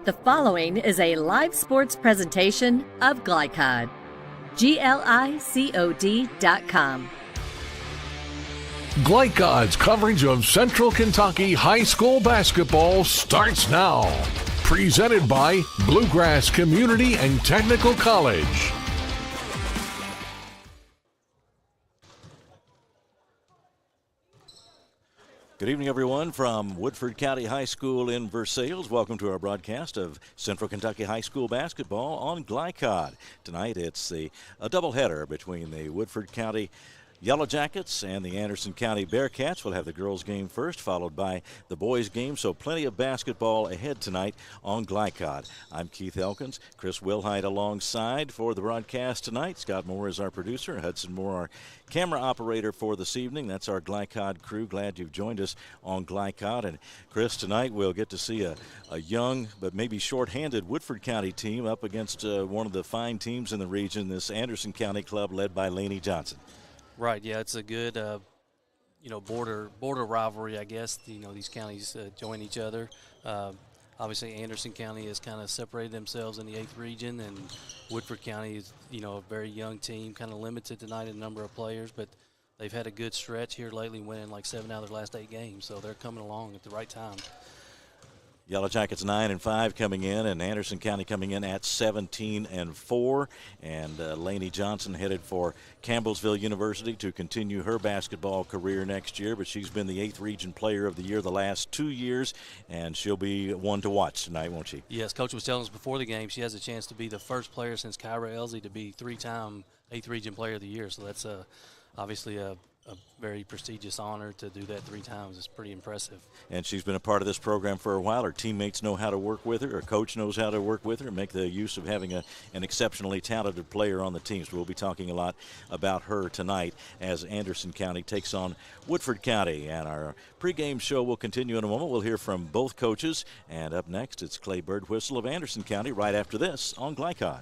The following is a live sports presentation of Glycod. GLICOD.com. Glycod's coverage of Central Kentucky high school basketball starts now. Presented by Bluegrass Community and Technical College. Good evening, everyone, from Woodford County High School in Versailles. Welcome to our broadcast of Central Kentucky High School basketball on Glycod. Tonight, it's a doubleheader between the Woodford County Yellow Jackets and the Anderson County Bearcats. We'll have the girls' game first, followed by the boys' game. So plenty of basketball ahead tonight on Glycod. I'm Keith Elkins, Chris Wilhite alongside for the broadcast tonight. Scott Moore is our producer, Hudson Moore our camera operator for this evening. That's our Glycod crew. Glad you've joined us on Glycod. And Chris, tonight we'll get to see a young but maybe short-handed Woodford County team up against one of the fine teams in the region, this Anderson County club led by Laney Johnson. Right, yeah, it's a good, border rivalry, I guess. These counties join each other. Obviously, Anderson County has kind of separated themselves in the 8th region, and Woodford County is, a very young team, kind of limited tonight in number of players, but they've had a good stretch here lately, winning like 7 out of their last 8 games, so they're coming along at the right time. Yellow Jackets 9-5 coming in, and Anderson County coming in at 17-4. And Laney Johnson headed for Campbellsville University to continue her basketball career next year. But she's been the 8th Region Player of the Year the last 2 years, and she'll be one to watch tonight, won't she? Yes, Coach was telling us before the game she has a chance to be the first player since Kyra Elsie to be 3-time 8th Region Player of the Year. So that's obviously a very prestigious honor to do that 3 times. It's pretty impressive. And she's been a part of this program for a while. Her teammates know how to work with her. Her coach knows how to work with her and make the use of having an exceptionally talented player on the team. So we'll be talking a lot about her tonight as Anderson County takes on Woodford County. And our pregame show will continue in a moment. We'll hear from both coaches. And up next, it's Clay Birdwhistell of Anderson County right after this on Glycod.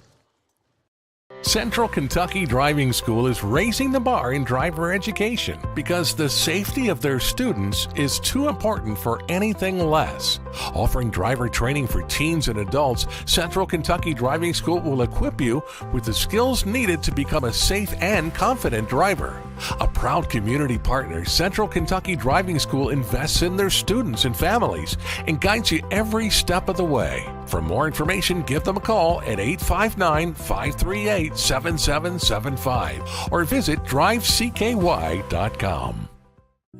Central Kentucky Driving School is raising the bar in driver education because the safety of their students is too important for anything less. Offering driver training for teens and adults, Central Kentucky Driving School will equip you with the skills needed to become a safe and confident driver. A proud community partner, Central Kentucky Driving School invests in their students and families and guides you every step of the way. For more information, give them a call at 859-538-7775 or visit drivecky.com.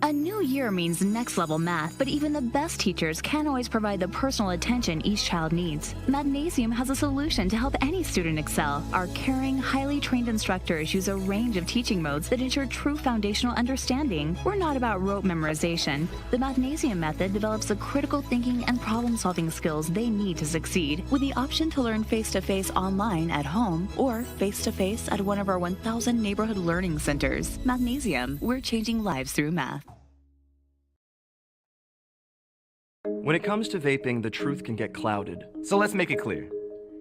A new year means next level math, but even the best teachers can't always provide the personal attention each child needs. Magnesium has a solution to help any student excel. Our caring, highly trained instructors use a range of teaching modes that ensure true foundational understanding. We're not about rote memorization. The Magnesium method develops the critical thinking and problem-solving skills they need to succeed, with the option to learn face-to-face online at home or face-to-face at one of our 1,000 neighborhood learning centers. Magnesium, we're changing lives through math. When it comes to vaping, the truth can get clouded. So let's make it clear.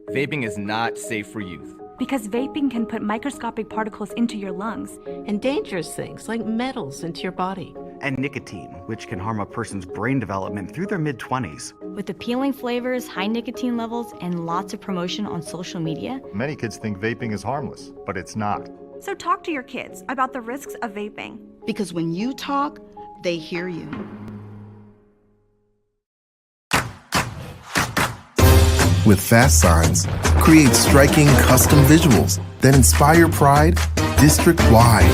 Vaping is not safe for youth. Because vaping can put microscopic particles into your lungs. And dangerous things like metals into your body. And nicotine, which can harm a person's brain development through their mid-20s. With appealing flavors, high nicotine levels, and lots of promotion on social media. Many kids think vaping is harmless, but it's not. So talk to your kids about the risks of vaping. Because when you talk, they hear you. With Fast Signs, create striking custom visuals that inspire pride district-wide.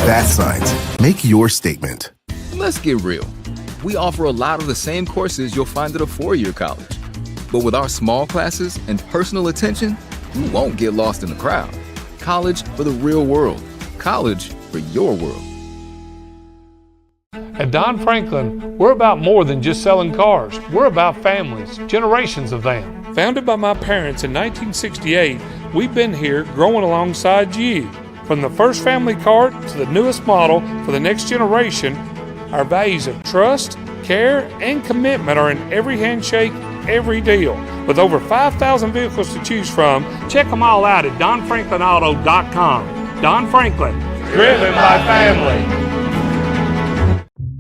Fast Signs, make your statement. Let's get real. We offer a lot of the same courses you'll find at a 4-year college. But with our small classes and personal attention, you won't get lost in the crowd. College for the real world. College for your world. At Don Franklin, we're about more than just selling cars. We're about families, generations of them. Founded by my parents in 1968, we've been here growing alongside you. From the first family car to the newest model for the next generation, our values of trust, care, and commitment are in every handshake, every deal. With over 5,000 vehicles to choose from, check them all out at donfranklinauto.com. Don Franklin, driven by family.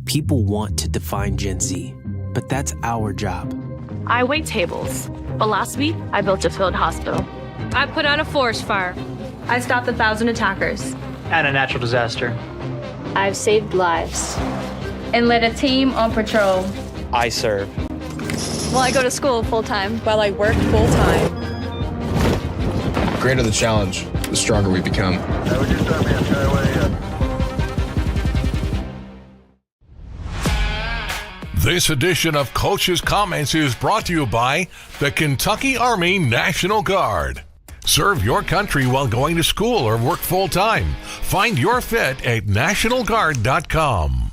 People want to define Gen Z, but that's our job. I wait tables, but last week I built a field hospital. I put out a forest fire. I stopped 1,000 attackers. And a natural disaster. I've saved lives. And led a team on patrol. I serve. Well, I go to school full-time. While I work full-time. The greater the challenge, the stronger we become. This edition of Coach's Comments is brought to you by the Kentucky Army National Guard. Serve your country while going to school or work full-time. Find your fit at nationalguard.com.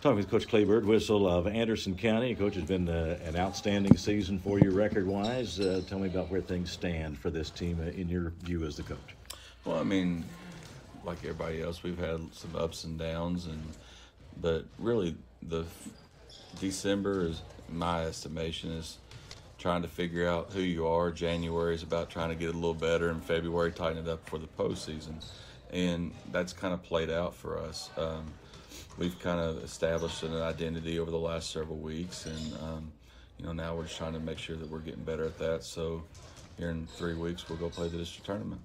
Talking with Coach Clay Birdwhistell of Anderson County. Coach, has been an outstanding season for you record-wise. Tell me about where things stand for this team in your view as the coach. Well, I mean, like everybody else, we've had some ups and downs, but really the December is, in my estimation, is trying to figure out who you are. January is about trying to get a little better, and February tighten it up for the postseason, and that's kind of played out for us. We've kind of established an identity over the last several weeks, and now we're just trying to make sure that we're getting better at that. So here in 3 weeks, we'll go play the district tournament.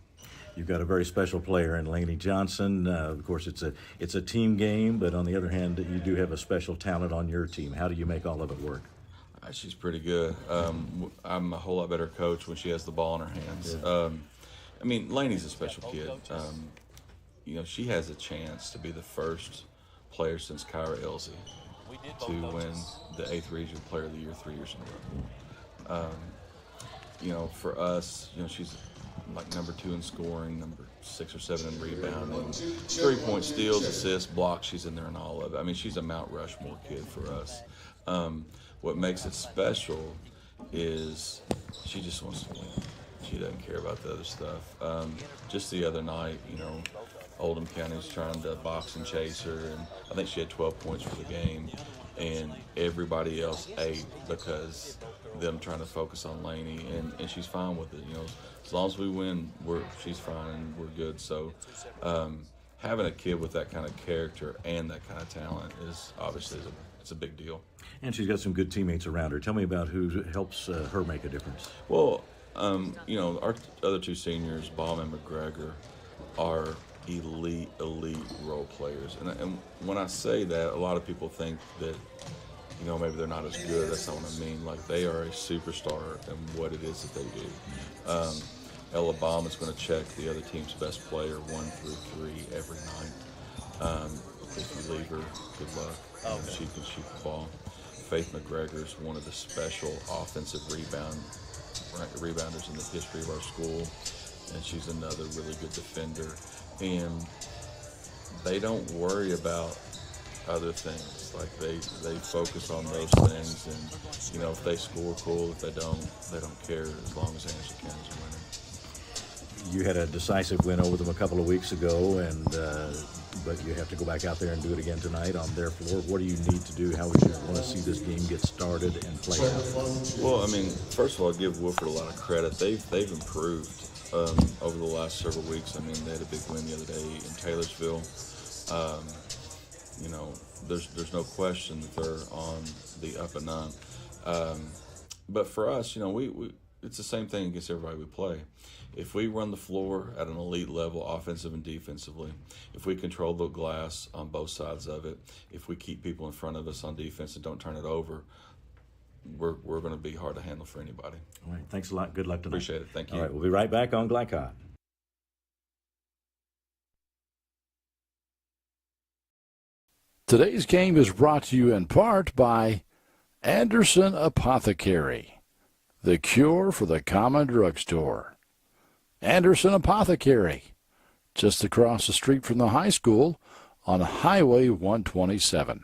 You've got a very special player in Lainey Johnson. Of course, it's a team game, but on the other hand, you do have a special talent on your team. How do you make all of it work? She's pretty good. I'm a whole lot better coach when she has the ball in her hands. Yeah. Lainey's a special kid. She has a chance to be the first player since Kyra Elsie to win the 8th Region Player of the Year 3 years in a row. For us, she's like number 2 in scoring, number 6 or 7 in rebounding, 3-point steals, assists, blocks. She's in there in all of it. She's a Mount Rushmore kid for us. What makes it special is she just wants to win. She doesn't care about the other stuff. Just the other night, Oldham County's trying to box and chase her, and I think she had 12 points for the game, and everybody else ate because them trying to focus on Lainey, and she's fine with it. As long as we win, she's fine and we're good. So having a kid with that kind of character and that kind of talent is obviously it's a big deal. And she's got some good teammates around her. Tell me about who helps her make a difference. Well, our other 2 seniors, Baum and McGregor, are elite role players. And when I say that, a lot of people think that, maybe they're not as good. That's not what I mean. Like, they are a superstar in what it is that they do. Ella Baum is going to check the other team's best player 1 through 3 every night. If you leave her, good luck. She can shoot the ball. Faith McGregor is one of the special offensive rebounders in the history of our school, and she's another really good defender. And they don't worry about other things. Like, they focus on those things, and if they score, cool. If they don't care, as long as Anderson County's winning. You had a decisive win over them a couple of weeks ago, but you have to go back out there and do it again tonight on their floor. What do you need to do? How would you want to see this game get started and play out? Well, first of all, I give Woodford a lot of credit. They've improved over the last several weeks. They had a big win the other day in Taylorsville. There's no question that they're on the up and up. But for us, we it's the same thing against everybody we play. If we run the floor at an elite level, offensive and defensively, if we control the glass on both sides of it, if we keep people in front of us on defense and don't turn it over, we're going to be hard to handle for anybody. All right. Thanks a lot. Good luck tonight. Appreciate it. Thank you. All right. We'll be right back on Glycod. Today's game is brought to you in part by Anderson Apothecary, the cure for the common drugstore. Anderson Apothecary, just across the street from the high school on Highway 127.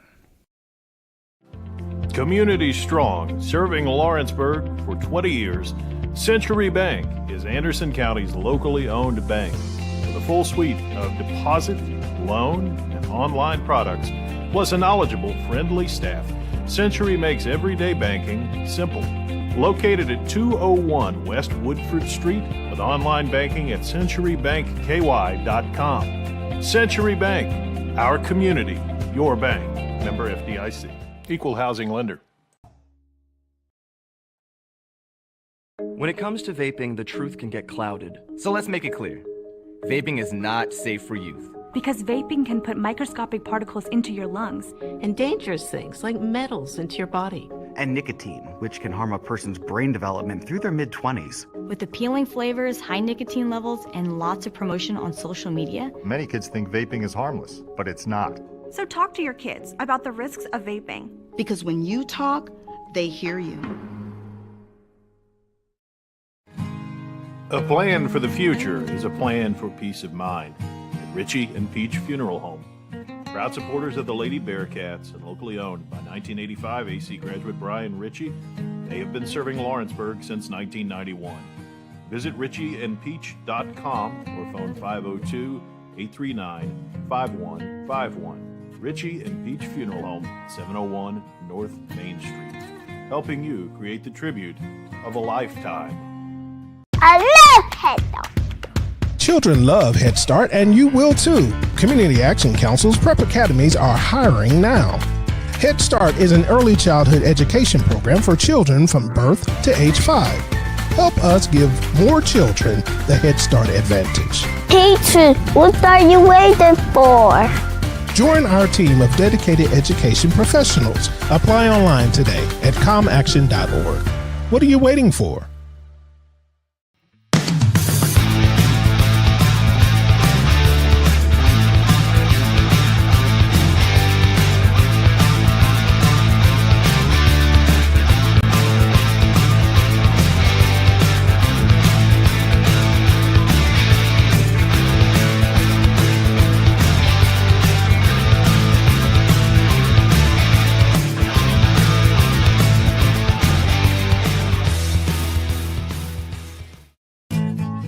Community strong, serving Lawrenceburg for 20 years, Century Bank is Anderson County's locally owned bank. With a full suite of deposit, loan, and online products, plus a knowledgeable, friendly staff, Century makes everyday banking simple. Located at 201 West Woodford Street with online banking at centurybankky.com. Century Bank, our community, your bank. Member FDIC. Equal housing lender. When it comes to vaping, the truth can get clouded. So let's make it clear. Vaping is not safe for youth. Because vaping can put microscopic particles into your lungs. And dangerous things like metals into your body. And nicotine, which can harm a person's brain development through their mid-20s. With appealing flavors, high nicotine levels, and lots of promotion on social media, many kids think vaping is harmless, but it's not. So talk to your kids about the risks of vaping. Because when you talk, they hear you. A plan for the future is a plan for peace of mind. At Ritchie and Peach Funeral Home. Proud supporters of the Lady Bearcats and locally owned by 1985 AC graduate Brian Ritchie, they have been serving Lawrenceburg since 1991. Visit ritchieandpeach.com or phone 502-839-5151. Ritchie and Peach Funeral Home, 701 North Main Street, helping you create the tribute of a lifetime. I love Head Start. Children love Head Start, and you will too. Community Action Council's prep academies are hiring now. Head Start is an early childhood education program for children from birth to age 5. Help us give more children the Head Start advantage. Teacher, what are you waiting for? Join our team of dedicated education professionals. Apply online today at comaction.org. What are you waiting for?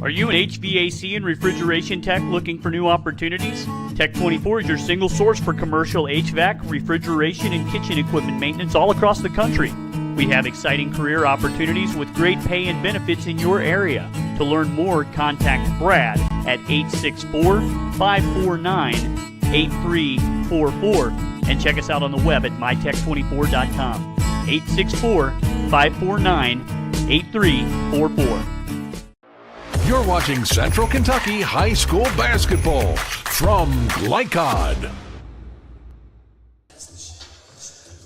Are you an HVAC and refrigeration tech looking for new opportunities? Tech24 is your single source for commercial HVAC, refrigeration, and kitchen equipment maintenance all across the country. We have exciting career opportunities with great pay and benefits in your area. To learn more, contact Brad at 864-549-8344 and check us out on the web at mytech24.com. 864-549-8344. You're watching Central Kentucky High School Basketball from Glycod.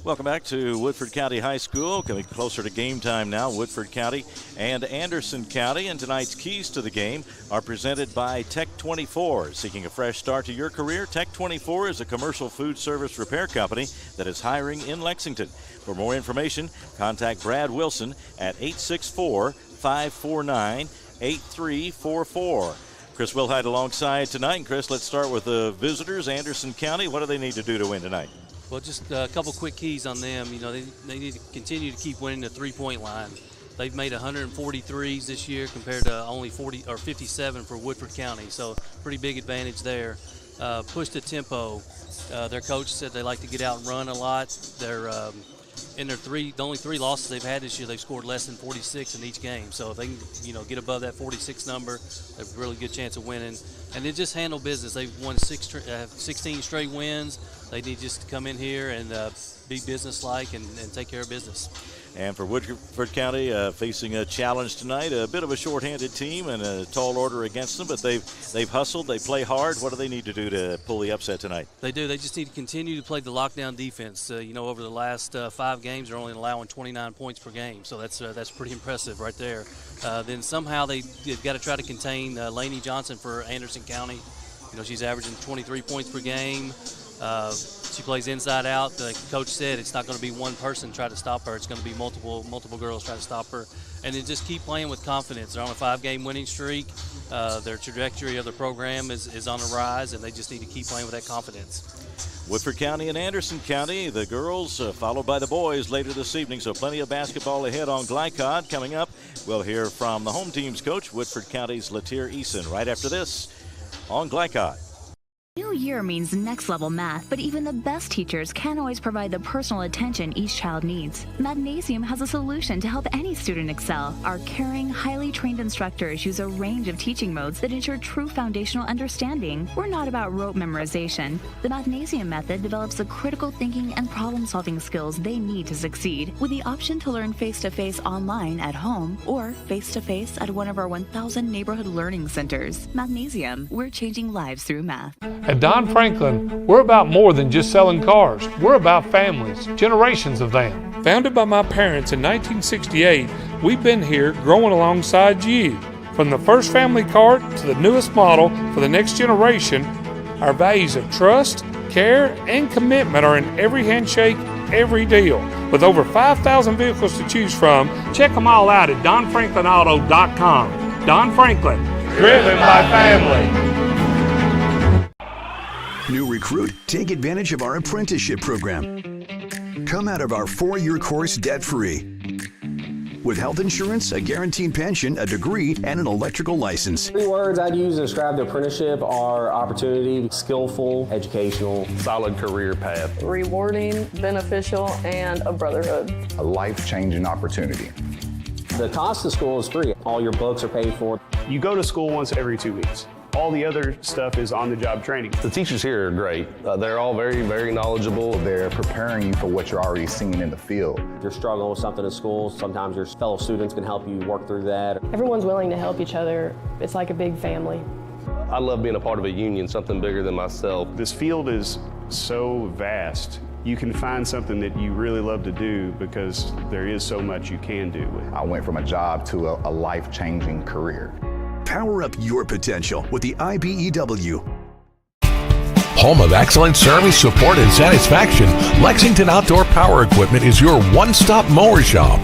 Welcome back to Woodford County High School. Coming closer to game time now, Woodford County and Anderson County. And tonight's keys to the game are presented by Tech24. Seeking a fresh start to your career, Tech24 is a commercial food service repair company that is hiring in Lexington. For more information, contact Brad Wilson at 864-549-8344. Chris Wilhite alongside tonight. And Chris, let's start with the visitors, Anderson County. What do they need to do to win tonight? Well, just a couple quick keys on them. You know, they need to continue to keep winning the three-point line. They've made 143s this year compared to only 57 for Woodford County, so pretty big advantage there. Push the tempo. Their coach said they like to get out and run a lot. They're in the only three losses they've had this year, they've scored less than 46 in each game. So if they can, get above that 46 number, they have a really good chance of winning. And they just handle business. They've won 16 straight wins. They need just to come in here and be businesslike and take care of business. And for Woodford County, facing a challenge tonight, a bit of a shorthanded team and a tall order against them, but they've hustled, they play hard. What do they need to do to pull the upset tonight? They do. They just need to continue to play the lockdown defense. Over the last 5 games, they're only allowing 29 points per game, so that's pretty impressive right there. Then somehow they've got to try to contain Lainey Johnson for Anderson County. She's averaging 23 points per game. She plays inside out. The coach said it's not going to be one person try to stop her. It's going to be multiple girls try to stop her. And then just keep playing with confidence. They're on a 5-game winning streak. Their trajectory of the program is on the rise, and they just need to keep playing with that confidence. Woodford County and Anderson County, the girls followed by the boys later this evening, so plenty of basketball ahead on Glycod. Coming up, we'll hear from the home team's coach, Woodford County's Latier Eason, right after this on Glycod. New year means next level math, but even the best teachers can't always provide the personal attention each child needs. Mathnasium has a solution to help any student excel. Our caring, highly trained instructors use a range of teaching modes that ensure true foundational understanding. We're not about rote memorization. The Mathnasium method develops the critical thinking and problem-solving skills they need to succeed, with the option to learn face-to-face online at home or face-to-face at one of our 1,000 neighborhood learning centers. Mathnasium, we're changing lives through math. At Don Franklin, we're about more than just selling cars. We're about families, generations of them. Founded by my parents in 1968, we've been here growing alongside you. From the first family car to the newest model for the next generation, our values of trust, care, and commitment are in every handshake, every deal. With over 5,000 vehicles to choose from, check them all out at DonFranklinAuto.com. Don Franklin, driven by family. New recruit, take advantage of our apprenticeship program. Come out of our 4-year course debt-free. With health insurance, a guaranteed pension, a degree, and an electrical license. 3 words I'd use to describe the apprenticeship are opportunity, skillful, educational, solid career path, rewarding, beneficial, and a brotherhood. A life-changing opportunity. The cost of school is free. All your books are paid for. You go to school once every 2 weeks. All the other stuff is on-the-job training. The teachers here are great. They're all very, very knowledgeable. They're preparing you for what you're already seeing in the field. If you're struggling with something at school, sometimes your fellow students can help you work through that. Everyone's willing to help each other. It's like a big family. I love being a part of a union, something bigger than myself. This field is so vast. You can find something that you really love to do because there is so much you can do. I went from a job to a life-changing career. Power up your potential with the IBEW. Home of excellent service, support, and satisfaction, Lexington Outdoor Power Equipment is your one-stop mower shop.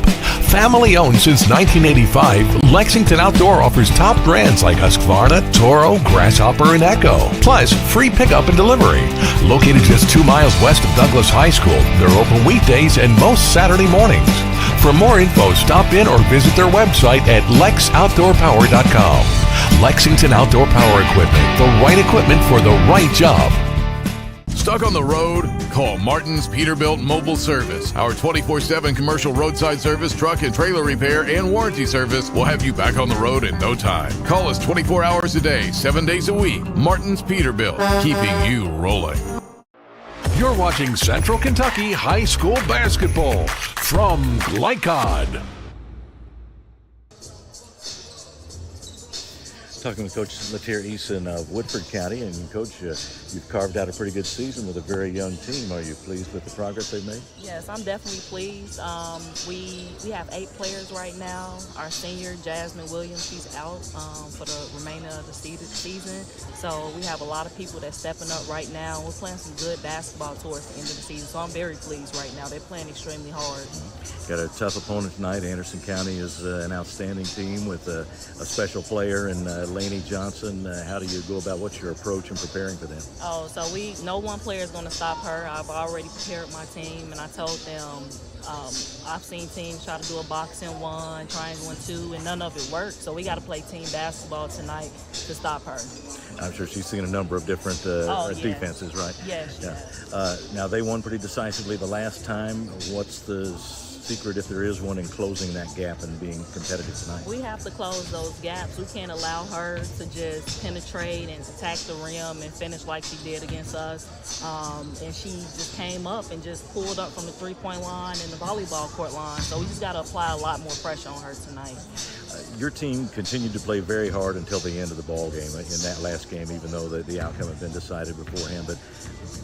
Family owned since 1985, Lexington Outdoor offers top brands like Husqvarna, Toro, Grasshopper, and Echo. Plus, free pickup and delivery. Located just 2 miles west of Douglas High School, they're open weekdays and most Saturday mornings. For more info, stop in or visit their website at lexoutdoorpower.com. Lexington Outdoor Power Equipment, the right equipment for the right job. Stuck on the road? Call Martin's Peterbilt Mobile Service. Our 24/7 commercial roadside service, truck and trailer repair, and warranty service will have you back on the road in no time. Call us 24 hours a day, 7 days a week. Martin's Peterbilt, keeping you rolling. You're watching Central Kentucky High School Basketball from Glycod. Talking with Coach Latier Eason of Woodford County, and Coach, you've carved out a pretty good season with a very young team. Are you pleased with the progress they've made? Yes, I'm definitely pleased. We have 8 players right now. Our senior, Jasmine Williams, she's out for the remainder of the season. So we have a lot of people that's stepping up right now. We're playing some good basketball towards the end of the season, so I'm very pleased right now. They're playing extremely hard. Got a tough opponent tonight. Anderson County is an outstanding team with a special player in Laney Johnson. How do you go about what's your approach in preparing for them? Oh, so no one player is going to stop her. I've already prepared my team, and I told them I've seen teams try to do a box and one, triangle and two, and none of it worked. So we got to play team basketball tonight to stop her. I'm sure she's seen a number of different defenses, right? Yes. Yeah. Now, they won pretty decisively the last time. What's the secret, if there is one, in closing that gap and being competitive tonight? We have to close those gaps. We can't allow her to just penetrate and attack the rim and finish like she did against us. And she just came up and just pulled up from the three-point line and the volleyball court line. So we just got to apply a lot more pressure on her tonight. Your team continued to play very hard until the end of the ball game in that last game, even though the outcome had been decided beforehand. But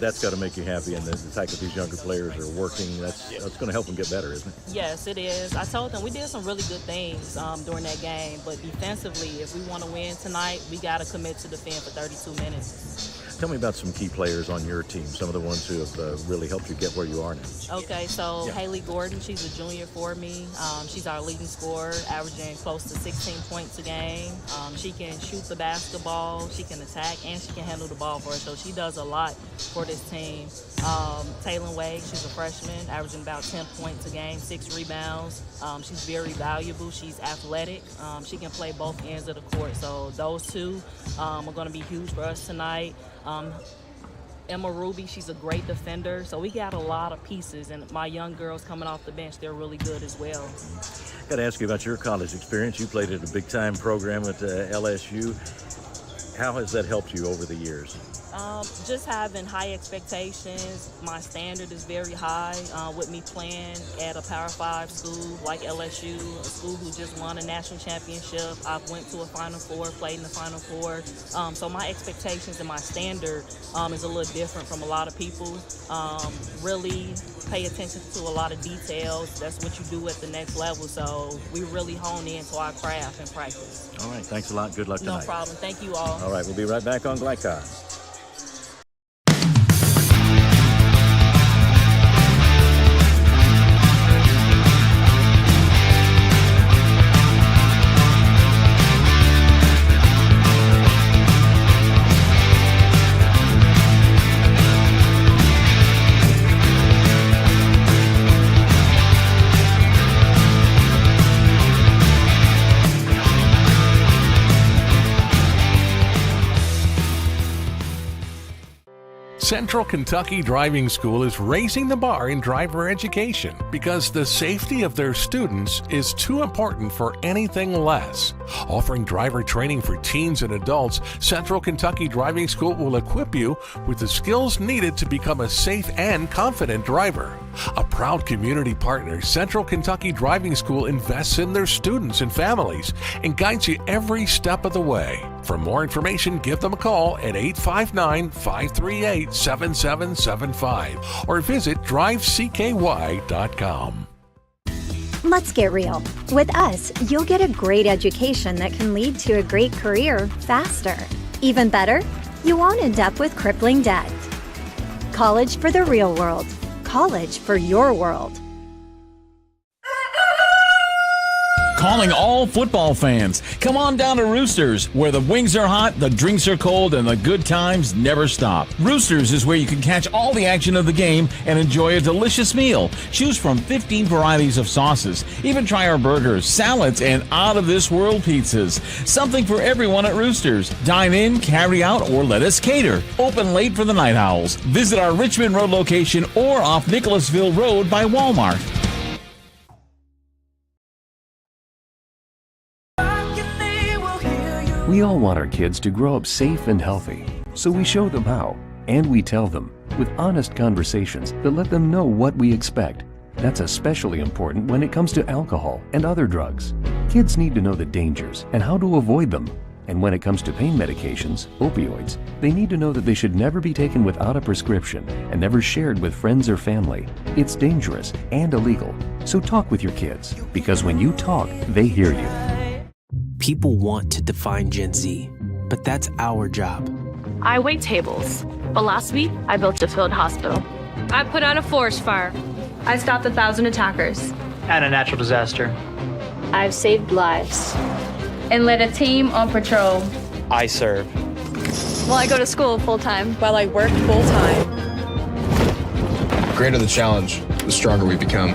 that's got to make you happy, and the fact that these younger players are working, that's going to help them get better, isn't it? Yes, it is. I told them we did some really good things during that game, but defensively, if we want to win tonight, we got to commit to defend for 32 minutes. Tell me about some key players on your team, some of the ones who have really helped you get where you are now. Okay, so Haley Gordon, she's a junior for me. She's our leading scorer, averaging close to 16 points a game. She can shoot the basketball, she can attack, and she can handle the ball for us. So she does a lot for this team. Taylor Wade, she's a freshman, averaging about 10 points a game, 6 rebounds. She's very valuable. She's athletic. She can play both ends of the court. So those two are going to be huge for us tonight. Emma Ruby, she's a great defender. So we got a lot of pieces, and my young girls coming off the bench, they're really good as well. Got to ask you about your college experience. You played at a big-time program at LSU. How has that helped you over the years? Just having high expectations. My standard is very high with me playing at a Power 5 school like LSU, a school who just won a national championship. I went to a Final Four, played in the Final Four. So my expectations and my standard is a little different from a lot of people. Really pay attention to a lot of details. That's what you do at the next level. So we really hone into our craft and practice. All right, thanks a lot. Good luck tonight. No problem. Thank you all. All right, we'll be right back on Glycod. Central Kentucky Driving School is raising the bar in driver education because the safety of their students is too important for anything less. Offering driver training for teens and adults, Central Kentucky Driving School will equip you with the skills needed to become a safe and confident driver. A proud community partner, Central Kentucky Driving School invests in their students and families and guides you every step of the way. For more information, give them a call at 859-538-7775 or visit drivecky.com. Let's get real. With us, you'll get a great education that can lead to a great career faster. Even better, you won't end up with crippling debt. College for the real world. College for your world. Calling all football fans. Come on down to Roosters, where the wings are hot, the drinks are cold, and the good times never stop. Roosters is where you can catch all the action of the game and enjoy a delicious meal. Choose from 15 varieties of sauces. Even try our burgers, salads, and out-of-this-world pizzas. Something for everyone at Roosters. Dine in, carry out, or let us cater. Open late for the Night Owls. Visit our Richmond Road location or off Nicholasville Road by Walmart. We all want our kids to grow up safe and healthy, so we show them how, and we tell them with honest conversations that let them know what we expect. That's especially important when it comes to alcohol and other drugs. Kids need to know the dangers and how to avoid them. And when it comes to pain medications, opioids, they need to know that they should never be taken without a prescription and never shared with friends or family. It's dangerous and illegal. So talk with your kids, because when you talk, they hear you. People want to define Gen Z, but that's our job. I wait tables, but last week I built a field hospital. I put out a forest fire. I stopped 1,000 attackers. And a natural disaster. I've saved lives. And led a team on patrol. I serve. Well, I go to school full-time. While I work full-time. The greater the challenge, the stronger we become.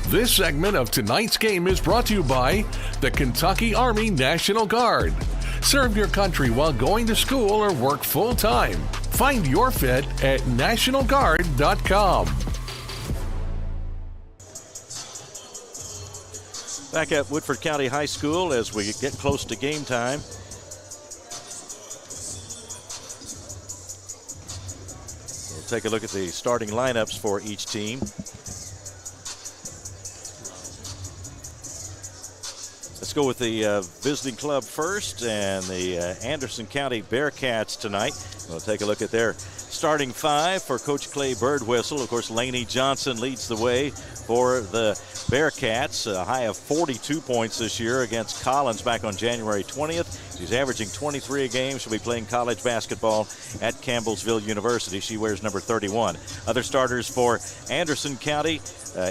This segment of tonight's game is brought to you by the Kentucky Army National Guard. Serve your country while going to school or work full-time. Find your fit at nationalguard.com. Back at Woodford County High School as we get close to game time. We'll take a look at the starting lineups for each team. Let's go with the visiting club first, and the Anderson County Bearcats tonight. We'll take a look at their starting five for Coach Clay Birdwhistell. Of course, Laney Johnson leads the way for the Bearcats, a high of 42 points this year against Collins back on January 20th. She's averaging 23 a game. She'll be playing college basketball at Campbellsville University. She wears number 31. Other starters for Anderson County,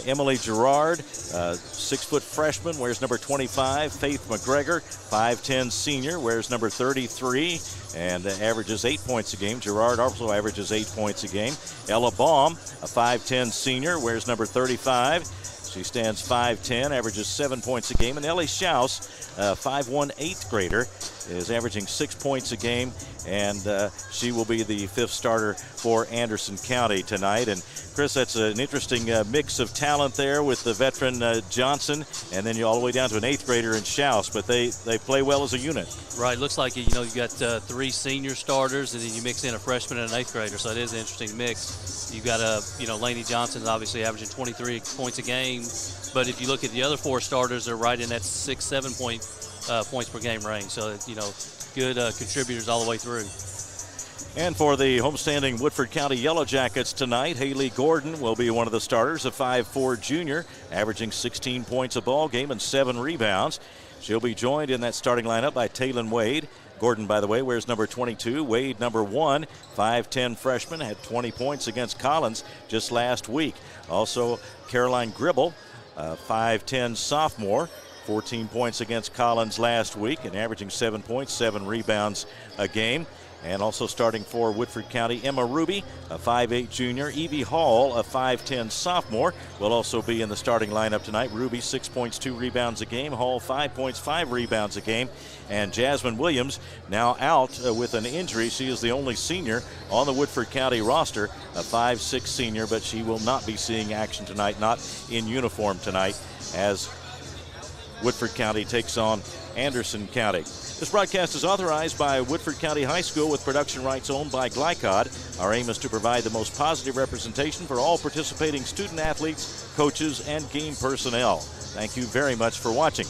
Emily Gerard, 6-foot freshman, wears number 25. Faith McGregor, 5'10 senior, wears number 33 and averages 8 points a game. Gerard also averages 8 points a game. Ella Baum, a 5'10 senior, wears number 35. She stands 5'10", averages 7 points a game. And Ellie Schaus, 5'1", 8th grader, is averaging 6 points a game. And she will be the 5th starter for Anderson County tonight. And Chris, that's an interesting mix of talent there with the veteran Johnson, and then you all the way down to an 8th grader in Schaus. But they play well as a unit. Right. Looks like you've got 3 senior starters, and then you mix in a freshman and an 8th grader. So it is an interesting mix. You've got Lainey Johnson is obviously averaging 23 points a game, but if you look at the other 4 starters, they're right in that 6-7 points per game range. So good contributors all the way through. And for the homestanding Woodford County Yellow Jackets tonight, Haley Gordon will be one of the starters, a 5'4" junior, averaging 16 points a ball game and 7 rebounds. She'll be joined in that starting lineup by Taylon Wade. Gordon, by the way, wears number 22. Wade, number 1, 5'10" freshman, had 20 points against Collins just last week. Also, Caroline Gribble, 5'10" sophomore, 14 points against Collins last week and averaging 7 points, 7 rebounds a game. And also starting for Woodford County, Emma Ruby, a 5'8" junior. Evie Hall, a 5'10" sophomore, will also be in the starting lineup tonight. Ruby, 6 points, 2 rebounds a game. Hall, 5 points, 5 rebounds a game. And Jasmine Williams, now out with an injury. She is the only senior on the Woodford County roster, a 5'6" senior, but she will not be seeing action tonight, not in uniform tonight, as Woodford County takes on Anderson County. This broadcast is authorized by Woodford County High School with production rights owned by Glycod. Our aim is to provide the most positive representation for all participating student athletes, coaches, and game personnel. Thank you very much for watching.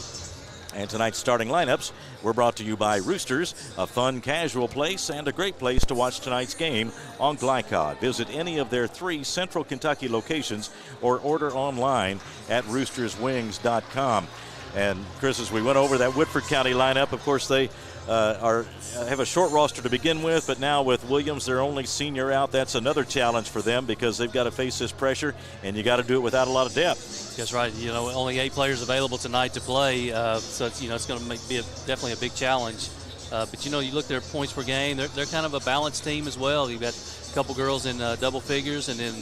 And tonight's starting lineups were brought to you by Roosters, a fun, casual place and a great place to watch tonight's game on Glycod. Visit any of their 3 Central Kentucky locations or order online at roosterswings.com. And Chris, as we went over that Woodford County lineup, of course they have a short roster to begin with, but now with Williams, their only senior out, that's another challenge for them because they've got to face this pressure, and you got to do it without a lot of depth. That's right. Only 8 players available tonight to play, so it's going to be definitely a big challenge. But you look at their points per game; they're kind of a balanced team as well. You've got a couple girls in double figures, and then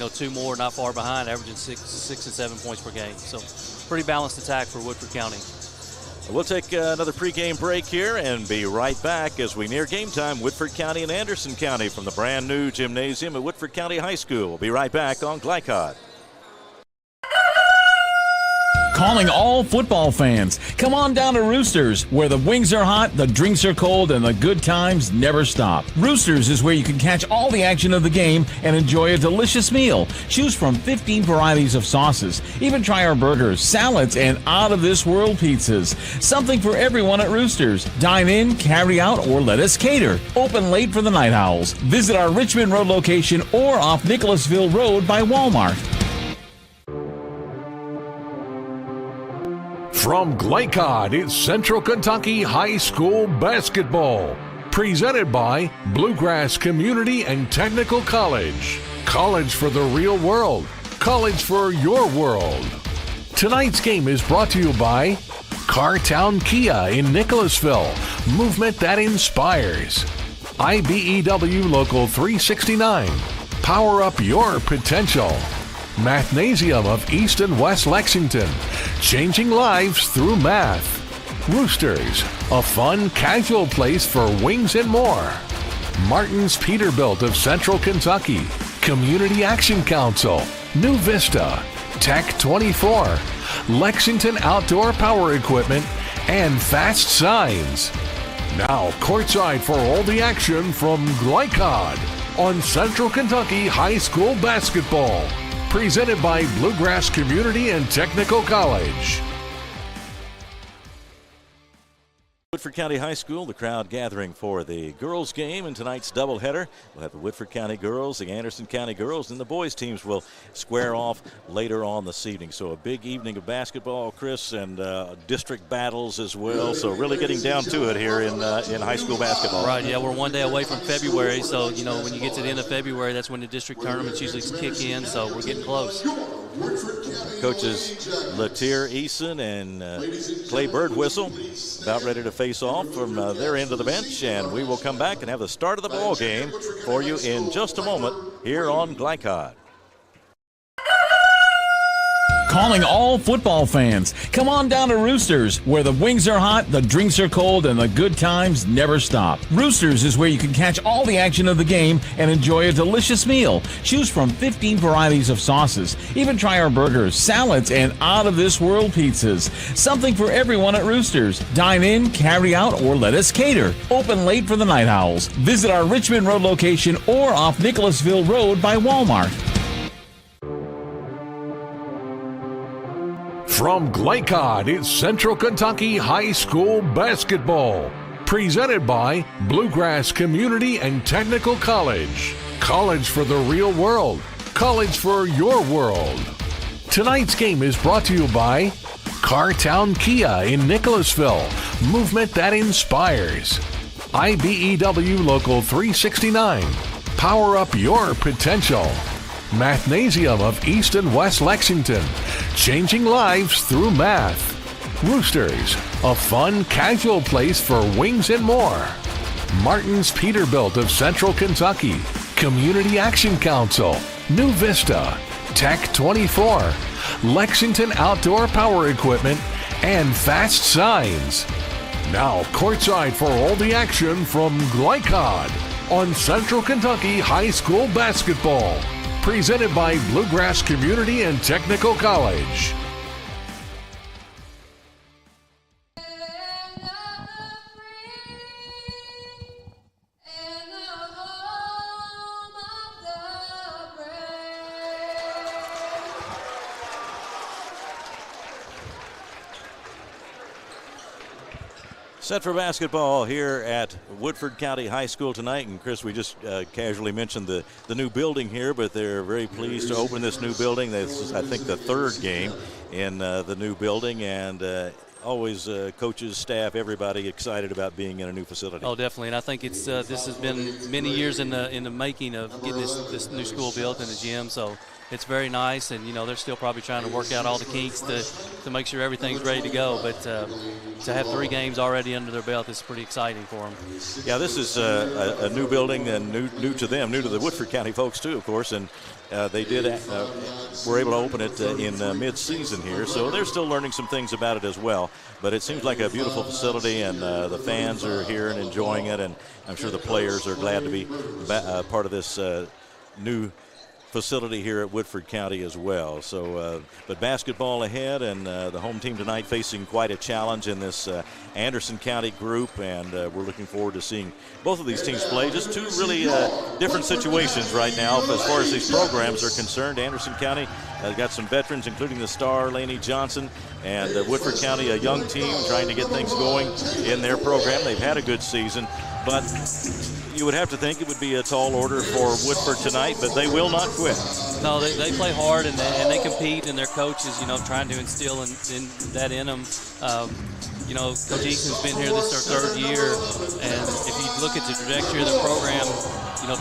2 more not far behind, averaging 6 and 7 points per game. So pretty balanced attack for Woodford County. We'll take another pregame break here and be right back as we near game time. Woodford County and Anderson County from the brand new gymnasium at Woodford County High School. We'll be right back on Glycod. Calling all football fans. Come on down to Roosters, where the wings are hot, the drinks are cold, and the good times never stop. Roosters is where you can catch all the action of the game and enjoy a delicious meal. Choose from 15 varieties of sauces. Even try our burgers, salads, and out-of-this-world pizzas. Something for everyone at Roosters. Dine in, carry out, or let us cater. Open late for the Night Owls. Visit our Richmond Road location or off Nicholasville Road by Walmart. From Glycod, it's Central Kentucky High School basketball. Presented by Bluegrass Community and Technical College. College for the real world. College for your world. Tonight's game is brought to you by Cartown Kia in Nicholasville. Movement that inspires. IBEW Local 369. Power up your potential. Mathnasium of East and West Lexington, changing lives through math. Roosters, a fun, casual place for wings and more. Martin's Peterbilt of Central Kentucky, Community Action Council, New Vista, Tech 24, Lexington Outdoor Power Equipment, and Fast Signs. Now, courtside for all the action from Glycod on Central Kentucky High School basketball. Presented by Bluegrass Community and Technical College. Woodford County High School, the crowd gathering for the girls' game in tonight's doubleheader. We'll have the Woodford County girls, the Anderson County girls, and the boys' teams will square off later on this evening. So a big evening of basketball, Chris, and district battles as well. So really getting down to it here in high school basketball. Right, yeah, we're one day away from February. So, when you get to the end of February, that's when the district tournaments usually kick in. So we're getting close. Coaches Latier Eason and Clay Birdwhistell about ready to face off from their end of the bench, and we will come back and have the start of the ball game for you in just a moment here on Glycod. Calling all football fans. Come on down to Roosters, where the wings are hot, the drinks are cold, and the good times never stop. Roosters is where you can catch all the action of the game and enjoy a delicious meal. Choose from 15 varieties of sauces. Even try our burgers, salads, and out-of-this-world pizzas. Something for everyone at Roosters. Dine in, carry out, or let us cater. Open late for the Night Owls. Visit our Richmond Road location or off Nicholasville Road by Walmart. From Glycod, it's Central Kentucky High School basketball. Presented by Bluegrass Community and Technical College. College for the real world. College for your world. Tonight's game is brought to you by Cartown Kia in Nicholasville. Movement that inspires. IBEW Local 369. Power up your potential. Mathnasium of East and West Lexington, changing lives through math. Roosters, a fun, casual place for wings and more. Martin's Peterbilt of Central Kentucky, Community Action Council, New Vista, Tech 24, Lexington Outdoor Power Equipment, and Fast Signs. Now courtside for all the action from Glycod on Central Kentucky High School basketball. Presented by Bluegrass Community and Technical College. Set for basketball here at Woodford County High School tonight. And Chris, we just casually mentioned the new building here, but they're very pleased to open this new building. This is, I think, the third game in the new building, and always coaches, staff, everybody excited about being in a new facility. Oh, definitely, and I think it's this has been many years in the making of getting this new school built in the gym. So it's very nice, and they're still probably trying to work out all the kinks to make sure everything's ready to go. But to have 3 games already under their belt is pretty exciting for them. Yeah, this is a new building and new to them, new to the Woodford County folks too, of course, and they were able to open it in mid-season here, so they're still learning some things about it as well. But it seems like a beautiful facility, and the fans are here and enjoying it, and I'm sure the players are glad to be part of this new facility here at Woodford County as well. So, but basketball ahead, and the home team tonight facing quite a challenge in this Anderson County group, and we're looking forward to seeing both of these teams play. Just two really different situations right now as far as these programs are concerned. Anderson County got some veterans, including the star Laney Johnson, and Woodford County, a young team trying to get things going in their program. They've had a good season, but you would have to think it would be a tall order for Woodford tonight, but they will not quit. No, they play hard, and they compete, and their coaches, trying to instill that in them. Coach Eason's been here, this is their 3rd year, and if you look at the trajectory of the program,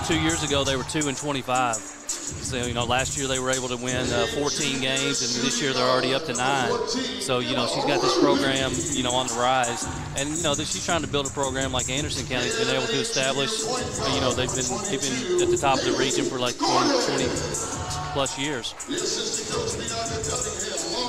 2 years ago they were 2-25. So, last year they were able to win 14 games, and this year they're already up to 9. So, she's got this program, on the rise. And, she's trying to build a program like Anderson County's been able to establish. They've been at the top of the region for like 20 plus years.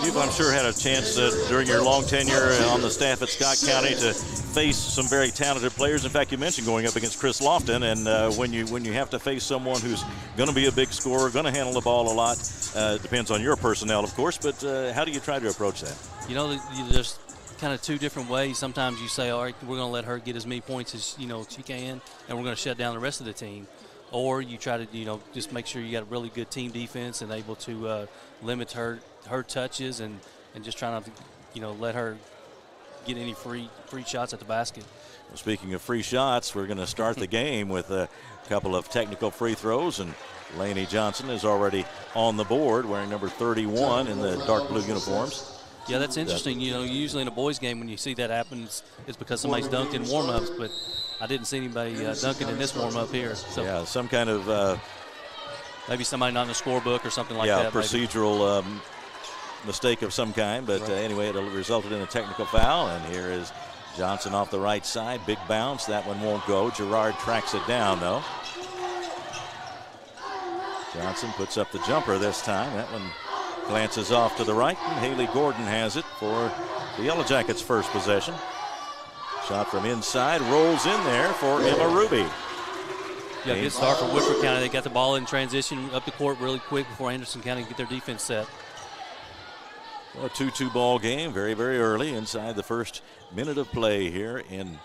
You've, I'm sure, had a chance during your long tenure on the staff at Scott County to face some very talented players. In fact, you mentioned going up against Chris Lofton, and when you have to face someone who's going to be a big scorer, going to handle the ball a lot, depends on your personnel, of course, but how do you try to approach that? There's kind of 2 different ways. Sometimes you say, all right, we're going to let her get as many points as she can, and we're going to shut down the rest of the team. Or you try to just make sure you got a really good team defense and able to limit her touches and just trying to let her get any free shots at the basket. Well, speaking of free shots, we're going to start the game with a couple of technical free throws, and Laney Johnson is already on the board wearing number 31 in the dark blue uniforms. Yeah, that's interesting. Usually in a boys game when you see that happen, it's because somebody's dunked in warm-ups, but I didn't see anybody dunking in this warm-up here. So yeah, some kind of maybe somebody not in the scorebook or something like that. Yeah, procedural mistake of some kind. But anyway, it resulted in a technical foul. And here is Johnson off the right side. Big bounce. That one won't go. Gerard tracks it down, though. Johnson puts up the jumper this time. That one glances off to the right, and Haley Gordon has it for the Yellow Jackets' first possession. Shot from inside, rolls in there for Emma Ruby. Yeah, good start for Woodford County. They got the ball in transition up the court really quick before Anderson County get their defense set. Well, a 2-2 ball game, very, very early inside the first minute of play here in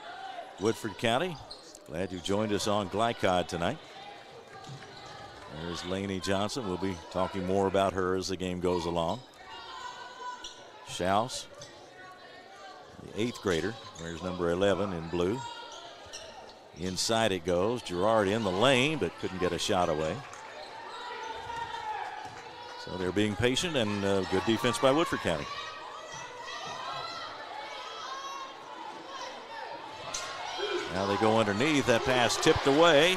Woodford County. Glad you joined us on Glycod tonight. There's Lainey Johnson. We'll be talking more about her as the game goes along. Schaus, the 8th grader, wears number 11 in blue. Inside it goes. Gerard in the lane, but couldn't get a shot away. So they're being patient, and good defense by Woodford County. Now they go underneath. That pass tipped away.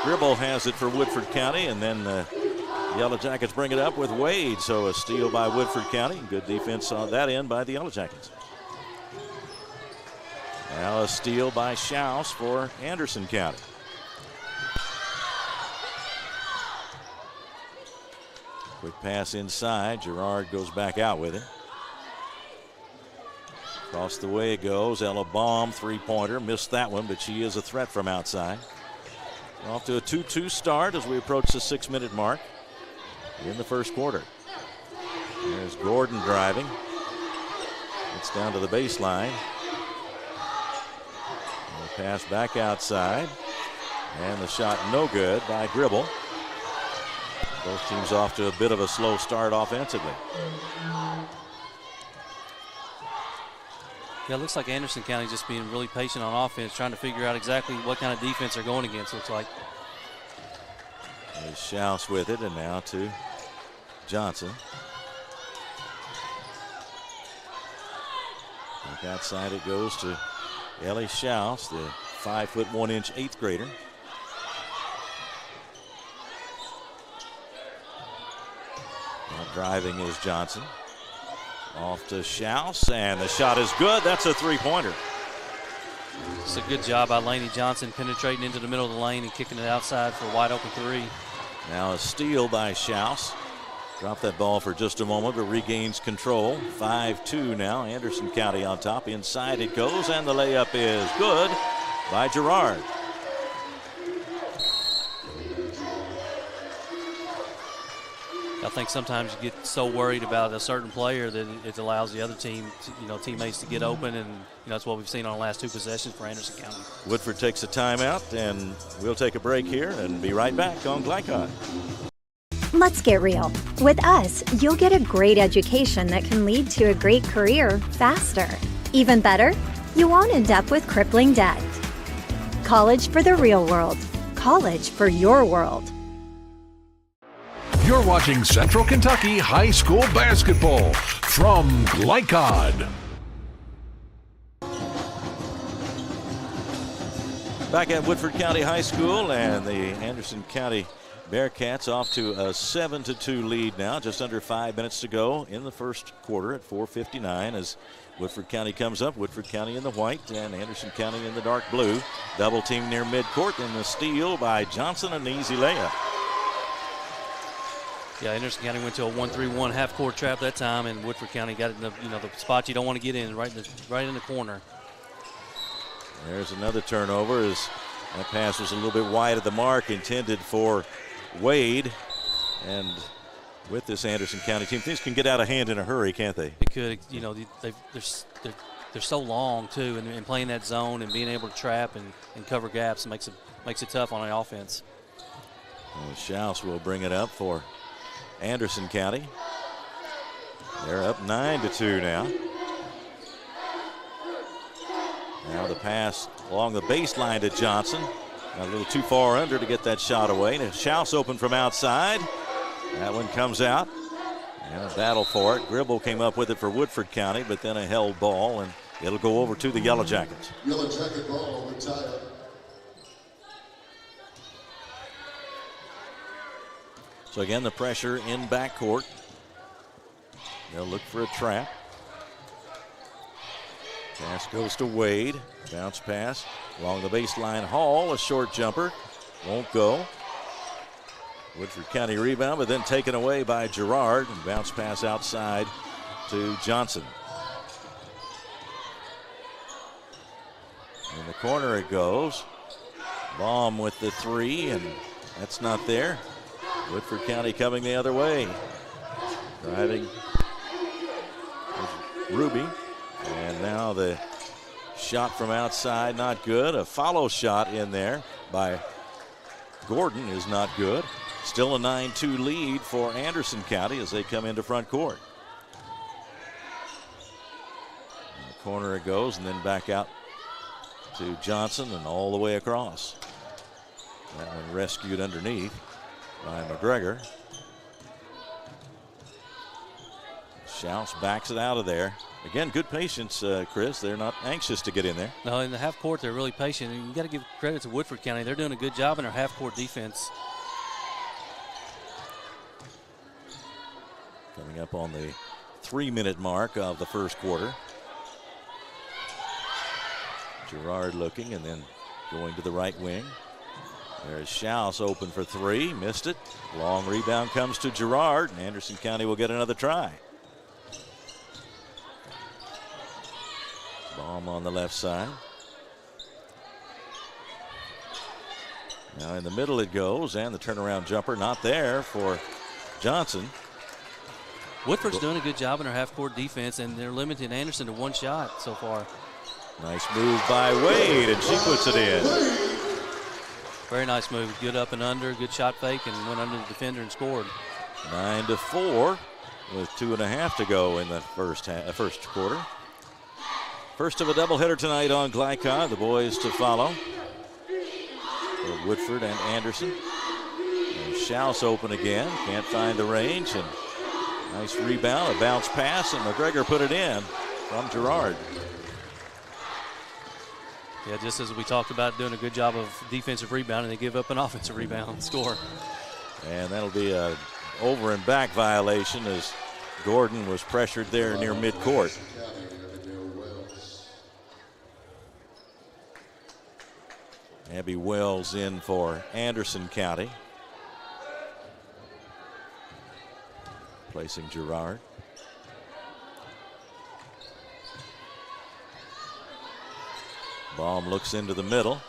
Gribble has it for Woodford County, and then the Yellow Jackets bring it up with Wade. So a steal by Woodford County. Good defense on that end by the Yellow Jackets. Now a steal by Schaus for Anderson County. Quick pass inside. Gerard goes back out with it. Across the way it goes. Ella Baum, three-pointer. Missed that one, but she is a threat from outside. Off to a 2-2 start as we approach the 6-minute mark in the first quarter. There's Gordon driving. It's down to the baseline. And the pass back outside. And the shot no good by Gribble. Both teams off to a bit of a slow start offensively. Yeah, it looks like Anderson County just being really patient on offense, trying to figure out exactly what kind of defense they're going against, looks like. There's Schaus with it, and now to Johnson. Back outside it goes to Ellie Schaus, the 5'1" 8th grader. Now driving is Johnson. Off to Schaus, and the shot is good. That's a three-pointer. It's a good job by Lainey Johnson penetrating into the middle of the lane and kicking it outside for a wide-open three. Now a steal by Schaus. Dropped that ball for just a moment, but regains control. 5-2 now. Anderson County on top. Inside it goes, and the layup is good by Gerard. I think sometimes you get so worried about a certain player that it allows the other team, teammates to get open, and that's what we've seen on the last 2 possessions for Anderson County. Woodford takes a timeout, and we'll take a break here and be right back on Glycod. Let's get real. With us, you'll get a great education that can lead to a great career faster. Even better, you won't end up with crippling debt. College for the real world. College for your world. You're watching Central Kentucky High School Basketball from Glycod. Back at Woodford County High School, and the Anderson County Bearcats off to a 7-2 lead now. Just under 5 minutes to go in the first quarter at 4:59 as Woodford County comes up. Woodford County in the white and Anderson County in the dark blue. Double team near midcourt, and the steal by Johnson, an easy layup. Yeah, Anderson County went to a 1-3-1 half-court trap that time, and Woodford County got it in the spot you don't want to get in, right in the corner. There's another turnover as that pass was a little bit wide of the mark, intended for Wade. And with this Anderson County team, things can get out of hand in a hurry, can't they? It could. They're so long too, and playing that zone and being able to trap and cover gaps makes it tough on the offense. Well, Schaus will bring it up for Anderson County. They're up 9-2 now. Now the pass along the baseline to Johnson. Got a little too far under to get that shot away. And Schaus open from outside. That one comes out. And a battle for it. Gribble came up with it for Woodford County, but then a held ball, and it'll go over to the Yellow Jackets. Yellow Jacket ball, we're tied up. So again, the pressure in backcourt. They'll look for a trap. Pass goes to Wade. Bounce pass along the baseline. Hall, a short jumper. Won't go. Woodford County rebound, but then taken away by Girard, and bounce pass outside to Johnson. In the corner it goes. Baum with the three, and that's not there. Woodford County coming the other way. Driving Ruby, and now the shot from outside, not good. A follow shot in there by Gordon is not good. Still a 9-2 lead for Anderson County as they come into front court. In the corner it goes, and then back out to Johnson and all the way across. That one rescued underneath by McGregor. Schaus backs it out of there. Again, good patience, Chris. They're not anxious to get in there. No, in the half court, they're really patient. And you got to give credit to Woodford County. They're doing a good job in their half court defense. Coming up on the 3-minute mark of the first quarter. Girard looking and then going to the right wing. There's Schaus open for three, missed it. Long rebound comes to Girard, and Anderson County will get another try. Baum on the left side. Now in the middle it goes, and the turnaround jumper not there for Johnson. Woodford's doing a good job in their half-court defense, and they're limiting Anderson to one shot so far. Nice move by Wade, and she puts it in. Very nice move. Good up and under, good shot fake, and went under the defender and scored. 9-4 with 2.5 to go in the first quarter. First of a doubleheader tonight on Glycod. The boys to follow for Woodford and Anderson. And Schaus open again. Can't find the range. And nice rebound, a bounce pass, and McGregor put it in from Girard. Yeah, just as we talked about, doing a good job of defensive rebounding, they give up an offensive rebound score. And that'll be a over and back violation as Gordon was pressured there near midcourt. Abby Wells in for Anderson County. Placing Girard. Baum looks into the middle.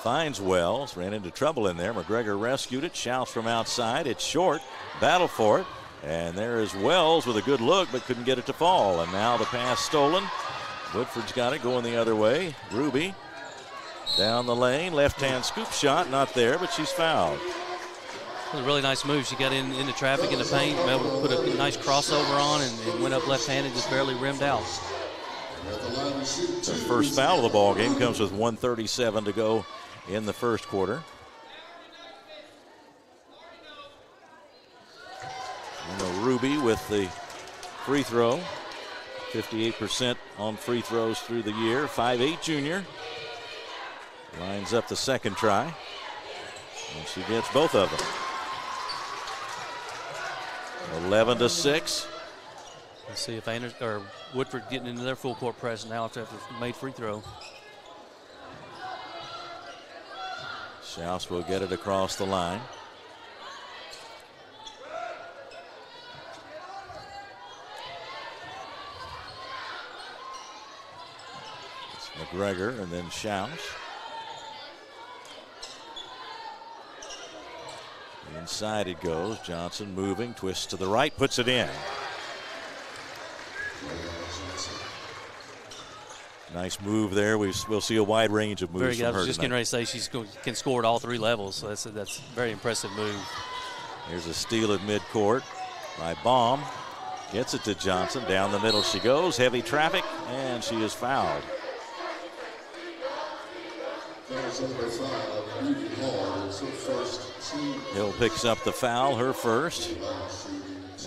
Finds Wells. Ran into trouble in there. McGregor rescued it. Shouts from outside. It's short. Battle for it. And there is Wells with a good look, but couldn't get it to fall. And now the pass stolen. Woodford's got it going the other way. Ruby down the lane. Left-hand scoop shot. Not there, but she's fouled. It was a really nice move. She got into traffic in the paint, put a nice crossover on, and went up left-handed, just barely rimmed out. The first foul of the ball game comes with 1:37 to go in the first quarter. And Ruby with the free throw. 58% on free throws through the year. 5'8" junior. Lines up the second try. And she gets both of them. 11-6. Let's see if Woodford getting into their full court press now after a made free throw. Schaus will get it across the line. It's McGregor and then Schaus. Inside it goes. Johnson moving, twists to the right, puts it in. Nice move there. We'll see a wide range of moves very good. from her I was just tonight. getting ready to say she can score at all three levels, so that's a very impressive move. Here's a steal at midcourt by Baum. Gets it to Johnson. Down the middle she goes. Heavy traffic, and she is fouled. Hill picks up the foul, her first,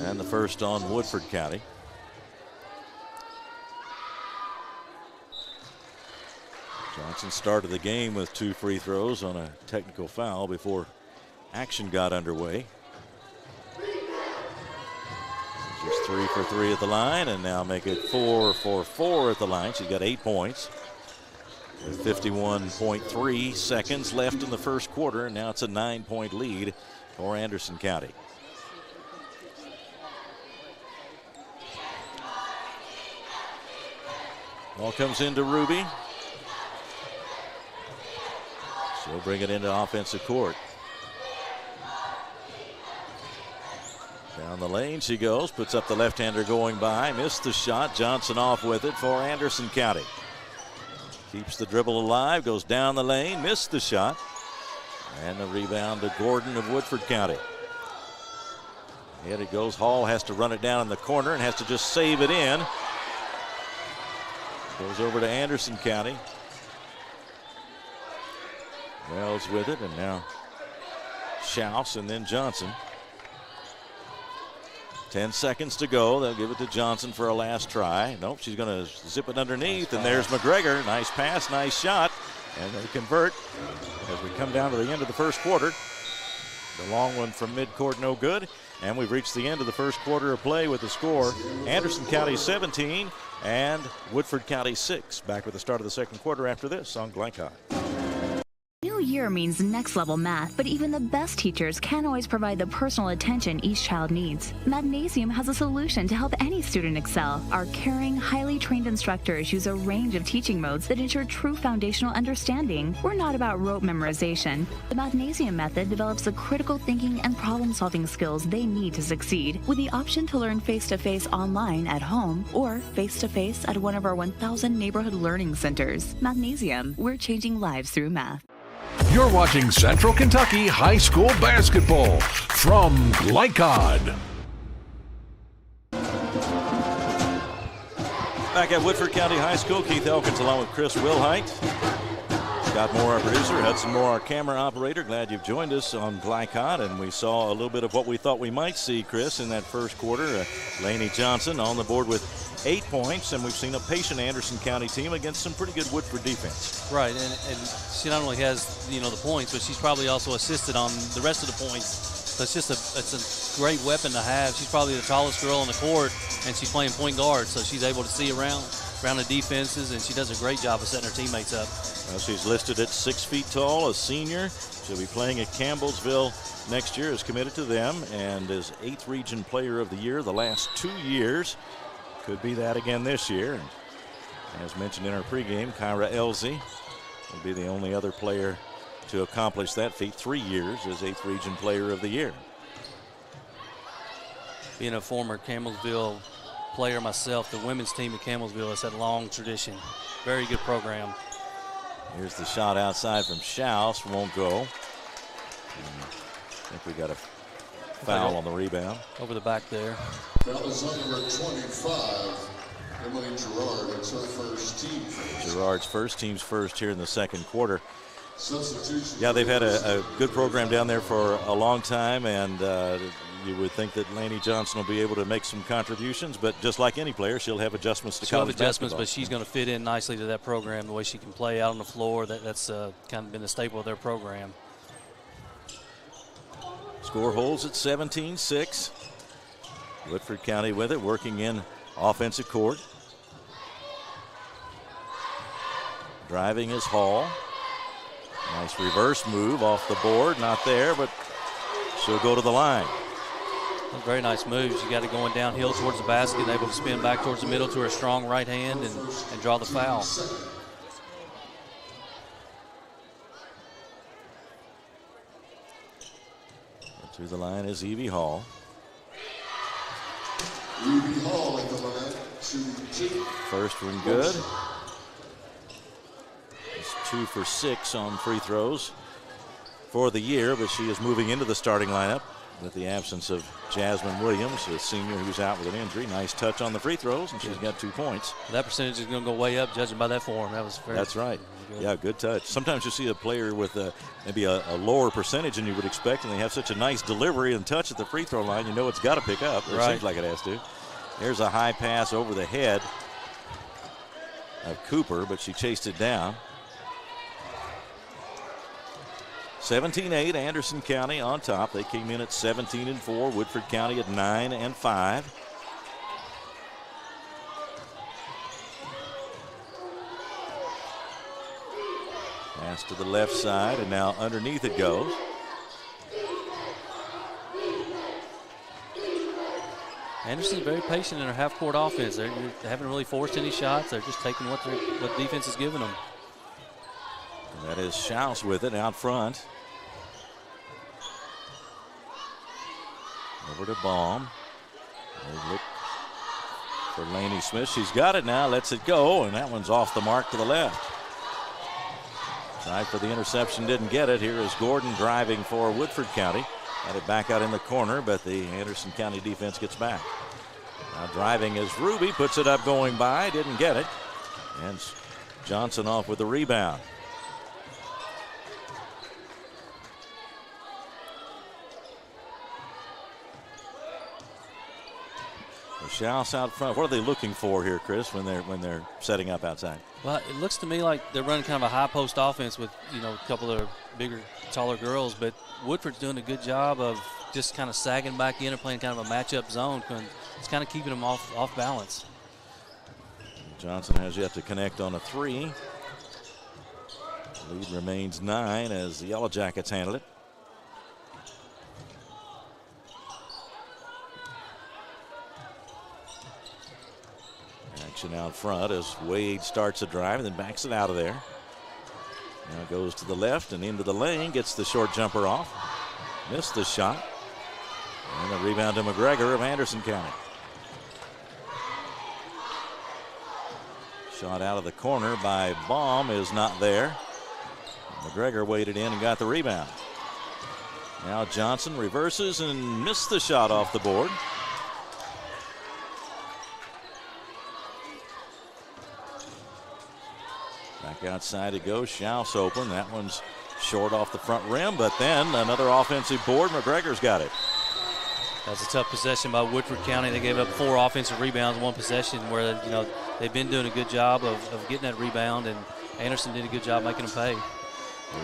and the first on Woodford County. Johnson started the game with 2 free throws on a technical foul before action got underway. She's 3 for 3 at the line, and now make it 4 for 4 at the line. She's got 8 points. With 51.3 seconds left in the first quarter, and now it's a 9-point lead for Anderson County. Ball comes into Ruby. She'll bring it into offensive court. Down the lane she goes, puts up the left-hander going by, missed the shot. Johnson off with it for Anderson County. Keeps the dribble alive, goes down the lane, missed the shot. And the rebound to Gordon of Woodford County. Ahead it goes. Hall has to run it down in the corner and has to just save it in. Goes over to Anderson County. Wells with it, and now Schaus and then Johnson. 10 seconds to go. They'll give it to Johnson for a last try. Nope, she's going to zip it underneath, and there's McGregor. Nice pass, nice shot, and they convert as we come down to the end of the first quarter. The long one from midcourt, no good, and we've reached the end of the first quarter of play with the score. Anderson County 17 and Woodford County 6. Back with the start of the second quarter after this on Glycod. New year means next level math, but even the best teachers can't always provide the personal attention each child needs. Magnesium has a solution to help any student excel. Our caring, highly trained instructors use a range of teaching modes that ensure true foundational understanding. We're not about rote memorization. The Magnesium method develops the critical thinking and problem-solving skills they need to succeed, with the option to learn face-to-face online at home or face-to-face at one of our 1,000 neighborhood learning centers. Magnesium, we're changing lives through math. You're watching Central Kentucky High School Basketball from Glycod. Back at Woodford County High School, Keith Elkins along with Chris Wilhite. Scott Moore, our producer, Hudson Moore, our camera operator. Glad you've joined us on Glycod, and we saw a little bit of what we thought we might see, Chris, in that first quarter. Laney Johnson on the board with 8 points, and we've seen a patient Anderson County team against some pretty good Woodford defense. Right, and she not only has, the points, but she's probably also assisted on the rest of the points. So it's a great weapon to have. She's probably the tallest girl on the court, and she's playing point guard, so she's able to see around the defenses, and she does a great job of setting her teammates up. Well, she's listed at 6 feet tall, a senior. She'll be playing at Campbellsville next year, is committed to them, and is 8th Region Player of the Year the last 2 years. Could be that again this year. And as mentioned in our pregame, Kyra Elsie will be the only other player to accomplish that feat, 3 years as 8th Region Player of the Year. Being a former Campbellsville player myself, the women's team at Campbellsville has had a long tradition. Very good program. Here's the shot outside from Schaus, won't go. I think we got a foul on the rebound. Over the back there. That was number 25, Emily Gerard. It's her first team first. Gerard's first, team's first here in the second quarter. Substitution. Yeah, they've had a good program down there for a long time, and you would think that Laney Johnson will be able to make some contributions, but just like any player, she'll have adjustments to college basketball. But she's going to fit in nicely to that program, the way she can play out on the floor. That's kind of been the staple of their program. Score holds at 17-6. Woodford County with it, working in offensive court. Driving is Hall. Nice reverse move off the board, not there, but she'll go to the line. Very nice moves. You got it going downhill towards the basket, able to spin back towards the middle to her strong right hand and draw the foul. To the line is Evie Hall. Evie Hall at the line, 2-2. First one good. It's 2 for 6 on free throws for the year, but she is moving into the starting lineup with the absence of Jasmine Williams, a senior who's out with an injury. Nice touch on the free throws, and she's got 2 points. That percentage is going to go way up, judging by that form. That's right. Good. Yeah, good touch. Sometimes you see a player with maybe a lower percentage than you would expect, and they have such a nice delivery and touch at the free throw line. You know it's got to pick up. It seems like it has to. There's a high pass over the head of Cooper, but she chased it down. 17-8, Anderson County on top. They came in at 17-4. Woodford County at 9-5. Pass to the left side, and now underneath it goes. Anderson's very patient in their half-court offense. They haven't really forced any shots. They're just taking what defense is giving them. And that is Schaus with it out front. Over to Baum. They look for Laney Smith. She's got it now. Lets it go, and that one's off the mark to the left. Tried for the interception, didn't get it. Here is Gordon driving for Woodford County. Had it back out in the corner, but the Anderson County defense gets back. Now driving is Ruby, puts it up going by, didn't get it. And Johnson off with the rebound. Schaus out front. What are they looking for here, Chris, when they're setting up outside? Well, it looks to me like they're running kind of a high post offense with, a couple of bigger, taller girls, but Woodford's doing a good job of just kind of sagging back in and playing kind of a matchup zone. It's kind of keeping them off balance. Johnson has yet to connect on a three. Lead remains 9 as the Yellow Jackets handle it. Action out front as Wade starts a drive and then backs it out of there. Now goes to the left and into the lane, gets the short jumper off. Missed the shot. And a rebound to McGregor of Anderson County. Shot out of the corner by Baum is not there. McGregor waded in and got the rebound. Now Johnson reverses and missed the shot off the board. Back outside it goes. Schaus open. That one's short off the front rim, but then another offensive board. McGregor's got it. That's a tough possession by Woodford County. They gave up 4 offensive rebounds in one possession where, they've been doing a good job of getting that rebound, and Anderson did a good job making them pay.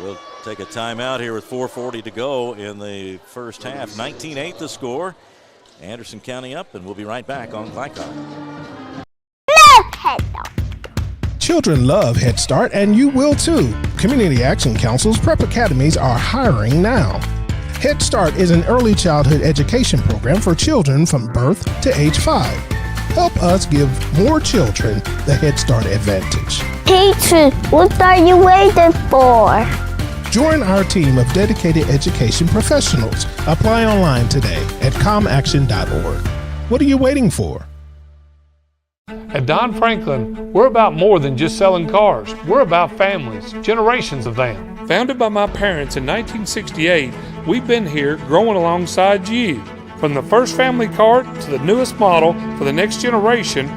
We'll take a timeout here with 4:40 to go in the first half. 19-8 the score. Anderson County up, and we'll be right back on Glycon. Children love Head Start, and you will too. Community Action Council's prep academies are hiring now. Head Start is an early childhood education program for children from birth to age 5. Help us give more children the Head Start advantage. Teacher, what are you waiting for? Join our team of dedicated education professionals. Apply online today at comaction.org. What are you waiting for? At Don Franklin, we're about more than just selling cars. We're about families, generations of them. Founded by my parents in 1968, we've been here growing alongside you. From the first family car to the newest model for the next generation,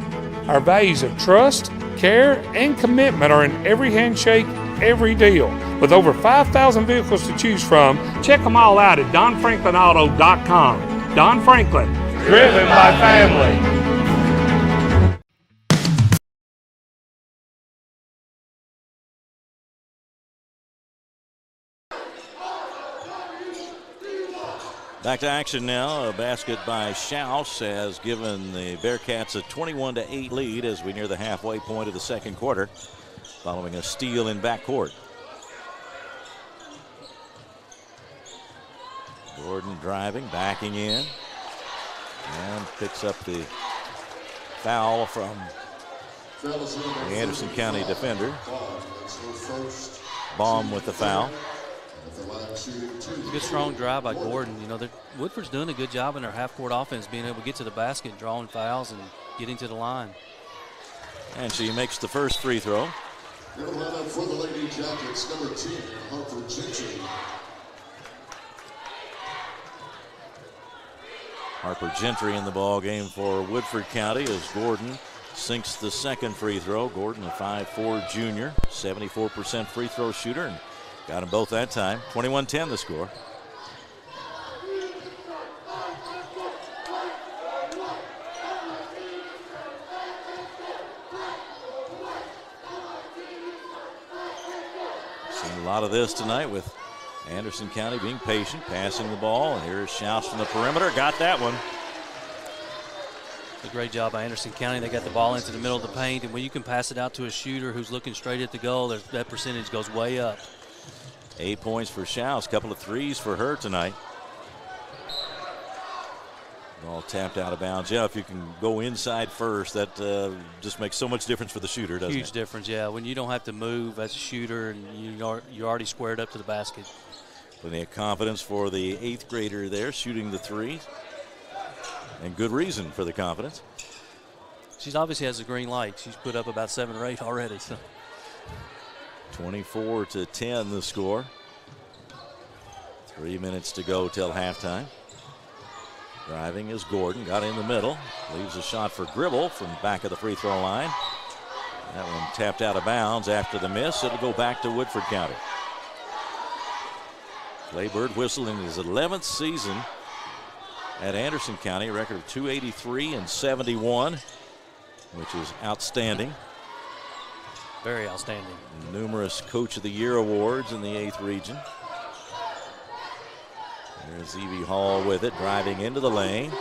our values of trust, care, and commitment are in every handshake, every deal. With over 5,000 vehicles to choose from, check them all out at donfranklinauto.com. Don Franklin, driven by family. Back to action now. A basket by Schaus has given the Bearcats a 21-8 lead as we near the halfway point of the second quarter, following a steal in backcourt. Gordon driving, backing in, and picks up the foul from the Anderson County defender. Baum with the foul. It's a good strong drive by Gordon. Woodford's doing a good job in their half-court offense, being able to get to the basket, drawing fouls, and getting to the line. And she makes the first free throw. Going to line up for the Lady Jackets, number 10, Harper Gentry. Harper Gentry in the ball game for Woodford County as Gordon sinks the second free throw. Gordon, a 5'4" junior, 74% free throw shooter, and got them both that time. 21-10 the score. Seen a lot of this tonight with Anderson County being patient, passing the ball. And here's Schaus from the perimeter. Got that one. A great job by Anderson County. They got the ball into the middle of the paint, and when you can pass it out to a shooter who's looking straight at the goal, that percentage goes way up. 8 points for Schaus, couple of threes for her tonight. Ball tapped out of bounds. Yeah, if you can go inside first, that just makes so much difference for the shooter, doesn't it? Huge difference, yeah. When you don't have to move as a shooter and you're already squared up to the basket. Plenty of confidence for the 8th grader there, shooting the three. And good reason for the confidence. She obviously has a green light. She's put up about 7 or 8 already. So 24-10 the score. 3 minutes to go till halftime. Driving is Gordon, got in the middle. Leaves a shot for Gribble from back of the free throw line. That one tapped out of bounds after the miss. It'll go back to Woodford County. Clay Birdwhistell in his 11th season at Anderson County, record of 283 and 71, which is outstanding. Very outstanding. Numerous Coach of the Year awards in the 8th region. There's Evie Hall with it, driving into the lane,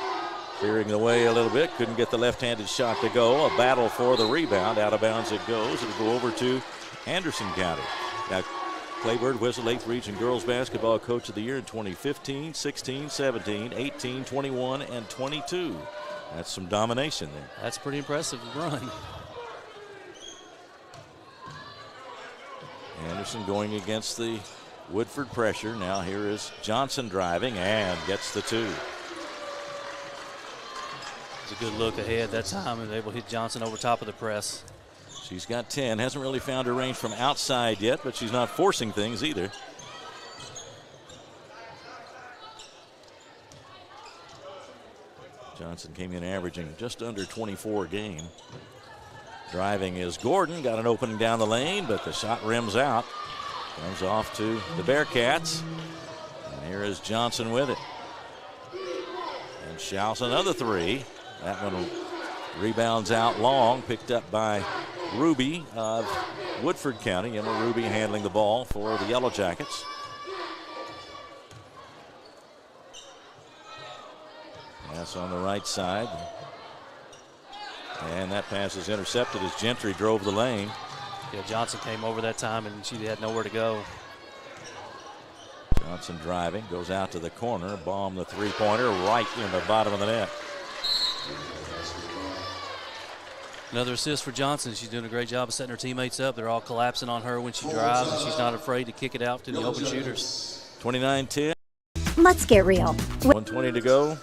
clearing the way a little bit, couldn't get the left-handed shot to go. A battle for the rebound, out of bounds it goes. It'll go over to Anderson County. Now, Clay Birdwhistell, 8th region girls basketball Coach of the Year in 2015, 16, 17, 18, 21, and 22. That's some domination there. That's a pretty impressive run. Anderson going against the Woodford pressure. Now here is Johnson driving and gets the 2. It's a good look ahead that time and able to hit Johnson over top of the press. She's got 10. Hasn't really found her range from outside yet, but she's not forcing things either. Johnson came in averaging just under 24 a game. Driving is Gordon. Got an opening down the lane, but the shot rims out. Comes off to the Bearcats. And here is Johnson with it. And shouts another 3. That one rebounds out long, picked up by Ruby of Woodford County. Emma Ruby handling the ball for the Yellow Jackets. Pass on the right side. And that pass is intercepted as Gentry drove the lane. Yeah, Johnson came over that time and she had nowhere to go. Johnson driving, goes out to the corner, bomb the three-pointer right in the bottom of the net. Another assist for Johnson. She's doing a great job of setting her teammates up. They're all collapsing on her when she drives, and she's not afraid to kick it out to the open shooters. 29-10. Let's get real. 1:20 to go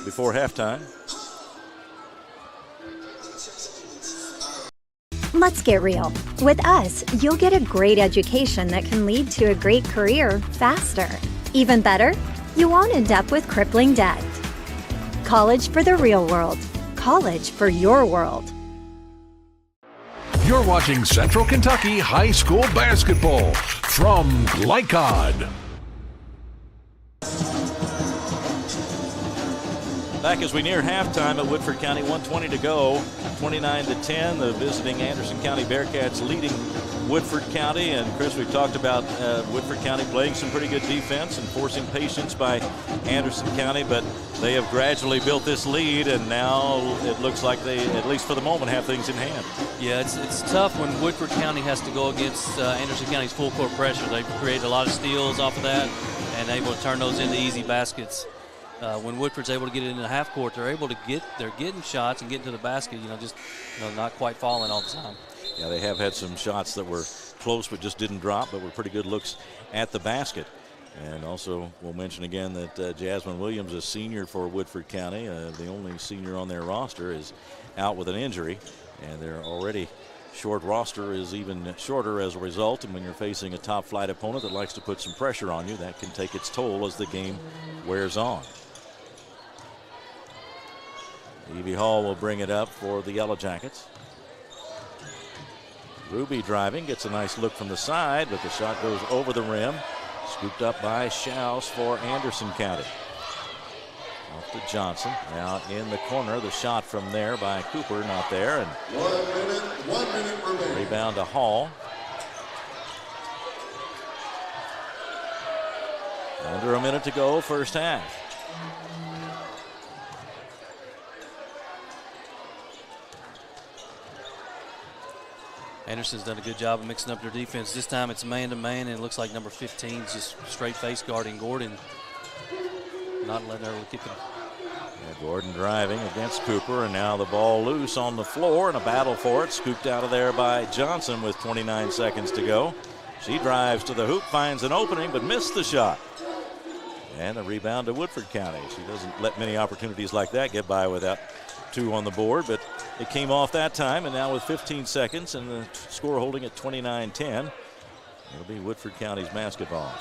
before halftime. Let's get real. With us, you'll get a great education that can lead to a great career faster. Even better, you won't end up with crippling debt. College for the real world. College for your world. You're watching Central Kentucky High School Basketball from Glycod. Back as we near halftime at Woodford County, 1:20 to go, 29-10. The visiting Anderson County Bearcats leading Woodford County. And Chris, we talked about Woodford County playing some pretty good defense and forcing patience by Anderson County, but they have gradually built this lead, and now it looks like they, at least for the moment, have things in hand. Yeah, it's tough when Woodford County has to go against Anderson County's full court pressure. They've created a lot of steals off of that and able to turn those into easy baskets. When Woodford's able to get it into the half court, they're getting shots and getting to the basket, just not quite falling all the time. Yeah, they have had some shots that were close but just didn't drop, but were pretty good looks at the basket. And also, we'll mention again that Jasmine Williams, a senior for Woodford County, the only senior on their roster, is out with an injury, and their already short roster is even shorter as a result. And when you're facing a top-flight opponent that likes to put some pressure on you, that can take its toll as the game wears on. Evie Hall will bring it up for the Yellow Jackets. Ruby driving, gets a nice look from the side, but the shot goes over the rim. Scooped up by Schaus for Anderson County. Off to Johnson. Now in the corner, the shot from there by Cooper, not there. And 1 minute remaining. Rebound to Hall. Under a minute to go, first half. Anderson's done a good job of mixing up their defense. This time it's man-to-man, and it looks like number 15 is just straight face guarding Gordon. Not letting her kick him. Gordon driving against Cooper, and now the ball loose on the floor and a battle for it. Scooped out of there by Johnson with 29 seconds to go. She drives to the hoop, finds an opening, but missed the shot. And a rebound to Woodford County. She doesn't let many opportunities like that get by without two on the board, but it came off that time, and now with 15 seconds and the score holding at 29-10, it'll be Woodford County's basketball.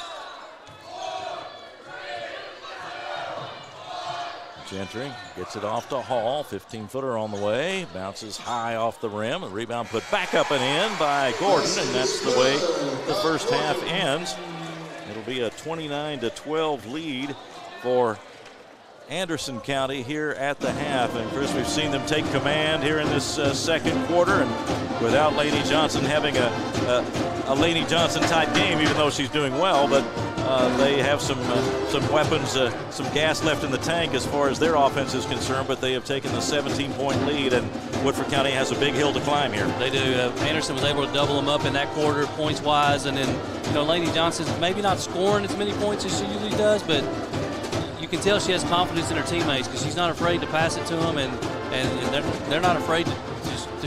Gentry gets it off to Hall, 15-footer on the way, bounces high off the rim, a rebound put back up and in by Gordon, and that's the way the first half ends. It'll be a 29-12 lead for Anderson County here at the half. And Chris, we've seen them take command here in this second quarter, and without Lainey Johnson having a Lainey Johnson type game, even though she's doing well, but they have some weapons, some gas left in the tank as far as their offense is concerned, but they have taken the 17-point lead, and Woodford County has a big hill to climb here. They do. Anderson was able to double them up in that quarter points-wise, and then, Lainey Johnson's maybe not scoring as many points as she usually does, but you can tell she has confidence in her teammates because she's not afraid to pass it to them, and they're not afraid to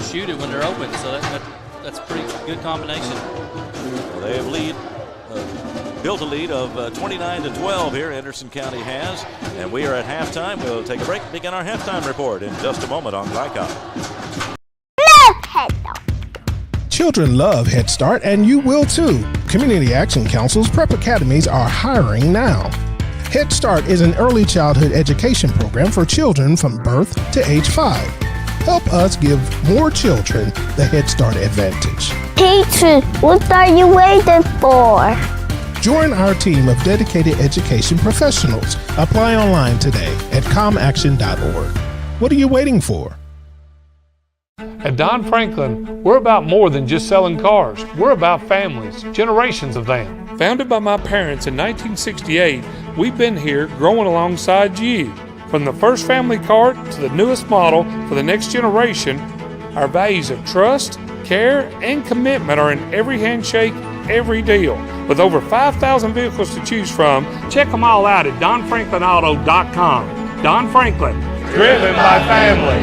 shoot it when they're open. So that's a pretty good combination. Well, they have built a lead of 29-12 here. Anderson County has, and we are at halftime. We'll take a break, begin our halftime report in just a moment on Glycon. Children love Head Start, and you will too. Community Action Council's prep academies are hiring now. Head Start is an early childhood education program for children from birth to age 5. Help us give more children the Head Start advantage. Teacher, what are you waiting for? Join our team of dedicated education professionals. Apply online today at comaction.org. What are you waiting for? At Don Franklin, we're about more than just selling cars. We're about families, generations of them. Founded by my parents in 1968, we've been here growing alongside you. From the first family car to the newest model for the next generation, our values of trust, care, and commitment are in every handshake, every deal. With over 5,000 vehicles to choose from, check them all out at DonFranklinAuto.com. Don Franklin, driven by family.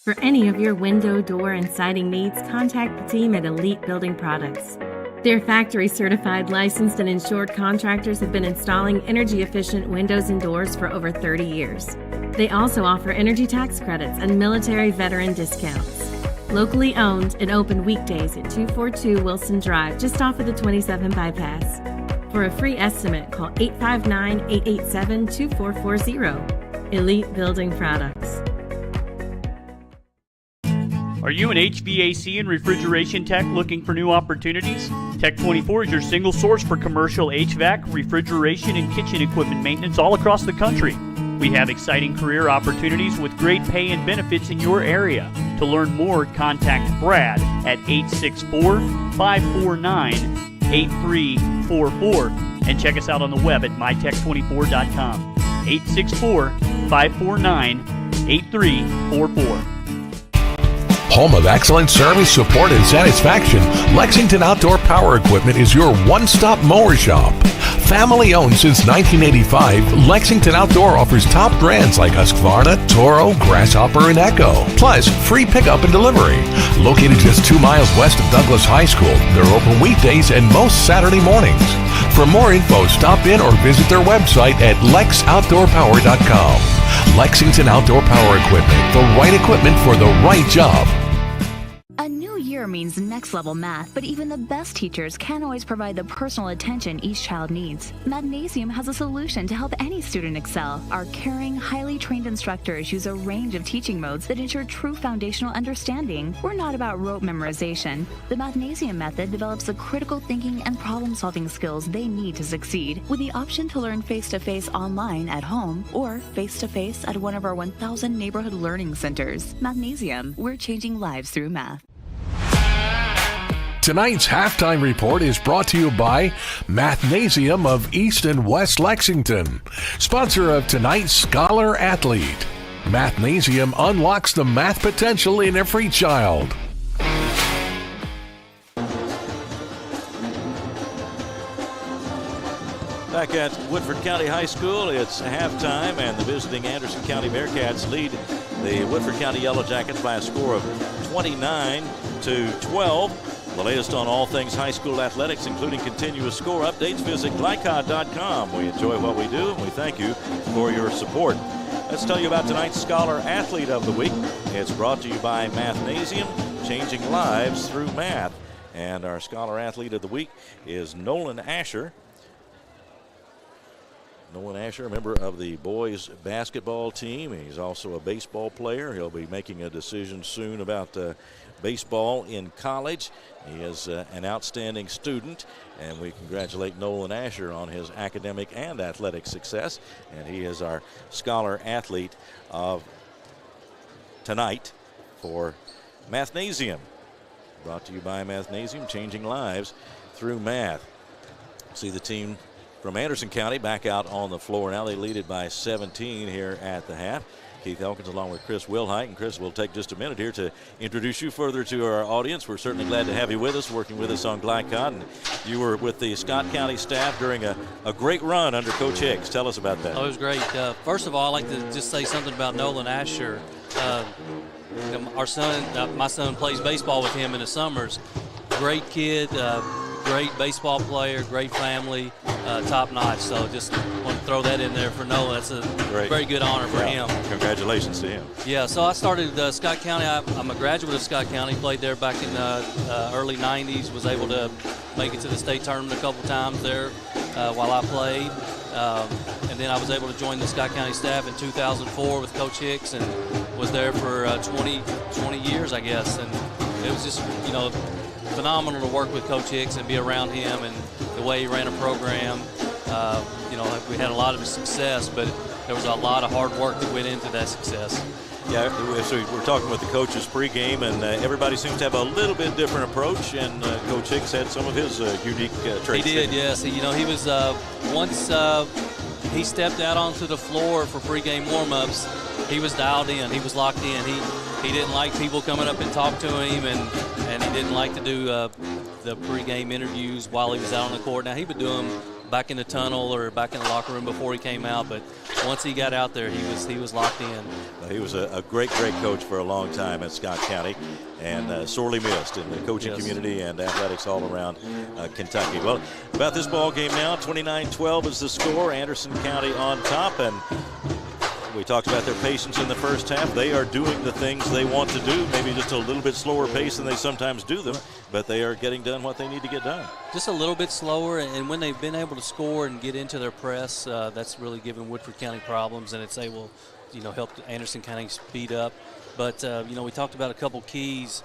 For any of your window, door, and siding needs, contact the team at Elite Building Products. Their factory-certified, licensed, and insured contractors have been installing energy-efficient windows and doors for over 30 years. They also offer energy tax credits and military veteran discounts. Locally owned and open weekdays at 242 Wilson Drive, just off of the 27 bypass. For a free estimate, call 859-887-2440. Elite Building Products. Are you an HVAC and refrigeration tech looking for new opportunities? Tech24 is your single source for commercial HVAC, refrigeration, and kitchen equipment maintenance all across the country. We have exciting career opportunities with great pay and benefits in your area. To learn more, contact Brad at 864-549-8344 and check us out on the web at mytech24.com. 864-549-8344. Home of excellent service, support, and satisfaction, Lexington Outdoor Power Equipment is your one-stop mower shop. Family owned since 1985, Lexington Outdoor offers top brands like Husqvarna, Toro, Grasshopper, and Echo. Plus, free pickup and delivery. Located just 2 miles west of Douglas High School, they're open weekdays and most Saturday mornings. For more info, stop in or visit their website at lexoutdoorpower.com. Lexington Outdoor Power Equipment, the right equipment for the right job. A new year year means next level math, but even the best teachers can't always provide the personal attention each child needs. Magnesium has a solution to help any student excel. Our caring, highly trained instructors use a range of teaching modes that ensure true foundational understanding. We're not about rote memorization. The Magnesium method develops the critical thinking and problem-solving skills they need to succeed, with the option to learn face-to-face online at home or face-to-face at one of our 1,000 neighborhood learning centers. Magnesium, we're changing lives through math. Tonight's halftime report is brought to you by Mathnasium of East and West Lexington, sponsor of tonight's Scholar Athlete. Mathnasium unlocks the math potential in every child. Back at Woodford County High School, it's halftime, and the visiting Anderson County Bearcats lead the Woodford County Yellow Jackets by a score of 29-12. The latest on all things high school athletics, including continuous score updates, visit glycod.com. We enjoy what we do, and we thank you for your support. Let's tell you about tonight's Scholar Athlete of the Week. It's brought to you by Mathnasium, changing lives through math. And our Scholar Athlete of the Week is Nolan Asher. Nolan Asher, a member of the boys basketball team. He's also a baseball player. He'll be making a decision soon about baseball in college. He is an outstanding student, and we congratulate Nolan Asher on his academic and athletic success. And he is our Scholar Athlete of tonight for Mathnasium. Brought to you by Mathnasium, changing lives through math. See the team from Anderson County back out on the floor now. They lead it by 17 here at the half. Keith Elkins along with Chris Wilhite. And Chris, will take just a minute here to introduce you further to our audience. We're certainly glad to have you with us, working with us on Glycod. And you were with the Scott County staff during a great run under Coach Hicks. Tell us about that. Oh, it was great. First of all, I'd like to just say something about Nolan Asher. Our son, my son plays baseball with him in the summers. Great kid, great baseball player, great family, top notch. So just want to throw that in there for Nolan. That's a very good honor for him. Congratulations to him. Yeah, so I started Scott County. I'm a graduate of Scott County, played there back in the early 90s, was able to make it to the state tournament a couple times there while I played. And then I was able to join the Scott County staff in 2004 with Coach Hicks and was there for 20 years, I guess. And it was just, phenomenal to work with Coach Hicks and be around him and the way he ran a program. We had a lot of success, but there was a lot of hard work that went into that success. Yeah, so we're talking with the coaches pregame, and everybody seems to have a little bit different approach, and Coach Hicks had some of his unique traits. He did, yes. He was, once he stepped out onto the floor for pregame warm-ups, he was dialed in. He was locked in. He didn't like people coming up and talk to him, and he didn't like to do the pregame interviews while he was out on the court. Now, he would do them back in the tunnel or back in the locker room before he came out, but once he got out there, he was locked in. He was a great coach for a long time at Scott County, and sorely missed in the coaching community and athletics all around Kentucky. Well, about this ball game now, 29-12 is the score. Anderson County on top, and we talked about their patience in the first half. They are doing the things they want to do, maybe just a little bit slower pace than they sometimes do them, but they are getting done what they need to get done. Just a little bit slower, and when they've been able to score and get into their press, that's really given Woodford County problems, and it's able, help Anderson County speed up. But, we talked about a couple keys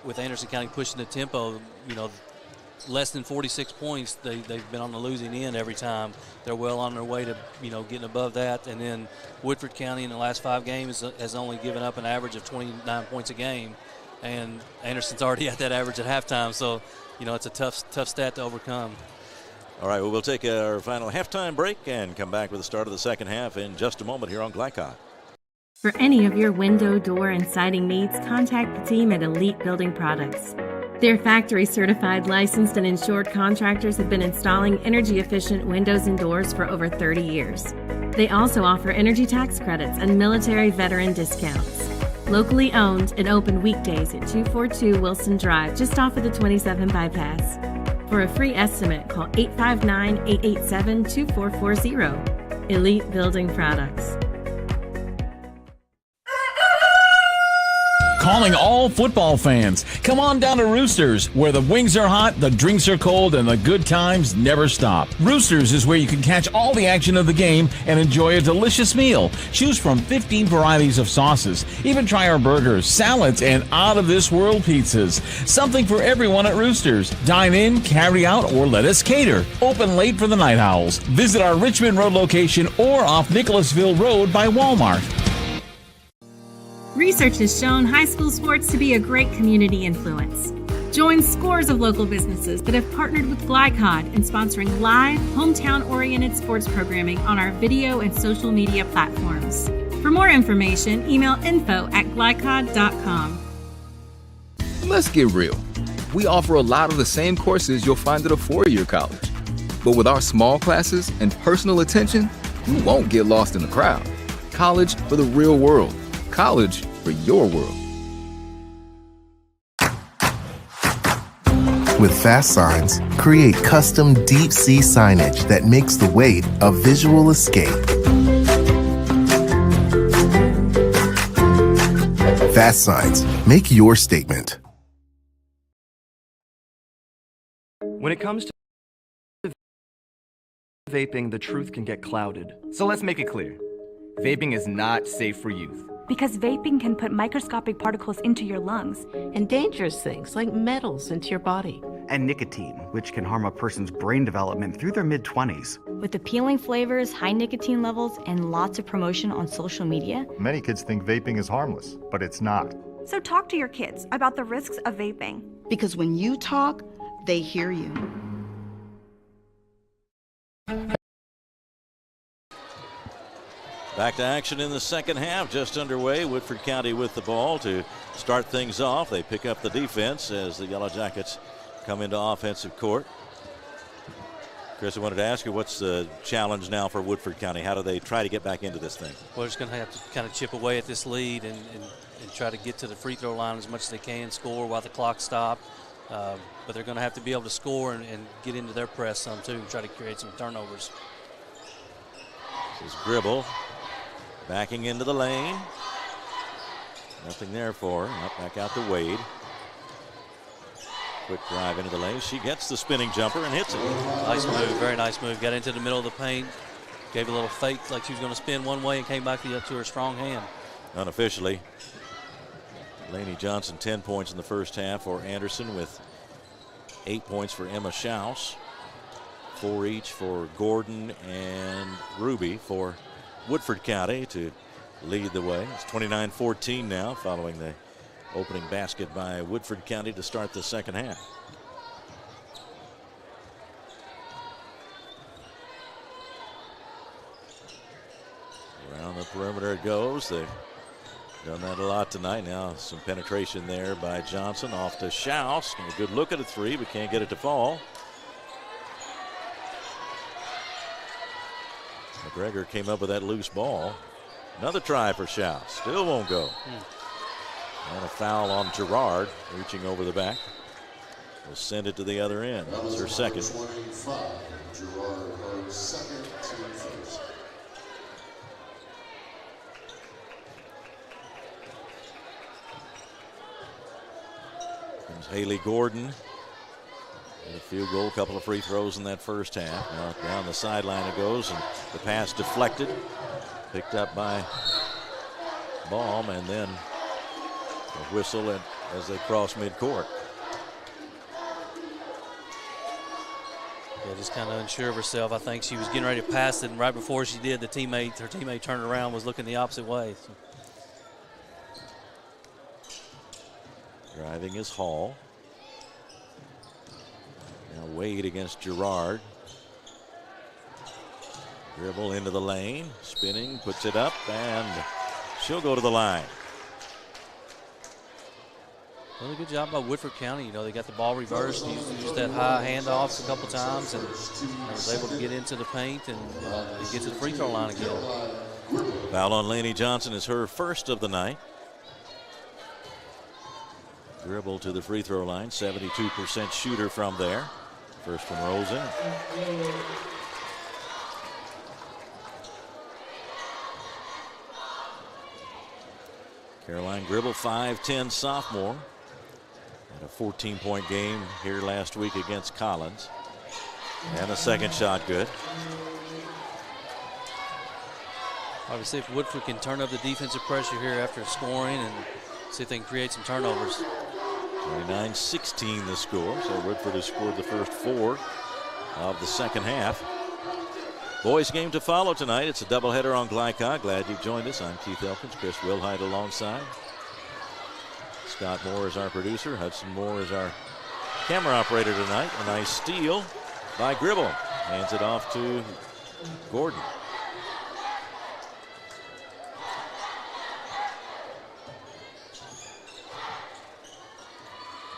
with Anderson County pushing the tempo. Less than 46 points, they've been on the losing end every time. They're well on their way to, getting above that. And then Woodford County in the last 5 games has only given up an average of 29 points a game. And Anderson's already at that average at halftime. So, it's a tough stat to overcome. All right, well, we'll take our final halftime break and come back with the start of the second half in just a moment here on Glycod. For any of your window, door, and siding needs, contact the team at Elite Building Products. Their factory-certified, licensed, and insured contractors have been installing energy-efficient windows and doors for over 30 years. They also offer energy tax credits and military veteran discounts. Locally owned and open weekdays at 242 Wilson Drive, just off of the 27 bypass. For a free estimate, call 859-887-2440. Elite Building Products. Calling all football fans. Come on down to Roosters, where the wings are hot, the drinks are cold, and the good times never stop. Roosters is where you can catch all the action of the game and enjoy a delicious meal. Choose from 15 varieties of sauces. Even try our burgers, salads, and out-of-this-world pizzas. Something for everyone at Roosters. Dine in, carry out, or let us cater. Open late for the Night Owls. Visit our Richmond Road location or off Nicholasville Road by Walmart. Research has shown high school sports to be a great community influence. Join scores of local businesses that have partnered with Glycod in sponsoring live, hometown-oriented sports programming on our video and social media platforms. For more information, email info@glycod.com. Let's get real. We offer a lot of the same courses you'll find at a four-year college. But with our small classes and personal attention, you won't get lost in the crowd. College for the real world. College for your world. With Fast Signs, create custom deep sea signage that makes the wait a visual escape. Fast Signs, make your statement. When it comes to vaping, the truth can get clouded. So let's make it clear. Vaping is not safe for youth. Because vaping can put microscopic particles into your lungs. And dangerous things like metals into your body. And nicotine, which can harm a person's brain development through their mid-20s. With appealing flavors, high nicotine levels, and lots of promotion on social media. Many kids think vaping is harmless, but it's not. So talk to your kids about the risks of vaping. Because when you talk, they hear you. Back to action in the second half, just underway. Woodford County with the ball to start things off. They pick up the defense as the Yellow Jackets come into offensive court. Chris, I wanted to ask you, what's the challenge now for Woodford County? How do they try to get back into this thing? Well, they're just going to have to kind of chip away at this lead and try to get to the free throw line as much as they can, score while the clock stops. But they're going to have to be able to score and get into their press some too and try to create some turnovers. This is Gribble. Backing into the lane. Nothing there for her. Back out to Wade. Quick drive into the lane. She gets the spinning jumper and hits it. Nice move, very nice move. Got into the middle of the paint. Gave a little fake like she was going to spin one way and came back to her strong hand. Unofficially, Lainey Johnson 10 points in the first half for Anderson with 8 points for Emma Schaus. 4 each for Gordon and Ruby for Woodford County to lead the way. It's 29-14 now following the opening basket by Woodford County to start the second half. Around the perimeter it goes. They've done that a lot tonight. Now some penetration there by Johnson off to Schaus. A good look at a three, but can't get it to fall. McGregor came up with that loose ball. Another try for Schaus. Still won't go. And a foul on Gerard, reaching over the back. Will send it to the other end. That's her second. 25. Gerard, her second, team first. Comes Haley Gordon. A field goal, couple of free throws in that first half. Now down the sideline it goes, and the pass deflected. Picked up by Baum, and then a whistle as they cross midcourt. Yeah, just kind of unsure of herself. I think she was getting ready to pass it, and right before she did, her teammate turned around, was looking the opposite way. Driving is Hall. Now Wade against Gerard. Dribble into the lane, spinning, puts it up, and she'll go to the line. Really good job by Woodford County. You know, they got the ball reversed, used that high handoffs a couple times, and was able to get into the paint and get to the free throw line again. Foul on Lainey Johnson is her first of the night. Dribble to the free throw line, 72% shooter from there. First one rolls in. Caroline Gribble, 5'10" sophomore. Had a 14-point game here last week against Collins. And the second shot good. Obviously, if Woodford can turn up the defensive pressure here after scoring and see if they can create some turnovers. 29-16 the score, so Woodford has scored the first 4 of the second half. Boys game to follow tonight. It's a doubleheader on Glycod. Glad you've joined us. I'm Keith Elkins, Chris Wilhite alongside. Scott Moore is our producer. Hudson Moore is our camera operator tonight. A nice steal by Gribble. Hands it off to Gordon.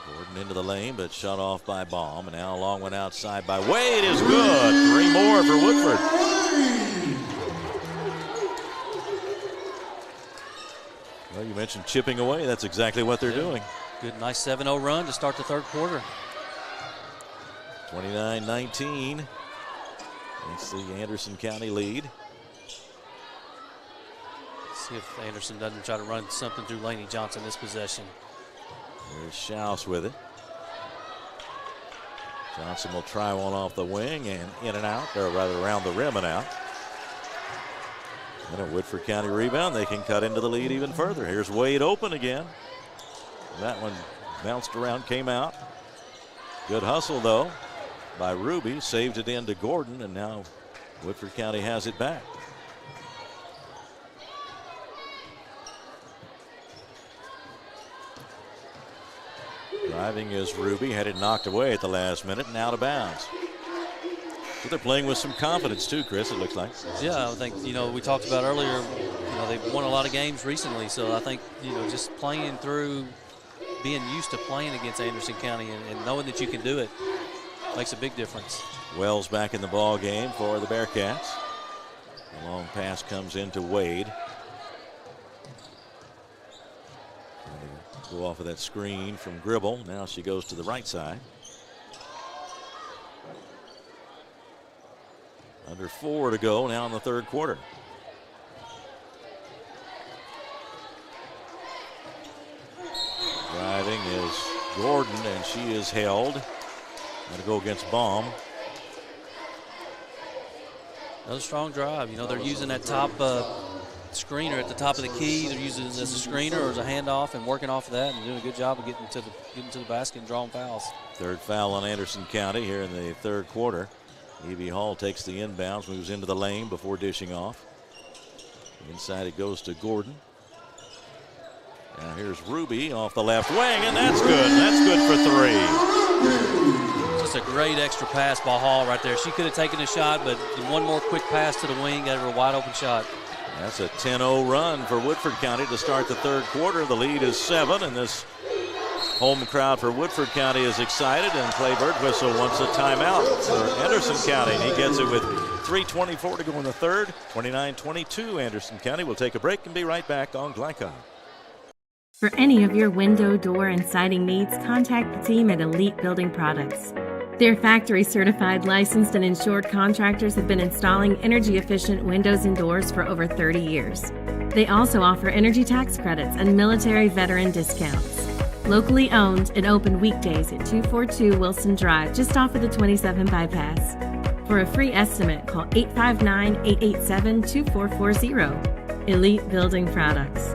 Gordon into the lane, but shut off by Baum. And now a long one outside by Wade is good. 3 more for Woodford. Well, you mentioned chipping away. That's exactly what they're doing. Good, nice 7-0 run to start the third quarter. 29-19. It's the Anderson County lead. See if Anderson doesn't try to run something through Laney Johnson this possession. There's Schaus with it. Johnson will try one off the wing and in and out, or rather around the rim and out. And a Woodford County rebound. They can cut into the lead even further. Here's Wade open again. That one bounced around, came out. Good hustle, though, by Ruby. Saved it in to Gordon, and now Woodford County has it back. Driving is Ruby. Had it knocked away at the last minute and out of bounds. So they're playing with some confidence too, Chris, it looks like. Yeah, I think, we talked about earlier, they've won a lot of games recently, so I think, just playing through, being used to playing against Anderson County and knowing that you can do it makes a big difference. Wells back in the ball game for the Bearcats. The long pass comes into Wade. Go off of that screen from Gribble. Now she goes to the right side. Under 4 to go now in the third quarter. Driving is Gordon, and she is held. Got to go against Baum. Another strong drive. They're using that top screener at the top of the key. They're using it as a screener or as a handoff and working off of that and doing a good job of getting to the basket and drawing fouls. Third foul on Anderson County here in the third quarter. Evie Hall takes the inbounds, moves into the lane before dishing off. Inside it goes to Gordon. Now here's Ruby off the left wing, and that's good. That's good for 3. Just a great extra pass by Hall right there. She could have taken a shot, but one more quick pass to the wing got her a wide open shot. That's a 10-0 run for Woodford County to start the third quarter. The lead is 7, and this home crowd for Woodford County is excited, and Clay Birdwhistell wants a timeout for Anderson County, and he gets it with 3:24 to go in the third. 29-22 Anderson County. We'll take a break and be right back on Glycod. For any of your window, door, and siding needs, contact the team at Elite Building Products. Their factory-certified, licensed, and insured contractors have been installing energy-efficient windows and doors for over 30 years. They also offer energy tax credits and military veteran discounts. Locally owned and open weekdays at 242 Wilson Drive, just off of the 27 bypass. For a free estimate, call 859-887-2440. Elite Building Products.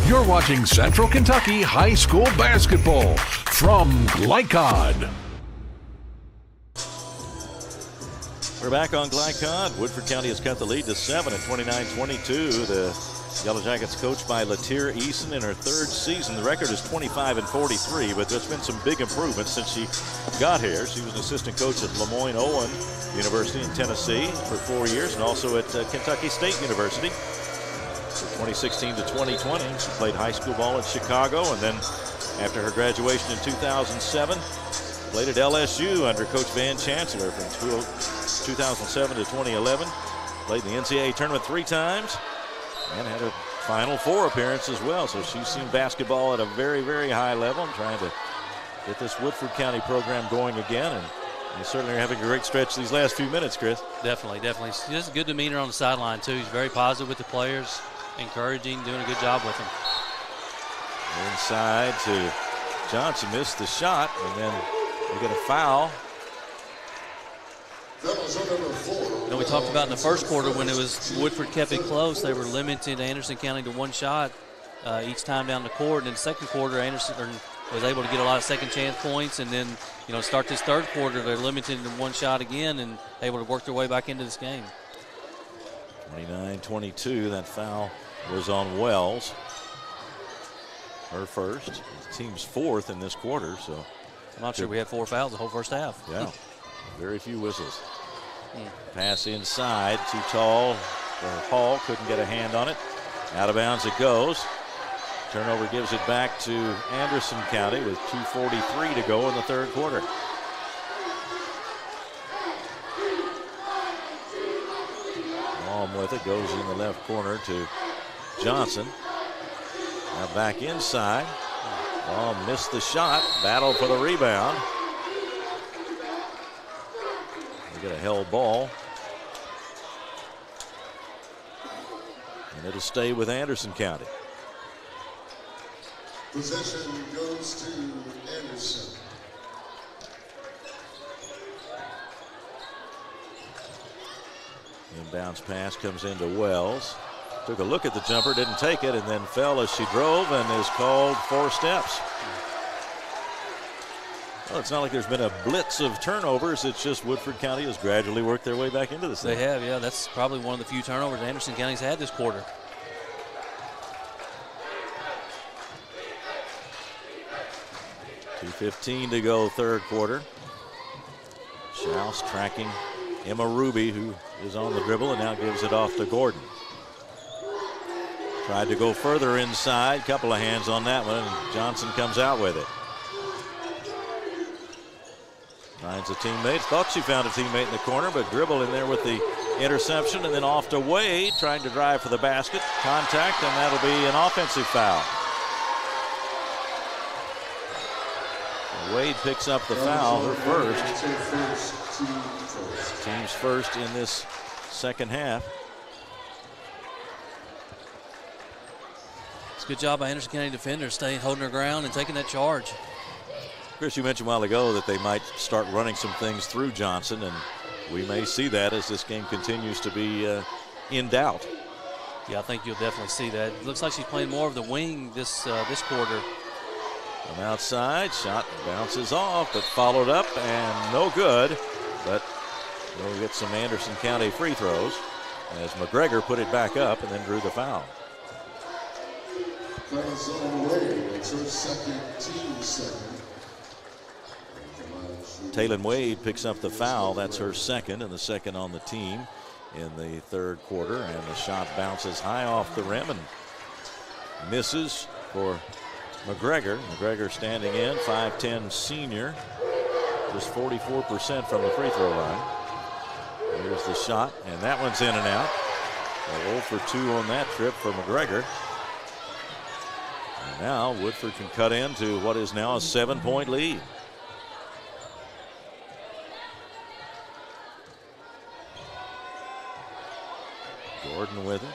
You're watching Central Kentucky High School Basketball from Glycod. We're back on Glycod. Woodford County has cut the lead to 7 at 29-22. The Yellow Jackets coached by Latir Eason in her third season. The record is 25-43, but there's been some big improvements since she got here. She was an assistant coach at Lemoyne Owen University in Tennessee for 4 years and also at Kentucky State University. 2016 to 2020, she played high school ball in Chicago, and then after her graduation in 2007, played at LSU under Coach Van Chancellor from 2007 to 2011. Played in the NCAA tournament 3 times and had a Final Four appearance as well. So she's seen basketball at a very, very high level and trying to get this Woodford County program going again. And they certainly are having a great stretch these last few minutes, Chris. Definitely. She has a good demeanor on the sideline, too. She's very positive with the players. encouraging, doing a good job with him. Inside to Johnson, missed the shot, and then we get a foul. You know, we talked about in the first quarter when it was Woodford kept it close, they were limiting Anderson County to one shot each time down the court. And in the second quarter, Anderson was able to get a lot of second chance points, and then, you know, start this third quarter, they're limited to one shot again and able to work their way back into this game. 29-22, that foul was on Wells. Her first, the team's fourth in this quarter, so. I'm not sure we had 4 fouls the whole first half. Yeah, very few whistles. Pass inside, too tall for Hall, couldn't get a hand on it. Out of bounds it goes. Turnover gives it back to Anderson County with 2:43 to go in the third quarter. Long with it, goes in the left corner to Johnson. Now back inside. Ball missed the shot. Battle for the rebound. We get a held ball. And it'll stay with Anderson County. Possession goes to Anderson. Inbounds pass comes into Wells. Took a look at the jumper, didn't take it, and then fell as she drove and is called 4 steps. Well, it's not like there's been a blitz of turnovers. It's just Woodford County has gradually worked their way back into this thing. They have, yeah. That's probably one of the few turnovers Anderson County's had this quarter. .2:15 to go, third quarter. Schaus tracking Emma Ruby, who is on the dribble, and now gives it off to Gordon. Tried to go further inside, couple of hands on that one, and Johnson comes out with it. Finds a teammate, thought she found a teammate in the corner, but dribble in there with the interception, and then off to Wade, trying to drive for the basket. Contact, and that'll be an offensive foul. Wade picks up the foul, her first. Team's first in this second half. It's a good job by Anderson County defenders staying, holding their ground and taking that charge. Chris, you mentioned a while ago that they might start running some things through Johnson, and we may see that as this game continues to be in doubt. Yeah, I think you'll definitely see that. It looks like she's playing more of the wing this quarter. From outside, shot bounces off, but followed up and no good. But we'll get some Anderson County free throws as McGregor put it back up and then drew the foul. Fouls on Wade. It's her second, team second. Taylon Wade picks up the foul. That's her second, and the second on the team in the third quarter. And the shot bounces high off the rim and misses for McGregor. McGregor standing in, 5'10" senior. Just 44% from the free throw line. Here's the shot, and that one's in and out. 0 for 2 on that trip for McGregor. And now Woodford can cut into what is now a 7-point lead. Gordon with it.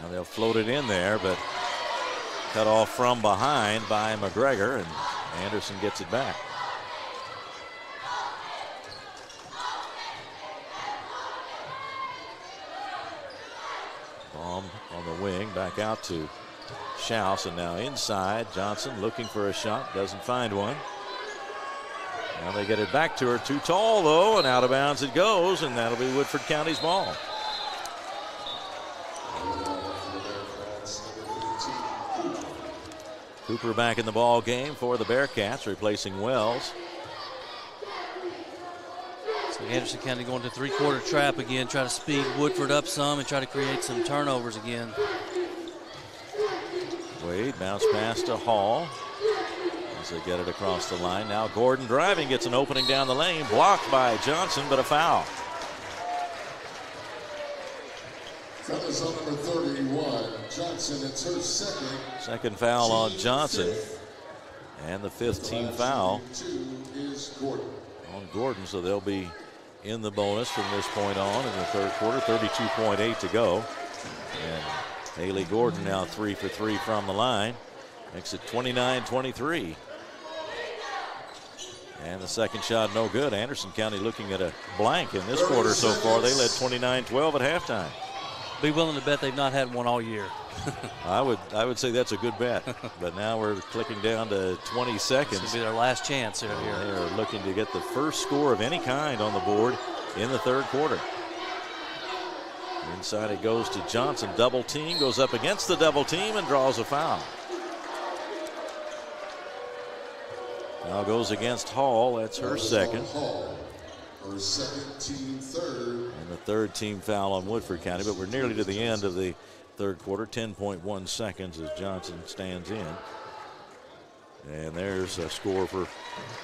Now they'll float it in there, but cut off from behind by McGregor, and Anderson gets it back. Baum on the wing, back out to Schaus, and now inside. Johnson looking for a shot, doesn't find one. Now they get it back to her. Too tall, though, and out of bounds it goes, and that'll be Woodford County's ball. Cooper back in the ball game for the Bearcats, replacing Wells. So Anderson County going to three-quarter trap again, try to speed Woodford up some and try to create some turnovers again. Wade bounce pass to Hall as they get it across the line. Now Gordon driving, gets an opening down the lane, blocked by Johnson, but a foul. Foul is on number 31, Johnson. It's her second. Second foul on Johnson, and the fifth team foul on Gordon, so they'll be in the bonus from this point on in the third quarter. 32.8 to go. And Haley Gordon now 3 for 3 from the line. Makes it 29-23. And the second shot no good. Anderson County looking at a blank in this quarter so far. They led 29-12 at halftime. Be willing to bet they've not had one all year. I would say that's a good bet. But now we're clicking down to 20 seconds. This will be their last chance here. They are looking to get the first score of any kind on the board in the third quarter. Inside it goes to Johnson. Double team, goes up against the double team and draws a foul. Now goes against Hall. That's her second. Her second, team third. And the third team foul on Woodford County, but we're nearly to the end of the third quarter. 10.1 seconds as Johnson stands in. And there's a score for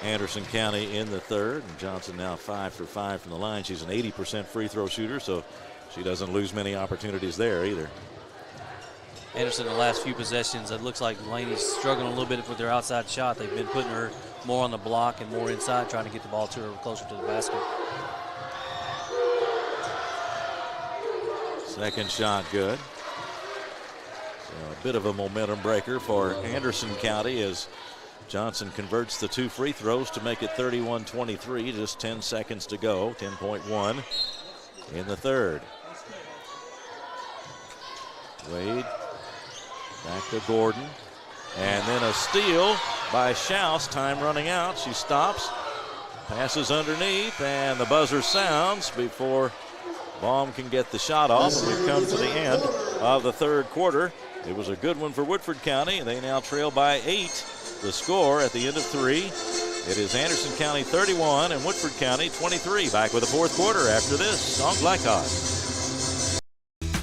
Anderson County in the third. And Johnson now 5 for 5 from the line. She's an 80% free throw shooter, so she doesn't lose many opportunities there either. Anderson, the last few possessions, it looks like Laney's struggling a little bit with their outside shot. They've been putting her more on the block and more inside, trying to get the ball to her closer to the basket. Second shot good. So a bit of a momentum breaker for Anderson County as Johnson converts the 2 free throws to make it 31-23. Just 10 seconds to go. 10.1 in the third. Wade back to Gordon. And then a steal by Schaus. Time running out. She stops. Passes underneath. And the buzzer sounds before Baum can get the shot off. And we've come to the end of the third quarter. It was a good one for Woodford County. They now trail by 8. The score at the end of 3. It is Anderson County 31 and Woodford County 23. Back with the fourth quarter after this on Glycod.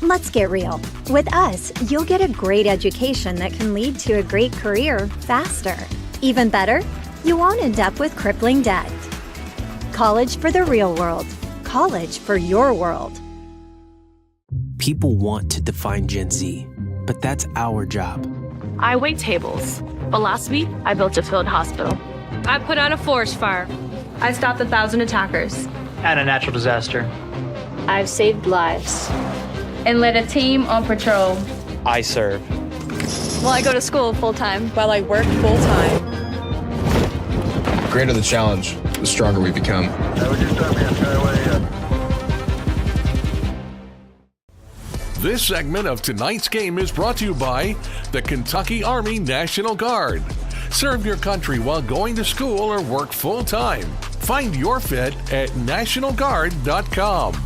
Let's get real. With us, you'll get a great education that can lead to a great career faster. Even better, you won't end up with crippling debt. College for the real world. College for your world. People want to define Gen Z, but that's our job. I wait tables, but last week I built a field hospital. I put out a forest fire. I stopped 1,000 attackers. And a natural disaster. I've saved lives. And led a team on patrol. I serve. Well, I go to school full-time. While I work full-time. The greater the challenge, the stronger we become. This segment of tonight's game is brought to you by the Kentucky Army National Guard. Serve your country while going to school or work full-time. Find your fit at nationalguard.com.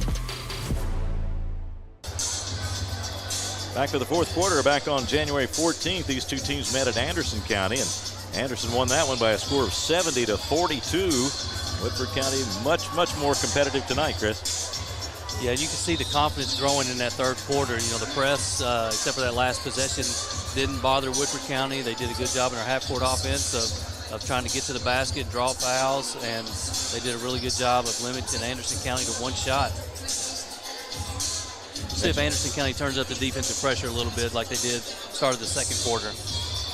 Back to the fourth quarter, back on January 14th. These two teams met at Anderson County, and Anderson won that one by a score of 70-42. Woodford County much more competitive tonight, Chris. Yeah, you can see the confidence growing in that third quarter. You know, the press, except for that last possession, didn't bother Woodford County. They did a good job in their half-court offense of trying to get to the basket, draw fouls, and they did a really good job of limiting Anderson County to one shot. See if Anderson County turns up the defensive pressure a little bit like they did start of the second quarter.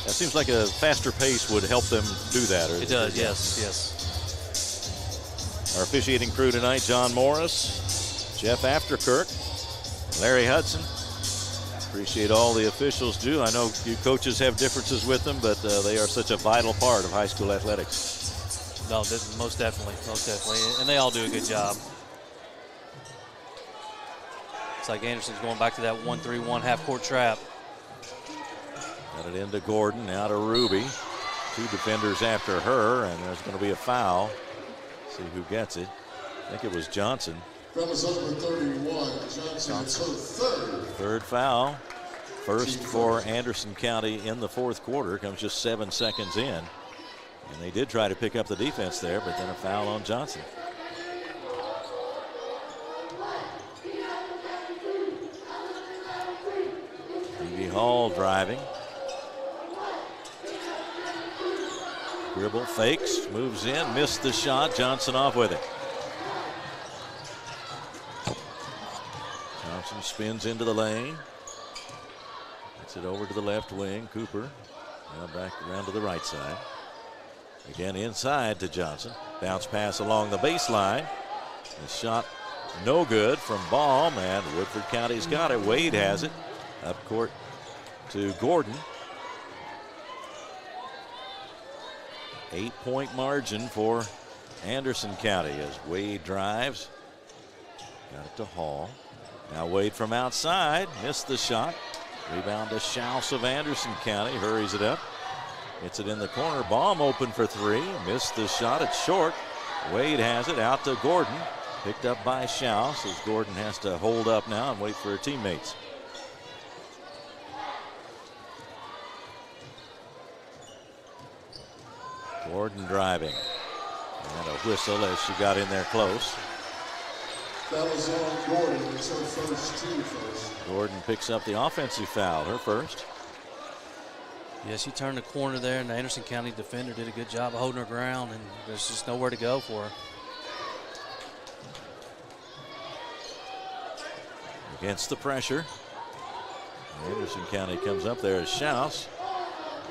That seems like a faster pace would help them do that. It does, yes. Our officiating crew tonight, John Morris, Jeff Afterkirk, Larry Hudson. Appreciate all the officials do. I know you coaches have differences with them, but they are such a vital part of high school athletics. No, most definitely. And they all do a good job. It's like Anderson's going back to that 1-3-1 half-court trap. Got it into Gordon, now to Ruby. 2 defenders after her, and there's going to be a foul. See who gets it. I think it was Johnson. That was number 31. Johnson. It's her third. Third foul. First for Anderson County in the fourth quarter. Comes just 7 seconds in. And they did try to pick up the defense there, but then a foul on Johnson. Hall driving. Dribble, fakes, moves in, missed the shot. Johnson off with it. Johnson spins into the lane. Gets it over to the left wing. Cooper now back around to the right side. Again inside to Johnson. Bounce pass along the baseline. The shot no good from Baum, and Woodford County's got it. Wade has it. Up court to Gordon. 8-point margin for Anderson County as Wade drives. Got it to Hall. Now Wade from outside, missed the shot. Rebound to Schaus of Anderson County, hurries it up. Gets it in the corner. Baum open for three, missed the shot, it's short. Wade has it out to Gordon. Picked up by Schaus as Gordon has to hold up now and wait for her teammates. Gordon driving. And a whistle as she got in there close. That was on Gordon. It's her first team first. Gordon picks up the offensive foul, her first. Yeah, she turned the corner there, and the Anderson County defender did a good job of holding her ground, and there's just nowhere to go for her. Against the pressure. Anderson County comes up there as Schaus.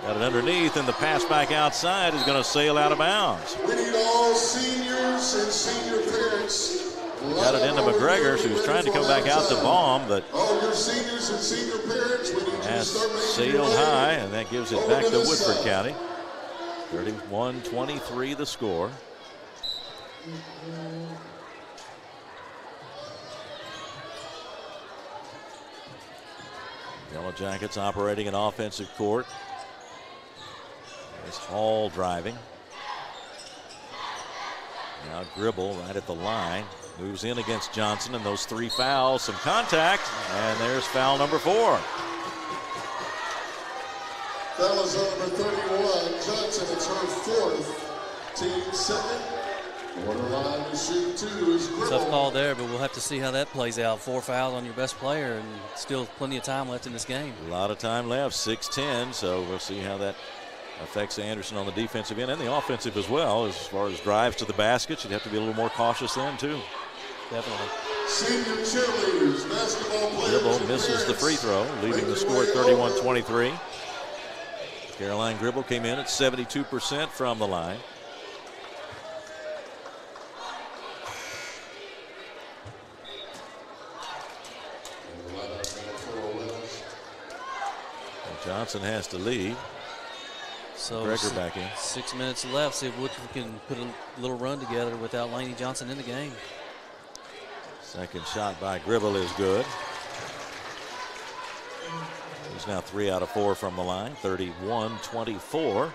Got it underneath, and the pass back outside is going to sail out of bounds. We need all seniors and senior parents. Got it into McGregor, who's trying to come back out to Baum, but all your seniors and senior parents, we need you to start making sailed high, and that gives it back to Woodford County. 31-23 the score. Yellow Jackets operating an offensive court. There's Hall driving. Now Gribble right at the line. Moves in against Johnson, and those three fouls, some contact, and there's foul number 4. That was number 31, Johnson. It's her fourth, team second. Borderline to shoot 2 is Gribble. Tough call there, but we'll have to see how that plays out. 4 fouls on your best player, and still plenty of time left in this game. A lot of time left, 6:10, so we'll see how that affects Anderson on the defensive end and the offensive as well. As far as drives to the basket, you'd have to be a little more cautious then, too. Definitely. Senior cheerleaders, basketball players. Gribble misses the free throw, leaving the score at 31-23. Caroline Gribble came in at 72% from the line. Johnson has to leave. So Gregor back in. 6 minutes left. See if Woodford can put a little run together without Lainey Johnson in the game. Second shot by Gribble is good. He's now 3 out of 4 from the line. 31-24.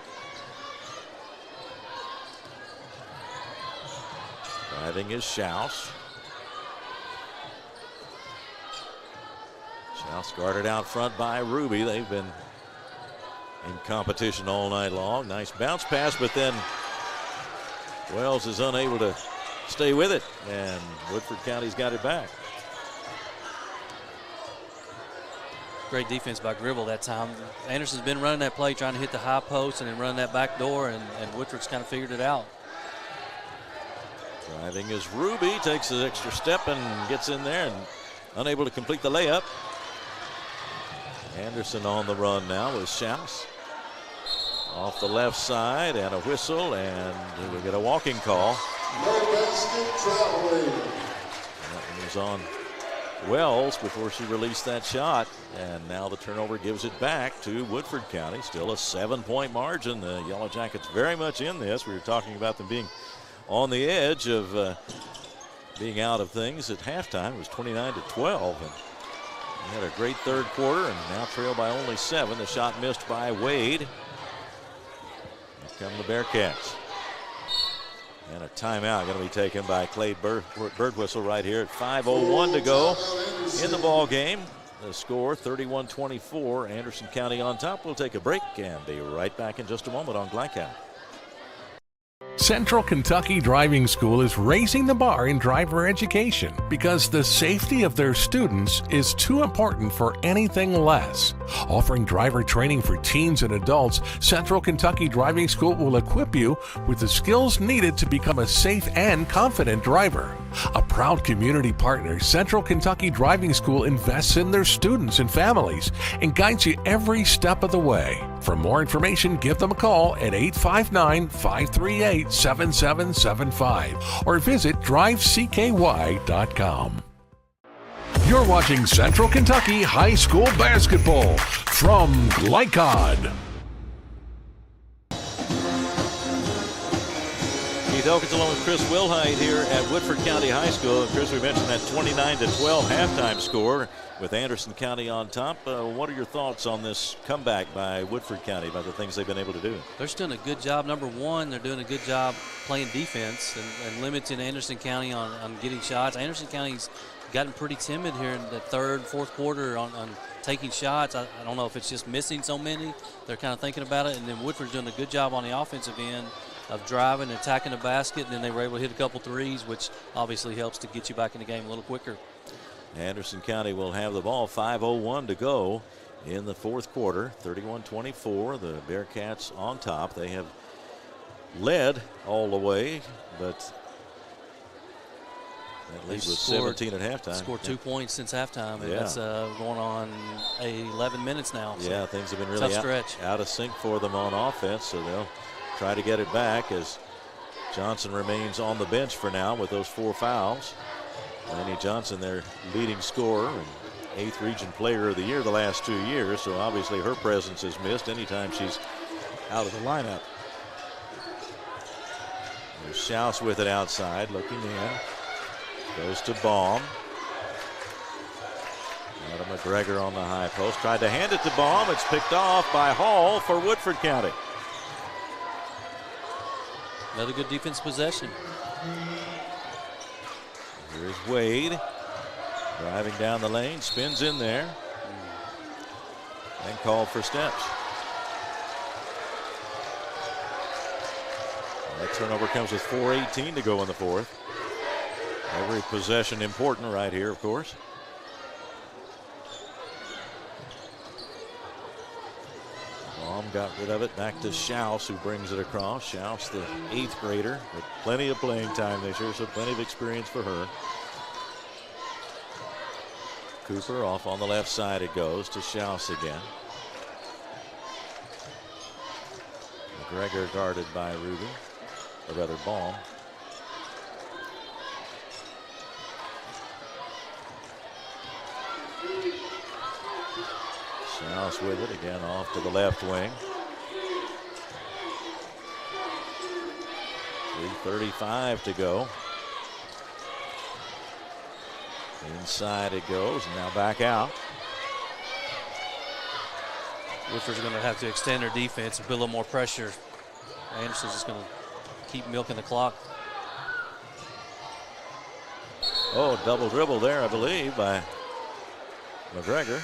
Driving is Schaus. Schaus guarded out front by Ruby. They've been in competition all night long. Nice bounce pass, but then Wells is unable to stay with it, and Woodford County's got it back. Great defense by Gribble that time. Anderson's been running that play, trying to hit the high post and then run that back door, and Woodford's kind of figured it out. Driving is Ruby, takes an extra step and gets in there and unable to complete the layup. Anderson on the run now with Schaus. Off the left side, and a whistle, and we get a walking call. No basket traveling. That was on Wells before she released that shot, and now the turnover gives it back to Woodford County. Still a 7-point margin. The Yellow Jackets very much in this. We were talking about them being on the edge of being out of things at halftime. It was 29-12, and they had a great third quarter and now trail by only 7. The shot missed by Wade. Here come the Bearcats. And a timeout going to be taken by Clay Birdwhistell right here at 5:01 to go in the ball game. The score 31-24. Anderson County on top. We'll take a break and be right back in just a moment on Glycad. Central Kentucky Driving School is raising the bar in driver education because the safety of their students is too important for anything less. Offering driver training for teens and adults, Central Kentucky Driving School will equip you with the skills needed to become a safe and confident driver. A proud community partner, Central Kentucky Driving School invests in their students and families and guides you every step of the way. For more information, give them a call at 859-538-7775 or visit drivecky.com. You're watching Central Kentucky High School Basketball from Glycod. Keith Elkins along with Chris Wilhite here at Woodford County High School. And Chris, we mentioned that 29-12 halftime score with Anderson County on top. What are your thoughts on this comeback by Woodford County, about the things they've been able to do? They're just doing a good job. Number one, they're doing a good job playing defense and limiting Anderson County on getting shots. Anderson County's gotten pretty timid here in the third, fourth quarter on taking shots. I don't know if it's just missing so many. They're kind of thinking about it. And then Woodford's doing a good job on the offensive end of driving and attacking the basket, and then they were able to hit a couple threes, which obviously helps to get you back in the game a little quicker. Anderson County will have the ball. 5:01 to go in the fourth quarter. 31-24. The Bearcats on top. They have led all the way, but that lead was 17 at halftime. Scored 2 points since halftime. And yeah. That's going on 11 minutes now. So yeah, things have been really out of sync for them on offense, so they'll try to get it back as Johnson remains on the bench for now with those 4 fouls. Laney Johnson, their leading scorer and 8th region player of the year the last 2 years, so obviously her presence is missed anytime she's out of the lineup. There's Schaus with it outside, looking in. Goes to Baum. Adam McGregor on the high post. Tried to hand it to Baum. It's picked off by Hall for Woodford County. Another good defense possession. Here's Wade. Driving down the lane. Spins in there. And called for steps. That turnover comes with 4:18 to go in the fourth. Every possession important right here, of course. Baum got rid of it. Back to Schaus, who brings it across. Schaus, the 8th grader, with plenty of playing time this year, so plenty of experience for her. Cooper off on the left side. It goes to Schaus again. McGregor guarded by Ruby, or rather Baum. Schaus with it again off to the left wing. 3:35 to go. Inside it goes, and now back out. Woodford's going to have to extend their defense and put a little more pressure. Anderson's just going to keep milking the clock. Oh, double dribble there, I believe, by McGregor.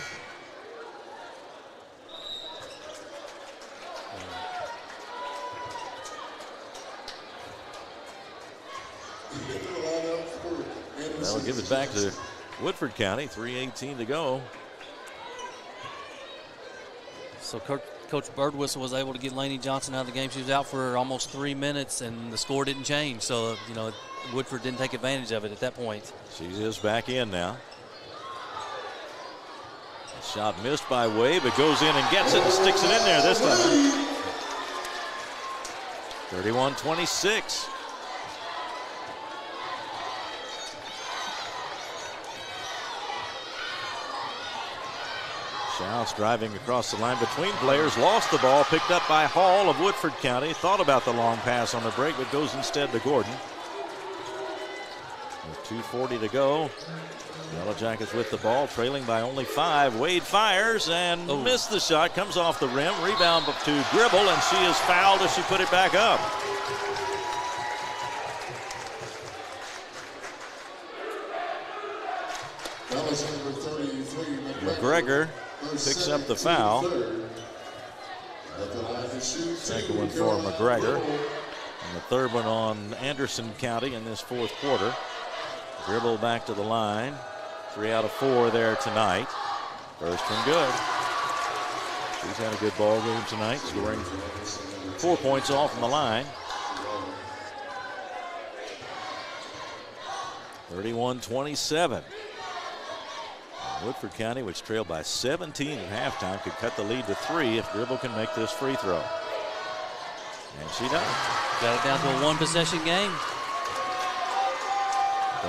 That'll give it back to Woodford County. 3:18 to go. So Coach Birdwhistell was able to get Laney Johnson out of the game. She was out for almost 3 minutes, and the score didn't change. So, you know, Woodford didn't take advantage of it at that point. She is back in now. Shot missed by Wade, but goes in and gets it and sticks it in there this time. 31-26. Schaus driving across the line between players, lost the ball, picked up by Hall of Woodford County. Thought about the long pass on the break, but goes instead to Gordon. With 2:40 to go. Yellow Jackets with the ball, trailing by only 5. Wade fires and missed the shot, comes off the rim, rebound to Gribble, and she is fouled as she put it back up. That was number 33. McGregor picks up the foul. Second one for McGregor. And the third one on Anderson County in this fourth quarter. Dribble back to the line. 3 out of 4 there tonight. First one good. She's had a good ball game tonight, scoring 4 points off from the line. 31-27. Woodford County, which trailed by 17 at halftime, could cut the lead to 3 if Gribble can make this free throw. And she does. Got it down to a one-possession game.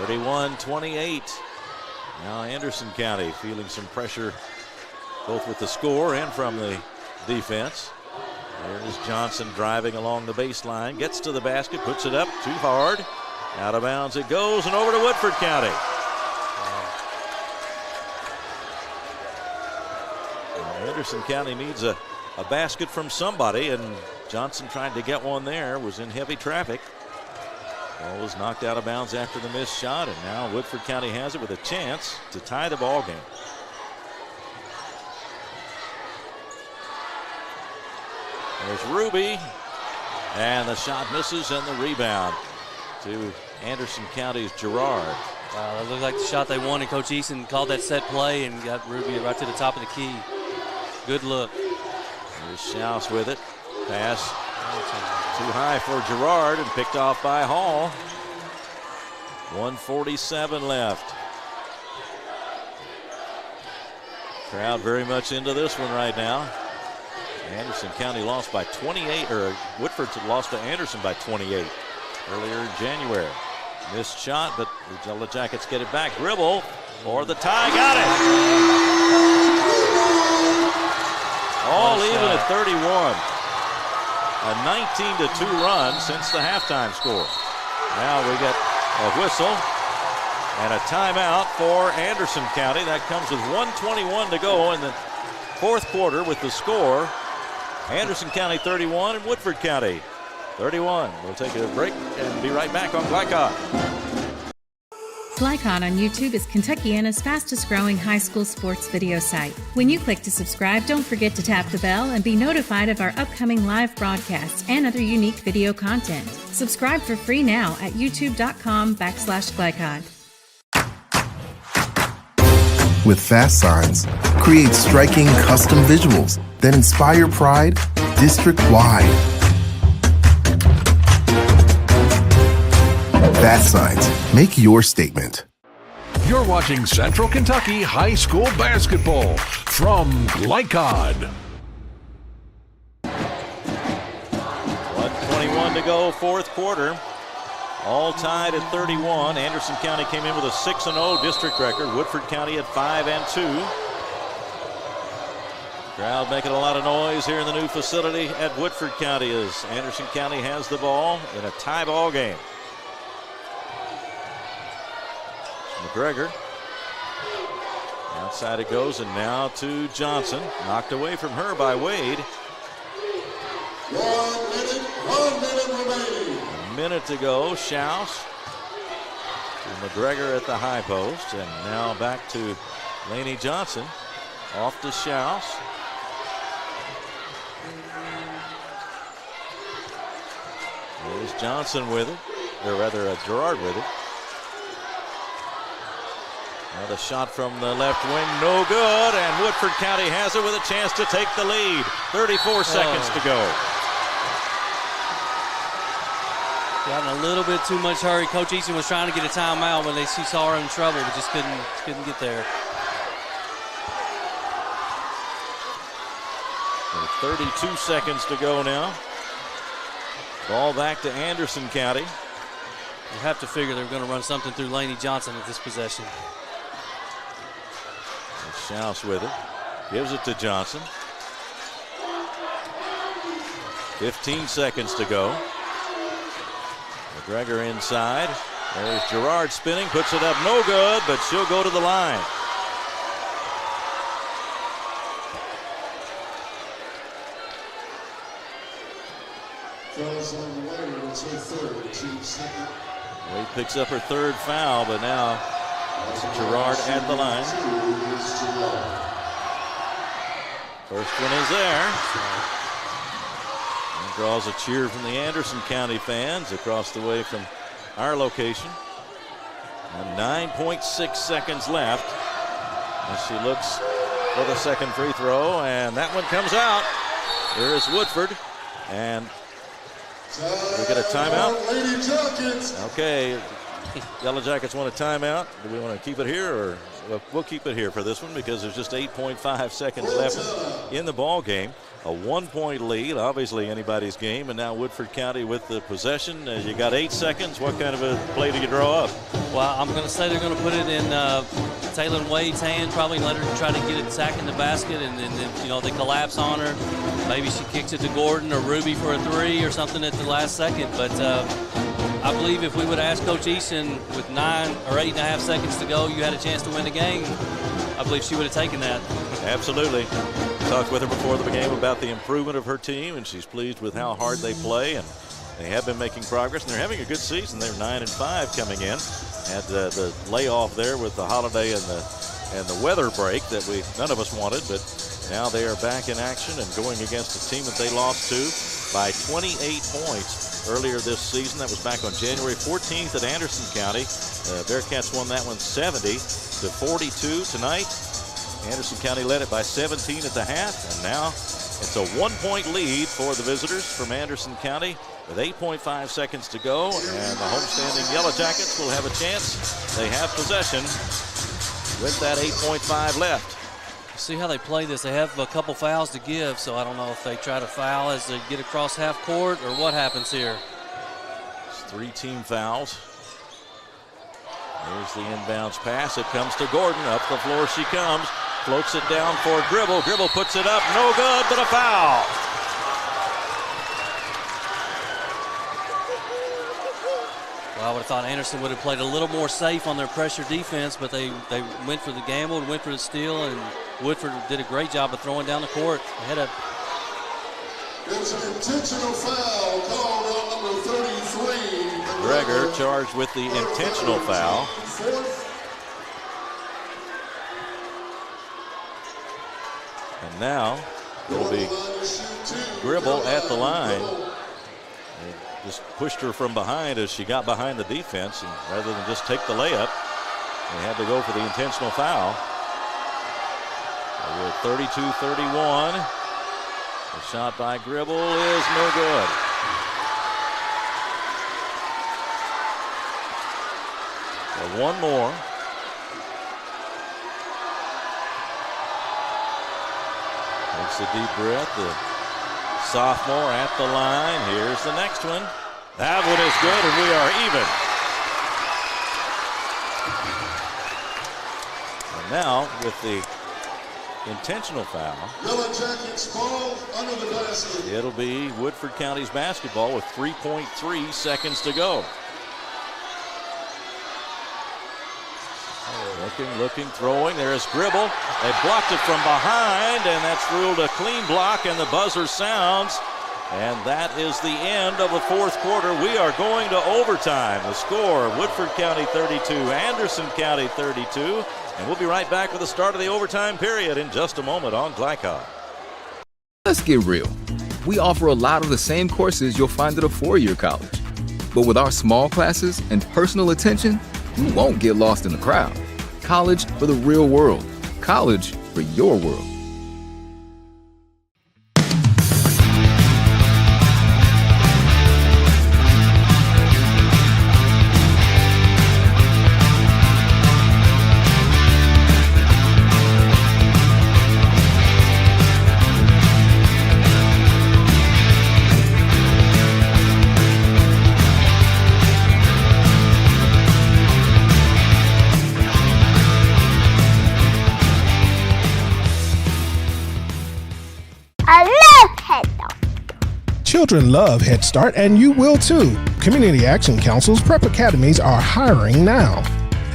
31-28. Now Anderson County feeling some pressure both with the score and from the defense. There's Johnson driving along the baseline, gets to the basket, puts it up too hard. Out of bounds it goes and over to Woodford County. Anderson County needs a basket from somebody, and Johnson tried to get one there, was in heavy traffic. Ball was knocked out of bounds after the missed shot, and now Woodford County has it with a chance to tie the ball game. There's Ruby, and the shot misses, and the rebound to Anderson County's Girard. That looked like the shot they wanted. Coach Eason called that set play and got Ruby right to the top of the key. Good look. Here's Schaus with it. Pass too high for Girard and picked off by Hall. 1:47 left. Crowd very much into this one right now. Anderson County lost by 28, or Woodford lost to Anderson by 28 earlier in January. Missed shot, but the Yellow Jackets get it back. Gribble for the tie, got it! All even at 31. A 19-2 run since the halftime score. Now we get a whistle and a timeout for Anderson County. That comes with 1:21 to go in the fourth quarter with the score. Anderson County 31 and Woodford County 31. We'll take a break and be right back on Glycod. Glycod on YouTube is Kentuckiana's fastest growing high school sports video site. When you click to subscribe, don't forget to tap the bell and be notified of our upcoming live broadcasts and other unique video content. Subscribe for free now at youtube.com/Glycod. With Fast Signs, create striking custom visuals that inspire pride district-wide. Fast Signs, make your statement. You're watching Central Kentucky High School Basketball from Glycod. 1:21 to go, fourth quarter. All tied at 31. Anderson County came in with a 6-0 district record. Woodford County at 5-2. Crowd making a lot of noise here in the new facility at Woodford County as Anderson County has the ball in a tie ball game. McGregor. Outside it goes, and now to Johnson. Knocked away from her by Wade. 1 minute remaining. A minute to go. Schaus to McGregor at the high post, and now back to Laney Johnson. Off to Schaus. There's Johnson with it, or rather Girard with it. Now the shot from the left wing, no good, and Woodford County has it with a chance to take the lead. 34 seconds to go. Got in a little bit too much hurry. Coach Eason was trying to get a timeout when she saw her in trouble, but just couldn't get there. 32 seconds to go now. Ball back to Anderson County. You have to figure they're going to run something through Laney Johnson at this possession. Schaus with it. Gives it to Johnson. 15 seconds to go. McGregor inside. There's Girard spinning, puts it up, no good, but she'll go to the line. Wade picks up her third foul, but now it's Girard at the line. First one is there. And draws a cheer from the Anderson County fans across the way from our location. And 9.6 seconds left as she looks for the second free throw, and that one comes out. Here is Woodford, and we get a timeout. Okay, Yellow Jackets want a timeout. Do we want to keep it here, or we'll keep it here for this one because there's just 8.5 seconds left in the ball game. A 1-point lead, obviously anybody's game, and now Woodford County with the possession. You got 8 seconds. What kind of a play do you draw up? Well, I'm going to say they're going to put it in Taylor Wade's hand, probably let her try to get it sack in the basket, and then, you know, they collapse on her. Maybe she kicks it to Gordon or Ruby for a 3 or something at the last second. But I believe if we would ask Coach Eason with 9 or 8.5 seconds to go, you had a chance to win the game, I believe she would have taken that. Absolutely. Talked with her before the game about the improvement of her team, and she's pleased with how hard they play, and they have been making progress, and they're having a good season. They're 9-5 coming in. Had the layoff there with the holiday and the weather break that none of us wanted, but now they are back in action and going against a team that they lost to by 28 points earlier this season. That was back on January 14th at Anderson County. Bearcats won that one 70-42 tonight. Anderson County led it by 17 at the half, and now it's a 1-point lead for the visitors from Anderson County with 8.5 seconds to go, and the homestanding Yellow Jackets will have a chance. They have possession with that 8.5 left. See how they play this. They have a couple fouls to give, so I don't know if they try to foul as they get across half court or what happens here. It's 3 team fouls. There's the inbounds pass. It comes to Gordon. Up the floor she comes. Floats it down for Gribble. Gribble puts it up. No good, but a foul. Well, I would have thought Anderson would have played a little more safe on their pressure defense, but they went for the gamble and went for the steal, and Woodford did a great job of throwing down the court. There's an intentional foul called on number 33. Greger charged with the intentional foul. And now it'll be Gribble at the line. They just pushed her from behind as she got behind the defense, and rather than just take the layup, they had to go for the intentional foul. We're 32-31. The shot by Gribble is no good. So one more. Takes a deep breath. The sophomore at the line. Here's the next one. That one is good, and we are even. And now with the intentional foul, Yellow Jackets ball under the basket. It'll be Woodford County's basketball with 3.3 seconds to go. Looking, throwing. There's Gribble. They blocked it from behind, and that's ruled a clean block, and the buzzer sounds. And that is the end of the fourth quarter. We are going to overtime. The score, Woodford County 32, Anderson County 32. And we'll be right back with the start of the overtime period in just a moment on Glycod. Let's get real. We offer a lot of the same courses you'll find at a four-year college. But with our small classes and personal attention, you won't get lost in the crowd. College for the real world. College for your world. Children love Head Start, and you will too. Community Action Council's prep academies are hiring now.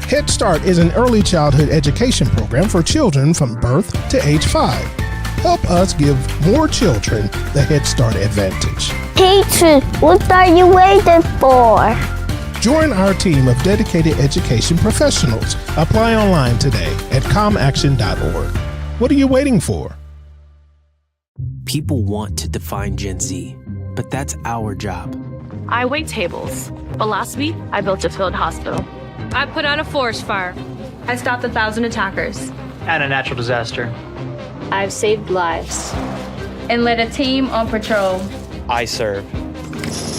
Head Start is an early childhood education program for children from birth to age 5. Help us give more children the Head Start advantage. Teacher, what are you waiting for? Join our team of dedicated education professionals. Apply online today at comaction.org. What are you waiting for? People want to define Gen Z, but that's our job. I wait tables, but last week I built a field hospital. I put out a forest fire. I stopped 1,000 attackers. And a natural disaster. I've saved lives and led a team on patrol. I serve.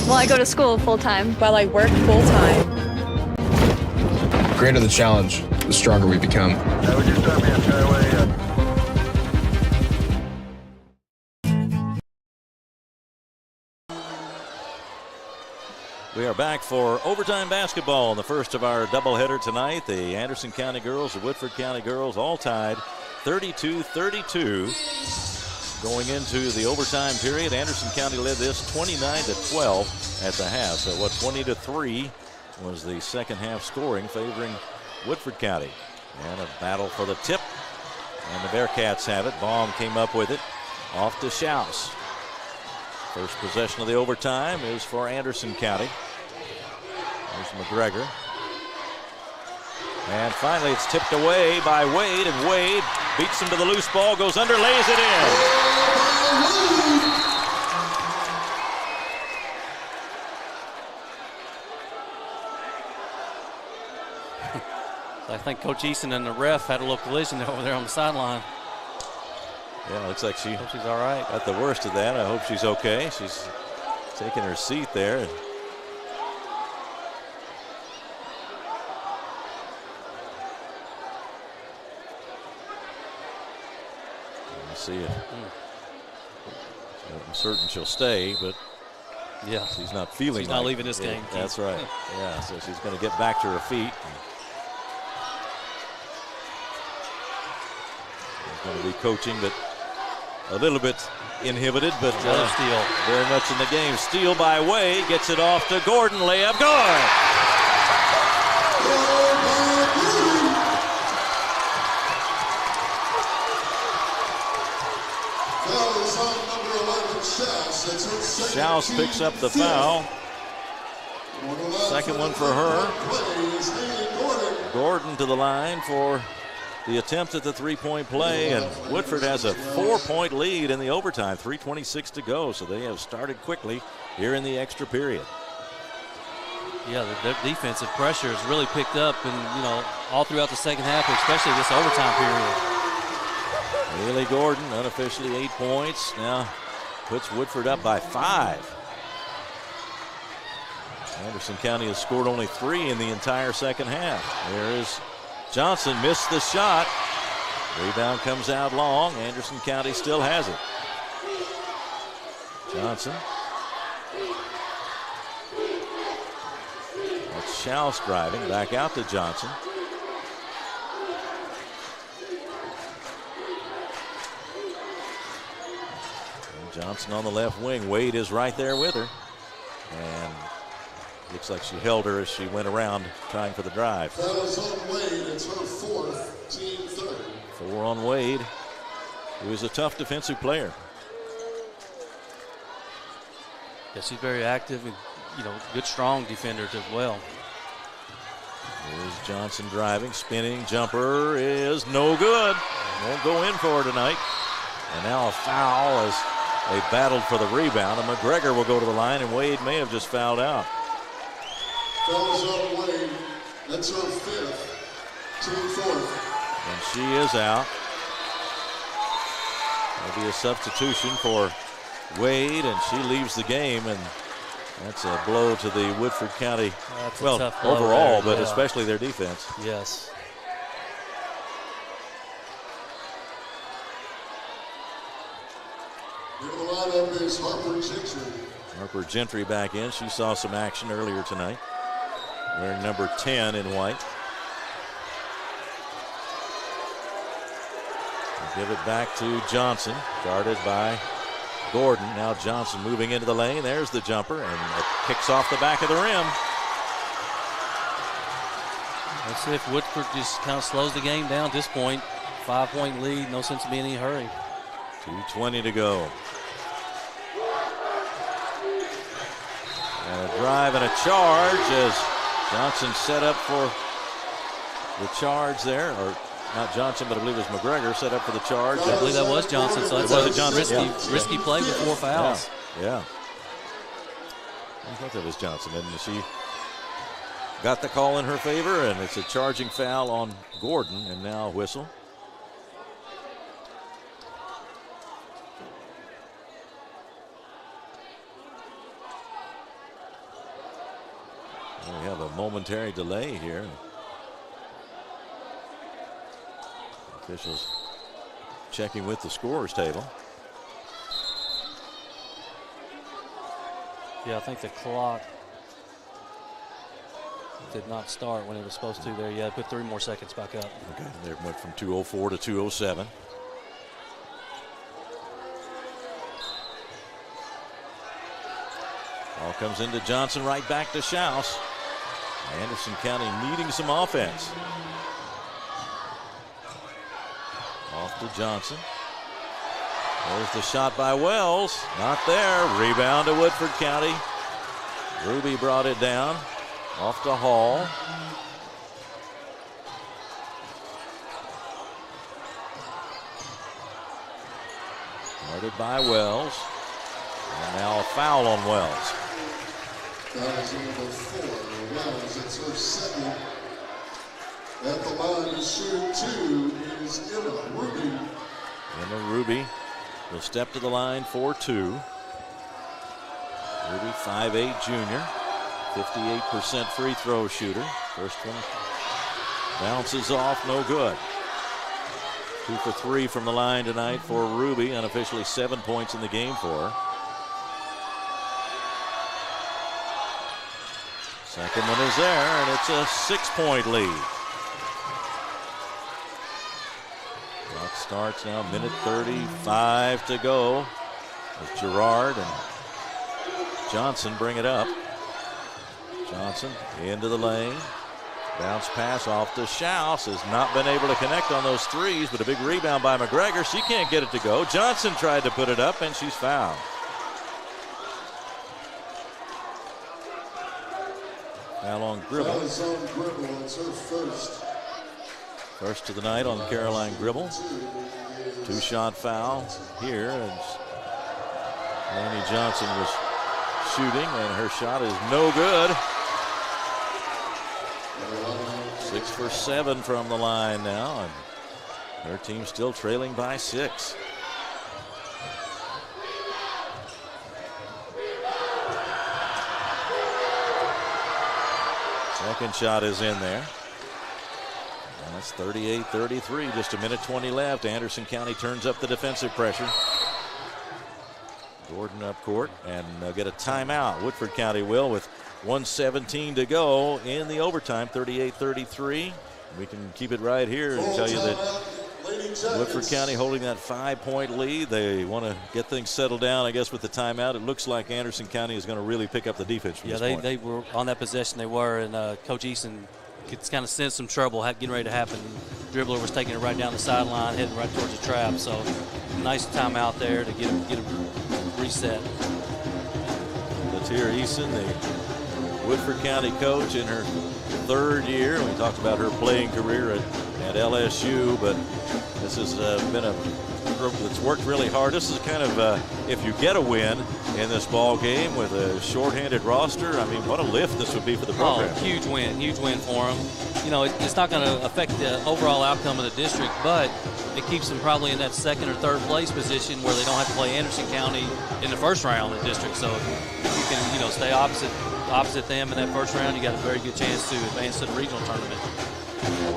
Well, I go to school full-time while I work full-time. greater the challenge, the stronger we become. We are back for overtime basketball in the first of our doubleheader tonight. The Anderson County girls, the Woodford County girls, all tied 32-32. Going into the overtime period, Anderson County led this 29-12 at the half. So 20-3 was the second half scoring favoring Woodford County. And a battle for the tip. And the Bearcats have it. Baum came up with it. Off to Schaus. First possession of the overtime is for Anderson County. There's McGregor. And finally it's tipped away by Wade, and Wade beats him to the loose ball, goes under, lays it in. I think Coach Eason and the ref had a little collision over there on the sideline. Yeah, looks like she's all right. Got the worst of that. I hope she's okay. She's taking her seat there. Let's see it. I'm certain she'll stay, but yeah, she's not feeling. She's not leaving this game. That's right. Yeah, so she's going to get back to her feet. She's going to be coaching, but a little bit inhibited, but steal. Very much in the game. Steal by Wade, gets it off to Gordon. Layup, good. Schaus picks up the foul. Second one for her. Gordon to the line for the attempt at the three-point play, and Woodford has a 4-point lead in the overtime, 3:26 to go, so they have started quickly here in the extra period. Yeah, their defensive pressure has really picked up, and all throughout the second half, especially this overtime period. Haley Gordon, unofficially 8 points, now puts Woodford up by 5. Anderson County has scored only 3 in the entire second half. There is Johnson, missed the shot. Rebound comes out long. Anderson County still has it. Johnson. That's Schaus driving. Back out to Johnson. And Johnson on the left wing. Wade is right there with her. And looks like she held her as she went around trying for the drive. Foul is on Wade. It's her 4th, team 3rd. 4 on Wade, who is a tough defensive player. Yeah, she's very active and, good, strong defender as well. Here's Johnson driving, spinning, jumper is no good. Won't go in for her tonight. And now a foul as they battled for the rebound. And McGregor will go to the line, and Wade may have just fouled out. Fouls on Wade. That's her 5th, team 4th. And she is out. There'll be a substitution for Wade, and she leaves the game, and that's a blow to the Woodford County, overall, but especially their defense. Yes. In the lineup is Harper Gentry. Harper Gentry back in. She saw some action earlier tonight. Wearing number 10 in white. Give it back to Johnson, guarded by Gordon. Now Johnson moving into the lane. There's the jumper, and it kicks off the back of the rim. Let's see if Woodford just kind of slows the game down at this point. 5-point lead, no sense of being in any hurry. 2:20 to go. And a drive and a charge as Johnson set up for the charge there, or not Johnson, but I believe it was McGregor set up for the charge. I believe that was Johnson, so that's a risky play with 4 fouls. Yeah. I thought that was Johnson, and she got the call in her favor, and it's a charging foul on Gordon, and now a whistle. We have a momentary delay here. Officials checking with the scorers table. Yeah, I think the clock did not start when it was supposed to there. Yeah, put 3 more seconds back up. Okay, they went from 2:04 to 2:07. Ball comes into Johnson, right back to Schaus. Anderson County needing some offense. Off to Johnson. There's the shot by Wells. Not there. Rebound to Woodford County. Ruby brought it down. Off to Hall. Guarded by Wells. And now a foul on Wells. That is number 4. Wells, it's her second. At the line to shoot 2 is Emma Ruby. Emma Ruby will step to the line for 2. Ruby, 5'8" junior, 58% free throw shooter. First one bounces off, no good. 2 for 3 from the line tonight for Ruby, unofficially 7 points in the game for her. Second one is there, and it's a 6-point lead. Clock starts now, minute 35 to go. As Gerard and Johnson bring it up. Johnson into the lane. Bounce pass off to Schaus. Has not been able to connect on those threes, but a big rebound by McGregor. She can't get it to go. Johnson tried to put it up, and she's fouled. Foul on Gribble. Foul is on Gribble. It's her first. First of the night on Caroline Gribble. 2-shot foul here. And Laney Johnson was shooting, and her shot is no good. 6 for 7 from the line now, and her team still trailing by 6. Second shot is in there. And that's 38-33, just a minute 20 left. Anderson County turns up the defensive pressure. Gordon up court, and they'll get a timeout. Woodford County will, with 1:17 to go in the overtime, 38-33. We can keep it right here and tell you that Woodford County holding that 5-point lead. They want to get things settled down, I guess, with the timeout. It looks like Anderson County is going to really pick up the defense from this point. They were on that possession. They were, and Coach Eason could kind of sense some trouble getting ready to happen. Dribbler was taking it right down the sideline, heading right towards the trap. So nice timeout there to get him reset. Let's hear Eason, the Woodford County coach in her 3rd year. We talked about her playing career at LSU, but this has been a group that's worked really hard. This is kind of, if you get a win in this ball game with a shorthanded roster, I mean, what a lift this would be for the program. Oh, huge win for them. You know, it's not going to affect the overall outcome of the district, but it keeps them probably in that 2nd or 3rd place position where they don't have to play Anderson County in the first round of the district. So if you can, stay opposite them in that first round, you got a very good chance to advance to the regional tournament.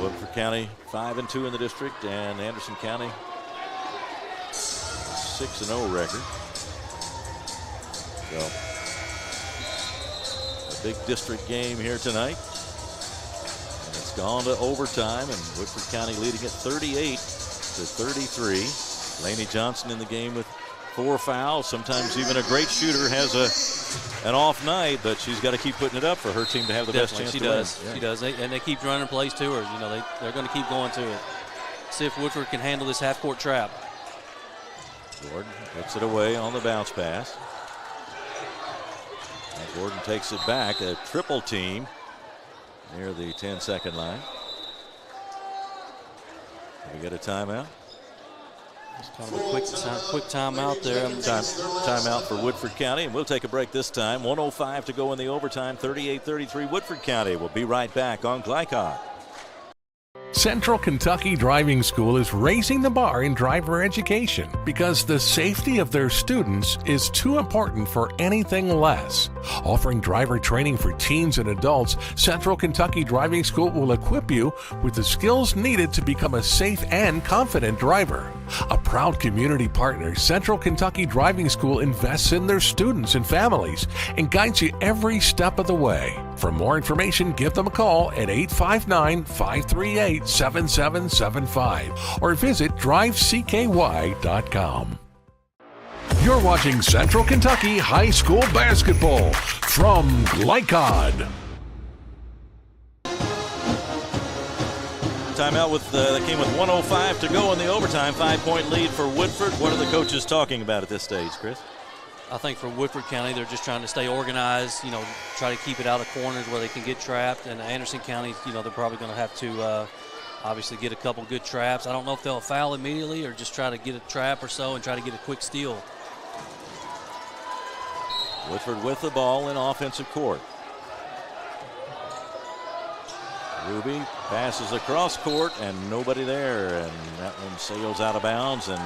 Woodford County 5-2 in the district, and Anderson County 6-0 record. So a big district game here tonight. And it's gone to overtime, and Woodford County leading it 38-33. Laney Johnson in the game with 4 fouls. Sometimes even a great shooter has an off night, but she's got to keep putting it up for her team to have the best chance to win. She does. And they keep running plays to her. They're going to keep going to it. See if Woodford can handle this half-court trap. Gordon puts it away on the bounce pass. And Gordon takes it back. A triple team near the 10-second line. We get a timeout. Just kind of a quick timeout there. Timeout for Woodford County, and we'll take a break this time. 1:05 to go in the overtime. 38-33 Woodford County. We'll be right back on Glycod. Central Kentucky Driving School is raising the bar in driver education because the safety of their students is too important for anything less. Offering driver training for teens and adults, Central Kentucky Driving School will equip you with the skills needed to become a safe and confident driver. A proud community partner, Central Kentucky Driving School invests in their students and families and guides you every step of the way. For more information, give them a call at 859-538-7775 or visit drivecky.com. You're watching Central Kentucky High School Basketball from Glycod. Timeout that came with 1:05 to go in the overtime. 5-point lead for Woodford. What are the coaches talking about at this stage, Chris? I think for Woodford County, they're just trying to stay organized, try to keep it out of corners where they can get trapped. And Anderson County, they're probably going to have to obviously get a couple good traps. I don't know if they'll foul immediately or just try to get a trap or so and try to get a quick steal. Woodford with the ball in offensive court. Ruby passes across court and nobody there, and that one sails out of bounds, and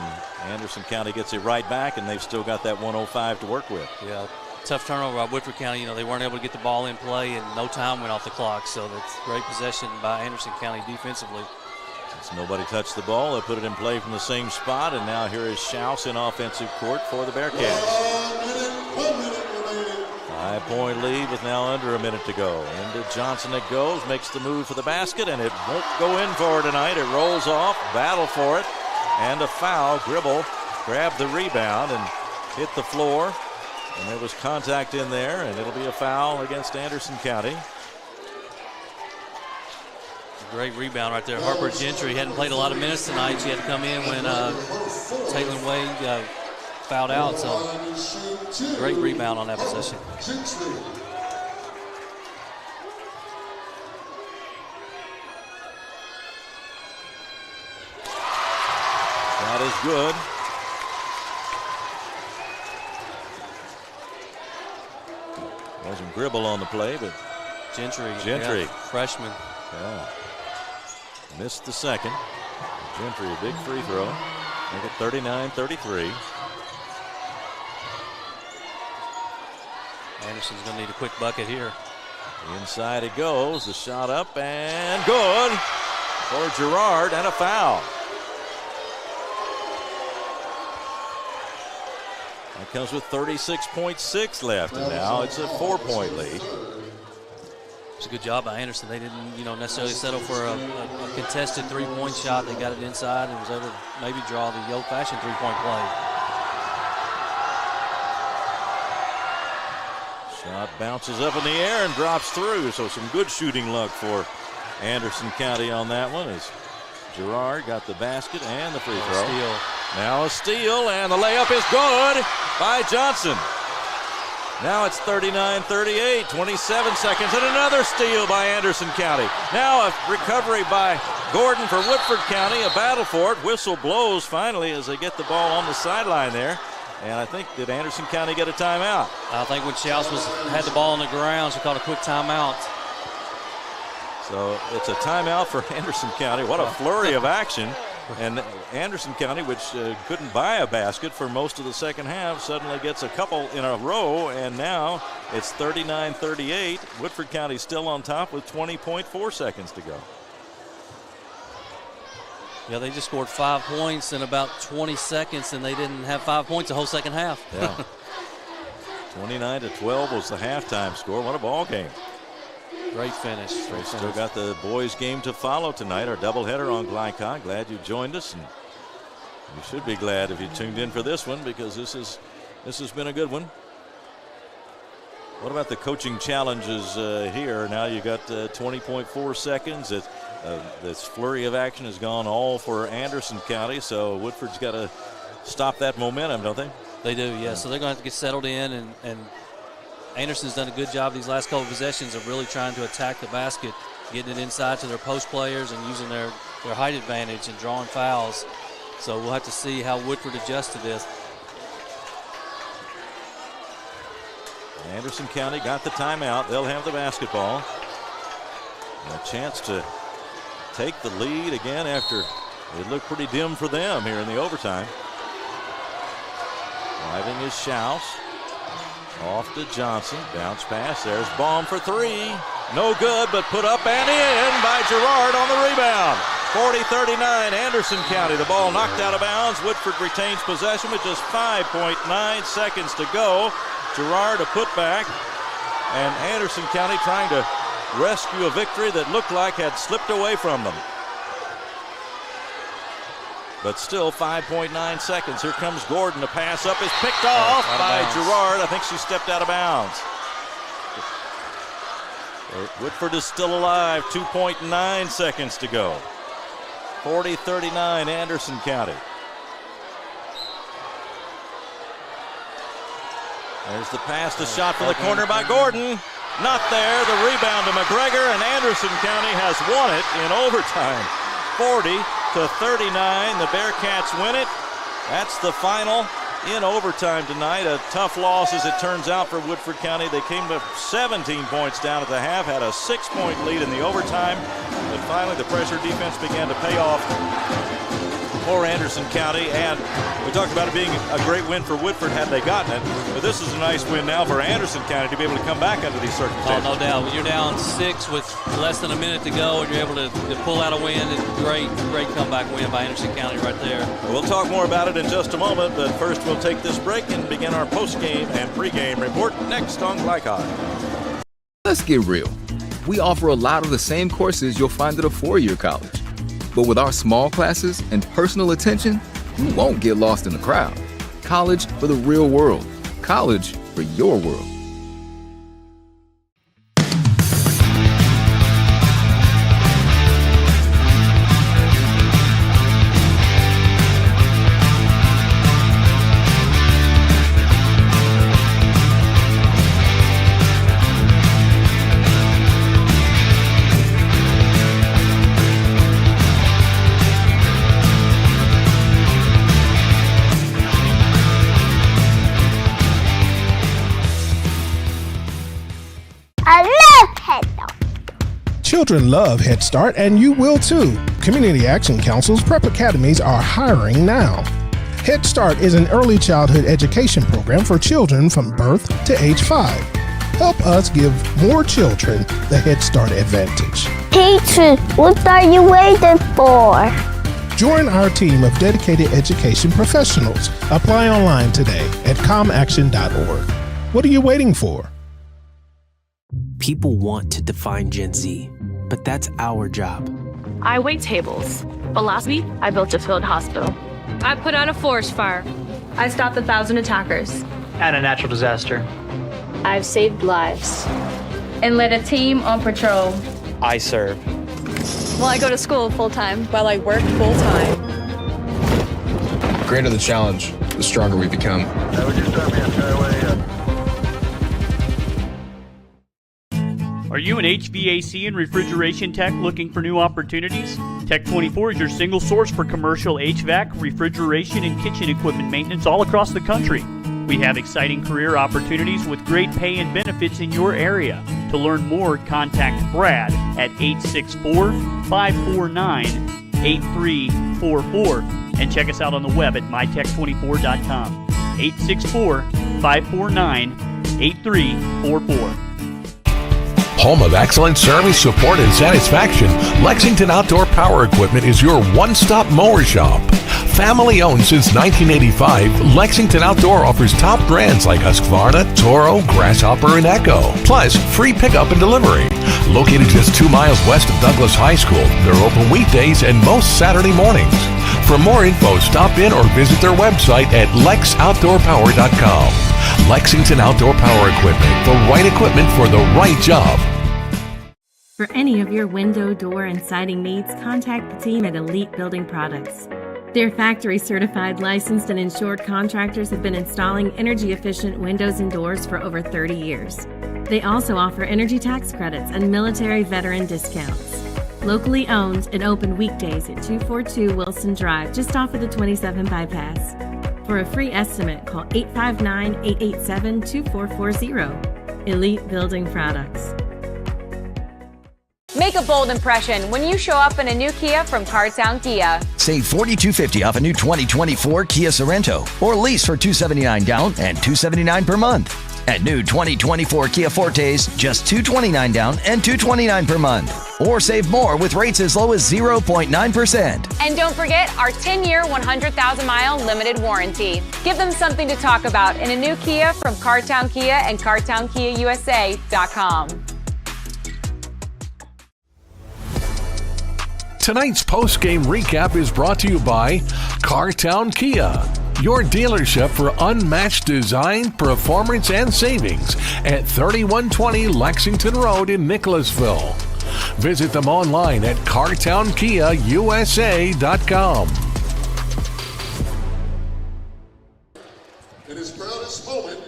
Anderson County gets it right back, and they've still got that 1:05 to work with. Yeah, tough turnover by Woodford County. They weren't able to get the ball in play, and no time went off the clock, so that's great possession by Anderson County defensively. Since nobody touched the ball, they put it in play from the same spot, and now here is Schaus in offensive court for the Bearcats. 5-point lead with now under a minute to go. Into Johnson it goes, makes the move for the basket, and it won't go in for her tonight. It rolls off, battle for it, and a foul. Gribble grabbed the rebound and hit the floor, and there was contact in there, and it'll be a foul against Anderson County. Great rebound right there. Harper Gentry hadn't played a lot of minutes tonight. She had to come in when Taylor Wade fouled out, so great rebound on that possession. That is good. Wasn't Gribble on the play, but Gentry, yeah, freshman. Yeah. Missed the second. Gentry, a big free throw. Make it 39-33. Anderson's going to need a quick bucket here. Inside it goes. The shot up and good for Gerard, and a foul. That comes with 36.6 left, and now it's a 4-point lead. It's a good job by Anderson. They didn't, necessarily settle for a contested three-point shot. They got it inside and was able to maybe draw the old-fashioned three-point play. Shot bounces up in the air and drops through, so some good shooting luck for Anderson County on that one as Gerard got the basket and the free throw. Steal. Now a steal, and the layup is good by Johnson. Now it's 39-38, 27 seconds, and another steal by Anderson County. Now a recovery by Gordon for Woodford County, a battle for it. Whistle blows finally as they get the ball on the sideline there. And I think, did Anderson County get a timeout? I think when Schaus had the ball on the ground, she called a quick timeout. So it's a timeout for Anderson County. What a flurry of action. And Anderson County, which couldn't buy a basket for most of the second half, suddenly gets a couple in a row, and now it's 39-38. Woodford County still on top with 20.4 seconds to go. Yeah, they just scored 5 points in about 20 seconds, and they didn't have 5 points the whole second half. Yeah. 29-12 was the halftime score. What a ball game. Great finish. They still got the boys game to follow tonight, our doubleheader on Glycod. Glad you joined us, and you should be glad if you tuned in for this one, because this has been a good one. What about the coaching challenges here? Now you got 20.4 seconds. This flurry of action has gone all for Anderson County, so Woodford's got to stop that momentum, don't they? They do, yeah. So they're going to have to get settled in, and Anderson's done a good job these last couple of possessions of really trying to attack the basket, getting it inside to their post players and using their height advantage and drawing fouls. So we'll have to see how Woodford adjusts to this. Anderson County got the timeout. They'll have the basketball. And a chance to take the lead again after it looked pretty dim for them here in the overtime. Driving is Schaus. Off to Johnson. Bounce pass. There's Baum for three. No good, but put up and in by Gerard on the rebound. 40-39, Anderson County. The ball knocked out of bounds. Woodford retains possession with just 5.9 seconds to go. Gerard a putback, and Anderson County trying to rescue a victory that looked like had slipped away from them. But still 5.9 seconds. Here comes Gordon. The pass up is picked off by Gerard. I think she stepped out of bounds. Woodford is still alive. 2.9 seconds to go. 40-39, Anderson County. There's the pass, the shot from the corner by Gordon. Not there. The rebound to McGregor, and Anderson County has won it in overtime. 40-39. The Bearcats win it. That's the final in overtime tonight. A tough loss, as it turns out, for Woodford County. They came to 17 points down at the half, had a 6-point lead in the overtime, but finally the pressure defense began to pay off for Anderson County, and we talked about it being a great win for Woodford had they gotten it, but this is a nice win now for Anderson County to be able to come back under these circumstances. Oh, no doubt. When you're down 6 with less than a minute to go and you're able to pull out a win, it's a great comeback win by Anderson County right there. We'll talk more about it in just a moment, but first we'll take this break and begin our post-game and pre-game report next on Glycod. Let's get real. We offer a lot of the same courses you'll find at a four-year college. But with our small classes and personal attention, you won't get lost in the crowd. College for the real world. College for your world. Children love Head Start, and you will too. Community Action Council's prep academies are hiring now. Head Start is an early childhood education program for children from birth to age 5. Help us give more children the Head Start advantage. Teacher, what are you waiting for? Join our team of dedicated education professionals. Apply online today at comaction.org. What are you waiting for? People want to define Gen Z, but that's our job. I wait tables, but last week I built a field hospital. I put out a forest fire. I stopped 1,000 attackers. And a natural disaster. I've saved lives and led a team on patrol. I serve. Well, I go to school full-time. While I work full-time. The greater the challenge, the stronger we become. Are you an HVAC and refrigeration tech looking for new opportunities? Tech24 is your single source for commercial HVAC, refrigeration, and kitchen equipment maintenance all across the country. We have exciting career opportunities with great pay and benefits in your area. To learn more, contact Brad at 864-549-8344 and check us out on the web at mytech24.com. 864-549-8344. Home of excellent service, support, and satisfaction, Lexington Outdoor Power Equipment is your one-stop mower shop. Family owned since 1985, Lexington Outdoor offers top brands like Husqvarna, Toro, Grasshopper, and Echo. Plus, free pickup and delivery. Located just 2 miles west of Douglas High School, they're open weekdays and most Saturday mornings. For more info, stop in or visit their website at lexoutdoorpower.com. Lexington Outdoor Power Equipment, the right equipment for the right job. For any of your window, door, and siding needs, contact the team at Elite Building Products. Their factory-certified, licensed, and insured contractors have been installing energy-efficient windows and doors for over 30 years. They also offer energy tax credits and military veteran discounts. Locally owned and open weekdays at 242 Wilson Drive, just off of the 27 bypass. For a free estimate, call 859-887-2440. Elite Building Products. Make a bold impression when you show up in a new Kia from Cartown Kia. Save $4,250 off a new 2024 Kia Sorento or lease for $279 down and $279 per month. At new 2024 Kia Fortes, just $229 down and $229 per month. Or save more with rates as low as 0.9%. And don't forget our 10-year, 100,000-mile limited warranty. Give them something to talk about in a new Kia from Cartown Kia and CartownKiaUSA.com. Tonight's post-game recap is brought to you by Cartown Kia, your dealership for unmatched design, performance, and savings at 3120 Lexington Road in Nicholasville. Visit them online at CartownKiaUSA.com. And his proudest moment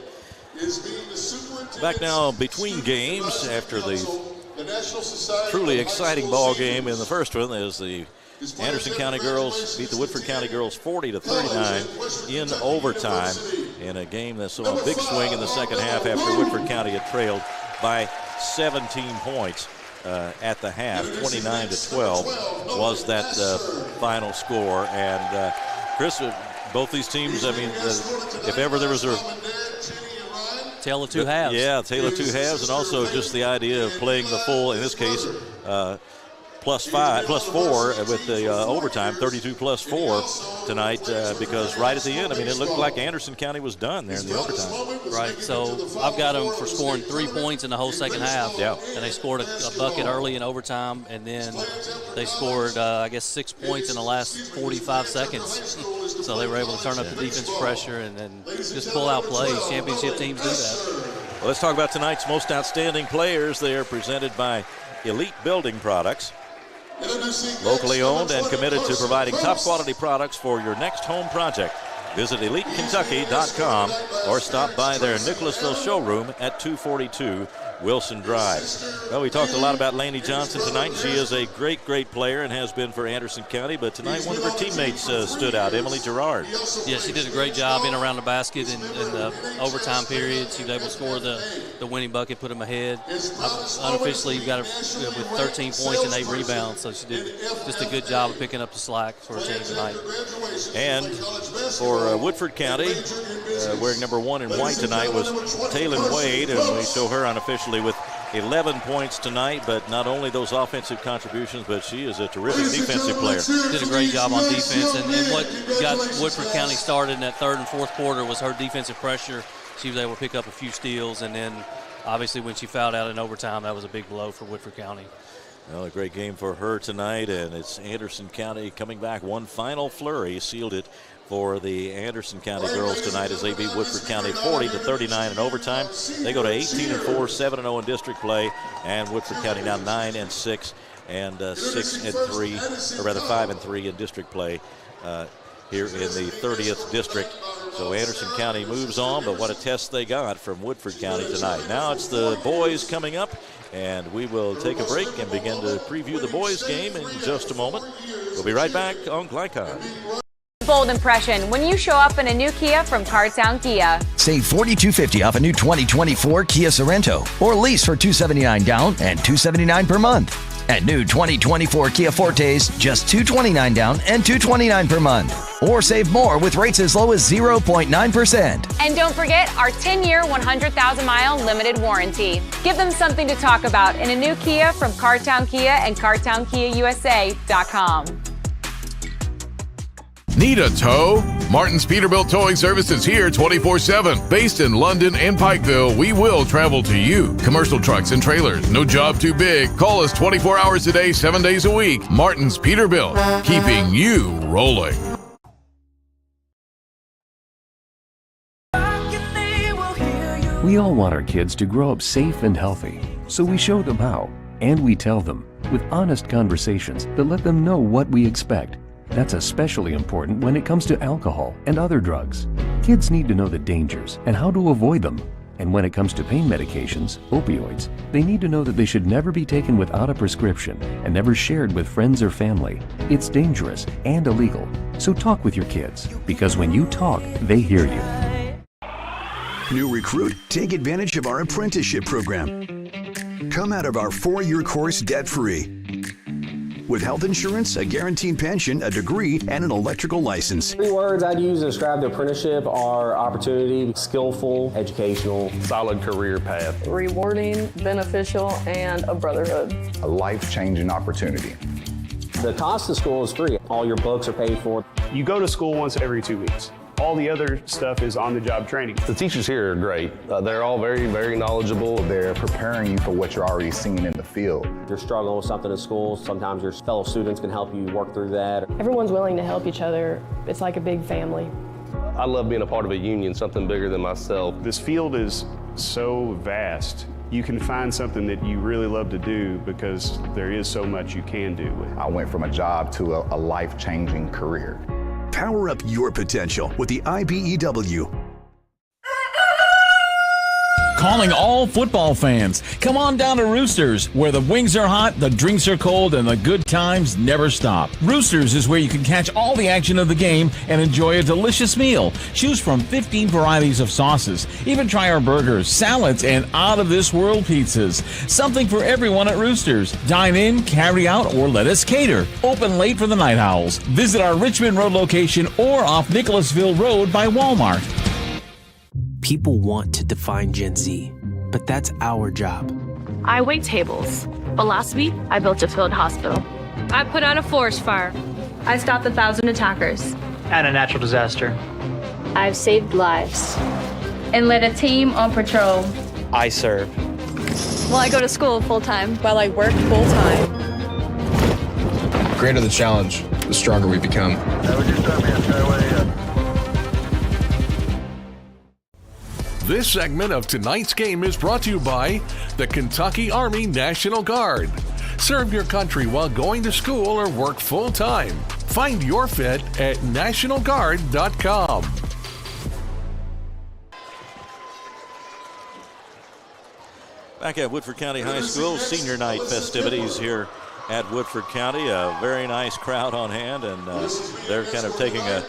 is being the superintendent. Back now between games after the National Society truly exciting ball game in the first one as the Anderson County girls beat the Woodford County girls 40-39 in overtime in a game that saw a big swing in the second half after Woodford County had trailed by 17 points at the half. 29-12 was that final score. And Chris, both these teams, I mean, if ever there was a tale of two halves. Yeah, tale of two halves, and also just the idea of playing the full, in this case, +4 with the overtime, 32 +4 tonight, because right at the end, I mean, it looked like Anderson County was done there in the overtime. Right, so I've got them for scoring 3 points in the whole second half. Yeah. And they scored a bucket early in overtime, and then they scored, I guess, 6 points in the last 45 seconds. So they were able to turn up the defense pressure and then just pull out plays. Championship teams do that. Well, let's talk about tonight's most outstanding players. They are presented by Elite Building Products. Locally owned and committed to providing top quality products for your next home project. Visit EliteKentucky.com or stop by their Nicholasville showroom at 242 Wilson Drive. Well, we talked a lot about Lainey Johnson tonight. She is a great, great player and has been for Anderson County, but tonight one of her teammates stood out, Emily Gerard. Yeah, she did a great job in around the basket in the overtime period. She was able to score the winning bucket, put them ahead. Unofficially, got her with 13 points and 8 rebounds, so she did just a good job of picking up the slack for her team tonight. And for Woodford County, wearing number 1 in white tonight was Taylon Wade, and we show her unofficially with 11 points tonight, but not only those offensive contributions, but she is a terrific defensive player. Did a great job on defense, and what got Woodford County started in that third and fourth quarter was her defensive pressure. She was able to pick up a few steals, and then obviously when she fouled out in overtime, that was a big blow for Woodford County. Well, a great game for her tonight, and it's Anderson County coming back. One final flurry sealed it for the Anderson County girls tonight as they beat Woodford County 40-39 in overtime. They go to 18-4, 7-0 in district play, and Woodford County now 9-6 and 6-3, or rather 5-3 in district play here in the 30th district. So Anderson County moves on, but what a test they got from Woodford County tonight. Now it's the boys coming up, and we will take a break and begin to preview the boys game in just a moment. We'll be right back on Glycod. Bold impression when you show up in a new Kia from Cartown Kia. Save $4,250 off a new 2024 Kia Sorento or lease for $279 down and $279 per month. At new 2024 Kia Fortes, just $229 down and $229 per month. Or save more with rates as low as 0.9%. And don't forget our 10-year, 100,000-mile limited warranty. Give them something to talk about in a new Kia from Cartown Kia and CartownKiaUSA.com. Need a tow? Martin's Peterbilt Towing Service is here 24/7. Based in London and Pikeville, we will travel to you. Commercial trucks and trailers, no job too big. Call us 24 hours a day, 7 days a week. Martin's Peterbilt, keeping you rolling. We all want our kids to grow up safe and healthy, so we show them how, and we tell them with honest conversations that let them know what we expect. That's especially important when it comes to alcohol and other drugs. Kids need to know the dangers and how to avoid them. And when it comes to pain medications, opioids, they need to know that they should never be taken without a prescription and never shared with friends or family. It's dangerous and illegal. So talk with your kids, because when you talk, they hear you. New recruit, take advantage of our apprenticeship program. Come out of our 4-year course debt-free. With health insurance, a guaranteed pension, a degree, and an electrical license. 3 words I'd use to describe the apprenticeship are opportunity, skillful, educational, solid career path, rewarding, beneficial, and a brotherhood. A life-changing opportunity. The cost of school is free. All your books are paid for. You go to school once every 2 weeks. All the other stuff is on-the-job training. The teachers here are great. They're all very, very knowledgeable. They're preparing you for what you're already seeing in the field. If you're struggling with something in school, sometimes your fellow students can help you work through that. Everyone's willing to help each other. It's like a big family. I love being a part of a union, something bigger than myself. This field is so vast. You can find something that you really love to do because there is so much you can do. I went from a job to a life-changing career. Power up your potential with the IBEW. Calling all football fans. Come on down to Roosters, where the wings are hot, the drinks are cold, and the good times never stop. Roosters is where you can catch all the action of the game and enjoy a delicious meal. Choose from 15 varieties of sauces. Even try our burgers, salads, and out-of-this-world pizzas. Something for everyone at Roosters. Dine in, carry out, or let us cater. Open late for the Night Owls. Visit our Richmond Road location or off Nicholasville Road by Walmart. People want to define Gen Z, but that's our job. I wait tables, but last week I built a field hospital. I put out a forest fire. I stopped 1,000 attackers. And a natural disaster. I've saved lives. And led a team on patrol. I serve. Well, I go to school full-time. While I work full-time. The greater the challenge, the stronger we become. This segment of tonight's game is brought to you by the Kentucky Army National Guard. Serve your country while going to school or work full-time. Find your fit at nationalguard.com. Back at Woodford County High School, senior night festivities here at Woodford County. A very nice crowd on hand, and they're kind of taking a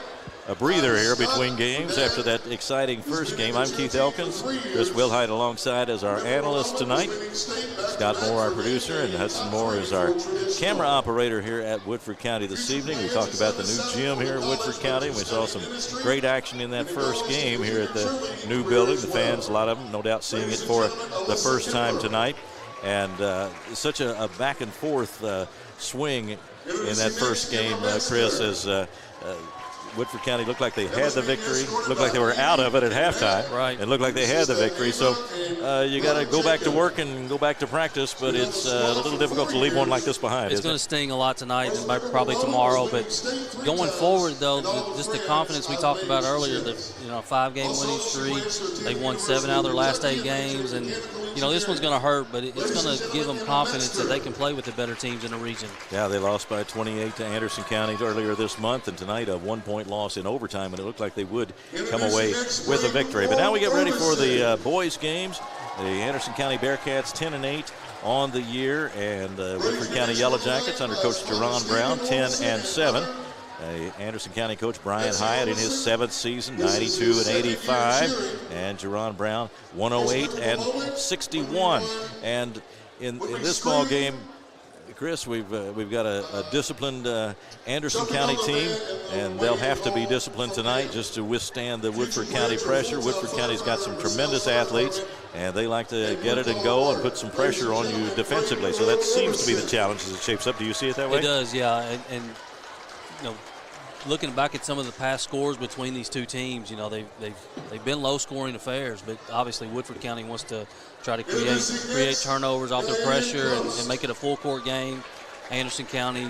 breather here between games after that exciting first game. I'm Keith Elkins. Chris Wilhite alongside as our analyst tonight. Scott Moore, our producer, and Hudson Moore is our camera operator here at Woodford County this evening. We talked about the new gym here at Woodford County. We saw some great action in that first game here at the new building. The fans, a lot of them, no doubt seeing it for the first time tonight. And such a back and forth swing in that first game, Chris, as Woodford County looked like they had the victory, looked like they were out of it at halftime, right? And looked like they had the victory. So you got to go back to work and go back to practice, but it's a little difficult to leave one like this behind. It's going to sting a lot tonight and probably tomorrow, but going forward, though, just the confidence we talked about earlier, the 5-game winning streak, they won 7 out of their last 8 games, and this one's going to hurt, but it's going to give them confidence that they can play with the better teams in the region. Yeah, they lost by 28 to Anderson County earlier this month, and tonight a 1-point loss in overtime, and it looked like they would come away with a victory. But now we get ready for the boys' games. The Anderson County Bearcats 10-8 on the year, and Woodford County Yellow Jackets under Coach Jerron Brown 10-7. Anderson County coach Brian Hyatt in his 7th season, 92-85, and Jerron Brown 108-61. And in this ball game, Chris, we've got a disciplined Anderson County team, and they'll have to be disciplined tonight just to withstand the Woodford County pressure. Woodford County's got some tremendous athletes, and they like to get it and go and put some pressure on you defensively. So that seems to be the challenge as it shapes up. Do you see it that way? It does, yeah. And looking back at some of the past scores between these two teams, they've been low-scoring affairs, but obviously Woodford County wants to try to create turnovers off their pressure and make it a full-court game. Anderson County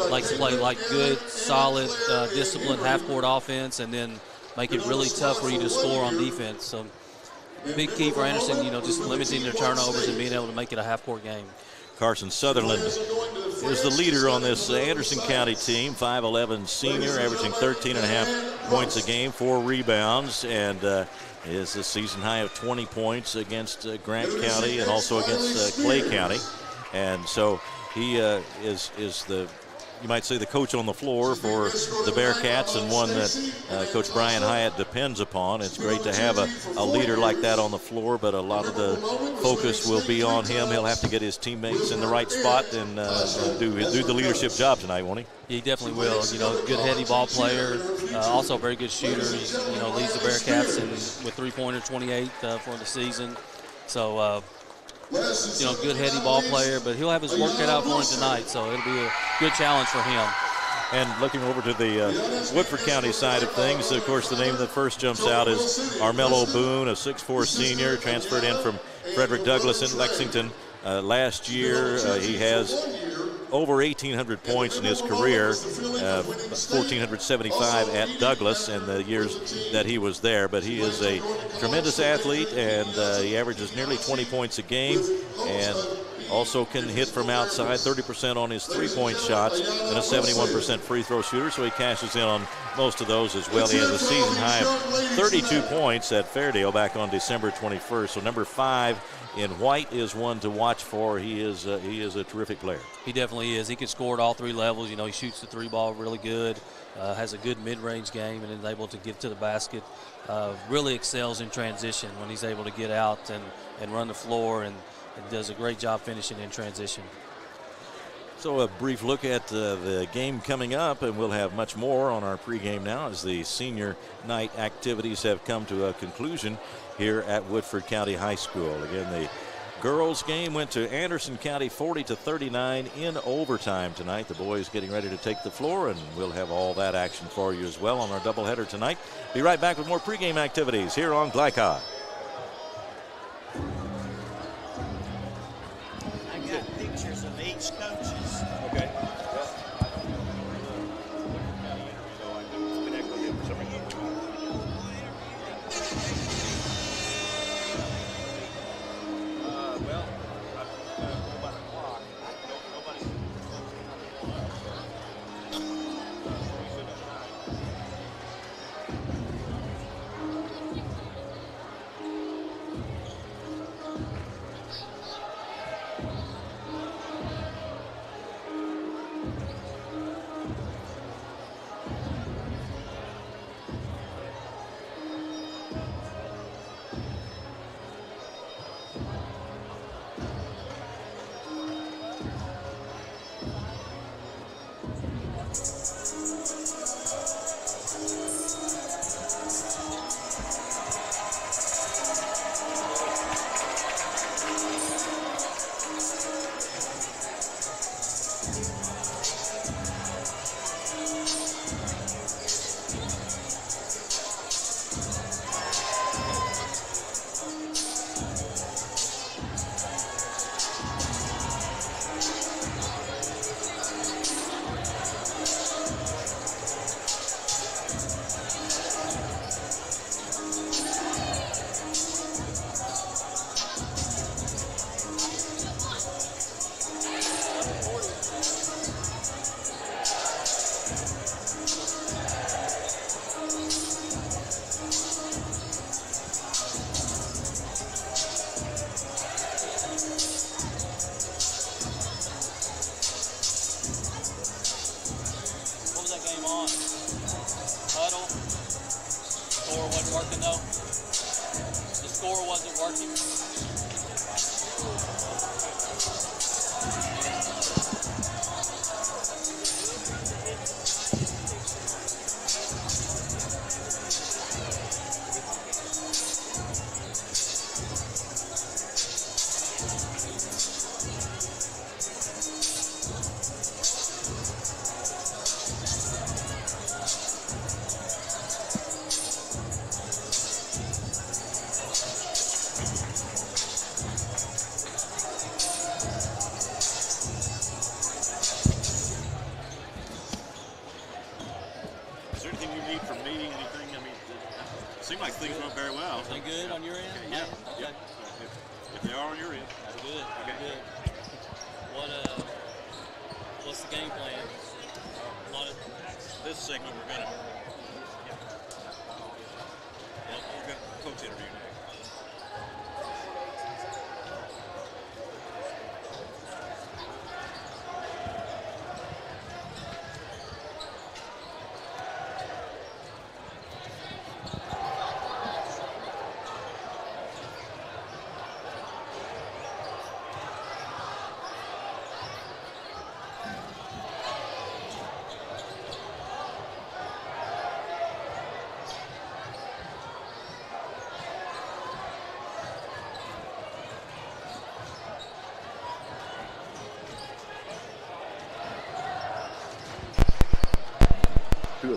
likes to play like good, solid, disciplined half-court offense and then make it really tough for you to score on defense. So big key for Anderson, just limiting their turnovers and being able to make it a half-court game. Carson Sutherland is the leader on this Anderson County team, 5'11" senior, averaging 13.5 points a game, 4 rebounds, and is a season high of 20 points against Grant County and also against Clay County. And so he is the you might say, the coach on the floor for the Bearcats, and one that Coach Brian Hyatt depends upon. It's great to have a leader like that on the floor, but a lot of the focus will be on him. He'll have to get his teammates in the right spot and do the leadership job tonight, won't he? He definitely will. Good heady ball player, also a very good shooter. He's, leads the Bearcats with 3-pointer, 28 for the season. So, good heady ball player, but he'll have his work cut out for him tonight, so it'll be a good challenge for him. And looking over to the Woodford County side of things, of course, the name that first jumps out is Armello Boone, a 6'4 senior, transferred in from Frederick Douglass in Lexington. Last year, he has over 1,800 points in his career, 1,475 at Douglass in the years that he was there. But he is a tremendous athlete, and he averages nearly 20 points a game, and also can hit from outside, 30% on his three-point shots, and a 71% free throw shooter, so he cashes in on most of those as well. He has a season high of 32 points at Fairdale back on December 21st. So number 5 in white is one to watch for. He is a terrific player. He definitely is. He can score at all 3 levels. He shoots the 3-ball really good, has a good mid-range game, and is able to get to the basket. Really excels in transition when he's able to get out and run the floor, and does a great job finishing in transition. So a brief look at the game coming up, and we'll have much more on our pregame now as the senior night activities have come to a conclusion here at Woodford County High School. Again, the girls game went to Anderson County 40-39 in overtime tonight. The boys getting ready to take the floor, and we'll have all that action for you as well on our doubleheader tonight. Be right back with more pregame activities here on Glycod. I got pictures of each coaches. Okay.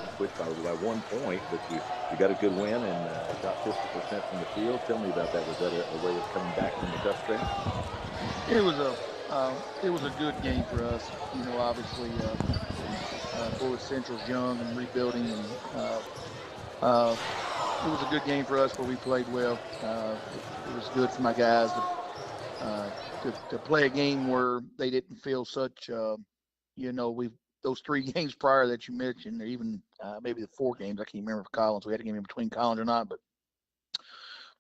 have quit by 1 point, but you got a good win and shot 50% from the field. Tell me about that. Was that a way of coming back from the tough stretch? It was a good game for us. Obviously, Florida Central's young and rebuilding, and it was a good game for us where we played well. It was good for my guys to play a game where they didn't feel such, those 3 games prior that you mentioned, or even maybe the 4 games, I can't remember if Collins, we had a game in between Collins or not, but,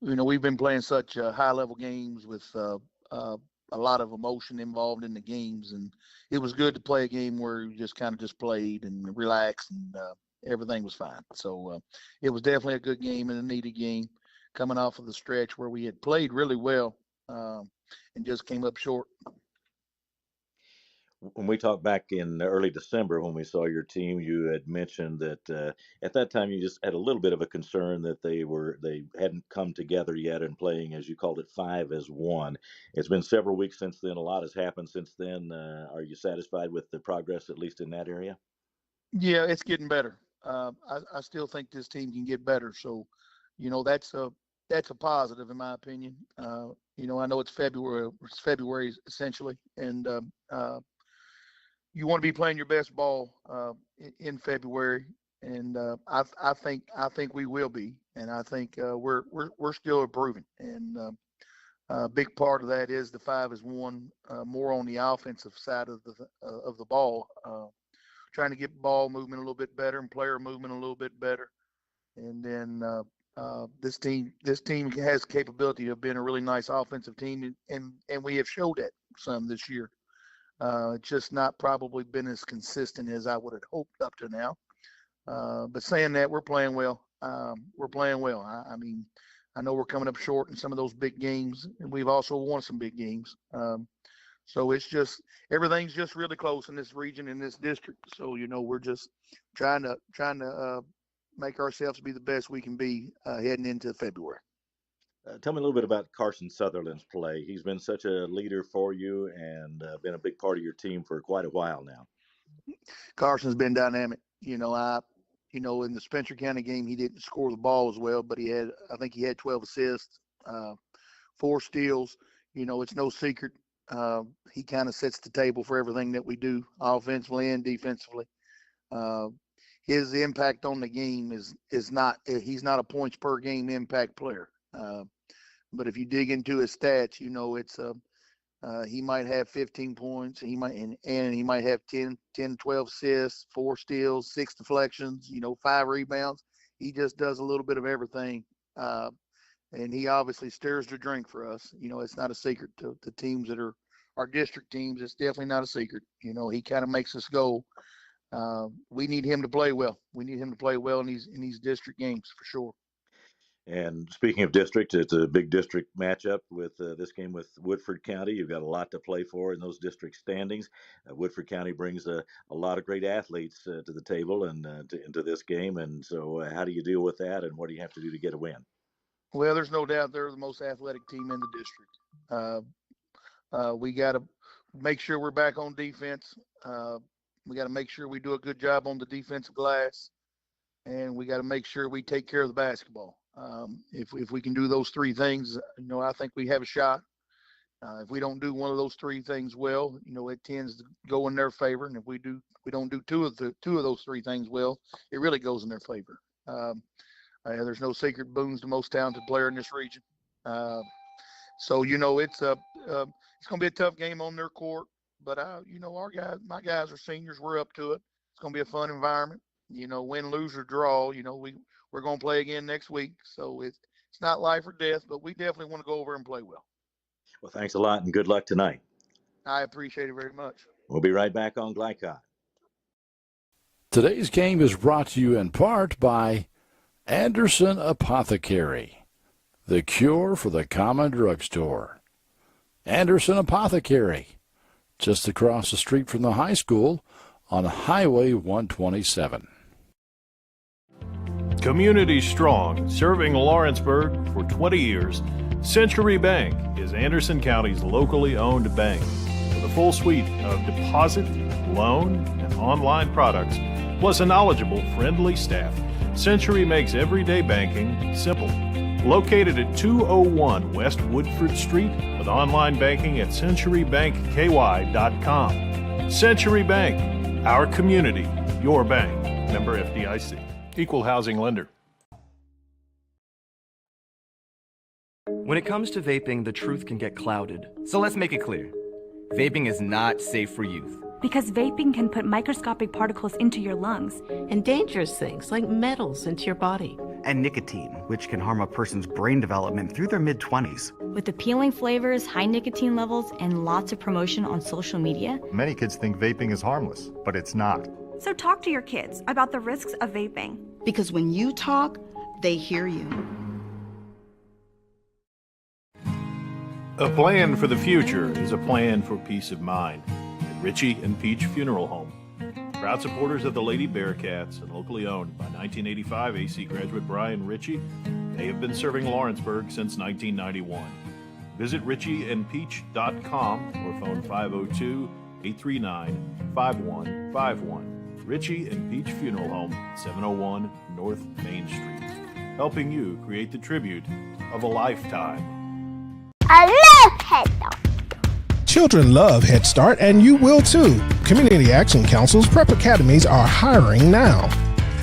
we've been playing such high-level games with a lot of emotion involved in the games, and it was good to play a game where you just kind of just played and relaxed, and everything was fine. So it was definitely a good game and a needed game coming off of the stretch where we had played really well and just came up short. When we talked back in early December when we saw your team, you had mentioned that at that time you just had a little bit of a concern that they hadn't come together yet and playing, as you called it, 5 as 1. It's been several weeks since then. A lot has happened since then. Are you satisfied with the progress, at least in that area? Yeah, it's getting better. I still think this team can get better. So, that's a positive in my opinion. I know it's February essentially, and you want to be playing your best ball in February, and I think we will be, and I think we're still improving. And a big part of that is the 5 as 1, more on the offensive side of the ball, trying to get ball movement a little bit better and player movement a little bit better. And then this team has capability of being a really nice offensive team, and we have showed that some this year. It's just not probably been as consistent as I would have hoped up to now. But saying that, we're playing well. I mean, I know we're coming up short in some of those big games, and we've also won some big games. So it's just everything's just really close in this region, in this district. So we're just trying to make ourselves be the best we can be heading into February. Tell me a little bit about Carson Sutherland's play. He's been such a leader for you and been a big part of your team for quite a while now. Carson's been dynamic. In the Spencer County game, he didn't score the ball as well, but I think he had 12 assists, 4 steals. It's no secret. He kind of sets the table for everything that we do offensively and defensively. His impact on the game is not, he's not a points per game impact player. But if you dig into his stats, it's he might have 15 points. He might have 10, 12 assists, 4 steals, 6 deflections, 5 rebounds. He just does a little bit of everything. And he obviously stirs the drink for us. It's not a secret to the teams that are our district teams. It's definitely not a secret. He kind of makes us go. We need him to play well. We need him to play well in these district games for sure. And speaking of district, it's a big district matchup with this game with Woodford County. You've got a lot to play for in those district standings. Woodford County brings a lot of great athletes to the table and into this game. And so how do you deal with that, and what do you have to do to get a win? Well, there's no doubt they're the most athletic team in the district. We got to make sure we're back on defense. We got to make sure we do a good job on the defensive glass, and we got to make sure we take care of the basketball. If we can do those 3 things, I think we have a shot. If we don't do one of those 3 things well, it tends to go in their favor. And if we don't do two of those 3 things well, it really goes in their favor. There's no secret. Boone's the most talented player in this region. So it's going to be a tough game on their court. But my guys are seniors. We're up to it. It's going to be a fun environment. Win, lose, or draw. We're going to play again next week. So it's not life or death, but we definitely want to go over and play well. Well, thanks a lot and good luck tonight. I appreciate it very much. We'll be right back on Glycod. Today's game is brought to you in part by Anderson Apothecary, the cure for the common drugstore. Anderson Apothecary, just across the street from the high school on Highway 127. Community strong, serving Lawrenceburg for 20 years, Century Bank is Anderson County's locally owned bank. With a full suite of deposit, loan, and online products, plus a knowledgeable, friendly staff. Century makes everyday banking simple. Located at 201 West Woodford Street with online banking at centurybankky.com. Century Bank, our community, your bank. Member FDIC. Equal housing lender. When it comes to vaping, the truth can get clouded. So let's make it clear. Vaping is not safe for youth. Because vaping can put microscopic particles into your lungs. And dangerous things like metals into your body. And nicotine, which can harm a person's brain development through their mid-20s. With appealing flavors, high nicotine levels, and lots of promotion on social media. Many kids think vaping is harmless, but it's not. So talk to your kids about the risks of vaping. Because when you talk, they hear you. A plan for the future is a plan for peace of mind. At Ritchie and Peach Funeral Home. Proud supporters of the Lady Bearcats and locally owned by 1985 AC graduate Brian Ritchie, they have been serving Lawrenceburg since 1991. Visit ritchieandpeach.com or phone 502-839-5151. Ritchie and Peach Funeral Home, 701 North Main Street. Helping you create the tribute of a lifetime. I love Head Start. Children love Head Start, and you will too. Community Action Council's prep academies are hiring now.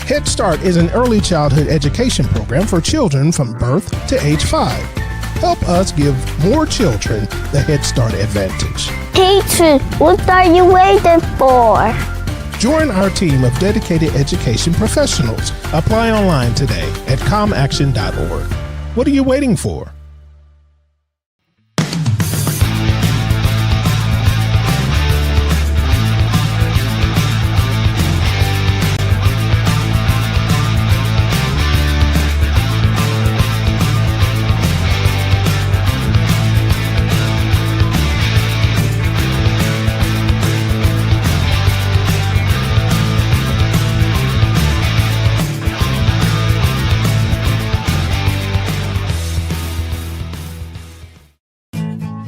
Head Start is an early childhood education program for children from birth to age 5. Help us give more children the Head Start advantage. Teacher, what are you waiting for? Join our team of dedicated education professionals. Apply online today at comaction.org. What are you waiting for?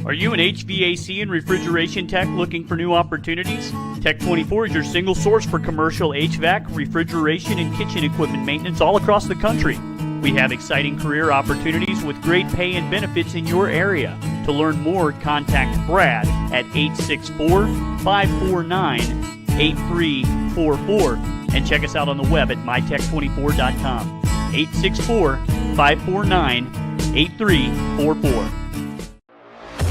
Are you an HVAC and refrigeration tech looking for new opportunities? Tech24 is your single source for commercial HVAC, refrigeration, and kitchen equipment maintenance all across the country. We have exciting career opportunities with great pay and benefits in your area. To learn more, contact Brad at 864-549-8344 and check us out on the web at mytech24.com. 864-549-8344.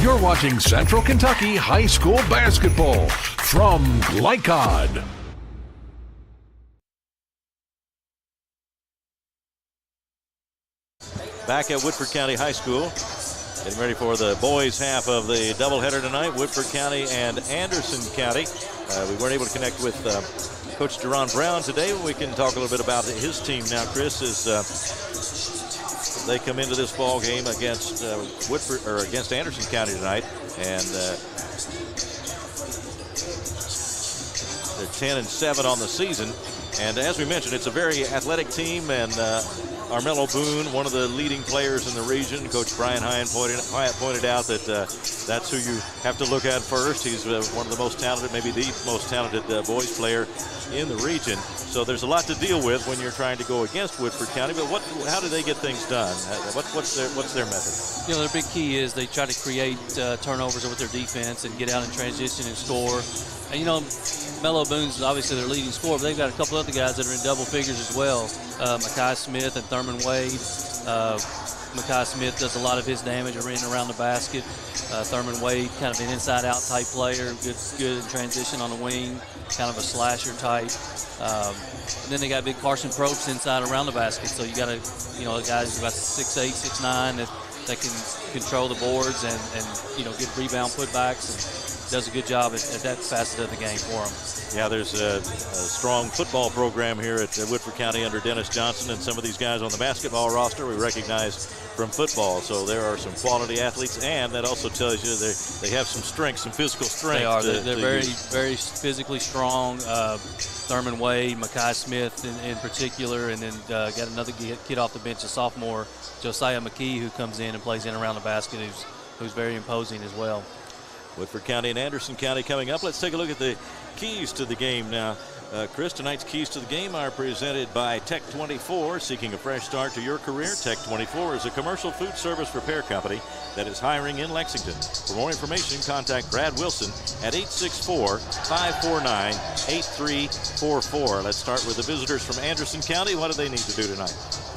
You're watching Central Kentucky High School Basketball from Glycod. Back at Woodford County High School, getting ready for the boys' half of the doubleheader tonight, Woodford County and Anderson County. We weren't able to connect with Coach Deron Brown today, but we can talk a little bit about his team now, Chris, as they come into this ball game against against Anderson County tonight, and they're 10-7 on the season. And as we mentioned, it's a very athletic team, and Armello Boone, one of the leading players in the region. Coach Brian Hyatt pointed out that that's who you have to look at first. He's one of the most talented, maybe the most talented boys player in the region. So there's a lot to deal with when you're trying to go against Woodford County. But how do they get things done? What's their method? You know, their big key is they try to create turnovers with their defense and get out in transition and score. And, you know, Mello Boone's obviously their leading scorer, but they've got a couple other guys that are in double figures as well. Mekhi Smith and Thurman Wade. Mekhi Smith does a lot of his damage around the basket. Thurman Wade, kind of an inside-out type player, good in transition on the wing, kind of a slasher type. And then they got big Carson Probst inside around the basket. So you got a guys about 6'8", 6'9", that can control the boards and get rebound putbacks and does a good job at that facet of the game for them. Yeah, there's a strong football program here at Woodford County under Dennis Johnson, and some of these guys on the basketball roster we recognize from football. So there are some quality athletes, and that also tells you they have some strength, some physical strength. They are. They're very, very physically strong. Thurman Wade, Mekhi Smith in particular, and then got another kid off the bench, a sophomore, Josiah McKee, who comes in and plays in around the basket, who's very imposing as well. Woodford County and Anderson County coming up. Let's take a look at the keys to the game now. Chris, tonight's keys to the game are presented by Tech 24. Seeking a fresh start to your career, Tech 24 is a commercial food service repair company that is hiring in Lexington. For more information, contact Brad Wilson at 864-549-8344. Let's start with the visitors from Anderson County. What do they need to do tonight?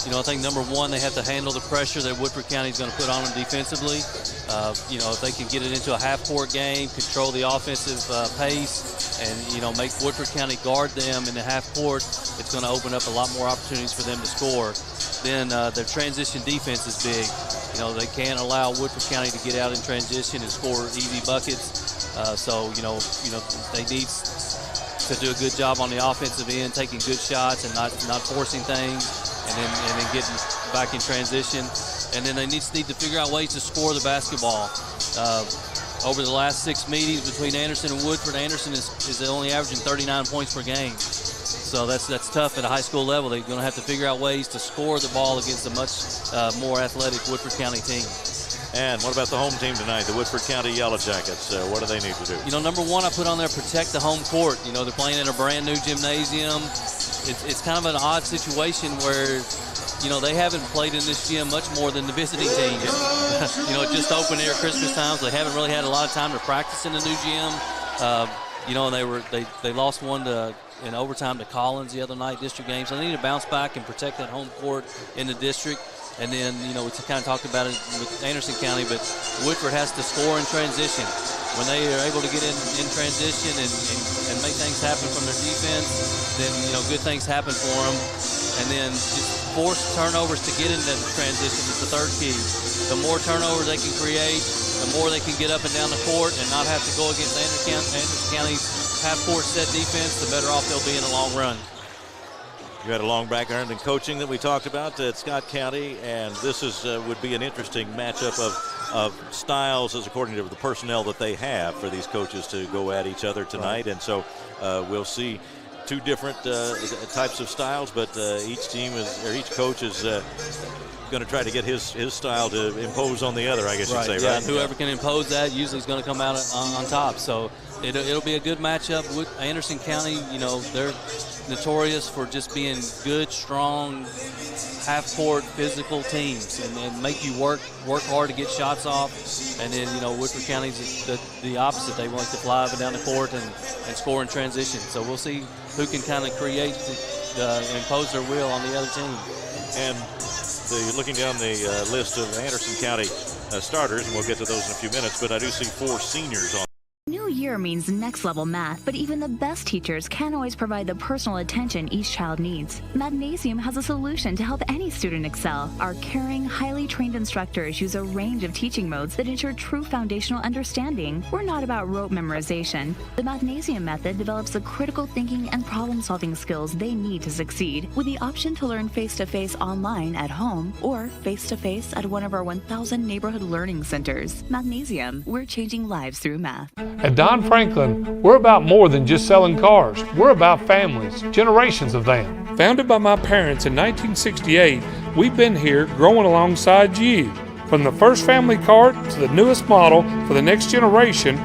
You know, I think number one, they have to handle the pressure that Woodford County is going to put on them defensively. You know, if they can get it into a half-court game, control the offensive pace, and, you know, make Woodford County guard them in the half-court, it's going to open up a lot more opportunities for them to score. Then their transition defense is big. You know, they can't allow Woodford County to get out in transition and score easy buckets. So, you know, they need to do a good job on the offensive end, taking good shots and not forcing things. And then getting back in transition. And then they need to figure out ways to score the basketball. Over the last 6 meetings between Anderson and Woodford, Anderson is only averaging 39 points per game. So that's tough at a high school level. They're going to have to figure out ways to score the ball against a much more athletic Woodford County team. And what about the home team tonight, the Woodford County Yellow Jackets? What do they need to do? You know, number one, I put on there protect the home court. You know, they're playing in a brand new gymnasium. It's kind of an odd situation where, you know, they haven't played in this gym much more than the visiting team. You know, it just opened there at Christmas time, so they haven't really had a lot of time to practice in the new gym. You know, they lost one in overtime to Collins the other night, district game. So they need to bounce back and protect that home court in the district. And then, you know, we kind of talked about it with Anderson County, but Woodford has to score in transition. When they are able to get in transition and make things happen from their defense, then, you know, good things happen for them. And then just force turnovers to get into transition is the third key. The more turnovers they can create, the more they can get up and down the court and not have to go against Anderson County's half-court set defense, the better off they'll be in the long run. You had a long background in coaching that we talked about at Scott County, and this would be an interesting matchup of styles as according to the personnel that they have for these coaches to go at each other tonight. Right. And so we'll see two different types of styles, but each coach is going to try to get his style to impose on the other, I guess you'd say, right? Whoever can impose that usually is going to come out on top. So it'll be a good matchup with Anderson County. You know, they're notorious for just being good, strong, half-court, physical teams, and make you work hard to get shots off. And then, you know, Woodford County's the opposite. They like to fly up and down the court and score in transition. So we'll see who can kind of create impose their will on the other team. And looking down the list of Anderson County starters, and we'll get to those in a few minutes, but I do see 4 seniors on. New year means next level math, but even the best teachers can't always provide the personal attention each child needs. Magnesium has a solution to help any student excel. Our caring, highly trained instructors use a range of teaching modes that ensure true foundational understanding. We're not about rote memorization. The Magnesium method develops the critical thinking and problem-solving skills they need to succeed, with the option to learn face-to-face online at home or face-to-face at one of our 1,000 neighborhood learning centers. Magnesium, we're changing lives through math. At Don Franklin, we're about more than just selling cars. We're about families, generations of them. Founded by my parents in 1968, we've been here growing alongside you. From the first family car to the newest model for the next generation,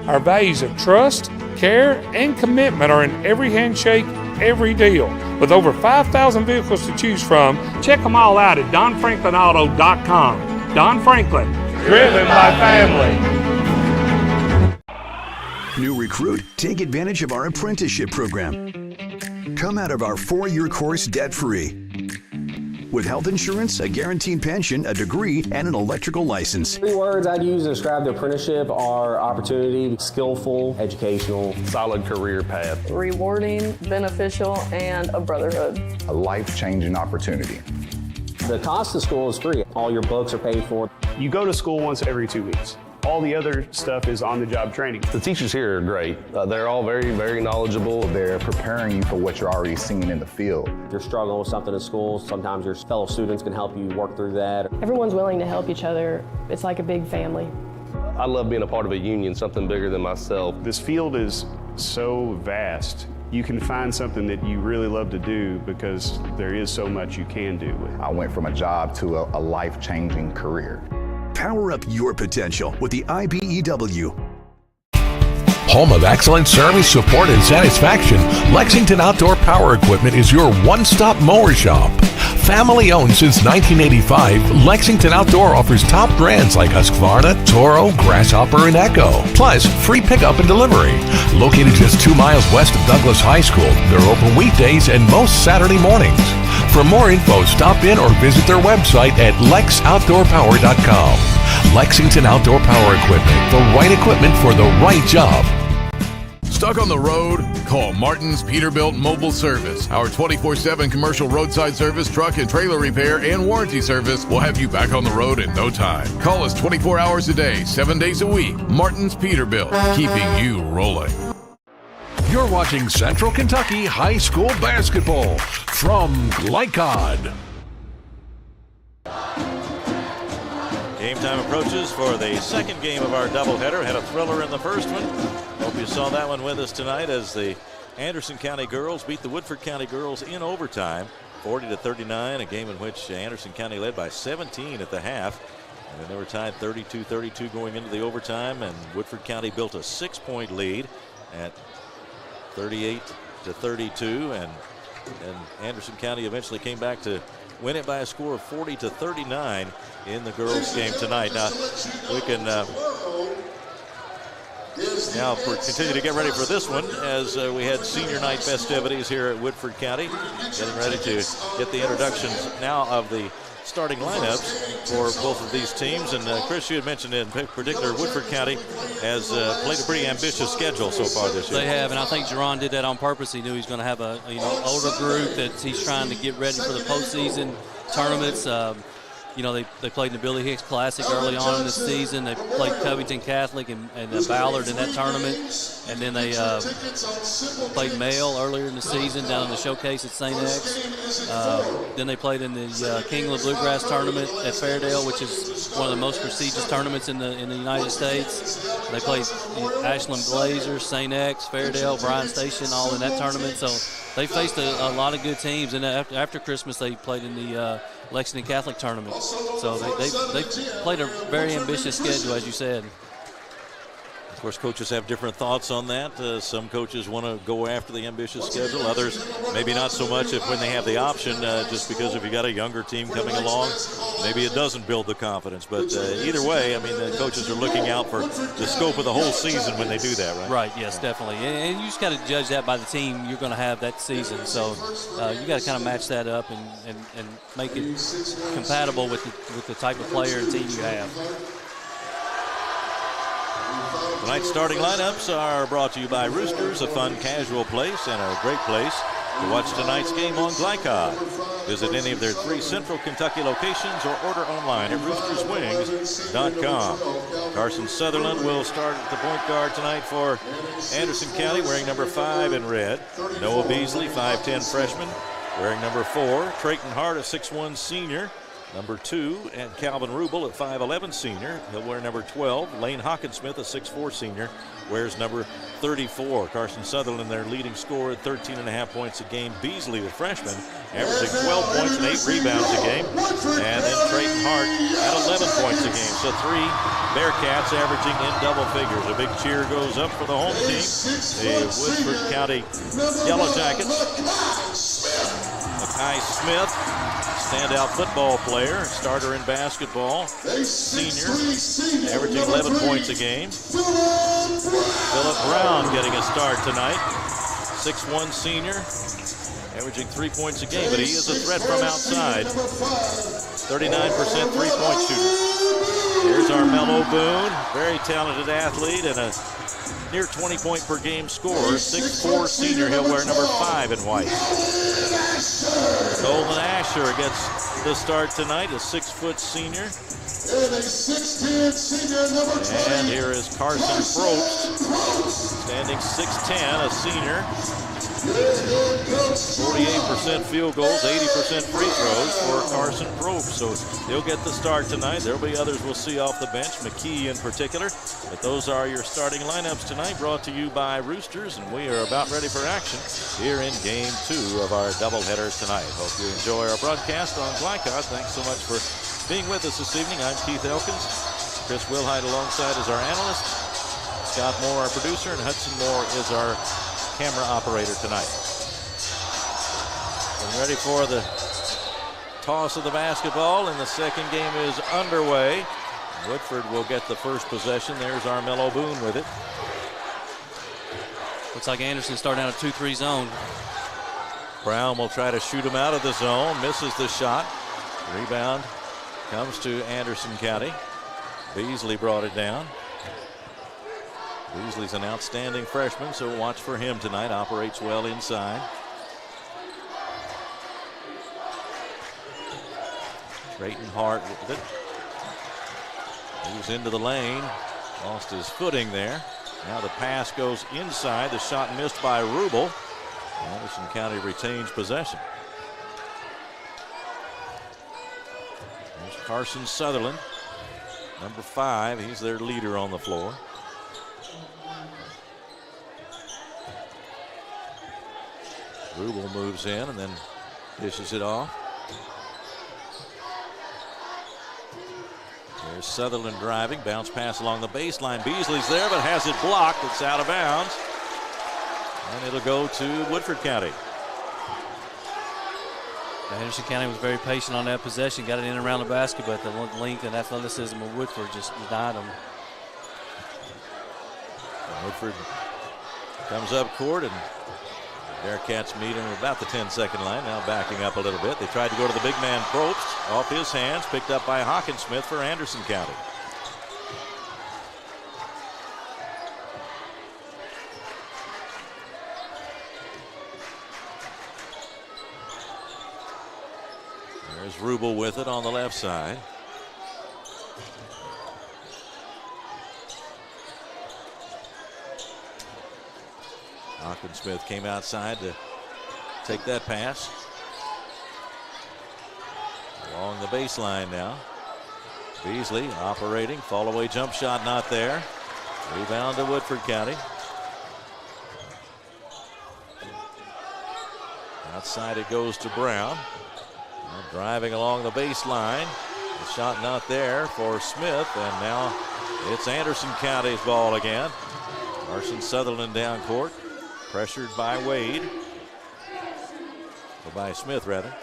our values of trust, care, and commitment are in every handshake, every deal. With over 5,000 vehicles to choose from, check them all out at DonFranklinAuto.com. Don Franklin, driven by family. New recruit, take advantage of our apprenticeship program. Come out of our 4-year course debt-free. With health insurance, a guaranteed pension, a degree, and an electrical license. 3 words I'd use to describe the apprenticeship are opportunity, skillful, educational, solid career path, rewarding, beneficial, and a brotherhood. A life-changing opportunity. The cost of school is free. All your books are paid for. You go to school once every 2 weeks. All the other stuff is on-the-job training. The teachers here are great. They're all very, very knowledgeable. They're preparing you for what you're already seeing in the field. If you're struggling with something in school, sometimes your fellow students can help you work through that. Everyone's willing to help each other. It's like a big family. I love being a part of a union, something bigger than myself. This field is so vast. You can find something that you really love to do because there is so much you can do. I went from a job to a life-changing career. Power up your potential with the IBEW. Home of excellent service, support, and satisfaction, Lexington Outdoor Power Equipment is your one-stop mower shop. Family owned since 1985, Lexington Outdoor offers top brands like Husqvarna, Toro, Grasshopper, and Echo. Plus, free pickup and delivery. Located just 2 miles west of Douglas High School, they're open weekdays and most Saturday mornings. For more info, stop in or visit their website at lexoutdoorpower.com. Lexington Outdoor Power Equipment, the right equipment for the right job. Stuck on the road? Call Martin's Peterbilt Mobile Service. Our 24/7 commercial roadside service, truck and trailer repair, and warranty service will have you back on the road in no time. Call us 24 hours a day, 7 days a week. Martin's Peterbilt, keeping you rolling. You're watching Central Kentucky High School Basketball from Glycod. Game time approaches for the second game of our doubleheader. Had a thriller in the first one. Hope you saw that one with us tonight as the Anderson County girls beat the Woodford County girls in overtime, 40-39, a game in which Anderson County led by 17 at the half. And then they were tied 32-32 going into the overtime, and Woodford County built a 6-point lead at 38-32, and Anderson County eventually came back to win it by a score of 40-39 in the girls' game tonight. Now we can now continue to get ready for this one as we had senior night festivities here at Woodford County, getting ready to get the introductions now of the starting lineups for both of these teams. And Chris, you had mentioned in particular Woodford County has played a pretty ambitious schedule so far this year. They have, and I think Jerron did that on purpose. He knew he was going to have a older group that he's trying to get ready for the postseason tournaments. They played in the Billy Hicks Classic early on in the season. They played Covington Catholic and Ballard in that tournament. And then they played Mail earlier in the season down in the showcase at St. X. Then they played in the Kingland Bluegrass Tournament at Fairdale, which is one of the most prestigious tournaments in the United States. They played Ashland Blazers, St. X, Fairdale, Bryan Station, all in that tournament. So they faced a lot of good teams. And after Christmas, they played in the Lexington Catholic Tournament. So they played a very ambitious schedule, as you said. Of course, coaches have different thoughts on that. Some coaches want to go after the ambitious schedule. Others, maybe not so much when they have the option, just because if you got a younger team coming along, maybe it doesn't build the confidence. But either way, I mean, the coaches are looking out for the scope of the whole season when they do that, right? Right, yes, definitely. And you just got to judge that by the team you're going to have that season. So you got to kind of match that up and make it compatible with the type of player and team you have. Tonight's starting lineups are brought to you by Roosters, a fun, casual place and a great place to watch tonight's game on Glycod. Visit any of their 3 Central Kentucky locations or order online at roosterswings.com. Carson Sutherland will start at the point guard tonight for Anderson County, wearing number 5 in red. Noah Beasley, 5'10 freshman, wearing number 4. Trayton Hart, a 6'1 senior, number 2, and Calvin Rubel at 5'11 senior. He'll wear number 12. Lane Hawkinsmith, a 6'4 senior, wears number 34. Carson Sutherland, their leading scorer, at 13.5 points a game. Beasley, the freshman, averaging 12 points and 8 rebounds a game. And then Trayton Hart at 11 points a game. So 3 Bearcats averaging in double figures. A big cheer goes up for the home team, the Woodford County Yellow Jackets. Makai Smith, standout football player, starter in basketball, senior, averaging 11 points a game. Phillip Brown getting a start tonight, 6'1 senior, averaging 3 points a game, but he is a threat from outside. 39% three-point shooter. Here's Armello Boone, very talented athlete and a near 20-point per game scorer, 6'4 senior. He'll wear number 5 in white. Colvin Asher gets the start tonight, a 6-foot senior. And here is Carson Probst, standing 6'10, a senior. 48% field goals, 80% free throws for Carson Probst. So he'll get the start tonight. There'll be others we'll see off the bench, McKee in particular. But those are your starting lineups tonight, brought to you by Roosters. And we are about ready for action here in Game 2 of our doubleheader tonight. Hope you enjoy our broadcast on Glycod. Thanks so much for being with us this evening. I'm Keith Elkins. Chris Wilhite alongside as our analyst. Scott Moore, our producer, and Hudson Moore is our camera operator tonight. And ready for the toss of the basketball, and the second game is underway. Woodford will get the first possession. There's Armello Boone with it. Looks like Anderson starting out a 2-3 zone. Brown will try to shoot him out of the zone. Misses the shot. Rebound comes to Anderson County. Beasley brought it down. Beasley's an outstanding freshman, so watch for him tonight. Operates well inside. Drayton Hart with it. Moves into the lane. Lost his footing there. Now the pass goes inside. The shot missed by Rubel. Anderson County retains possession. There's Carson Sutherland, number 5. He's their leader on the floor. Rubel moves in and then dishes it off. There's Sutherland driving. Bounce pass along the baseline. Beasley's there, but has it blocked. It's out of bounds. And it'll go to Woodford County. Anderson County was very patient on that possession. Got it in around the basket, but the length and athleticism of Woodford just denied them. Woodford comes up court, and Bearcats meet him about the 10-second line. Now backing up a little bit. They tried to go to the big man Probst. Off his hands. Picked up by Hawkinsmith for Anderson County. There's Rubel with it on the left side. Hawkinsmith came outside to take that pass. Along the baseline now. Beasley operating. Fall away jump shot not there. Rebound to Woodford County. Outside it goes to Brown. Now driving along the baseline. The shot not there for Smith, and now it's Anderson County's ball again. Carson Sutherland down court. Pressured by Wade. Or by Smith, rather.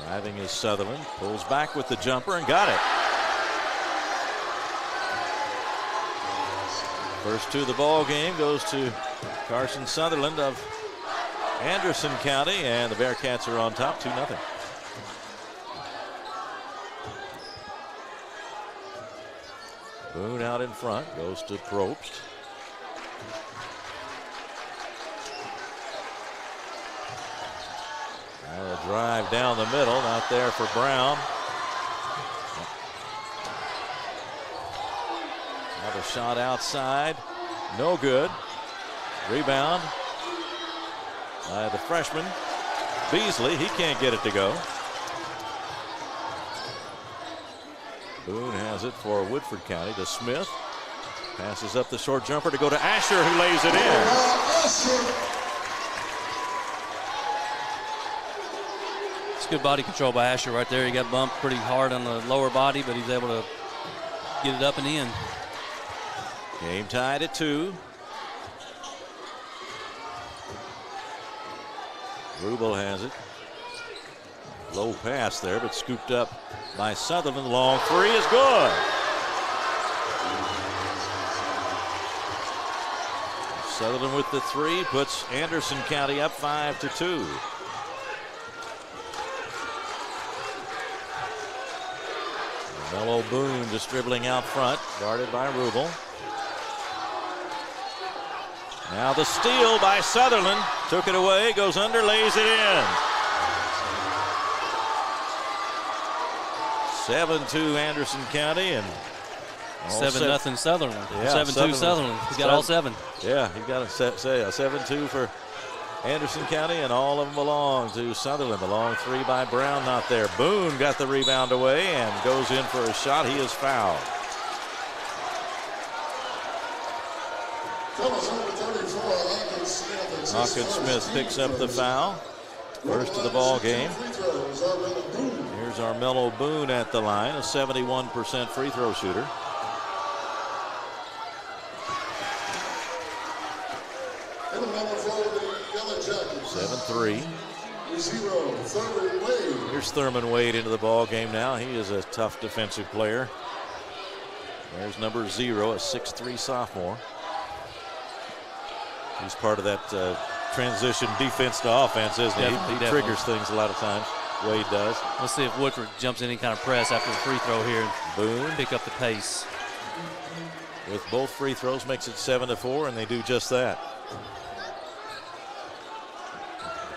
Driving is Sutherland. Pulls back with the jumper and got it. First to the ball game goes to Carson Sutherland of Anderson County, and the Bearcats are on top 2-0. Boone out in front, goes to Probst. Now a drive down the middle, not there for Brown. Another shot outside, no good. Rebound by the freshman, Beasley. He can't get it to go. Boone has it for Woodford County to Smith. Passes up the short jumper to go to Asher, who lays it in. It's good body control by Asher right there. He got bumped pretty hard on the lower body, but he's able to get it up and in. Game tied at 2. Rubel has it. Low pass there, but scooped up by Sutherland. Long three is good. Sutherland with the 3 puts Anderson County up 5-2. Mello Boone just dribbling out front, guarded by Rubel. Now the steal by Sutherland. Took it away, goes under, lays it in. 7-2 Anderson County, and 7-0 Sutherland. Yeah, 7-2 Sutherland. He's got all 7. Yeah, he's got to say a 7-2 for Anderson County, and all of them belong to Sutherland. The long 3 by Brown, not there. Boone got the rebound away and goes in for a shot. He is fouled. Hawkinsmith picks up the foul. First of the ball game. Here's Armello Boone at the line, a 71% free throw shooter. And the number for the Yellow Jackets. 7-3. 0, Thurman Wade. Here's Thurman Wade into the ball game now. He is a tough defensive player. There's number 0, a 6'3" sophomore. He's part of that transition defense to offense, isn't he? He triggers things a lot of times. Wade does. Let's see if Woodford jumps any kind of press after the free throw here. Boone pick up the pace. With both free throws makes it 7-4, and they do just that.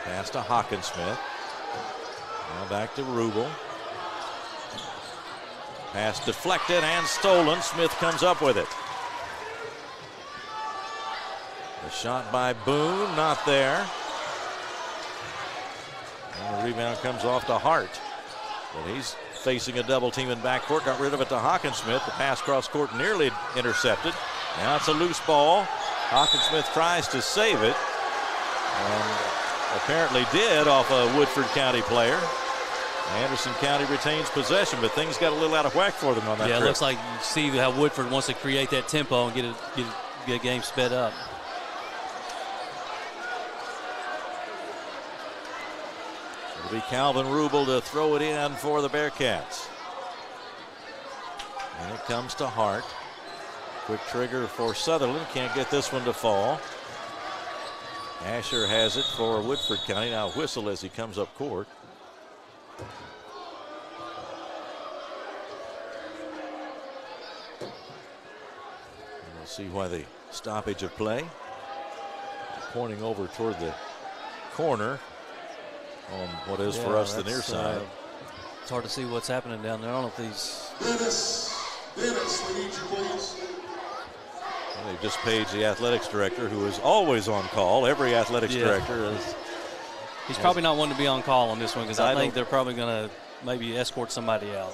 Pass to Hawkinsmith. Now back to Rubel. Pass deflected and stolen. Smith comes up with it. The shot by Boone, not there. And the rebound comes off to Hart. But he's facing a double team in backcourt. Got rid of it to Hawkinsmith. The pass cross court nearly intercepted. Now it's a loose ball. Hawkinsmith tries to save it. And apparently did off a Woodford County player. Anderson County retains possession, but things got a little out of whack for them on that trip. It looks like you see how Woodford wants to create that tempo and get a game sped up. It'll be Calvin Rubel to throw it in for the Bearcats. And it comes to Hart. Quick trigger for Sutherland. Can't get this one to fall. Asher has it for Woodford County. Now whistle as he comes up court. And we'll see why the stoppage of play. Pointing over toward the corner on what is for us the near side. It's hard to see what's happening down there. I don't know if these. Dennis, we need you, please. They just paged the athletics director, who is always on call. Every athletics director is. He's probably not one to be on call on this one, because I think they're probably going to maybe escort somebody out.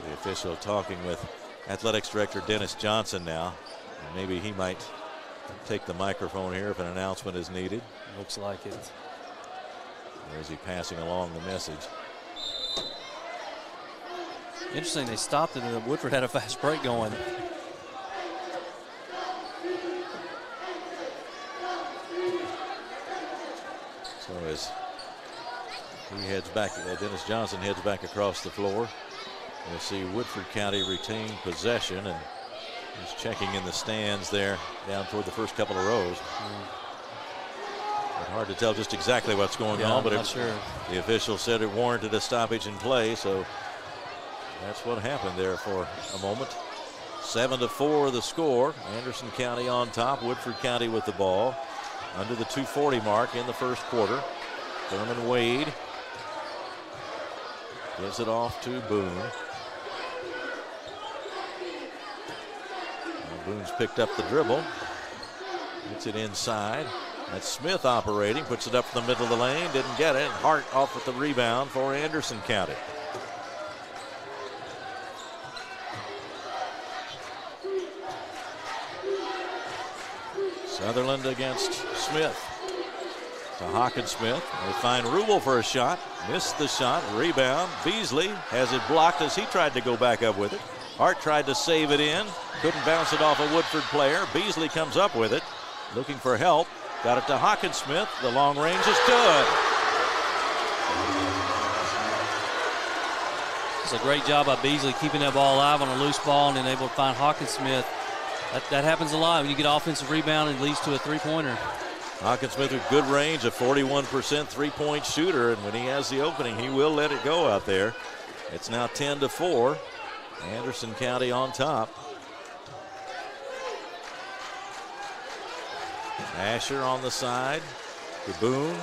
The official talking with athletics director Dennis Johnson now. And maybe he might take the microphone here if an announcement is needed. Looks like it. Or is he passing along the message? Interesting, they stopped it and Woodford had a fast break going. So as he heads back, Dennis Johnson heads back across the floor. We'll see Woodford County retain possession, and he's checking in the stands there down toward the first couple of rows. But hard to tell just exactly what's going on, but the official said it warranted a stoppage in play, so that's what happened there for a moment. 7-4 the score. Anderson County on top. Woodford County with the ball. Under the 2:40 mark in the first quarter. Thurman Wade gives it off to Boone. Now Boone's picked up the dribble. Gets it inside. That's Smith operating. Puts it up in the middle of the lane. Didn't get it. Hart off with the rebound for Anderson County. Sutherland against Smith. To Hawkinsmith. They find Rubel for a shot. Missed the shot. Rebound. Beasley has it blocked as he tried to go back up with it. Hart tried to save it in. Couldn't bounce it off a Woodford player. Beasley comes up with it. Looking for help. Got it to Hawkinsmith. The long range is good. It's a great job by Beasley keeping that ball alive on a loose ball and then able to find Hawkinsmith. That happens a lot when you get offensive rebound and leads to a three-pointer. Hawkinsmith with good range, a 41% three-point shooter, and when he has the opening, he will let it go out there. It's now 10-4. Anderson County on top. Asher on the side to Boone.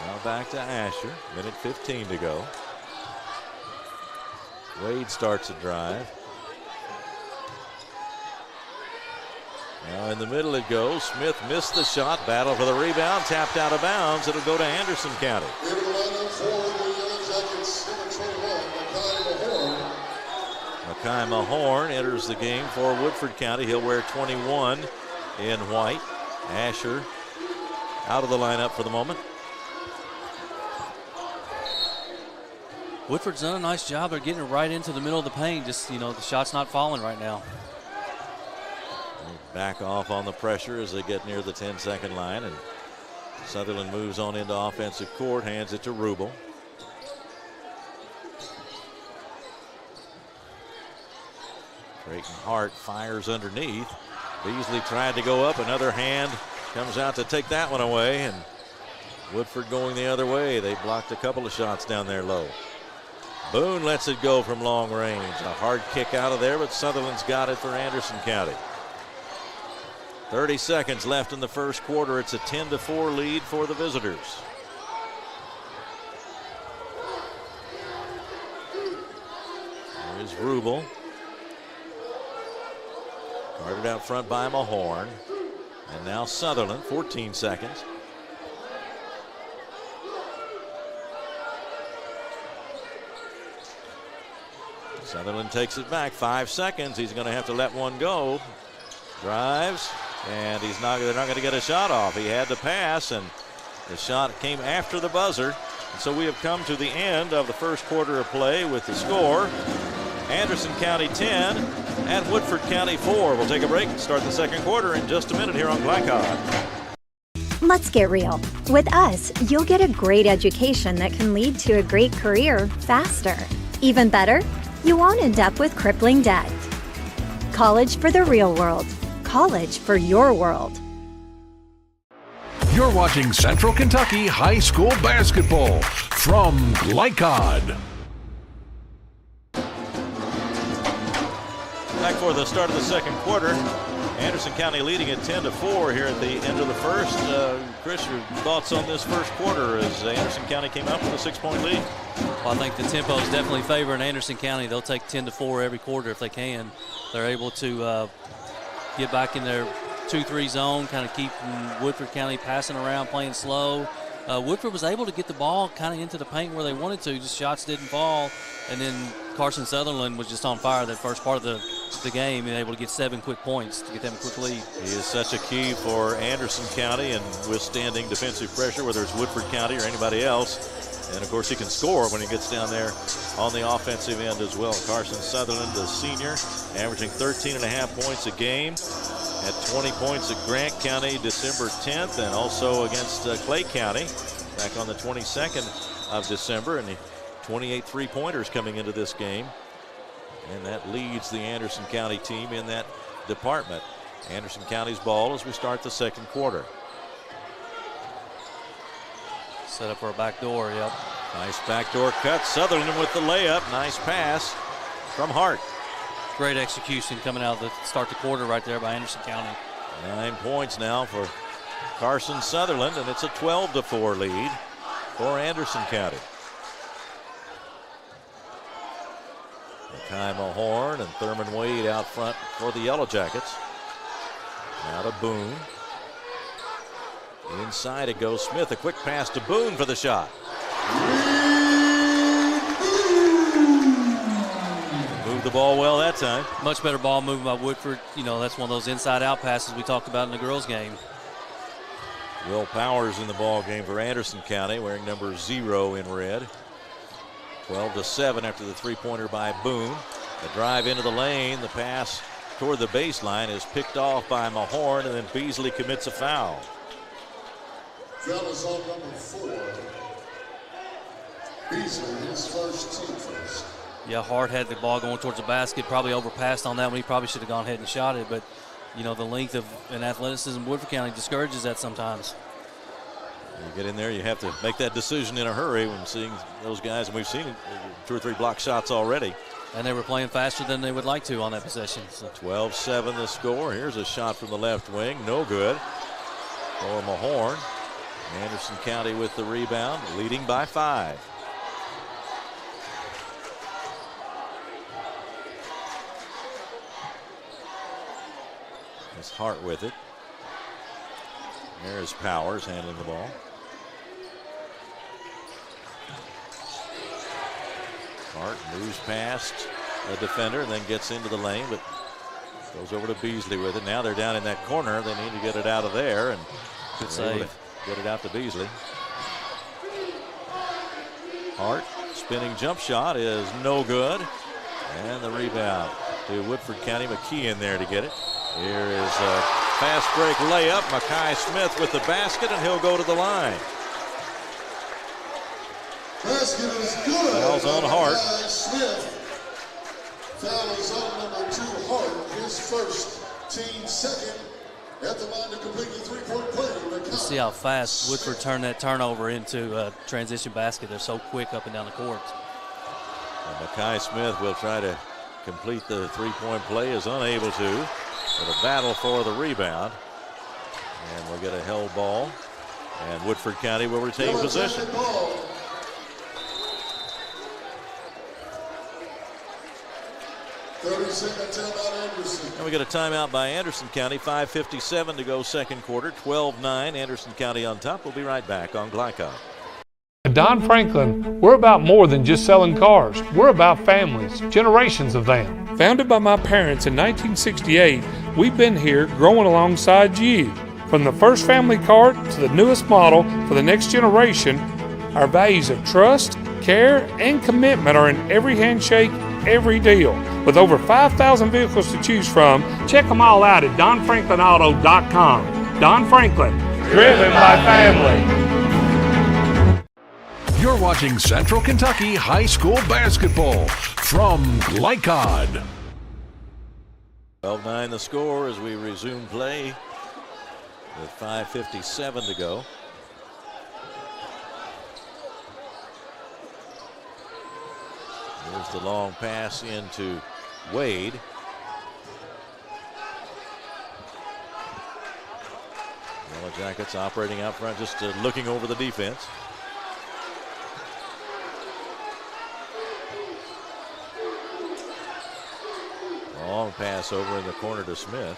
Now back to Asher. Minute 15 to go. Wade starts a drive. Now in the middle it goes. Smith missed the shot. Battle for the rebound. Tapped out of bounds. It'll go to Anderson County. Mackay Mahorn enters the game for Woodford County. He'll wear 21 in white. Asher out of the lineup for the moment. Woodford's done a nice job of getting it right into the middle of the paint. Just, the shot's not falling right now. Back off on the pressure as they get near the 10-second line, and Sutherland moves on into offensive court, hands it to Rubel. Creighton Hart fires underneath. Beasley tried to go up. Another hand comes out to take that one away, and Woodford going the other way. They blocked a couple of shots down there low. Boone lets it go from long range. A hard kick out of there, but Sutherland's got it for Anderson County. 30 seconds left in the first quarter. It's a 10-4 lead for the visitors. There's Rubel. Guarded out front by Mahorn. And now Sutherland, 14 seconds. Sutherland takes it back, 5 seconds. He's going to have to let one go. Drives, and they're not going to get a shot off. He had to pass, and the shot came after the buzzer. And so we have come to the end of the first quarter of play with the score. Anderson County 10 and Woodford County 4. We'll take a break and start the second quarter in just a minute here on Glycod. Let's get real. With us, you'll get a great education that can lead to a great career faster. Even better, you won't end up with crippling debt. College for the real world. College for your world. You're watching Central Kentucky High School Basketball from Glycod. Back for the start of the second quarter. Anderson County leading at 10-4 here at the end of the first. Chris, your thoughts on this first quarter as Anderson County came up with a 6-point lead? Well, I think the tempo is definitely favoring Anderson County. They'll take 10-4 every quarter if they can. They're able to get back in their 2-3 zone, kind of keep Woodford County passing around, playing slow. Woodford was able to get the ball kind of into the paint where they wanted to. Just shots didn't fall. And then Carson Sutherland was just on fire that first part of the game and able to get 7 quick points to get them a quick lead. He is such a key for Anderson County and withstanding defensive pressure, whether it's Woodford County or anybody else. And, of course, he can score when he gets down there on the offensive end as well. Carson Sutherland, the senior, averaging 13.5 points a game. Had 20 points at Grant County December 10th and also against Clay County back on the 22nd of December. And 28 three-pointers coming into this game. And that leads the Anderson County team in that department. Anderson County's ball as we start the second quarter. Set up for a backdoor, yep. Nice backdoor cut. Sutherland with the layup. Nice pass from Hart. Great execution coming out to start the quarter right there by Anderson County. 9 points now for Carson Sutherland, and it's a 12-4 lead for Anderson County. Mackay Mahorn and Thurman Wade out front for the Yellow Jackets. Now to Boone. Inside it goes Smith. A quick pass to Boone for the shot. Moved the ball well that time. Much better ball movement by Woodford. That's one of those inside-out passes we talked about in the girls' game. Will Powers in the ball game for Anderson County, wearing number 0 in red. 12-7 after the three-pointer by Boone. The drive into the lane, the pass toward the baseline is picked off by Mahorn, and then Beasley commits a foul. Foul is on number 4. Beasley, his first, team first. Yeah, Hart had the ball going towards the basket, probably overpassed on that one. He probably should have gone ahead and shot it, but the length of an athleticism Woodford County discourages that sometimes. You get in there, you have to make that decision in a hurry when seeing those guys, and we've seen 2 or 3 block shots already. And they were playing faster than they would like to on that possession. So. 12-7 the score. Here's a shot from the left wing, no good for Mahorn. Anderson County with the rebound, leading by 5. It's Hart with it. There's Powers handling the ball. Hart moves past a defender and then gets into the lane, but goes over to Beasley with it. Now they're down in that corner. They need to get it out of there, and good save. Get it out to Beasley. Hart, spinning jump shot is no good. And the rebound to Woodford County. McKee in there to get it. Here is a fast break layup. Mackay Smith with the basket, and he'll go to the line. Basket is good. Fouls on Hart. Smith. Foul is on number 2, Hart. His first, team second. At the line to complete the three-point play. Let's see how fast Woodford turned that turnover into a transition basket. They're so quick up and down the court. And Mackay Smith will try to complete the three-point play, is unable to. But a battle for the rebound. And we'll get a held ball. And Woodford County will retain possession. 30-second timeout, Anderson. And we get a timeout by Anderson County. 5:57 to go second quarter. 12-9. Anderson County on top. We'll be right back on Glycod. At Don Franklin, we're about more than just selling cars. We're about families, generations of them. Founded by my parents in 1968, we've been here growing alongside you. From the first family car to the newest model for the next generation, our values of trust, care, and commitment are in every handshake, every deal. With over 5,000 vehicles to choose from, check them all out at DonFranklinAuto.com. Don Franklin, driven by family. You're watching Central Kentucky High School basketball from Glycod. 12-9 the score as we resume play with 5:57 to go. Here's the long pass into Wade. Yellow Jackets operating out front, just looking over the defense. Long pass over in the corner to Smith.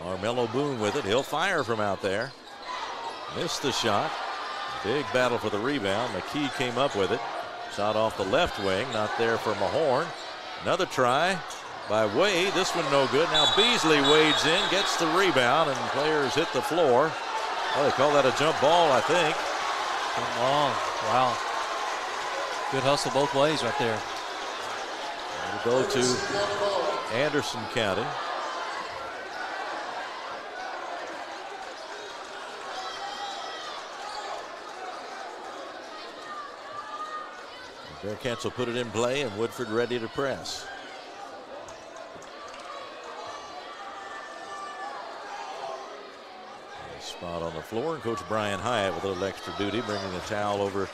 Armello Boone with it. He'll fire from out there. Missed the shot. Big battle for the rebound. McKee came up with it. Shot off the left wing. Not there for Mahorn. Another try by Wade. This one no good. Now Beasley wades in, gets the rebound, and players hit the floor. Oh, they call that a jump ball, I think. Jump ball. Wow. Good hustle both ways right there. We'll go to Anderson County. Bearcats will put it in play, and Woodford ready to press. Spot on the floor, and Coach Brian Hyatt with a little extra duty, bringing the towel over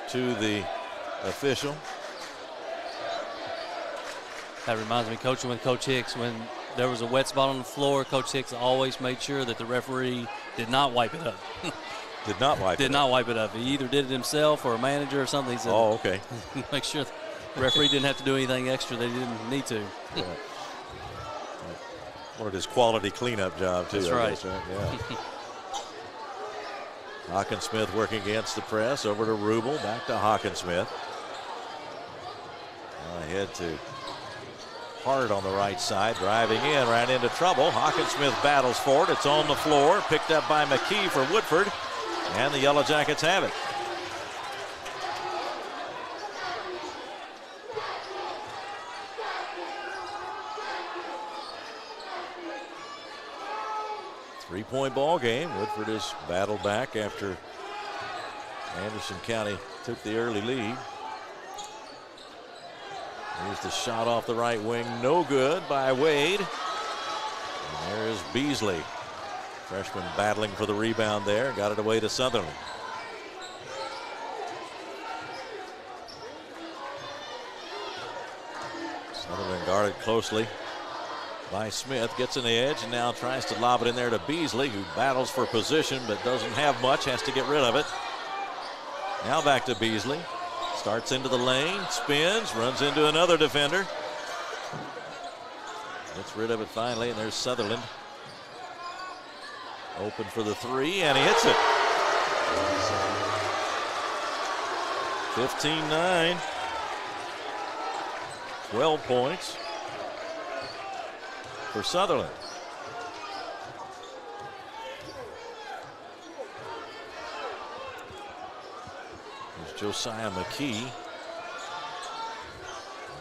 to the official. That reminds me, coaching with Coach Hicks, when there was a wet spot on the floor, Coach Hicks always made sure that the referee did not wipe it up. Did not wipe it up. He either did it himself or a manager or something. He said, oh, okay. Make sure the referee didn't have to do anything extra they didn't need to. Yeah. One of his quality cleanup job, too. That's right. Guess, right? Yeah. Hawkinsmith working against the press. Over to Rubel. Back to Hawkinsmith. Ahead to Hart on the right side. Driving in. Ran into trouble. Hawkinsmith battles for it. It's on the floor. Picked up by McKee for Woodford. And the Yellow Jackets have it. Three-point ball game. Woodford has battled back after Anderson County took the early lead. Here's the shot off the right wing. No good by Wade. And there is Beasley. Freshman battling for the rebound there. Got it away to Sutherland. Sutherland guarded closely by Smith. Gets in the edge and now tries to lob it in there to Beasley, who battles for position but doesn't have much. Has to get rid of it. Now back to Beasley. Starts into the lane. Spins. Runs into another defender. Gets rid of it finally, and there's Sutherland. Open for the three, and he hits it. 15-9. 12 points for Sutherland. Here's Josiah McKee.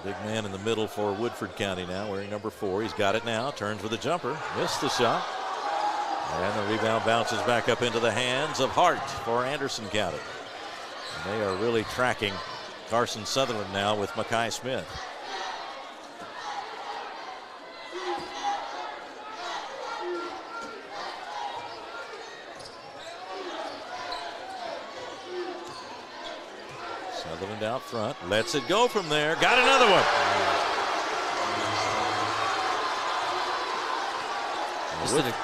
Big man in the middle for Woodford County now, wearing number 4. He's got it now, turns with a jumper, missed the shot. And the rebound bounces back up into the hands of Hart for Anderson County. And they are really tracking Carson Sutherland now with Mackay Smith. Sutherland out front, lets it go from there, got another one. Just did a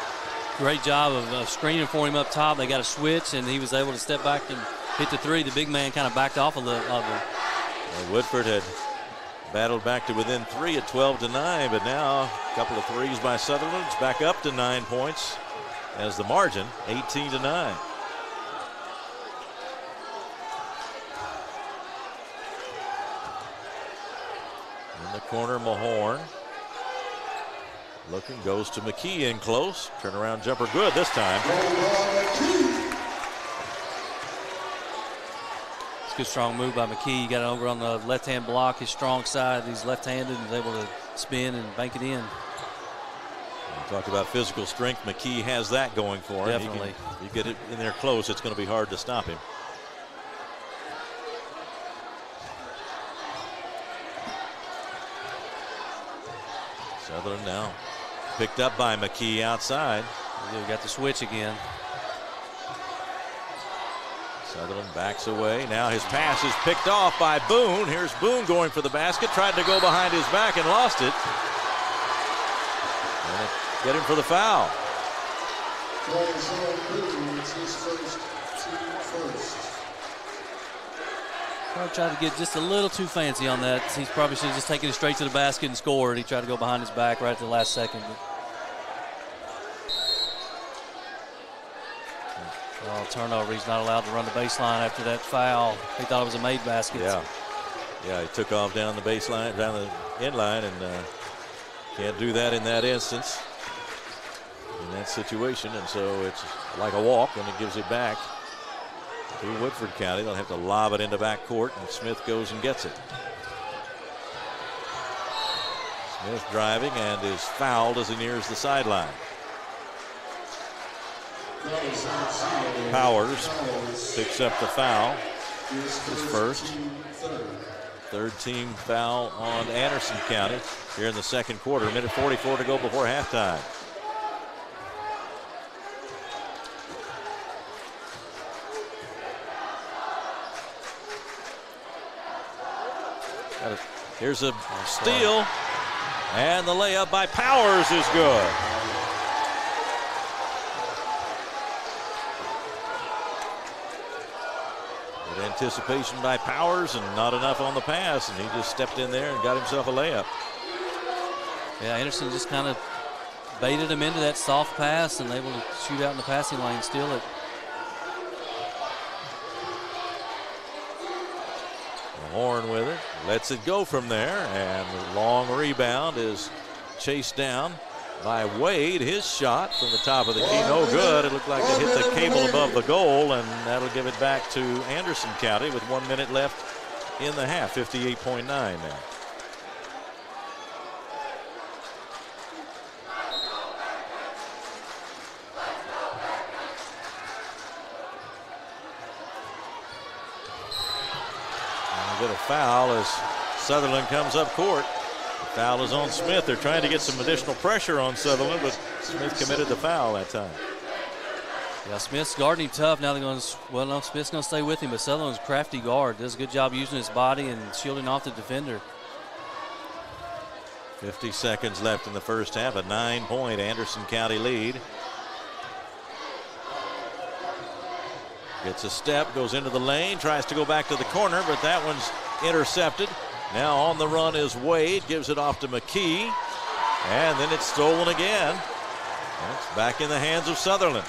great job of screening for him up top. They got a switch, and he was able to step back and hit the three. The big man kind of backed off a little of him. Well, Woodford had battled back to within 3 at 12-9, but now a couple of threes by Sutherland. It's back up to 9 points as the margin, 18-9. In the corner, Mahorn. Looking, goes to McKee in close. Turnaround jumper good this time. It's a good strong move by McKee. He got it over on the left-hand block, his strong side. He's left-handed and was able to spin and bank it in. We talked about physical strength. McKee has that going for him. Definitely. If you get it in there close, it's going to be hard to stop him. Sutherland now picked up by McKee outside. We got the switch again. Sutherland backs away. Now his pass is picked off by Boone. Here's Boone going for the basket. Tried to go behind his back and lost it. And get him for the foul. It's his first, team first. Probably tried to get just a little too fancy on that. He probably should have just taken it straight to the basket and scored. He tried to go behind his back right at the last second. Well, turnover. He's not allowed to run the baseline after that foul. He thought it was a made basket. Yeah, he took off down the baseline, down the end line, and can't do that in that instance, in that situation. And so it's like a walk, and it gives it back to Woodford County. They'll have to lob it into backcourt, and Smith goes and gets it. Smith driving and is fouled as he nears the sideline. Powers picks up the foul, his first. Third team foul on Anderson County here in the second quarter. 1:44 to go before halftime. Here's a steal, and the layup by Powers is good. Good anticipation by Powers and not enough on the pass, and he just stepped in there and got himself a layup. Yeah, Anderson just kind of baited him into that soft pass and able to shoot out in the passing lane, steal it. Horn with it, lets it go from there, and the long rebound is chased down by Wade. His shot from the top of the key, no good. It looked like it hit the cable above the goal, and that'll give it back to Anderson County with 1 minute left in the half. 58.9 now. Get a foul as Sutherland comes up court. The foul is on Smith. They're trying to get some additional pressure on Sutherland, but Smith committed the foul that time. Yeah, Smith's guarding him tough. Now they're going to, well, no, Smith's going to stay with him, but Sutherland's a crafty guard. Does a good job using his body and shielding off the defender. 50 seconds left in the first half. A 9-point Anderson County lead. Gets a step, goes into the lane, tries to go back to the corner, but that one's intercepted. Now on the run is Wade, gives it off to McKee, and then it's stolen again. It's back in the hands of Sutherland.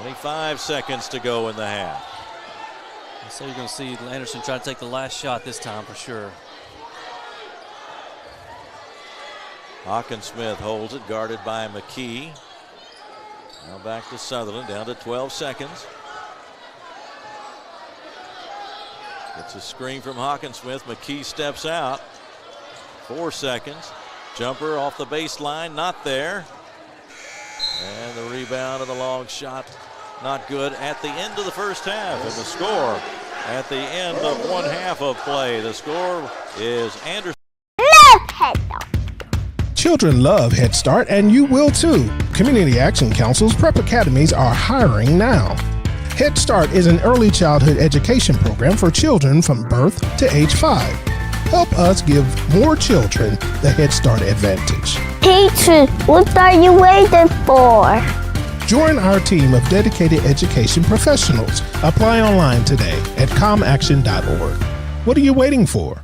25 seconds to go in the half. So you're going to see Anderson try to take the last shot this time for sure. Hawkinsmith holds it, guarded by McKee. Now back to Sutherland, down to 12 seconds. Gets a screen from Hawkinsmith. McKee steps out. 4 seconds. Jumper off the baseline, not there. And the rebound of the long shot, not good at the end of the first half. And the score at the end of one half of play, the score is Anderson. Children love Head Start, and you will too. Community Action Council's prep academies are hiring now. Head Start is an early childhood education program for children from birth to age 5. Help us give more children the Head Start advantage. Teacher, what are you waiting for? Join our team of dedicated education professionals. Apply online today at comaction.org. What are you waiting for?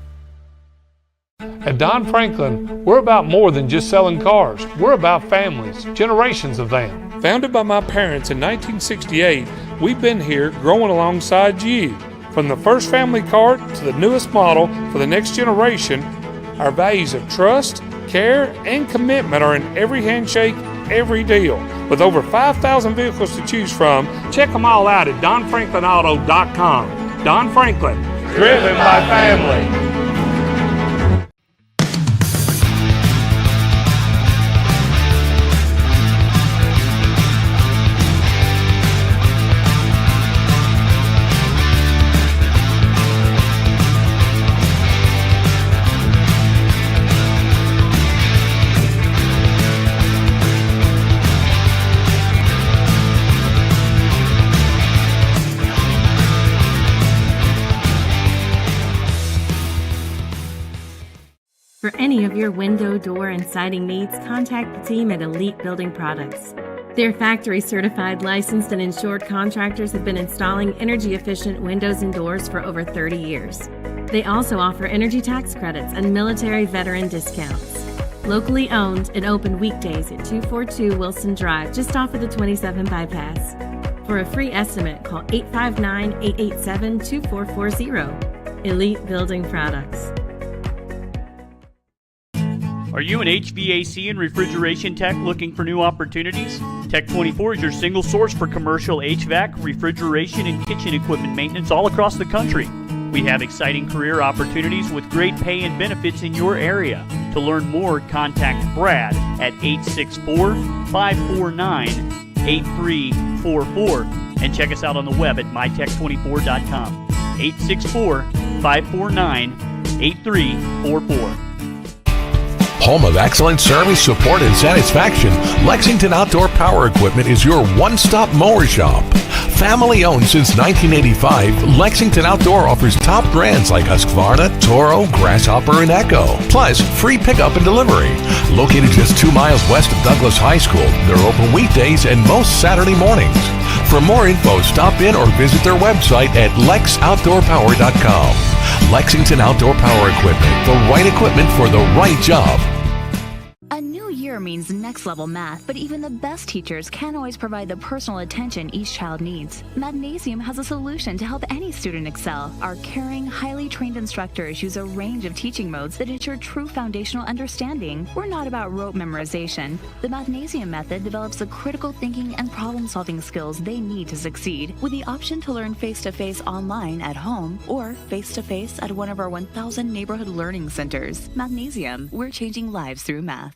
At Don Franklin, we're about more than just selling cars. We're about families, generations of them. Founded by my parents in 1968, we've been here growing alongside you. From the first family car to the newest model for the next generation, our values of trust, care, and commitment are in every handshake, every deal. With over 5,000 vehicles to choose from, check them all out at DonFranklinAuto.com. Don Franklin, driven by family. For any of your window, door, and siding needs, contact the team at Elite Building Products. Their factory-certified, licensed, and insured contractors have been installing energy-efficient windows and doors for over 30 years. They also offer energy tax credits and military veteran discounts. Locally owned and open weekdays at 242 Wilson Drive, just off of the 27 bypass. For a free estimate, call 859-887-2440. Elite Building Products. Are you an HVAC and refrigeration tech looking for new opportunities? Tech 24 is your single source for commercial HVAC, refrigeration, and kitchen equipment maintenance all across the country. We have exciting career opportunities with great pay and benefits in your area. To learn more, contact Brad at 864-549-8344 and check us out on the web at mytech24.com. 864-549-8344. Home of excellent service, support, and satisfaction, Lexington Outdoor Power Equipment is your one-stop mower shop. Family owned since 1985, Lexington Outdoor offers top brands like Husqvarna, Toro, Grasshopper, and Echo. Plus, free pickup and delivery. Located just 2 miles west of Douglas High School, they're open weekdays and most Saturday mornings. For more info, stop in or visit their website at lexoutdoorpower.com. Lexington Outdoor Power Equipment, the right equipment for the right job. A new year means next level math, but even the best teachers can't always provide the personal attention each child needs. Mathnasium has a solution to help any student excel. Our caring, highly trained instructors use a range of teaching modes that ensure true foundational understanding. We're not about rote memorization. The Mathnasium method develops the critical thinking and problem-solving skills they need to succeed, with the option to learn face-to-face online at home or face-to-face at one of our 1,000 neighborhood learning centers. Mathnasium, we're changing lives through math.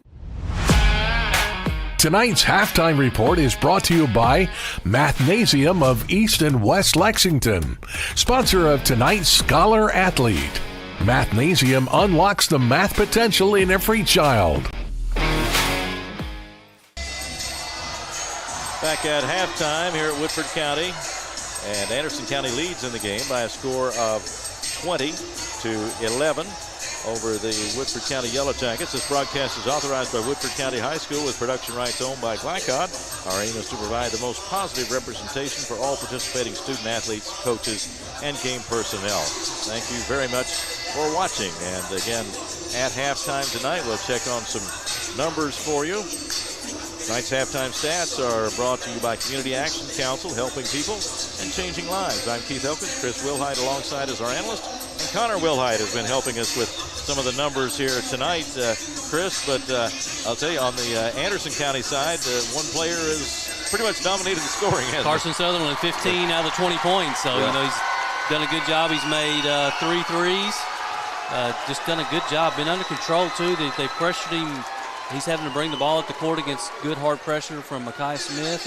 Tonight's halftime report is brought to you by Mathnasium of East and West Lexington, sponsor of tonight's Scholar Athlete. Mathnasium unlocks the math potential in every child. Back at halftime here at Woodford County, and Anderson County leads in the game by a score of 20-11. Over the Woodford County Yellow Jackets. This broadcast is authorized by Woodford County High School with production rights owned by Glycod. Our aim is to provide the most positive representation for all participating student athletes, coaches, and game personnel. Thank you very much for watching. And again, at halftime tonight. We'll check on some numbers for you. Tonight's halftime stats are brought to you by Community Action Council, helping people and changing lives. I'm Keith Elkins. Chris Wilhite alongside as our analyst. And Connor Wilhite has been helping us with some of the numbers here tonight, Chris. But I'll tell you, on the Anderson County side, one player has pretty much dominated the scoring. Carson Sutherland, 15 out of the 20 points. So, you know, he's done a good job. He's made 3 threes. Just done a good job. Been under control, too. They pressured him. He's having to bring the ball at the court against good hard pressure from Mekhi Smith,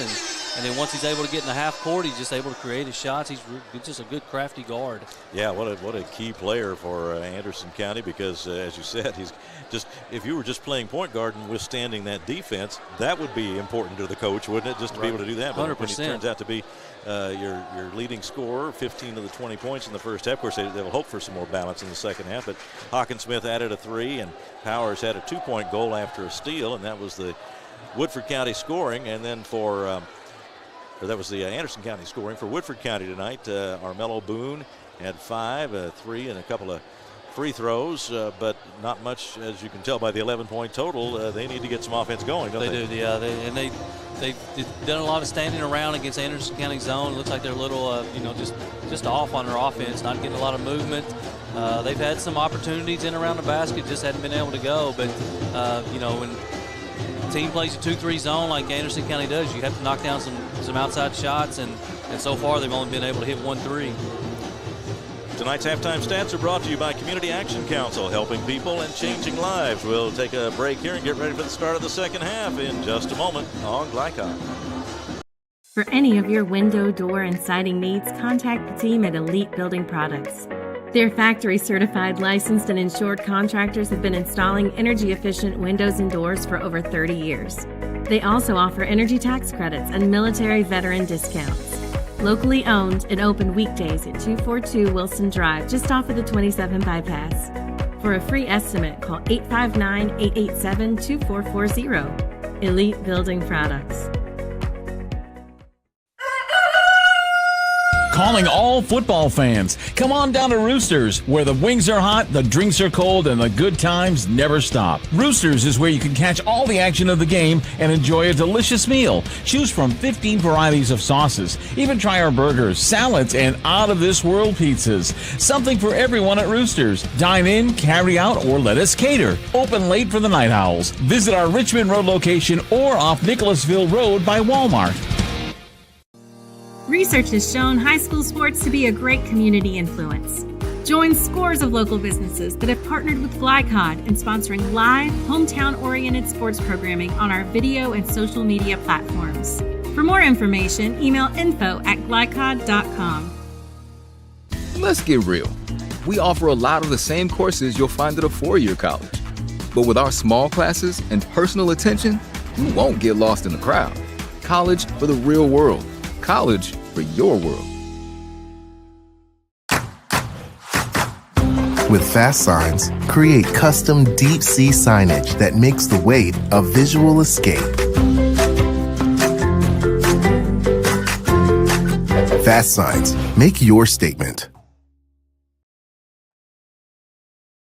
and then once he's able to get in the half court, he's just able to create his shots. He's just a good, crafty guard. Yeah, what a key player for Anderson County, because as you said, he's just, if you were just playing point guard and withstanding that defense, that would be important to the coach, wouldn't it? Just to be able to do that. But 100%. when he turns out to be your leading scorer, 15 of the 20 points in the first half. Of course, they will hope for some more balance in the second half, but Hawkins Smith added a 3, and Powers had a 2-point goal after a steal, and that was the Woodford County scoring. And then that was the Anderson County scoring for Woodford County tonight. Armello Boone had 5, a 3, and a couple of free throws, but not much, as you can tell by the 11-point total. They need to get some offense going, don't they? They do, yeah. They've done a lot of standing around against Anderson County zone. It looks like they're a little, just off on their offense, not getting a lot of movement. They've had some opportunities in around the basket, just hadn't been able to go. But, when a team plays a 2-3 zone like Anderson County does, you have to knock down some outside shots, and so far they've only been able to hit 1 3. Tonight's halftime stats are brought to you by Community Action Council, helping people and changing lives. We'll take a break here and get ready for the start of the second half in just a moment on Glycon. For any of your window, door, and siding needs, contact the team at Elite Building Products. Their factory-certified, licensed, and insured contractors have been installing energy-efficient windows and doors for over 30 years. They also offer energy tax credits and military veteran discounts. Locally owned and open weekdays at 242 Wilson Drive, just off of the 27 bypass. For a free estimate, call 859-887-2440. Elite Building Products. Calling all football fans. Come on down to Roosters, where the wings are hot, the drinks are cold, and the good times never stop. Roosters is where you can catch all the action of the game and enjoy a delicious meal. Choose from 15 varieties of sauces. Even try our burgers, salads, and out-of-this-world pizzas. Something for everyone at Roosters. Dine in, carry out, or let us cater. Open late for the Night Owls. Visit our Richmond Road location or off Nicholasville Road by Walmart. Research has shown high school sports to be a great community influence. Join scores of local businesses that have partnered with Glycod in sponsoring live, hometown-oriented sports programming on our video and social media platforms. For more information, email info@glycod.com. Let's get real. We offer a lot of the same courses you'll find at a four-year college. But with our small classes and personal attention, you won't get lost in the crowd. College for the real world. College for your world. With Fast Signs, create custom deep sea signage that makes the wait a visual escape. Fast Signs, make your statement.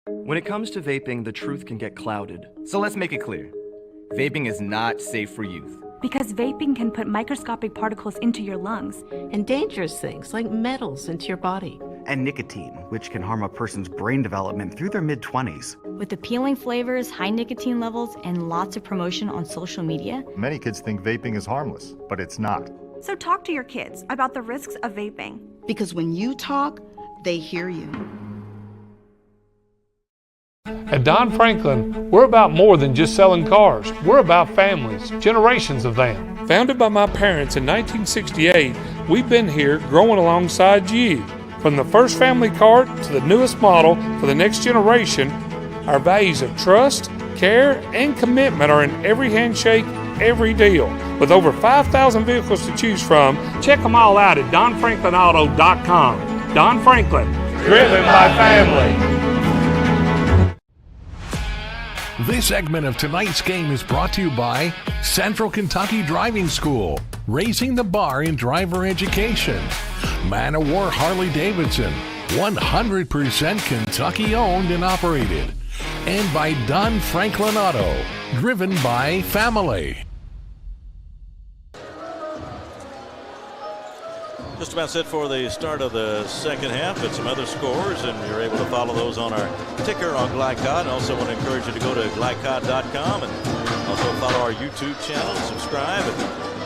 When it comes to vaping, the truth can get clouded. So let's make it clear. Vaping is not safe for youth. Because vaping can put microscopic particles into your lungs. And dangerous things like metals into your body. And nicotine, which can harm a person's brain development through their mid-20s. With appealing flavors, high nicotine levels, and lots of promotion on social media. Many kids think vaping is harmless, but it's not. So talk to your kids about the risks of vaping. Because when you talk, they hear you. At Don Franklin, we're about more than just selling cars. We're about families, generations of them. Founded by my parents in 1968, we've been here growing alongside you. From the first family car to the newest model for the next generation, our values of trust, care, and commitment are in every handshake, every deal. With over 5,000 vehicles to choose from, check them all out at DonFranklinAuto.com. Don Franklin, driven by family. This segment of tonight's game is brought to you by Central Kentucky Driving School, raising the bar in driver education. Man of War Harley-Davidson, 100% Kentucky owned and operated. and by Don Franklin Auto, driven by family. Just about set for the start of the second half, but some other scores, and you're able to follow those on our ticker on Glycod. Also want to encourage you to go to glycod.com and also follow our YouTube channel, subscribe, and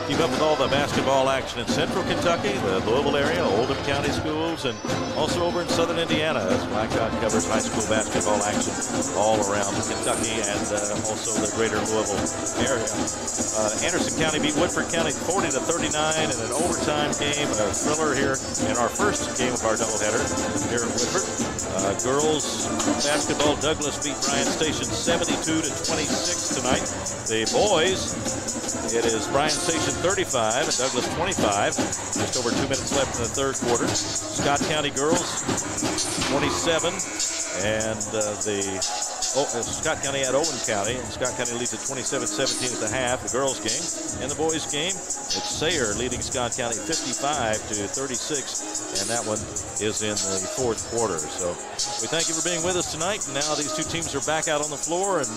keep up with all the basketball action in Central Kentucky, the Louisville area, Oldham County schools, and also over in Southern Indiana as Glycod covers high school basketball action all around Kentucky and also the greater Louisville area. Anderson County beat Woodford County 40-39 in an overtime game, a thriller here in our first game of our doubleheader here at Woodford. Girls basketball, Douglas beat Bryan Station 72-26 tonight. The boys, it is Bryan Station 35 and Douglas 25. Just over 2 minutes left in the third quarter. Scott County girls 27 and Scott County at Owen County, and Scott County leads at 27-17 at the half, the girls game. In the boys game, it's Sayre leading Scott County 55-36, and that one is in the fourth quarter. So we thank you for being with us tonight. And now these two teams are back out on the floor. And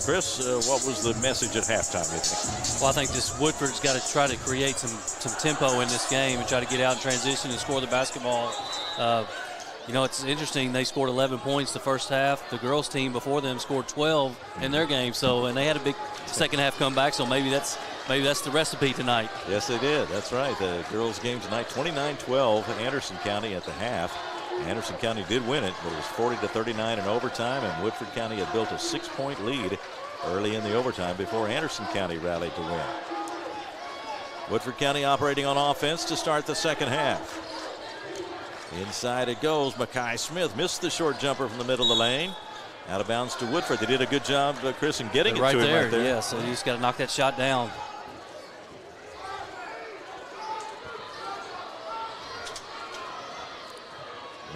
Chris, what was the message at halftime, you think? Well, I think just Woodford's got to try to create some tempo in this game and try to get out and transition and score the basketball. You know, it's interesting. They scored 11 points the first half. The girls team before them scored 12 in their game. So, and they had a big second half comeback. So maybe that's the recipe tonight. Yes, they did. That's right. The girls game tonight, 29-12, Anderson County at the half. Anderson County did win it, but it was 40-39 in overtime, and Woodford County had built a 6-point lead early in the overtime before Anderson County rallied to win. Woodford County operating on offense to start the second half. Inside it goes. Makai Smith missed the short jumper from the middle of the lane. Out of bounds to Woodford. They did a good job, Chris, in getting it to him right there. Yeah, so you just got to knock that shot down.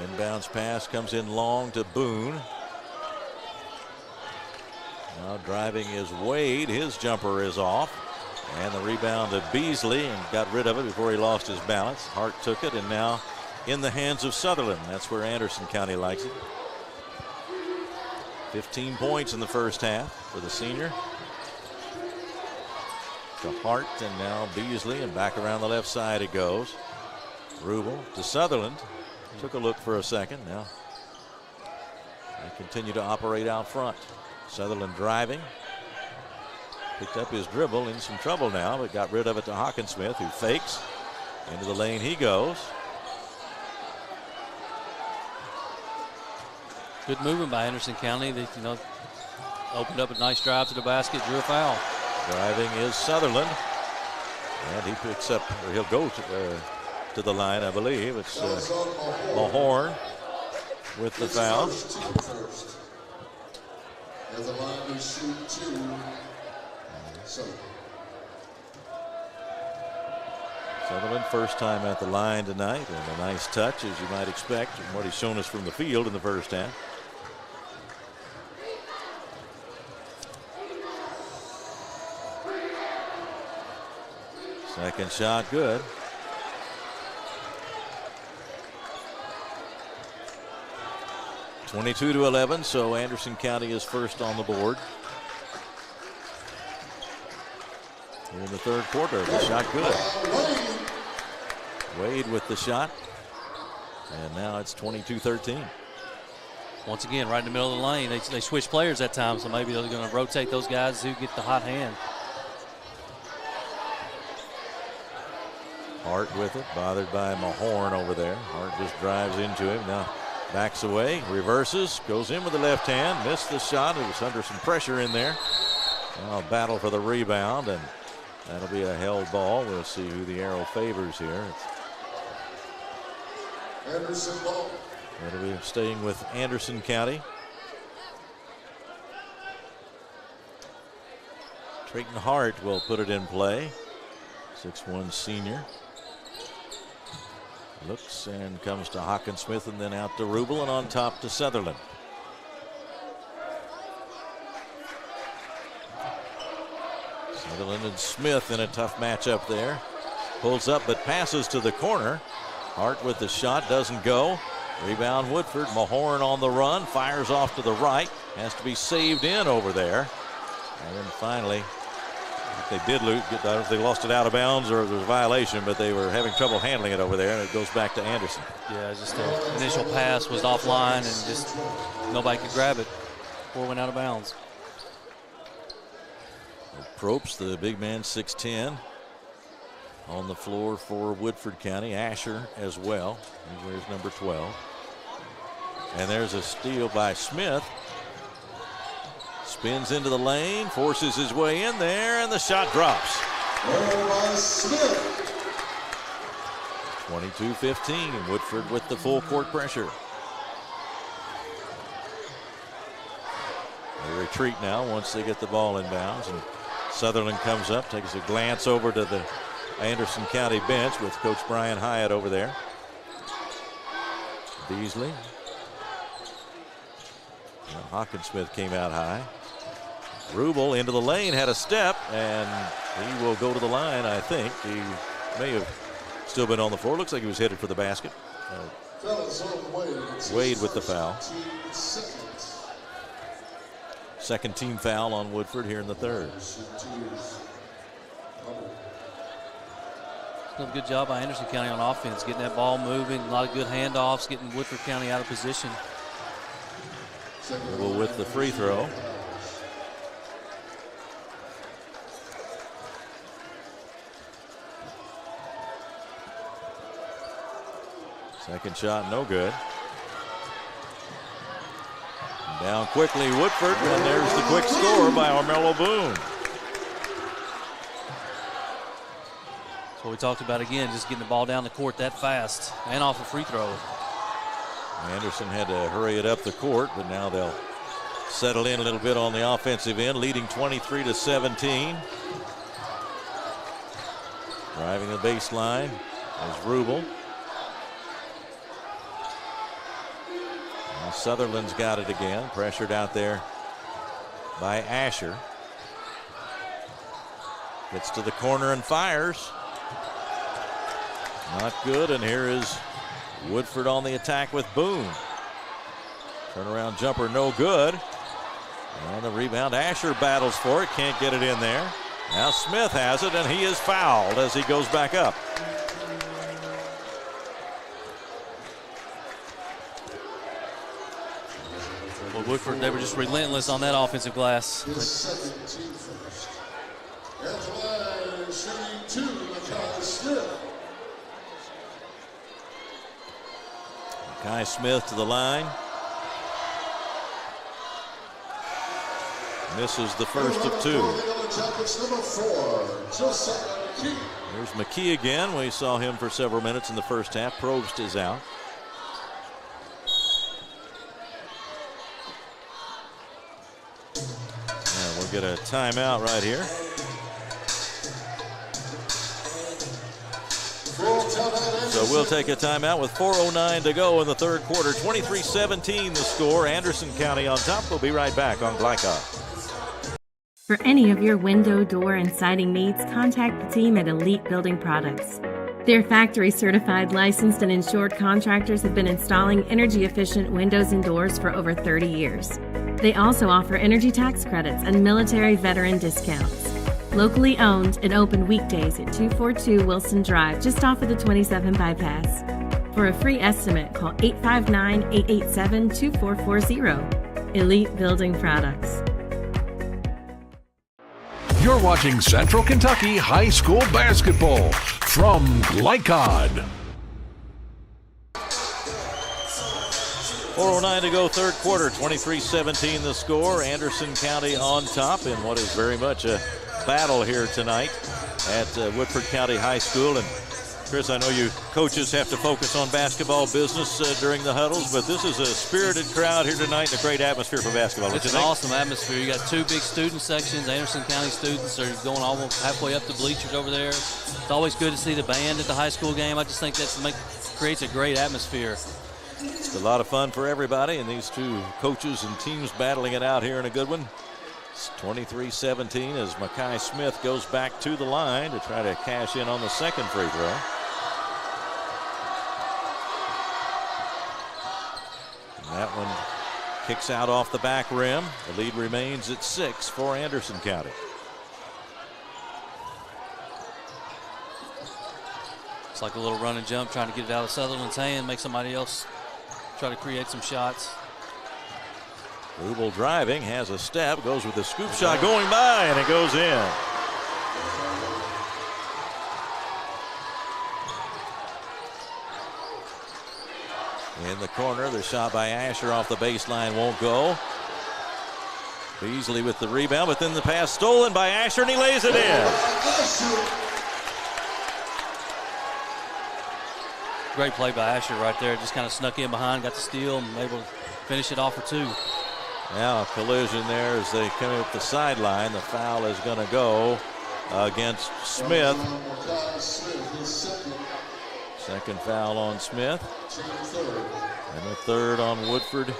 Inbounds pass comes in long to Boone. Now driving is Wade. His jumper is off. And the rebound to Beasley, and got rid of it before he lost his balance. Hart took it, and now in the hands of Sutherland. That's where Anderson County likes it. 15 points in the first half for the senior. To Hart, and now Beasley, and back around the left side it goes. Rubel to Sutherland. Took a look for a second. Now they continue to operate out front. Sutherland driving. Picked up his dribble, in some trouble now, but got rid of it to Hawkinsmith, who fakes. Into the lane he goes. Good movement by Anderson County. They, opened up a nice drive to the basket, drew a foul. Driving is Sutherland, and he picks up, or he'll go to the line, I believe. It's Mahorn with the foul. At the line to shoot two. Sutherland first time at the line tonight, and a nice touch, as you might expect, from what he's shown us from the field in the first half. Second shot good. (22-11), so Anderson County is first on the board. In the third quarter, the shot good. Wade with the shot, and now it's 22-13. Once again, right in the middle of the lane. They switch players that time, so maybe they're going to rotate those guys who get the hot hand. Hart with it, bothered by Mahorn over there. Hart just drives into him, now backs away, reverses, goes in with the left hand, missed the shot. It was under some pressure in there. Now a battle for the rebound, and that'll be a held ball. We'll see who the arrow favors here. Anderson ball. That'll be staying with Anderson County. Trayton Hart will put it in play. 6'1" senior. Looks and comes to Hawkinsmith, and then out to Rubel, and on top to Sutherland. Sutherland and Smith in a tough matchup there. Pulls up but passes to the corner. Hart with the shot, doesn't go. Rebound Woodford. Mahorn on the run, fires off to the right. has to be saved in over there. And then finally, if they did lose, I don't know if they lost it out of bounds or if there was a violation, but they were having trouble handling it over there, and it goes back to Anderson. Yeah, just the initial pass was offline, and just nobody could grab it before it went out of bounds. Probst, the big man, 6'10", on the floor for Woodford County. Asher as well. He wears number 12. And there's a steal by Smith. Spins into the lane, forces his way in there, and the shot drops. 22-15, Woodford with the full court pressure. They retreat now once they get the ball in bounds, and Sutherland comes up, takes a glance over to the Anderson County bench with Coach Brian Hyatt over there. Beasley. Hawkinsmith came out high. Rubel into the lane, had a step, and he will go to the line, I think. He may have still been on the floor. Looks like he was headed for the basket. Wade with the foul. Second team foul on Woodford here in the third. Done a good job by Anderson County on offense, getting that ball moving, a lot of good handoffs, getting Woodford County out of position. Rubel with the free throw. Second shot, no good. Down quickly, Woodford, and there's the quick score by Armello Boone. That's what we talked about again, just getting the ball down the court that fast and off a free throw. Anderson had to hurry it up the court, but now they'll settle in a little bit on the offensive end, leading 23-17. Driving the baseline is Rubel. Now Sutherland's got it again, pressured out there by Asher. Gets to the corner and fires. Not good, and here is Woodford on the attack with Boone. Turnaround jumper, no good. And the rebound, Asher battles for it, can't get it in there. Now Smith has it, and he is fouled as he goes back up. Well, Woodford, they were just relentless on that offensive glass. Kai Smith to the line. Misses the first of two. There's McKee again. We saw him for several minutes in the first half. Probst is out. Now we'll get a timeout right here. So we'll take a timeout with 4:09 to go in the third quarter. 23-17 the score. Anderson County on top. We'll be right back on Glycod. For any of your window, door, and siding needs, contact the team at Elite Building Products. Their factory-certified, licensed, and insured contractors have been installing energy-efficient windows and doors for over 30 years. They also offer energy tax credits and military veteran discounts. Locally owned and open weekdays at 242 Wilson Drive, just off of the 27 bypass. For a free estimate, call 859-887-2440. Elite Building Products. You're watching Central Kentucky High School Basketball from Glycod. 4:09 to go, third quarter. 23-17 the score. Anderson County on top in what is very much a battle here tonight at Woodford County High School. And Chris, I know you coaches have to focus on basketball business during the huddles, but this is a spirited crowd here tonight and a great atmosphere for basketball. It's an awesome atmosphere. You got two big student sections. Anderson County students are going almost halfway up the bleachers over there. It's always good to see the band at the high school game. I just think that creates a great atmosphere. It's a lot of fun for everybody, and these two coaches and teams battling it out here in a good one. It's 23-17 as Makai Smith goes back to the line to try to cash in on the second free throw. That one kicks out off the back rim. The lead remains at 6 for Anderson County. It's like a little run and jump, trying to get it out of Sutherland's hand, make somebody else try to create some shots. Rubel driving, has a step, goes with a scoop shot going by, and it goes in. In the corner, the shot by Asher off the baseline won't go. Beasley with the rebound, but then the pass stolen by Asher, and he lays it in. Great play by Asher right there. Just kind of snuck in behind, got the steal, and able to finish it off for 2. Now a collision there as they come up the sideline. The foul is going to go against Smith. Second foul on Smith. And the third on Woodford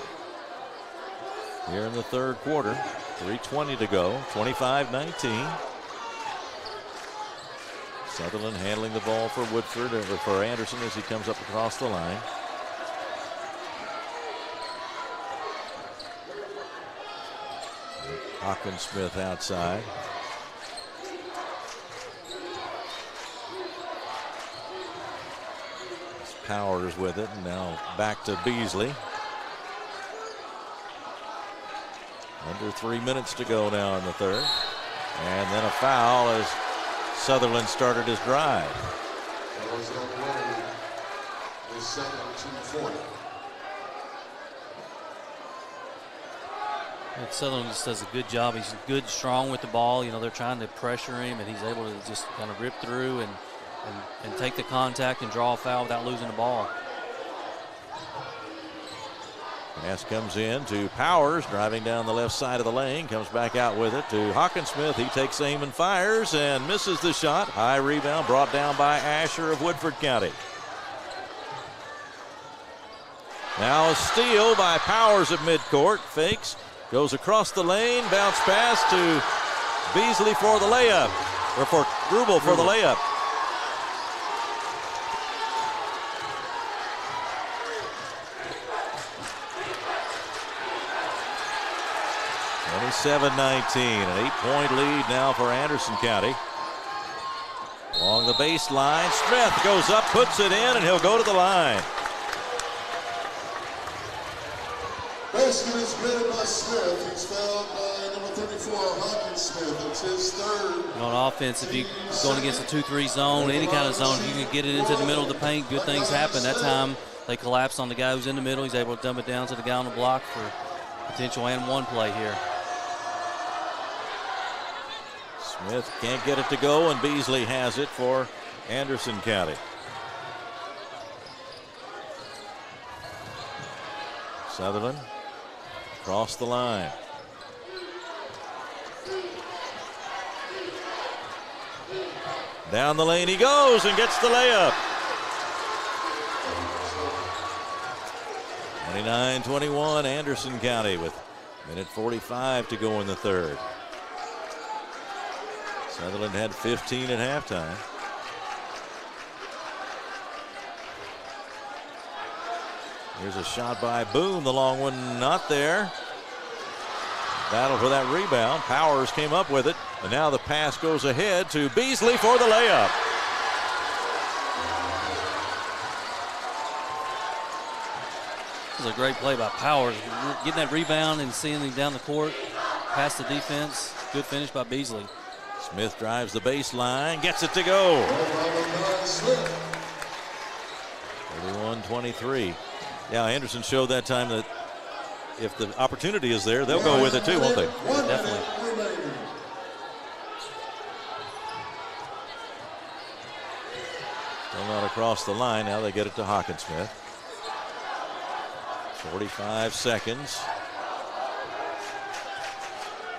here in the third quarter. 3:20 to go, 25-19. Sutherland handling the ball for Woodford, or for Anderson as he comes up across the line. Hawkins-Smith outside. It's Powers with it, and now back to Beasley. Under 3 minutes to go now in the third. And then a foul as Sutherland started his drive. Sutherland just does a good job. He's good, strong with the ball. You know, they're trying to pressure him, and he's able to just kind of rip through and take the contact and draw a foul without losing the ball. Pass comes in to Powers, driving down the left side of the lane, comes back out with it to Hawkins-Smith. He takes aim and fires and misses the shot. High rebound brought down by Asher of Woodford County. Now a steal by Powers at midcourt. Fakes, goes across the lane, bounce pass to Beasley for the layup, or for Rubel for the layup. (27-19), an 8-point lead now for Anderson County. Along the baseline, Smith goes up, puts it in, and he'll go to the line. Basket is made by Smith. He's fouled by number 34, Hawkins-Smith. It's his third. On offense, if you're going against a 2-3 zone, any kind of zone, if you can get it into the middle of the paint, good things happen. That time they collapsed on the guy who's in the middle. He's able to dump it down to the guy on the block for potential and one play here. Smith can't get it to go, and Beasley has it for Anderson County. Sutherland across the line. Down the lane he goes and gets the layup. 29-21, Anderson County with minute 45 to go in the third. Sutherland had 15 at halftime. Here's a shot by Boone, the long one not there. Battle for that rebound. Powers came up with it, and now the pass goes ahead to Beasley for the layup. This is a great play by Powers, getting that rebound and seeing him down the court, past the defense. Good finish by Beasley. Smith drives the baseline, gets it to go. 31-23. Yeah, Anderson showed that time that if the opportunity is there, they'll go with it too, won't they? Yeah, definitely. Still not across the line. Now they get it to Hawkins-Smith. 45 seconds.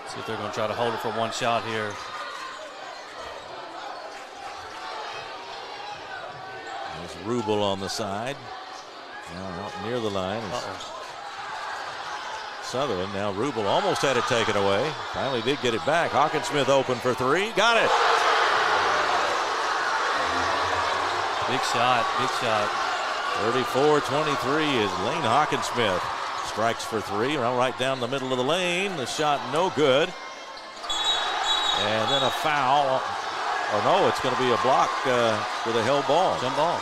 See if they're going to try to hold it for one shot here. There's Rubel on the side. Now out near the line. Sutherland. Now Rubel almost had it taken away. Finally did get it back. Hawkins-Smith open for three. Got it. Big shot. Big shot. 34-23 is Lane Hawkins-Smith Strikes for three, right down the middle of the lane. The shot no good. And then a foul. Or no, it's going to be a block with a held ball. Jump ball.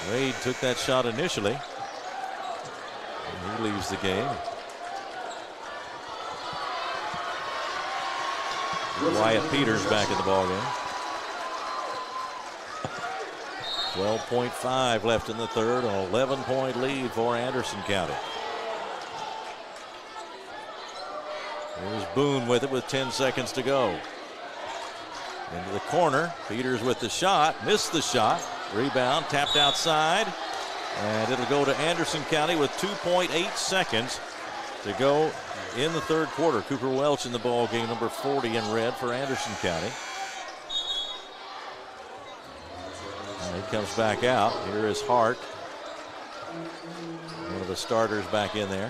Wade took that shot initially. And he leaves the game. Wyatt Peters back in the ballgame. 12.5 left in the third, an 11-point lead for Anderson County. Here's Boone with it with 10 seconds to go. Into the corner, Peters with the shot, missed the shot. Rebound, tapped outside, and it'll go to Anderson County with 2.8 seconds to go in the third quarter. Cooper Welch in the ball game, number 40 in red for Anderson County. And he comes back out. Here is Hart, one of the starters, back in there.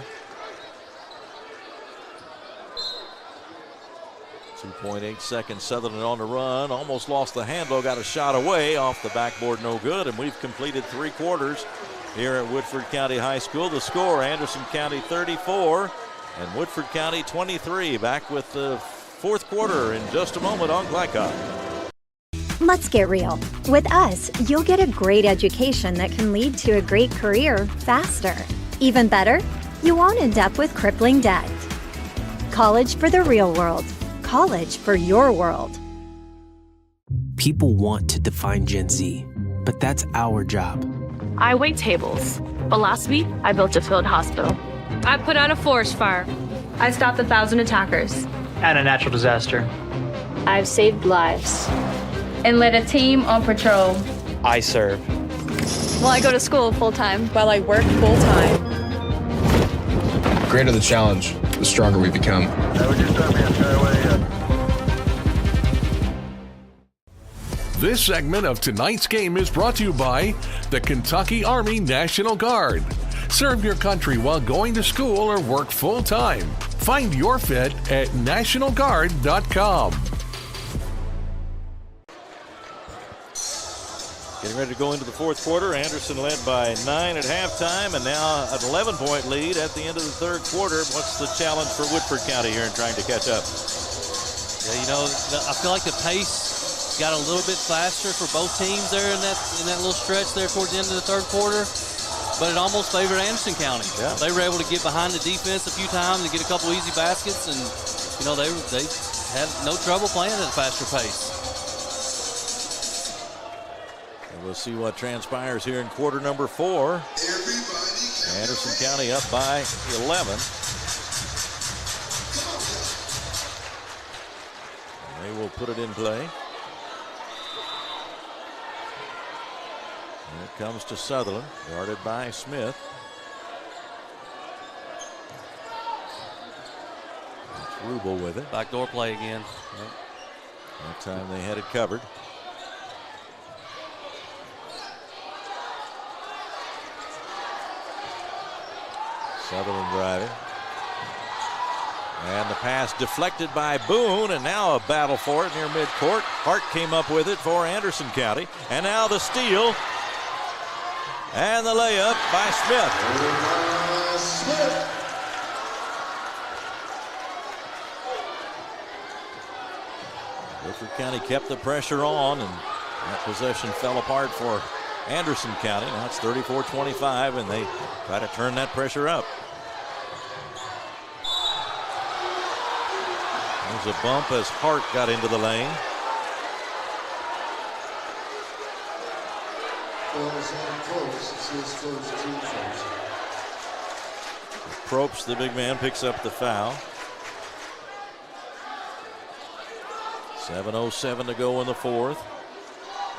2.8 seconds. Sutherland on the run, almost lost the handle, got a shot away off the backboard, no good, and we've completed three quarters here at Woodford County High School. The score, Anderson County 34 and Woodford County 23. Back with the fourth quarter in just a moment on Glycod. Let's get real. With us, you'll get a great education that can lead to a great career faster. Even better, you won't end up with crippling debt. College for the real world. College for your world. People want to define Gen Z, but that's our job. I wait tables, but last week I built a field hospital. I put out a forest fire. I stopped 1,000 attackers. And a natural disaster. I've saved lives. And led a team on patrol. I serve. Well, I go to school full-time while I work full-time. The greater the challenge, the stronger we become. This segment of tonight's game is brought to you by the Kentucky Army National Guard. Serve your country while going to school or work full-time. Find your fit at nationalguard.com. Getting ready to go into the fourth quarter. Anderson led by 9 at halftime, and now an 11-point lead at the end of the third quarter. What's the challenge for Woodford County here in trying to catch up? Yeah, I feel like the pace got a little bit faster for both teams there in that little stretch there towards the end of the third quarter, but it almost favored Anderson County. Yeah. They were able to get behind the defense a few times and get a couple easy baskets, and they had no trouble playing at a faster pace. We'll see what transpires here in quarter number 4. Anderson County up by 11. And they will put it in play. And it comes to Sutherland, guarded by Smith. It's Rubel with it. Backdoor play again. Yep. That time they had it covered. Sutherland driving. And the pass deflected by Boone, and now a battle for it near midcourt. Hart came up with it for Anderson County. And now the steal. And the layup by Smith. Woodford County kept the pressure on, and that possession fell apart for Anderson County. Now it's 34-25, and they try to turn that pressure up. There's a bump as Hart got into the lane. Probst, the big man, picks up the foul. 7:07 to go in the fourth.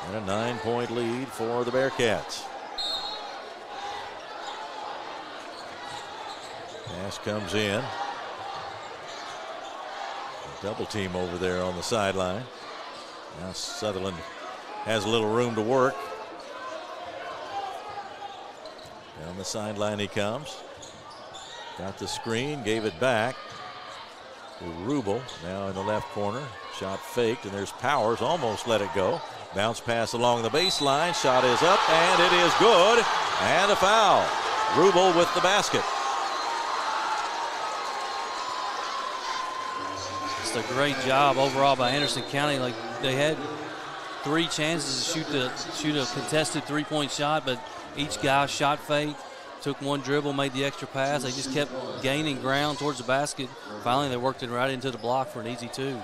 And a 9-point lead for the Bearcats. Pass comes in. Double team over there on the sideline. Now Sutherland has a little room to work. Down the sideline he comes. Got the screen, gave it back. Rubel now in the left corner. Shot faked, and there's Powers. Almost let it go. Bounce pass along the baseline. Shot is up, and it is good. And a foul. Rubel with the basket. Just a great job overall by Anderson County. Like, they had 3 chances to shoot a contested three-point shot, but each guy shot fake, took one dribble, made the extra pass. They just kept gaining ground towards the basket. Finally, they worked it right into the block for an easy 2.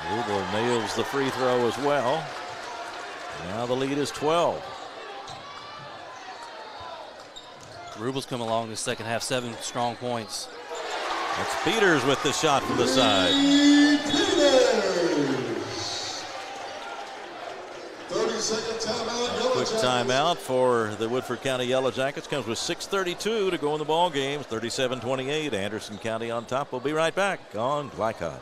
Rubel nails the free throw as well. Now the lead is 12. Rubel's come along this second half, 7 strong points. That's Peters with the shot from the side. 30-second timeout. Quick timeout for the Woodford County Yellow Jackets. Comes with 6:32 to go in the ball game. 37-28. Anderson County on top. We'll be right back on Glycod.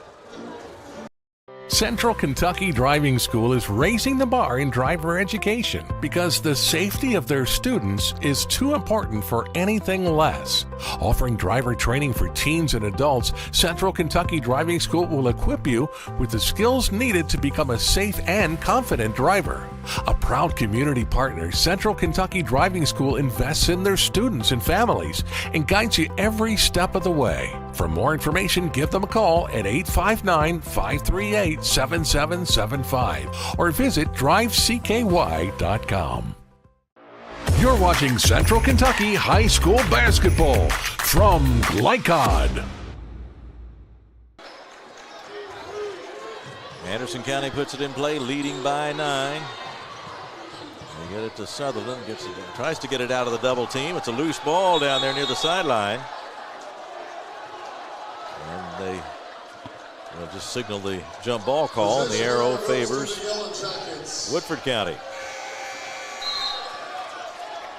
Central Kentucky Driving School is raising the bar in driver education because the safety of their students is too important for anything less. Offering driver training for teens and adults, Central Kentucky Driving School will equip you with the skills needed to become a safe and confident driver. A proud community partner, Central Kentucky Driving School invests in their students and families and guides you every step of the way. For more information, give them a call at 859-538-7775 or visit drivecky.com. You're watching Central Kentucky High School Basketball from Glycod. Anderson County puts it in play, leading by 9. They get it to Sutherland, tries to get it out of the double team. It's a loose ball down there near the sideline. And they just signal the jump ball call, and the arrow favors Woodford County.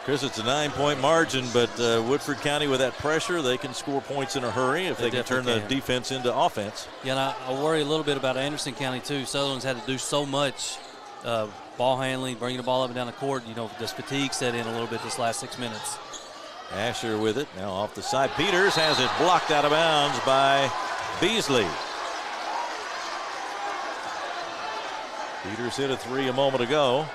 Chris, it's a 9-point margin, but Woodford County, with that pressure, they can score points in a hurry if they can turn the defense into offense. Yeah, and I worry a little bit about Anderson County, too. Sutherland's had to do so much ball handling, bringing the ball up and down the court. You know, does fatigue set in a little bit this last 6 minutes? Asher with it, now off the side. Peters has it blocked out of bounds by Beasley. Peters hit a 3 a moment ago.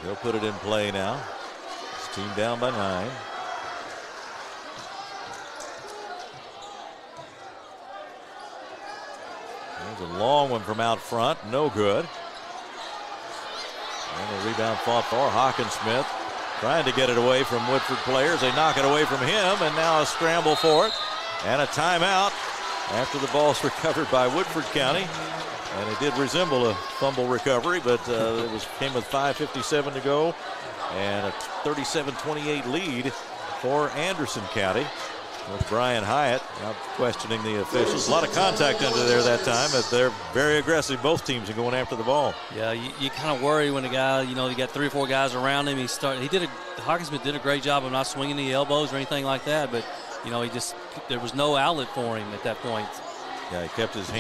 They'll put it in play now. His team down by 9. There's a long one from out front, no good. And the rebound fought for Hawkinsmith, trying to get it away from Woodford players. They knock it away from him, and now a scramble for it. And a timeout after the ball's recovered by Woodford County. And it did resemble a fumble recovery, but it came with 5:57 to go. And a 37-28 lead for Anderson County. With Brian Hyatt out questioning the officials. A lot of contact under there that time, but they're very aggressive, both teams, are going after the ball. Yeah, you kind of worry when a guy, you got 3 or 4 guys around him. Hawkinsmith did a great job of not swinging the elbows or anything like that, but there was no outlet for him at that point. Yeah, he kept his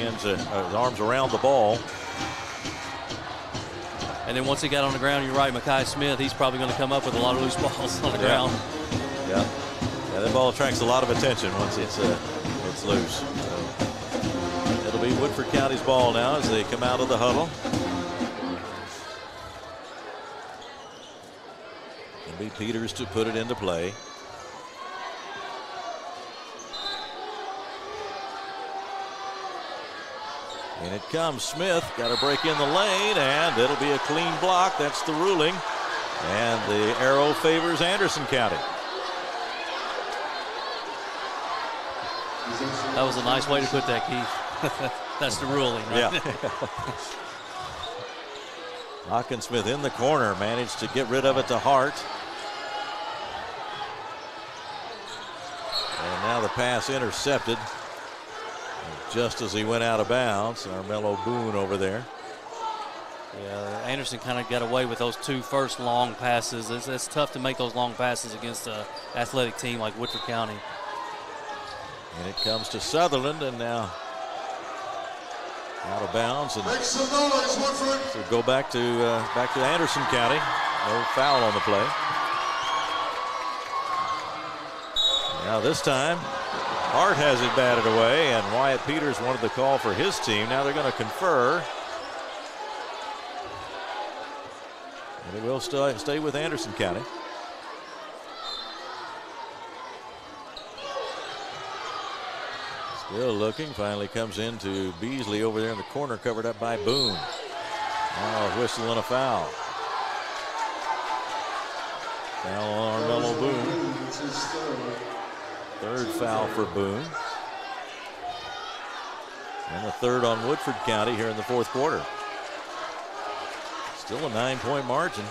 arms around the ball. And then once he got on the ground, you're right, Makai Smith, he's probably going to come up with a lot of loose balls on the ground. Yeah, that ball attracts a lot of attention once it's loose. So it'll be Woodford County's ball now as they come out of the huddle. It'll be Peters to put it into play. And it comes. Smith got to break in the lane, and it'll be a clean block. That's the ruling. And the arrow favors Anderson County. That was a nice way to put that, Keith. That's the ruling, right? Yeah. Hawkinsmith in the corner, managed to get rid of it to Hart. And now the pass intercepted. Just as he went out of bounds, Armello Boone over there. Yeah, Anderson kind of got away with those 2 first long passes. It's tough to make those long passes against an athletic team like Woodford County. And it comes to Sutherland, and now out of bounds. And make some noise, Woodford. So go back to Anderson County. No foul on the play. Now this time, Hart has it batted away, and Wyatt Peters wanted the call for his team. Now they're going to confer. And it will stay with Anderson County. Still looking, finally comes into Beasley over there in the corner, covered up by Boone. Oh, whistle and a foul. Foul on Armello Boone. Third foul for Boone. And the third on Woodford County here in the fourth quarter. Still a 9-point margin.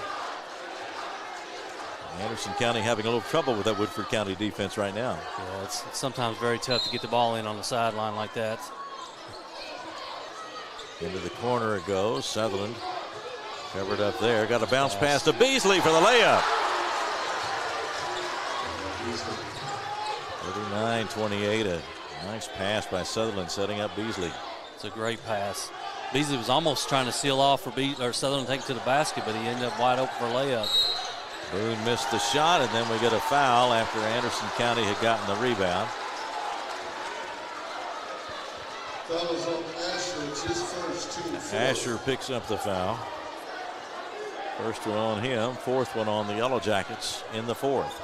Anderson County having a little trouble with that Woodford County defense right now. Yeah, it's sometimes very tough to get the ball in on the sideline like that. Into the corner it goes. Sutherland covered up there. Got a bounce pass to Beasley for the layup. 39-28. A nice pass by Sutherland setting up Beasley. It's a great pass. Beasley was almost trying to seal off for Sutherland to take it to the basket, but he ended up wide open for a layup. Boone missed the shot, and then we get a foul after Anderson County had gotten the rebound. Foul is on Asher. It's his first team. Asher picks up the foul. First one on him, fourth one on the Yellow Jackets in the fourth.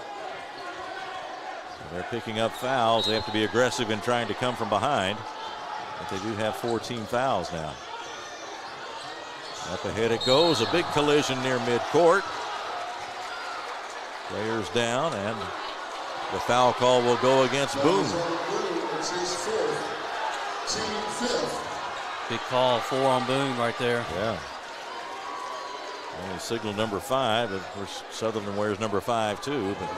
They're picking up fouls. They have to be aggressive in trying to come from behind. But they do have 4 team fouls now. Up ahead it goes. A big collision near midcourt. Players down, and the foul call will go against Boone. It's his fourth, team fifth. Big call, 4 on Boone right there. Yeah. Only signal number 5. Of course, Sutherland wears number 5 too. But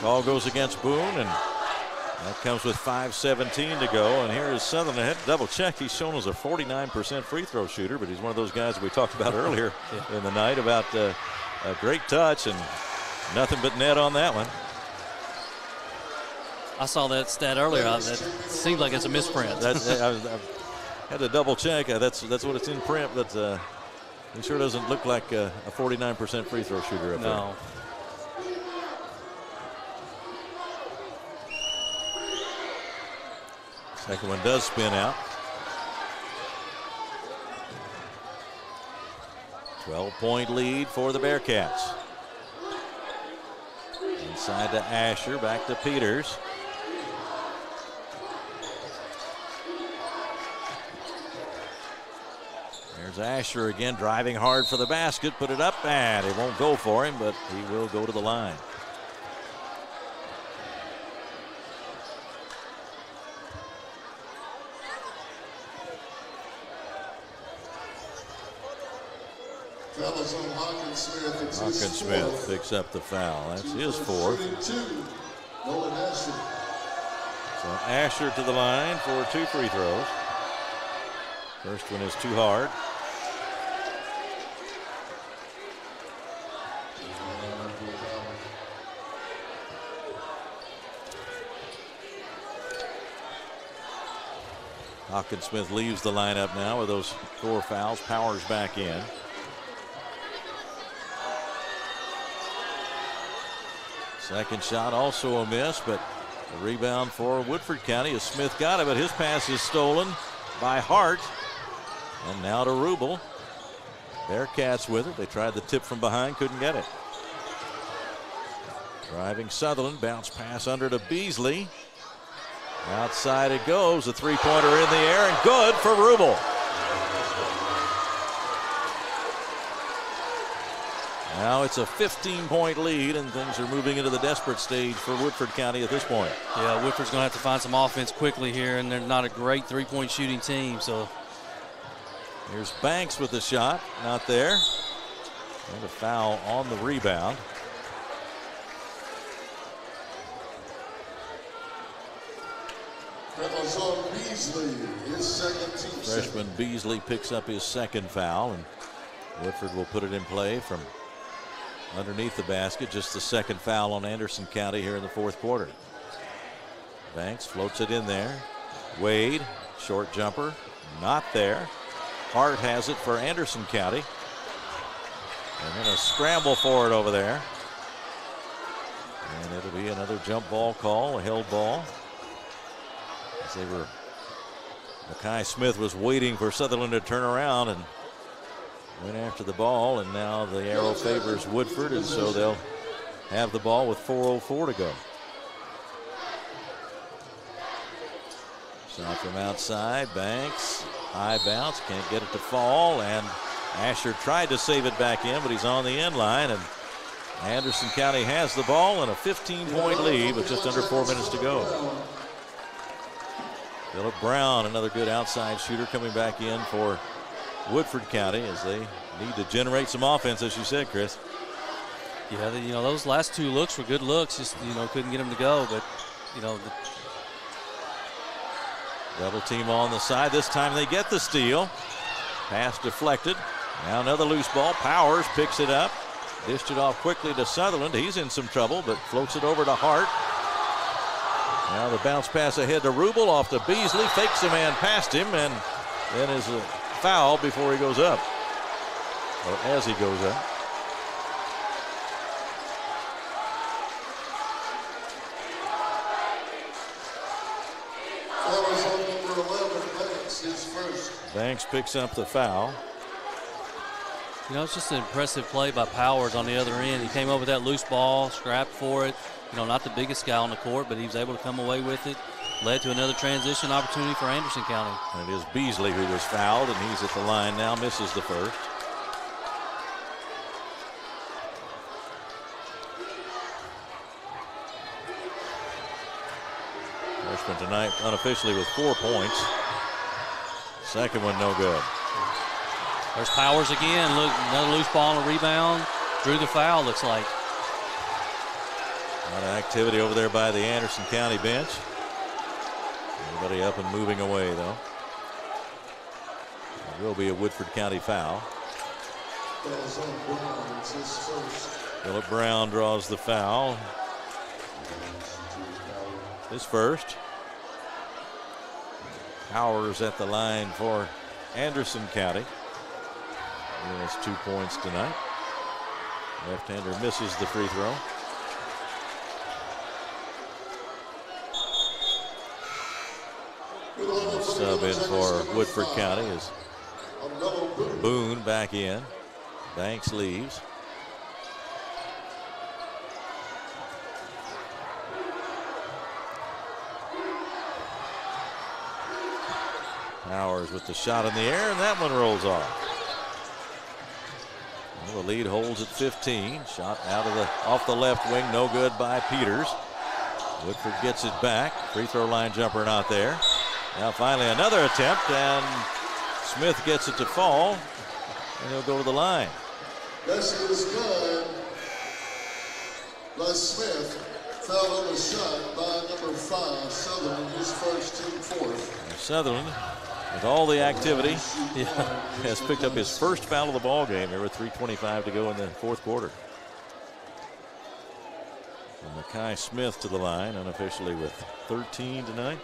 call goes against Boone, and that comes with 5:17 to go. And here is Sutherland. I had to double check. He's shown as a 49% free throw shooter, but he's one of those guys we talked about earlier in the night about a great touch and nothing but net on that one. I saw that stat earlier. That seems like it's a misprint. I had to double check. That's what it's in print. But he sure doesn't look like a 49% free throw shooter up there. No. Second one does spin out. 12-point lead for the Bearcats. Inside to Asher, back to Peters. There's Asher again, driving hard for the basket, put it up, and it won't go for him, but he will go to the line. Foul's on Hawkins-Smith. It's his Hawkins-Smith fourth. picks up the foul. That's his fourth. Nolan Asher. So Asher to the line for 2 free throws. First one is too hard. Hawkins-Smith leaves the lineup now with those 4 fouls. Powers back in. Second shot also a miss, but the rebound for Woodford County as Smith got it, but his pass is stolen by Hart. And now to Rubel. Bearcats with it. They tried the tip from behind, couldn't get it. Driving Sutherland, bounce pass under to Beasley. Outside it goes, a 3-pointer in the air, and good for Rubel. Now it's a 15-point lead, and things are moving into the desperate stage for Woodford County at this point. Yeah, Woodford's going to have to find some offense quickly here, and they're not a great 3-point shooting team. So here's Banks with the shot, not there. And a foul on the rebound. Foul's on Beasley, his second team. Freshman Beasley picks up his second foul, and Woodford will put it in play from underneath the basket. Just the second foul on Anderson County here in the fourth quarter. Banks floats it in there. Wade, short jumper, not there. Hart has it for Anderson County. And then a scramble for it over there. And it'll be another jump ball call, a held ball. As Mackay Smith was waiting for Sutherland to turn around and went after the ball, and now the arrow favors Woodford, and so they'll have the ball with 4:04 to go. Shot from outside, Banks, high bounce, can't get it to fall, and Asher tried to save it back in, but he's on the end line, and Anderson County has the ball and a 15-point lead with just under 4 minutes to go. Phillip Brown, another good outside shooter, coming back in for Woodford County as they need to generate some offense, as you said, Chris. Yeah, those last two looks were good looks, just, couldn't get them to go, but, double team on the side. This time they get the steal. Pass deflected. Now another loose ball. Powers picks it up. Dished it off quickly to Sutherland. He's in some trouble, but floats it over to Hart. Now the bounce pass ahead to Rubel, off to Beasley. Fakes a man past him, and then is a foul before he goes up. Or as he goes up. Banks picks up the foul. It's just an impressive play by Powers on the other end. He came over with that loose ball, scrapped for it. Not the biggest guy on the court, but he was able to come away with it. Led to another transition opportunity for Anderson County. And it is Beasley who was fouled, and he's at the line now, misses the first. Freshman tonight unofficially with 4 points. Second one no good. There's Powers again. Look, another loose ball and a rebound. Drew the foul, looks like. A lot of activity over there by the Anderson County bench. Everybody up and moving away, though. There will be a Woodford County foul. Phillip Brown draws the foul. His first. Powers at the line for Anderson County. He has 2 points tonight. Left-hander misses the free throw. Sub in for Woodford County is Boone back in. Banks leaves. Powers with the shot in the air, and that one rolls off. Well, the lead holds at 15. Shot off the left wing, no good by Peters. Woodford gets it back. Free throw line jumper not there. Now finally another attempt, and Smith gets it to fall, and he'll go to the line. Basket is good by Smith. Foul on the shot by number 5, Sutherland, his first, team fourth. And Sutherland, with all the activity, has picked up his first foul of the ball game. There were 3:25 to go in the fourth quarter. And Mackay Smith to the line, unofficially with 13 tonight.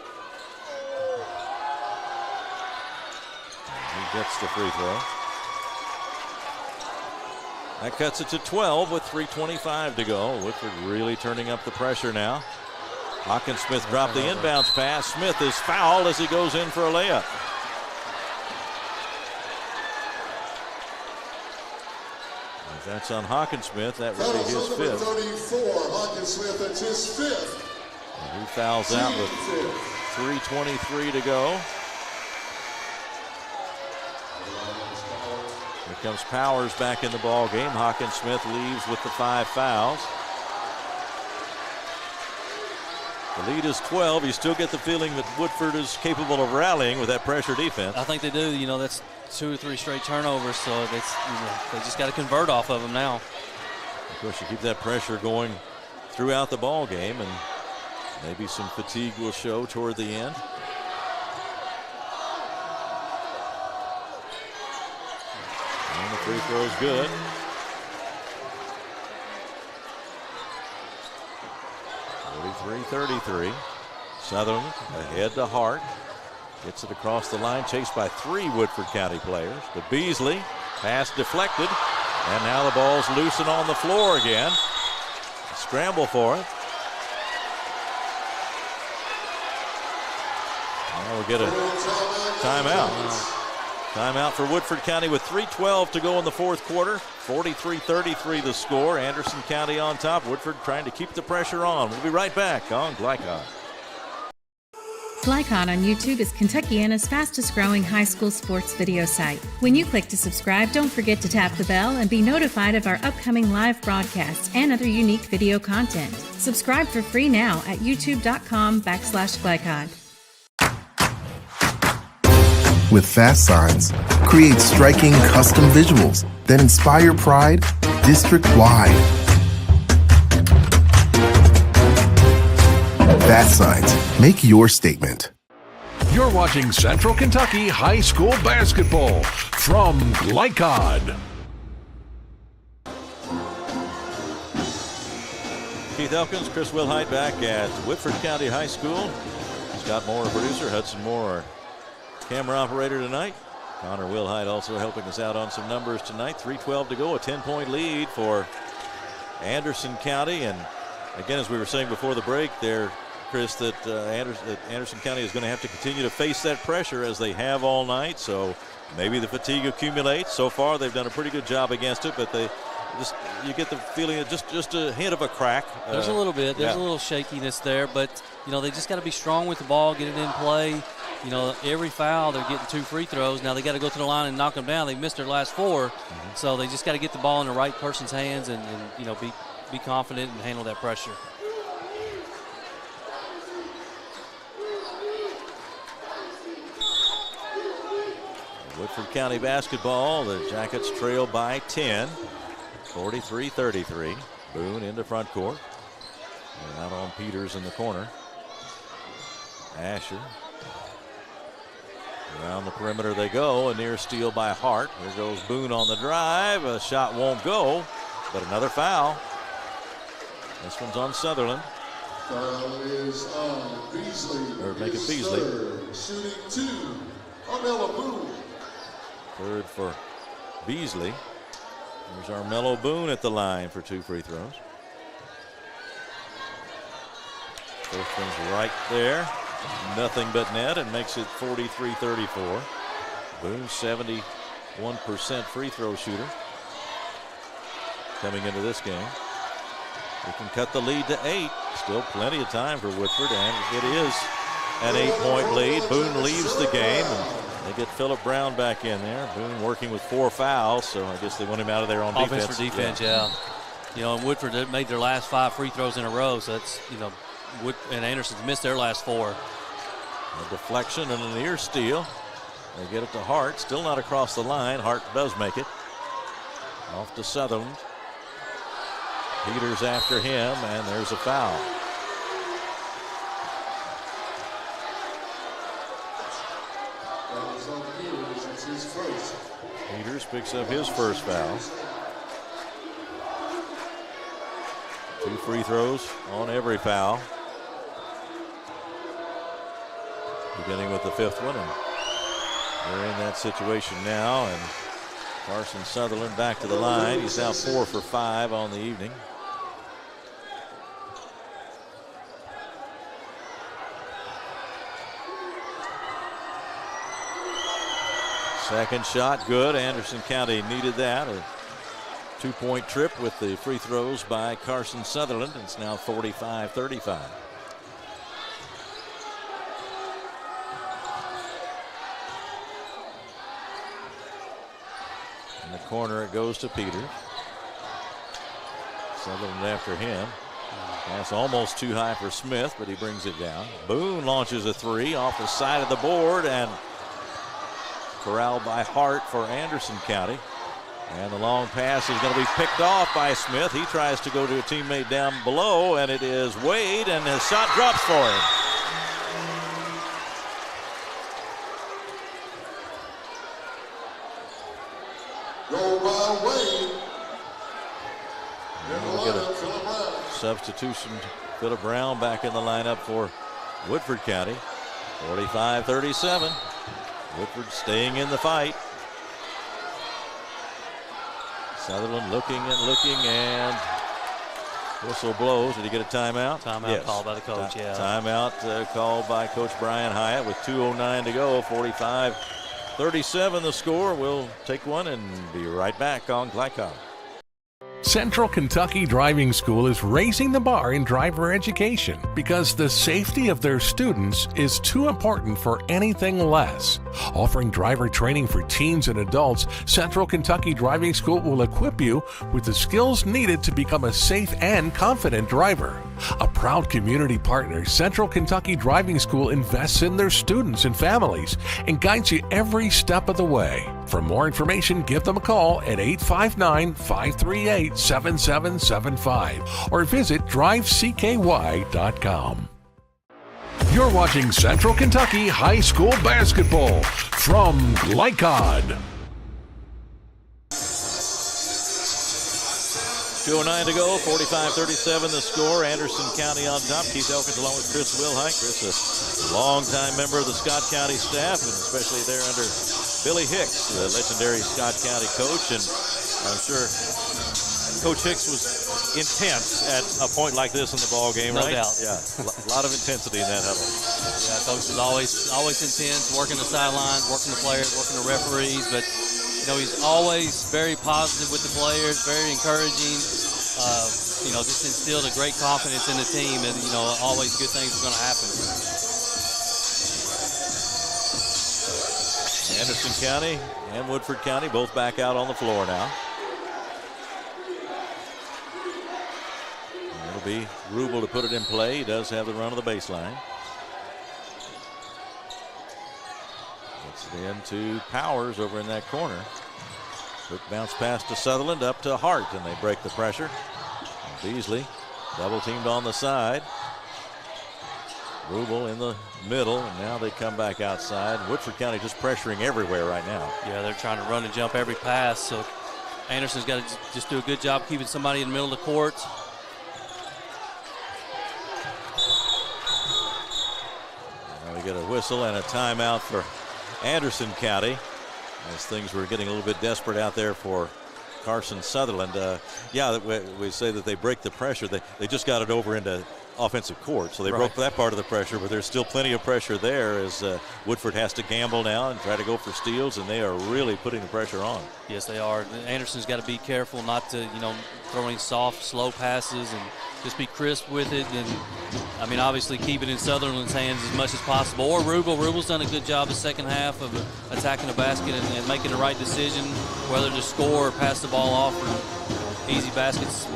He gets the free throw. That cuts it to 12 with 3:25 to go. Woodford really turning up the pressure now. Hawkinsmith dropped the inbounds pass. Smith is fouled as he goes in for a layup. If that's on Hawkinsmith, that would be his fifth. 34, Hawkinsmith, that's his fifth. And he fouls out with 3:23 to go. Here comes Powers back in the ball game. Hawkinsmith leaves with the 5 fouls. The lead is 12. You still get the feeling that Woodford is capable of rallying with that pressure defense. I think they do. That's 2 or 3 straight turnovers, so they just got to convert off of them now. Of course, you keep that pressure going throughout the ball game, and maybe some fatigue will show toward the end. And the free throw is good. .33. Sutherland ahead to Hart. Gets it across the line, chased by 3 Woodford County players. To Beasley, pass deflected, and now the ball's loose and on the floor again. Scramble for it. Now we'll get a timeout. Timeout for Woodford County with 3:12 to go in the fourth quarter. 43-33 the score. Anderson County on top. Woodford trying to keep the pressure on. We'll be right back on Glycod. Glycod on YouTube is Kentuckiana's fastest growing high school sports video site. When you click to subscribe, don't forget to tap the bell and be notified of our upcoming live broadcasts and other unique video content. Subscribe for free now at youtube.com/Glycod. With Fast Signs, create striking custom visuals that inspire pride district-wide. Fast Signs, make your statement. You're watching Central Kentucky High School Basketball from Glycod. Keith Elkins, Chris Wilhite back at Woodford County High School. Scott Moore, producer, Hudson Moore, camera operator tonight. Connor Wilhite also helping us out on some numbers tonight. 3:12 to go, a 10-point lead for Anderson County. And again, as we were saying before the break there, Chris, that Anderson County is going to have to continue to face that pressure as they have all night. So maybe the fatigue accumulates. So far, they've done a pretty good job against it, but you get the feeling of just a hint of a crack. There's a little bit. There's a little shakiness there, but they just got to be strong with the ball, get it in play. Every foul, they're getting 2 free throws. Now they got to go to the line and knock them down. They missed their last 4, so they just got to get the ball in the right person's hands and be confident and handle that pressure. Woodford County basketball. The Jackets trail by 10, 43-33. Boone into front court. And out on Peters in the corner. Asher. Around the perimeter they go. A near steal by Hart. Here goes Boone on the drive. A shot won't go, but another foul. This one's on Sutherland. Foul is on Beasley. Or make it Beasley. Shooting 2 on Ella Boone. Third for Beasley. There's Armello Boone at the line for 2 free throws. First one's right there. Nothing but net, and makes it 43-34. Boone, 71% free throw shooter coming into this game. They can cut the lead to 8. Still plenty of time for Woodford, and it is an 8-point lead. Boone leaves the game, and they get Phillip Brown back in there. Boone working with 4 fouls, so I guess they want him out of there on defense. Offense for defense, yeah. And Woodford made their last 5 free throws in a row, so that's, and Anderson's missed their last 4. A deflection and a near steal. They get it to Hart, still not across the line. Hart does make it. Off to Sutherland. Peters after him, and there's a foul. Peters picks up his first foul. 2 free throws on every foul. Beginning with the 5th one, and they're in that situation now. And Carson Sutherland back to the line. He's now 4 for 5 on the evening. Second shot, good. Anderson County needed that. A 2-point trip with the free throws by Carson Sutherland. It's now 45-35. In the corner it goes to Peters. Sutherland after him. That's almost too high for Smith, but he brings it down. Boone launches a 3 off the side of the board, and corralled by Hart for Anderson County. And the long pass is going to be picked off by Smith. He tries to go to a teammate down below, and it is Wade, and his shot drops for him. Go by Wade. We'll get a substitution. Phillip Brown back in the lineup for Woodford County. 45-37. Woodford staying in the fight. Sutherland looking and Whistle blows. Did he get a timeout? Timeout called by the coach, yeah. Timeout called by Coach Brian Hyatt with 2:09 to go. 45-37 the score. We'll take one and be right back on Glycon. Central Kentucky Driving School is raising the bar in driver education because the safety of their students is too important for anything less. Offering driver training for teens and adults, Central Kentucky Driving School will equip you with the skills needed to become a safe and confident driver. A proud community partner, Central Kentucky Driving School invests in their students and families and guides you every step of the way. For more information, give them a call at 859-538-7775 or visit drivecky.com. You're watching Central Kentucky High School Basketball from Glycod. 2:09 to go, 45-37 the score. Anderson County on top. Keith Elkins along with Chris Wilhite. Chris, a longtime member of the Scott County staff, and especially there under Billy Hicks, the legendary Scott County coach. And I'm sure Coach Hicks was intense at a point like this in the ball game, right? No doubt. Yeah, a lot of intensity in that huddle. Yeah, Coach is always intense, working the sidelines, working the players, working the referees, but he's always very positive with the players, very encouraging. Just instilled a great confidence in the team, and always good things are going to happen. Anderson County and Woodford County both back out on the floor now. It'll be Rubel to put it in play. He does have the run of the baseline. Gets it into Powers over in that corner. Quick bounce pass to Sutherland, up to Hart, and they break the pressure. And Beasley double teamed on the side. Rubel in the middle, and now they come back outside. Woodford County just pressuring everywhere right now. Yeah, they're trying to run and jump every pass, so Anderson's got to just do a good job keeping somebody in the middle of the court. Now we get a whistle and a timeout for Anderson County, as things were getting a little bit desperate out there for Carson Sutherland. We say that they break the pressure. They just got it over into offensive court, so they broke that part of the pressure, but there's still plenty of pressure there as Woodford has to gamble now and try to go for steals, and they are really putting the pressure on. Yes, they are. Anderson's got to be careful not to, throw any soft, slow passes and just be crisp with it. And, obviously keep it in Sutherland's hands as much as possible. Or Rubel. Rubel's done a good job the second half of attacking the basket and making the right decision, whether to score or pass the ball off or easy baskets.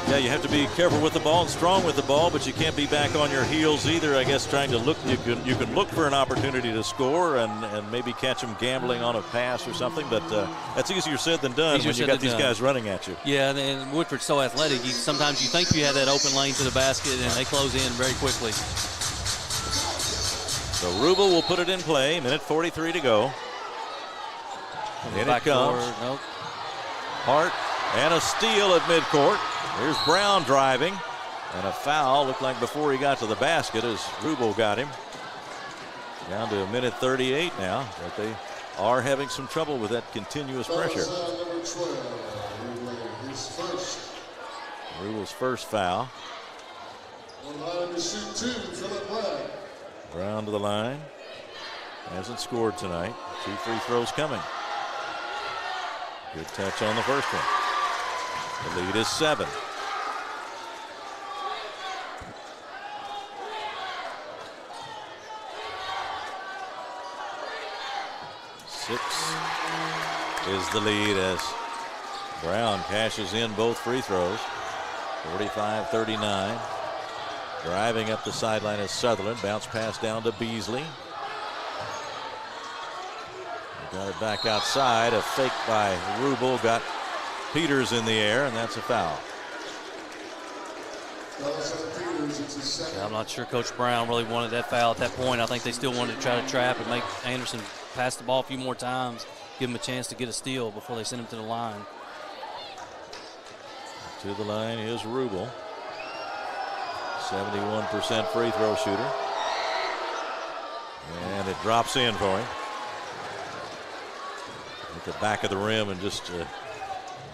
Yeah, you have to be careful with the ball and strong with the ball, but you can't be back on your heels either. I guess trying to look, you can look for an opportunity to score and maybe catch them gambling on a pass or something, but that's easier said than done when you got these guys running at you. Yeah, and Woodford's so athletic. Sometimes you think you have that open lane to the basket, and they close in very quickly. So Rubel will put it in play. Minute 43 to go. In it comes. Nope. Hart and a steal at midcourt. Here's Brown driving, and a foul. Looked like before he got to the basket as Rubel got him. Down to a minute 38 now, but they are having some trouble with that continuous pressure. Rubel's first foul. Brown to the line. Hasn't scored tonight. 2 free throws coming. Good touch on the first one. The lead is 7. Six is the lead as Brown cashes in both free throws. 45-39. Driving up the sideline is Sutherland. Bounce pass down to Beasley. Got it back outside. A fake by Rubel. Got Peters in the air, and that's a foul. Yeah, I'm not sure Coach Brown really wanted that foul at that point. I think they still wanted to try to trap and make Anderson pass the ball a few more times, give him a chance to get a steal before they send him to the line. To the line is Rubel. 71% free throw shooter. And it drops in for him. At the back of the rim and just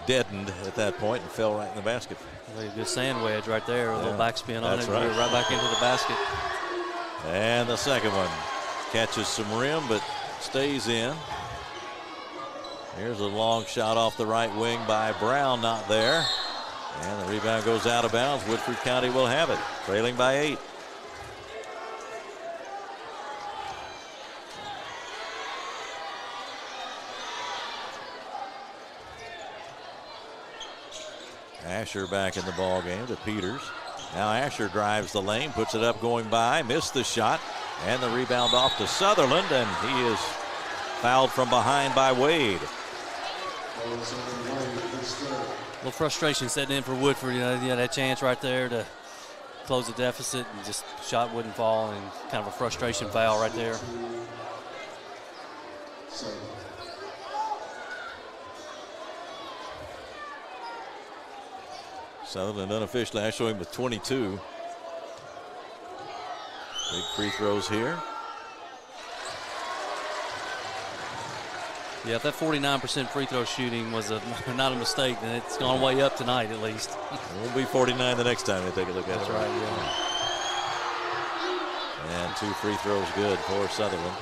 deadened at that point and fell right in the basket. A good sand wedge right there, a little backspin on it, right. right back into the basket. And the second one catches some rim, but stays in. Here's a long shot off the right wing by Brown, not there. And the rebound goes out of bounds. Woodford County will have it, trailing by 8. Asher back in the ball game to Peters. Now Asher drives the lane, puts it up going by, missed the shot, and the rebound off to Sutherland, and he is fouled from behind by Wade. A little frustration setting in for Woodford. You know, he had that chance right there to close the deficit, and just shot wouldn't fall, and kind of a frustration foul right there. Sutherland unofficially, I show him with 22. Big free throws here. Yeah, if that 49% free throw shooting was not a mistake, then it's gone way up tonight at least. It won't be 49 the next time they take a look at it. That's right, yeah. And 2 free throws good for Sutherland.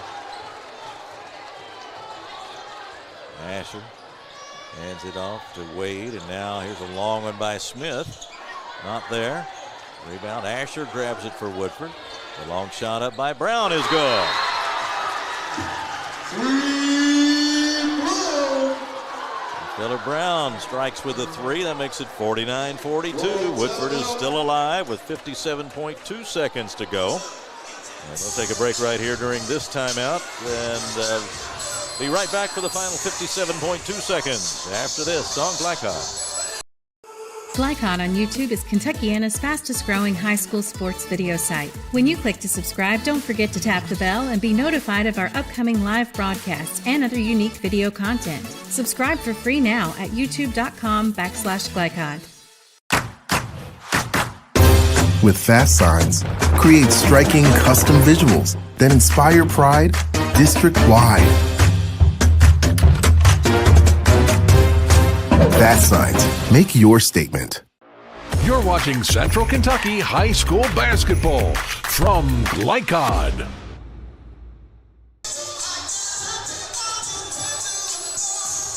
Asher hands it off to Wade, and now here's a long one by Smith. Not there. Rebound, Asher grabs it for Woodford. The long shot up by Brown is good. Phillip Brown strikes with a 3. That makes it 49-42. Woodford is still alive with 57.2 seconds to go. And we'll take a break right here during this timeout and be right back for the final 57.2 seconds after this on Glycod. Glycod on YouTube is Kentuckiana's fastest growing high school sports video site. When you click to subscribe, don't forget to tap the bell and be notified of our upcoming live broadcasts and other unique video content. Subscribe for free now at youtube.com/Glycod. With Fast Signs, create striking custom visuals that inspire pride district-wide. Fast Signs, make your statement. You're watching Central Kentucky High School Basketball from Glycod.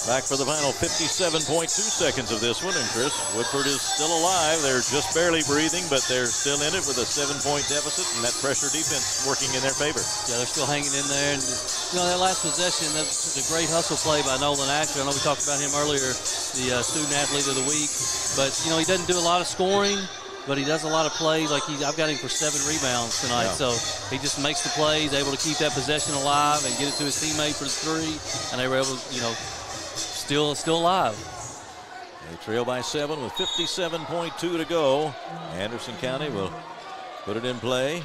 Back for the final 57.2 seconds of this one, and Chris, Woodford is still alive. They're just barely breathing, but they're still in it with a 7-point deficit, and that pressure defense working in their favor. Yeah, they're still hanging in there. And, you know, that last possession, that was a great hustle play by Nolan Asher. I know we talked about him earlier, the student athlete of the week. But, you know, he doesn't do a lot of scoring, but he does a lot of plays. Like I've got him for 7 rebounds tonight. Yeah. So he just makes the plays, able to keep that possession alive and get it to his teammate for the 3. And they were able to, you know, still alive. They trail by 7 with 57.2 to go. Anderson County will put it in play.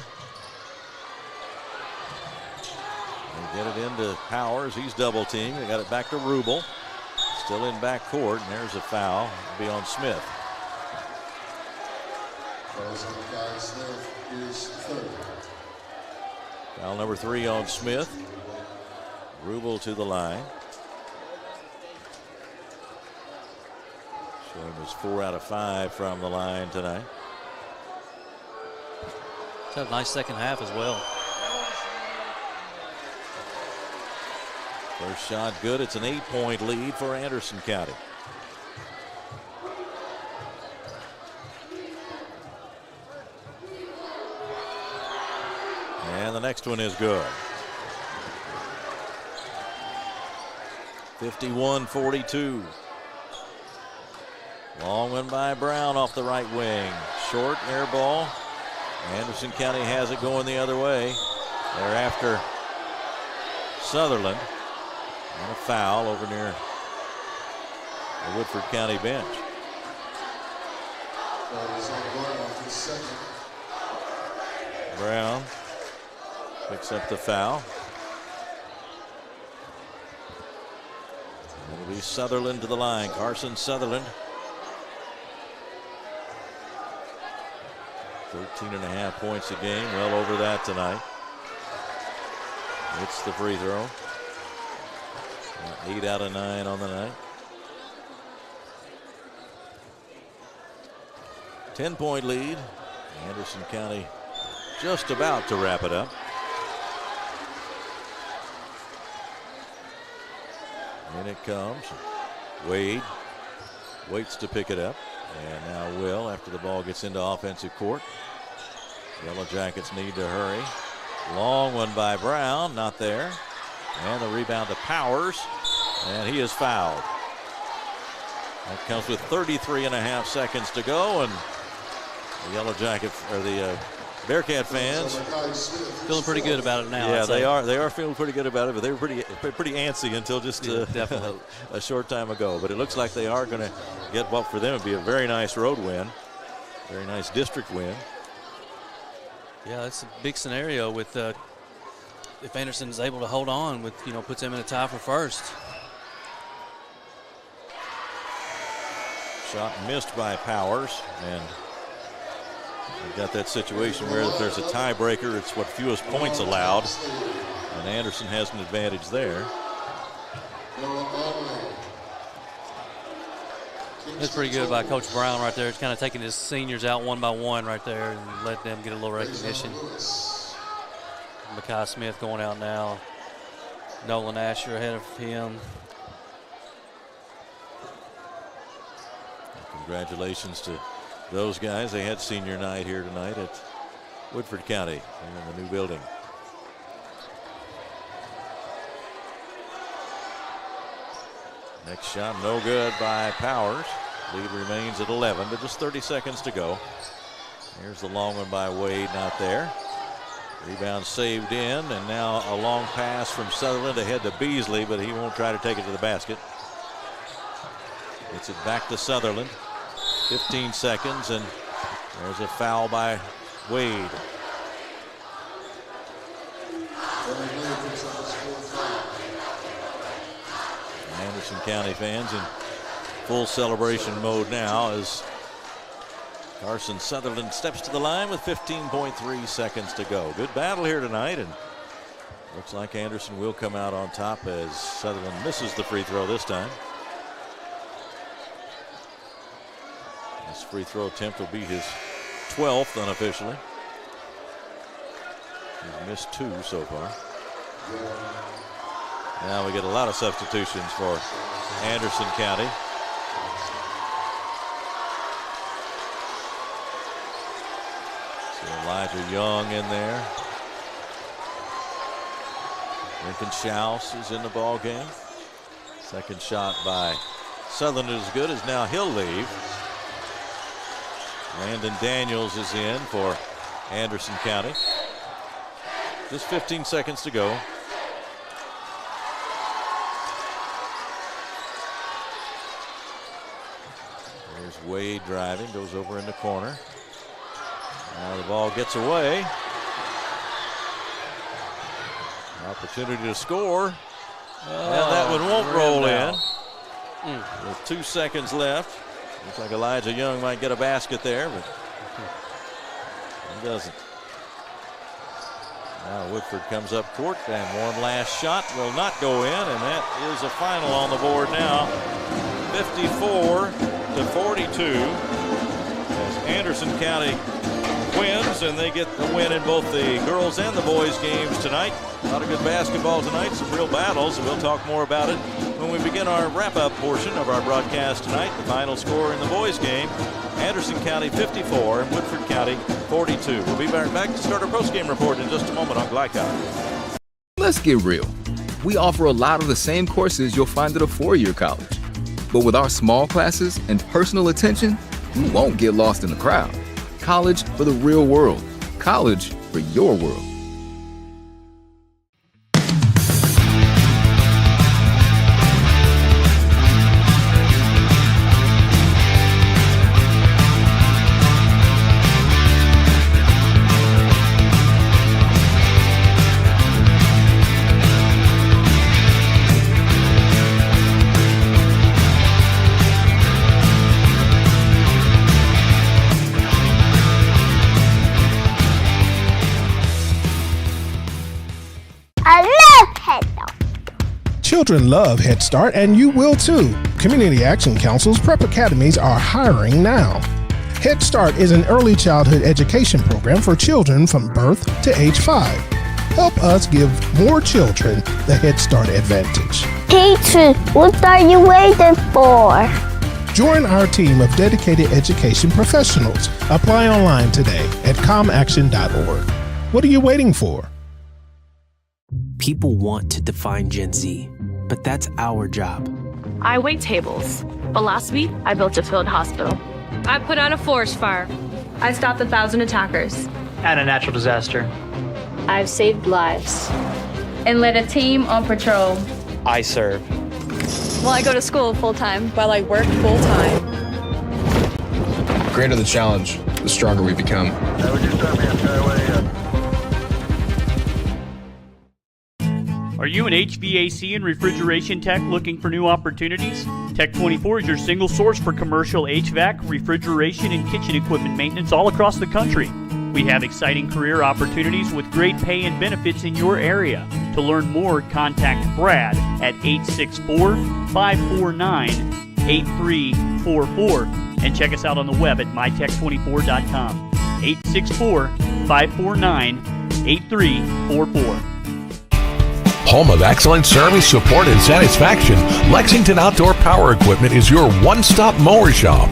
They get it into Powers. He's double teamed. They got it back to Rubel. Still in back court, and there's a foul. It'll be on Smith. Foul number 3 on Smith. Rubel to the line. Showing was 4 out of 5 from the line tonight. It's had a nice second half as well. First shot good. It's an 8-point lead for Anderson County. And the next one is good. 51-42. Long one by Brown off the right wing. Short air ball. Anderson County has it going the other way. They're after Sutherland. And a foul over near the Woodford County bench. Brown picks up the foul. It'll be Sutherland to the line. Carson Sutherland. 13.5 points a game, well over that tonight. It's the free throw. 8 out of 9 on the night. 10-point lead. Anderson County just about to wrap it up. In it comes. Wade waits to pick it up. And now Will, after the ball gets into offensive court. Yellow Jackets need to hurry. Long one by Brown, not there. And the rebound to Powers, and he is fouled. That comes with 33.5 seconds to go, and the Yellow Jacket, or the Bearcat fans, feeling pretty good about it now. Yeah, they are. They are feeling pretty good about it, but they were pretty antsy until just a short time ago. But it looks like they are going to get what for them would be a very nice road win, very nice district win. Yeah, that's a big scenario with if Anderson is able to hold on with, puts them in a tie for first. Shot missed by Powers, and we've got that situation where if there's a tiebreaker, it's what fewest points allowed, and Anderson has an advantage there. That's pretty good by Coach Brown right there. It's kind of taking his seniors out one by one right there and let them get a little recognition. Makai Smith going out now. Nolan Asher ahead of him. Congratulations to those guys. They had senior night here tonight at Woodford County in the new building. Next shot, no good by Powers. Lead remains at 11, but just 30 seconds to go. Here's the long one by Wade, not there. Rebound saved in, and now a long pass from Sutherland ahead to Beasley, but he won't try to take it to the basket. Gets it back to Sutherland. 15 seconds, and there's a foul by Wade. Anderson County fans in full celebration mode now as Carson Sutherland steps to the line with 15.3 seconds to go. Good battle here tonight, and looks like Anderson will come out on top as Sutherland misses the free throw this time. This free throw attempt will be his 12th unofficially. He's missed 2 so far. Now we get a lot of substitutions for Anderson County. So Elijah Young in there. Lincoln Schaus is in the ball game. Second shot by Sutherland is good, as now he'll leave. Landon Daniels is in for Anderson County. Just 15 seconds to go. There's Wade driving, goes over in the corner. Now the ball gets away. Opportunity to score. And that one won't roll in. With 2 seconds left. Looks like Elijah Young might get a basket there, but he doesn't. Now Woodford comes up court, and one last shot will not go in, and that is a final on the board now. 54-42 as Anderson County wins, and they get the win in both the girls and the boys games tonight. A lot of good basketball tonight, some real battles, and we'll talk more about it when we begin our wrap-up portion of our broadcast tonight. The final score in the boys game, Anderson County 54 and Woodford County 42. We'll be right back to start our postgame report in just a moment on Glycod. Let's get real. We offer a lot of the same courses you'll find at a four-year college. But with our small classes and personal attention, you won't get lost in the crowd. College for the real world. College for your world. Children love Head Start, and you will too. Community Action Council's prep academies are hiring now. Head Start is an early childhood education program for children from birth to age 5. Help us give more children the Head Start advantage. Teacher, what are you waiting for? Join our team of dedicated education professionals. Apply online today at comaction.org. What are you waiting for? People want to define Gen Z, but that's our job. I wait tables, but last week I built a field hospital. I put out a forest fire. I stopped 1,000 attackers. And a natural disaster. I've saved lives. And led a team on patrol. I serve. While I go to school full-time. While I work full-time. The greater the challenge, the stronger we become. Are you an HVAC and refrigeration tech looking for new opportunities? Tech24 is your single source for commercial HVAC, refrigeration, and kitchen equipment maintenance all across the country. We have exciting career opportunities with great pay and benefits in your area. To learn more, contact Brad at 864-549-8344 and check us out on the web at mytech24.com. 864-549-8344. Home of excellent service, support, and satisfaction, Lexington Outdoor Power Equipment is your one-stop mower shop.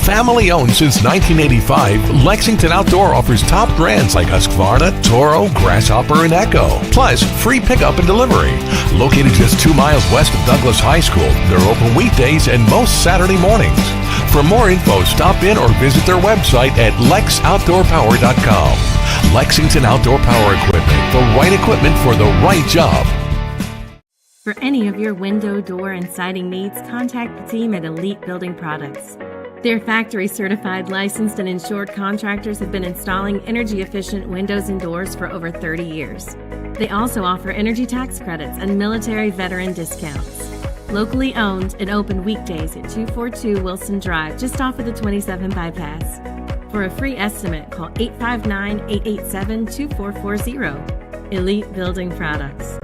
Family owned since 1985, Lexington Outdoor offers top brands like Husqvarna, Toro, Grasshopper, and Echo. Plus, free pickup and delivery. Located just 2 miles west of Douglas High School, they're open weekdays and most Saturday mornings. For more info, stop in or visit their website at lexoutdoorpower.com. Lexington Outdoor Power Equipment, the right equipment for the right job. For any of your window, door, and siding needs, contact the team at Elite Building Products. Their factory-certified, licensed, and insured contractors have been installing energy-efficient windows and doors for over 30 years. They also offer energy tax credits and military veteran discounts. Locally owned and open weekdays at 242 Wilson Drive, just off of the 27 bypass. For a free estimate, call 859-887-2440. Elite Building Products.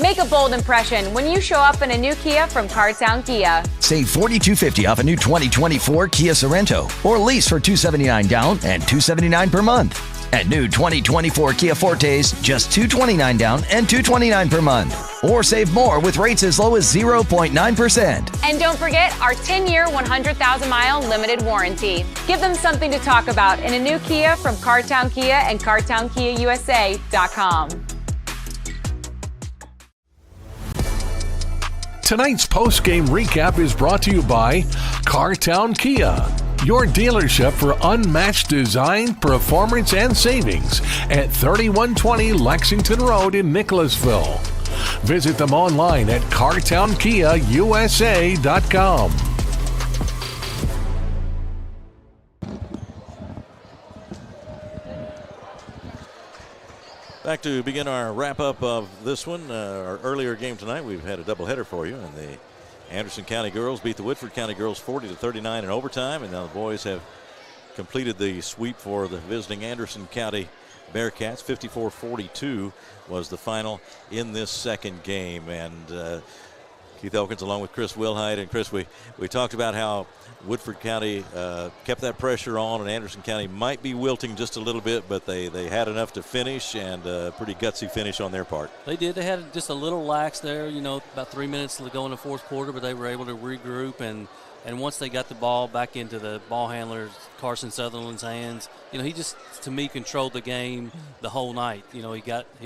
Make a bold impression when you show up in a new Kia from Cartown Kia. Save $4,250 off a new 2024 Kia Sorento or lease for $279 down and $279 per month. And new 2024 Kia Fortes, just $229 down and $229 per month. Or save more with rates as low as 0.9%. And don't forget our 10-year, 100,000-mile limited warranty. Give them something to talk about in a new Kia from Cartown Kia and CartownKiaUSA.com. Tonight's post-game recap is brought to you by Cartown Kia, your dealership for unmatched design, performance, and savings at 3120 Lexington Road in Nicholasville. Visit them online at CartownKiaUSA.com. Back to begin our wrap-up of this one, our earlier game tonight. We've had a doubleheader for you, and the Anderson County girls beat the Woodford County girls 40-39 in overtime, and now the boys have completed the sweep for the visiting Anderson County Bearcats. 54-42 was the final in this second game, and Keith Elkins along with Chris Wilhite. And Chris, we talked about how Woodford County kept that pressure on, and Anderson County might be wilting just a little bit, but they had enough to finish, and a pretty gutsy finish on their part. They did. They had just a little lax there, about 3 minutes to go in the fourth quarter, but they were able to regroup, and once they got the ball back into the ball handler, Carson Sutherland's hands, he just, to me, controlled the game the whole night. He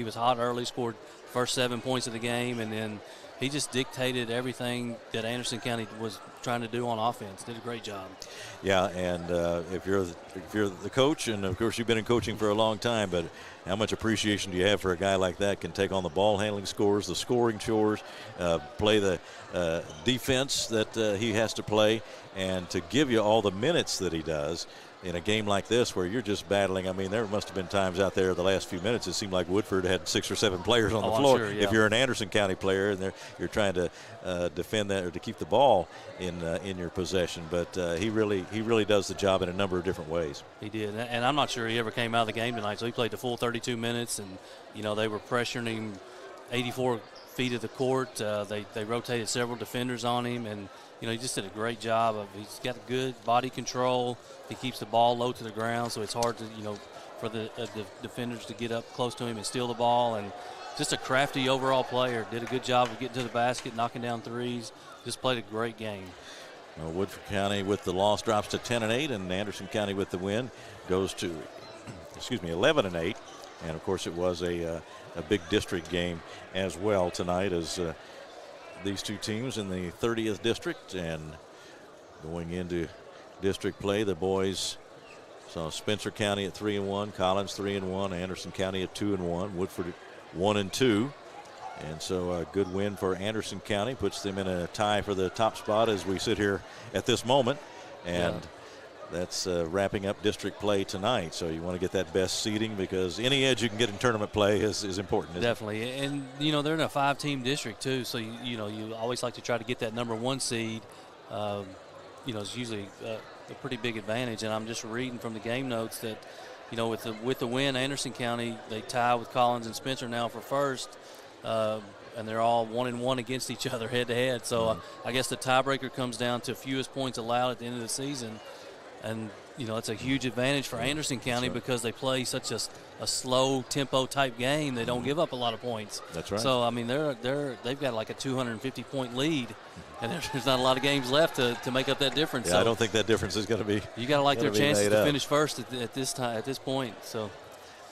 was hot early, scored first 7 points of the game, and then he just dictated everything that Anderson County was trying to do on offense. Did a great job. Yeah, and if you're the coach, and of course you've been in coaching for a long time, but how much appreciation do you have for a guy like that, can take on the ball handling scores, the scoring chores, play the defense that he has to play, and to give you all the minutes that he does in a game like this where you're just battling. I mean, there must have been times out there the last few minutes it seemed like Woodford had 6 or 7 players on the floor. Sure, yeah. If you're an Anderson County player and you're trying to defend that or to keep the ball in your possession, but he really does the job in a number of different ways. He did, and I'm not sure he ever came out of the game tonight. So he played the full 32 minutes, and they were pressuring him 84 feet of the court. They rotated several defenders on him, and he just did a great job of. He's got good body control. He keeps the ball low to the ground, so it's hard to for the defenders to get up close to him and steal the ball. And just a crafty overall player. Did a good job of getting to the basket, knocking down threes. Just played a great game. Well, Woodford County with the loss drops to 10-8, and Anderson County with the win goes to 11-8. And of course, it was a big district game as well tonight, as these two teams in the 30th district. And going into district play, the boys saw Spencer County at 3-1, Collins 3-1, Anderson County at 2-1, Woodford at 1-2. And so a good win for Anderson County, puts them in a tie for the top spot as we sit here at this moment. And that's wrapping up district play tonight. So you want to get that best seeding, because any edge you can get in tournament play is important. Definitely. And, they're in a 5-team district too. So, you always like to try to get that number 1 seed. It's usually a pretty big advantage. And I'm just reading from the game notes that, with the win, Anderson County, they tie with Collins and Spencer now for first. And they're all 1-1 against each other head-to-head. So I guess the tiebreaker comes down to fewest points allowed at the end of the season. And, it's a huge advantage for Anderson County because they play such a slow tempo type game. They don't give up a lot of points. That's right. So, I mean, they've got like a 250-point lead, and there's not a lot of games left to make up that difference. Yeah, so I don't think that difference is going to be. You got to like their chances to finish first at this point. So.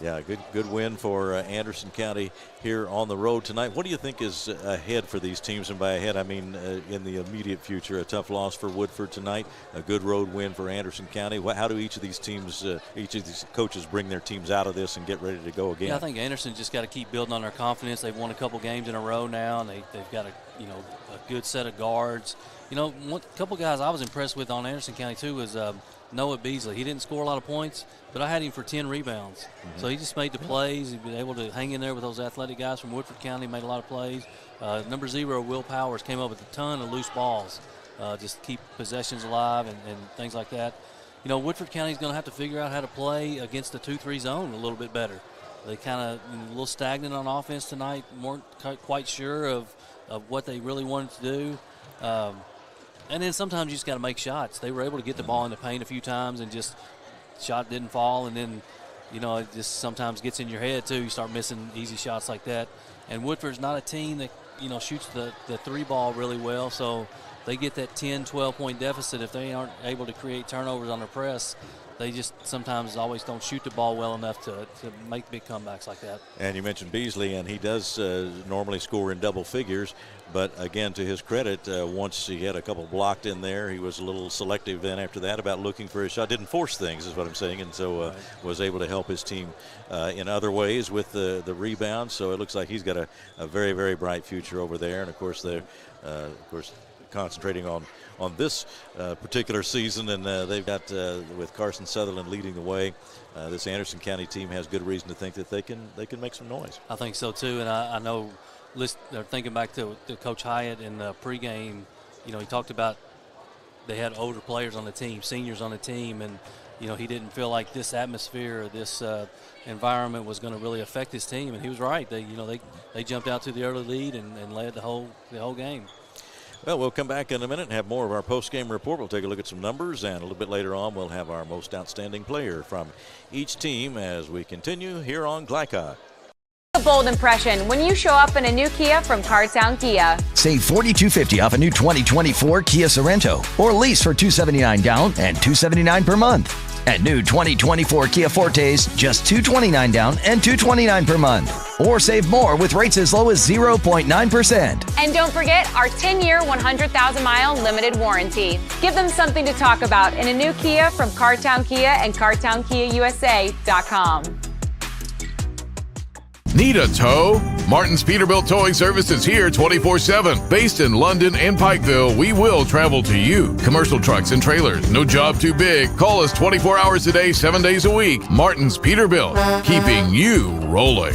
Yeah, good win for Anderson County here on the road tonight. What do you think is ahead for these teams? And by ahead, I mean in the immediate future. A tough loss for Woodford tonight, a good road win for Anderson County. How do each of these teams, each of these coaches bring their teams out of this and get ready to go again? Yeah, I think Anderson just got to keep building on their confidence. They've won a couple games in a row now, and they've got a good set of guards. One couple guys I was impressed with on Anderson County too was Noah Beasley. He didn't score a lot of points, but I had him for 10 rebounds. So he just made the plays. He'd been able to hang in there with those athletic guys from Woodford County, made a lot of plays. Number 0, Will Powers, came up with a ton of loose balls, just to keep possessions alive and things like that. Woodford County's going to have to figure out how to play against the 2-3 zone a little bit better. They kind of a little stagnant on offense tonight, weren't quite sure of what they really wanted to do. And then sometimes you just got to make shots. They were able to get the ball in the paint a few times and just shot didn't fall. And then, it just sometimes gets in your head too. You start missing easy shots like that. And Woodford's not a team that, shoots the 3 ball really well. So they get that 10, 12-point deficit if they aren't able to create turnovers on their press. They just sometimes always don't shoot the ball well enough to make big comebacks like that. And you mentioned Beasley, and he does normally score in double figures. But again, to his credit, once he had a couple blocked in there, he was a little selective then after that about looking for his shot. Didn't force things is what I'm saying, and so was able to help his team in other ways with the rebound. So it looks like he's got a very, very bright future over there. And of course, they're concentrating on this particular season, and they've got with Carson Sutherland leading the way. This Anderson County team has good reason to think that they can make some noise. I think so too, and I know. Thinking back to Coach Hyatt in the pregame, he talked about they had older players on the team, seniors on the team, and he didn't feel like this atmosphere or this environment was going to really affect his team, and he was right. They jumped out to the early lead and led the whole game. Well, we'll come back in a minute and have more of our post-game report. We'll take a look at some numbers, and a little bit later on we'll have our most outstanding player from each team as we continue here on Glycod. A bold impression when you show up in a new Kia from Cartown Kia. Save $4,250 off a new 2024 Kia Sorento, or lease for $279 down and $279 per month. And new 2024 Kia Fortes, just $229 down and $229 per month. Or save more with rates as low as 0.9%. And don't forget our 10-year, 100,000-mile limited warranty. Give them something to talk about in a new Kia from Cartown Kia and CartownKiaUSA.com. Need a tow? Martin's Peterbilt Towing Service is here 24/7. Based in London and Pikeville, we will travel to you. Commercial trucks and trailers, no job too big. Call us 24 hours a day, 7 days a week. Martin's Peterbilt, keeping you rolling.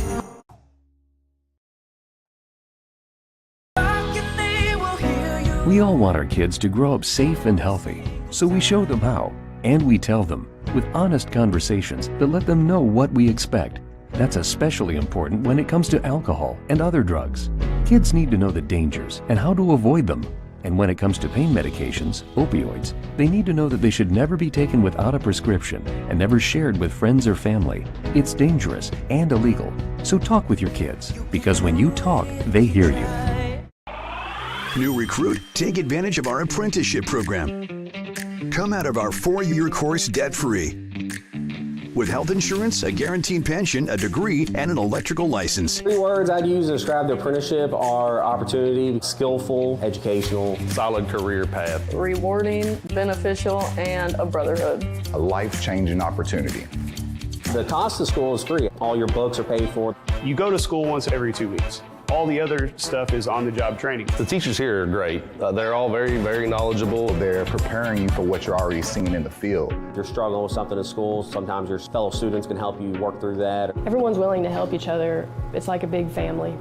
We all want our kids to grow up safe and healthy, so we show them how, and we tell them with honest conversations that let them know what we expect. That's especially important when it comes to alcohol and other drugs. Kids need to know the dangers and how to avoid them. And when it comes to pain medications, opioids, they need to know that they should never be taken without a prescription and never shared with friends or family. It's dangerous and illegal. So talk with your kids, because when you talk, they hear you. New recruit, take advantage of our apprenticeship program. Come out of our 4-year course debt-free. With health insurance, a guaranteed pension, a degree, and an electrical license. 3 words I'd use to describe the apprenticeship are opportunity, skillful, educational, solid career path, rewarding, beneficial, and a brotherhood. A life-changing opportunity. The cost of school is free. All your books are paid for. You go to school once every 2 weeks. All the other stuff is on-the-job training. The teachers here are great. They're all very, very knowledgeable. They're preparing you for what you're already seeing in the field. If you're struggling with something in school, sometimes your fellow students can help you work through that. Everyone's willing to help each other. It's like a big family.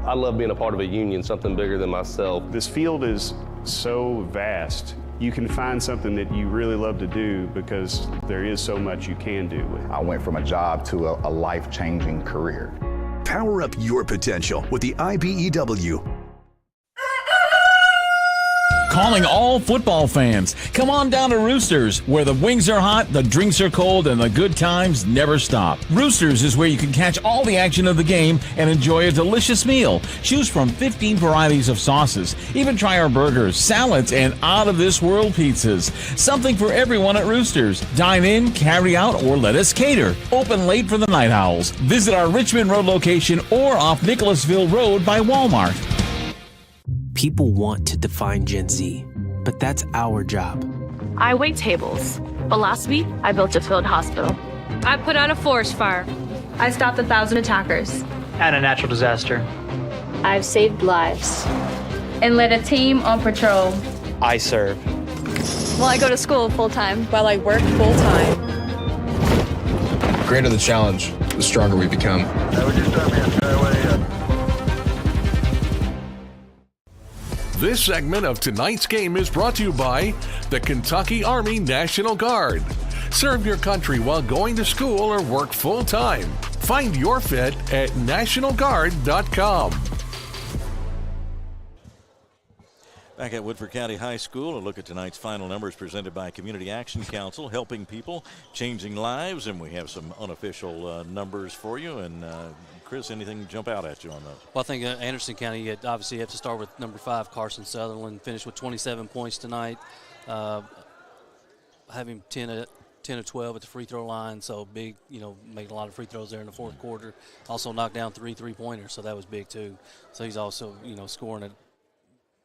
I love being a part of a union, something bigger than myself. This field is so vast. You can find something that you really love to do because there is so much you can do with it. I went from a job to a life-changing career. Power up your potential with the IBEW. Calling all football fans. Come on down to Roosters, where the wings are hot, the drinks are cold, and the good times never stop. Roosters is where you can catch all the action of the game and enjoy a delicious meal. Choose from 15 varieties of sauces. Even try our burgers, salads, and out-of-this-world pizzas. Something for everyone at Roosters. Dine in, carry out, or let us cater. Open late for the Night Owls. Visit our Richmond Road location or off Nicholasville Road by Walmart. People want to define Gen Z, but that's our job. I wait tables, but last week I built a field hospital. I put out a forest fire. I stopped 1,000 attackers. And a natural disaster. I've saved lives. And led a team on patrol. I serve. Well, I go to school full-time. While I work full-time. The greater the challenge, the stronger we become. This segment of tonight's game is brought to you by the Kentucky Army National Guard. Serve your country while going to school or work full-time. Find your fit at nationalguard.com. Back at Woodford County High School, a look at tonight's final numbers presented by Community Action Council, helping people, changing lives, and we have some unofficial numbers for you. And Chris, anything jump out at you on those? Well, I think Anderson County, obviously you have to start with number 5, Carson Sutherland, finished with 27 points tonight, having 10 of 12 at the free throw line, so big, made a lot of free throws there in the fourth quarter. Also knocked down 3 3-pointers, so that was big too. So he's also, scoring at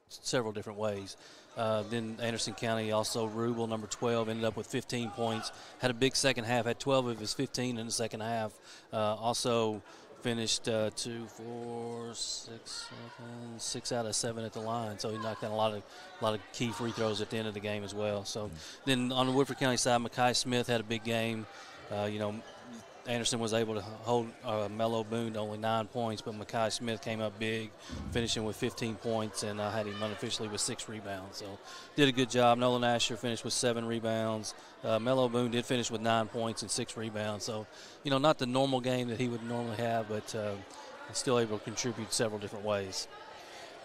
several different ways. Then Anderson County, also Rubel, number 12, ended up with 15 points. Had a big second half, had 12 of his 15 in the second half. Also finished 2, 4, 6, 7, 6 out of 7 at the line. So he knocked down a lot of key free throws at the end of the game as well. So then on the Woodford County side, Mackay Smith had a big game. Anderson was able to hold Mello Boone to only 9 points, but Mackay Smith came up big, finishing with 15 points, and had him unofficially with 6 rebounds. So did a good job. Nolan Asher finished with 7 rebounds. Mello Boone did finish with 9 points and 6 rebounds. So, not the normal game that he would normally have, but still able to contribute several different ways.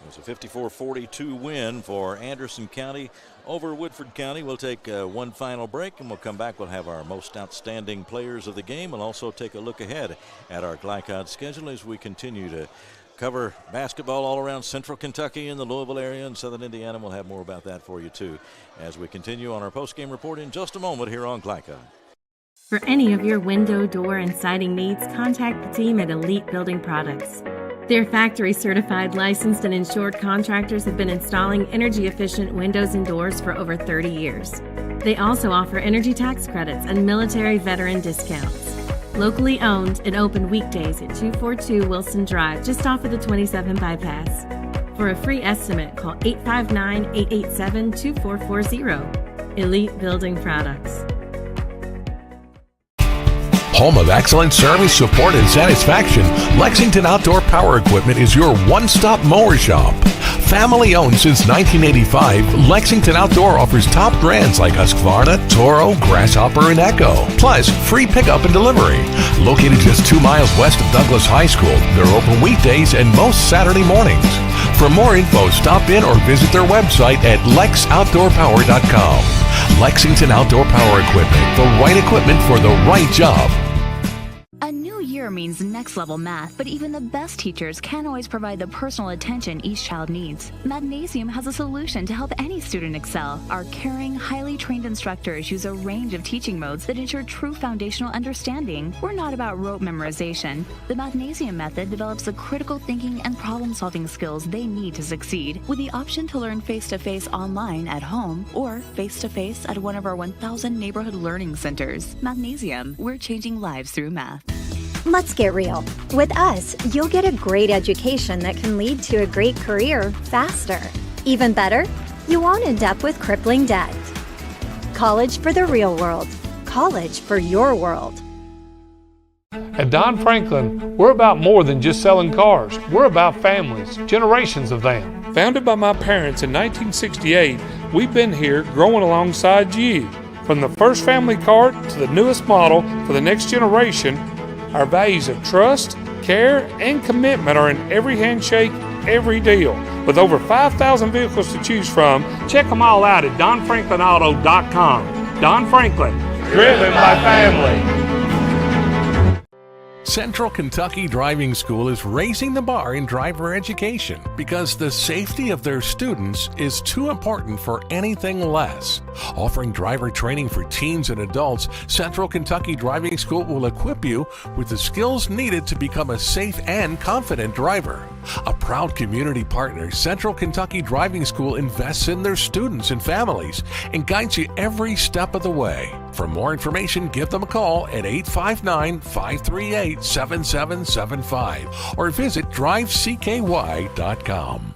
It was a 54-42 win for Anderson County over Woodford County. We'll take one final break, and we'll come back. We'll have our most outstanding players of the game. We'll also take a look ahead at our Glycod schedule as we continue to cover basketball all around Central Kentucky and the Louisville area and Southern Indiana. We'll have more about that for you, too, as we continue on our postgame report in just a moment here on Glycod. For any of your window, door, and siding needs, contact the team at Elite Building Products. Their factory-certified, licensed, and insured contractors have been installing energy-efficient windows and doors for over 30 years. They also offer energy tax credits and military veteran discounts. Locally owned and open weekdays at 242 Wilson Drive, just off of the 27 bypass. For a free estimate, call 859-887-2440. Elite Building Products. Home of excellent service, support, and satisfaction, Lexington Outdoor Power Equipment is your one-stop mower shop. Family owned since 1985, Lexington Outdoor offers top brands like Husqvarna, Toro, Grasshopper, and Echo. Plus, free pickup and delivery. Located just 2 miles west of Douglas High School, they're open weekdays and most Saturday mornings. For more info, stop in or visit their website at lexoutdoorpower.com. Lexington Outdoor Power Equipment, the right equipment for the right job. A new year means next level math, but even the best teachers can't always provide the personal attention each child needs. Mathnasium has a solution to help any student excel. Our caring, highly trained instructors use a range of teaching modes that ensure true foundational understanding. We're not about rote memorization. The Mathnasium method develops the critical thinking and problem-solving skills they need to succeed, with the option to learn face-to-face online at home or face-to-face at one of our 1,000 neighborhood learning centers. Mathnasium, we're changing lives through math. Let's get real. With us, you'll get a great education that can lead to a great career faster. Even better, you won't end up with crippling debt. College for the real world. College for your world. At Don Franklin, we're about more than just selling cars. We're about families, generations of them. Founded by my parents in 1968, we've been here growing alongside you. From the first family car to the newest model for the next generation, our values of trust, care, and commitment are in every handshake, every deal. With over 5,000 vehicles to choose from, check them all out at DonFranklinAuto.com. Don Franklin, driven by family. Central Kentucky Driving School is raising the bar in driver education because the safety of their students is too important for anything less. Offering driver training for teens and adults, Central Kentucky Driving School will equip you with the skills needed to become a safe and confident driver. A proud community partner, Central Kentucky Driving School invests in their students and families and guides you every step of the way. For more information, give them a call at 859-538-7775 or visit drivecky.com.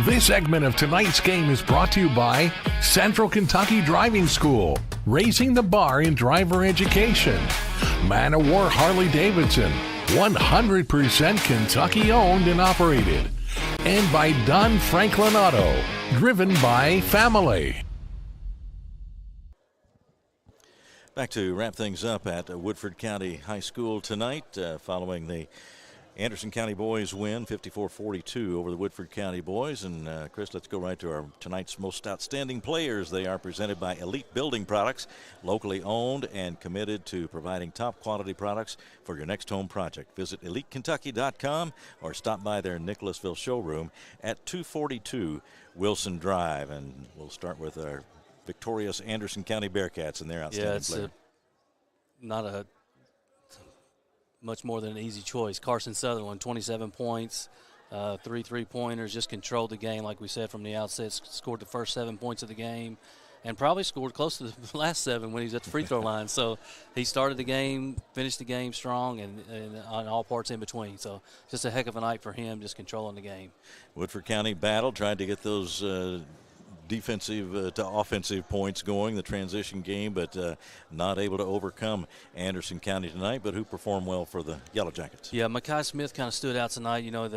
This segment of tonight's game is brought to you by Central Kentucky Driving School, raising the bar in driver education. Man of War Harley-Davidson, 100% Kentucky owned and operated. And by Don Franklin Auto, driven by family. Back to wrap things up at Woodford County High School tonight, following the Anderson County boys win 54-42 over the Woodford County boys. And Chris, let's go right to our tonight's most outstanding players. They are presented by Elite Building Products, locally owned and committed to providing top quality products for your next home project. Visit EliteKentucky.com or stop by their Nicholasville showroom at 242 Wilson Drive. And we'll start with our victorious Anderson County Bearcats and their outstanding player. Not a much more than an easy choice. Carson Sutherland, 27 points, 3 3-pointers, just controlled the game, like we said from the outset, scored the first 7 points of the game, and probably scored close to the last 7 when he was at the free throw line. So he started the game, finished the game strong, and on all parts in between. So just a heck of a night for him, just controlling the game. Woodford County battle, tried to get those defensive to offensive points going, the transition game, but not able to overcome Anderson County tonight, but who performed well for the Yellow Jackets. Yeah, Mekhi Smith kind of stood out tonight. You know,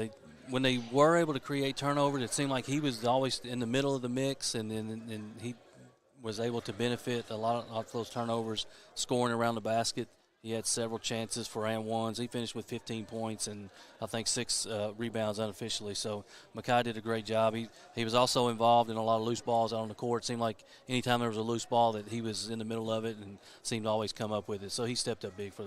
when they were able to create turnovers, it seemed like he was always in the middle of the mix, and he was able to benefit a lot of those turnovers, scoring around the basket. He had several chances for and ones. He finished with 15 points and I think 6 rebounds unofficially. So Mekhi did a great job. He was also involved in a lot of loose balls out on the court. It seemed like anytime there was a loose ball that he was in the middle of it and seemed to always come up with it. So he stepped up big for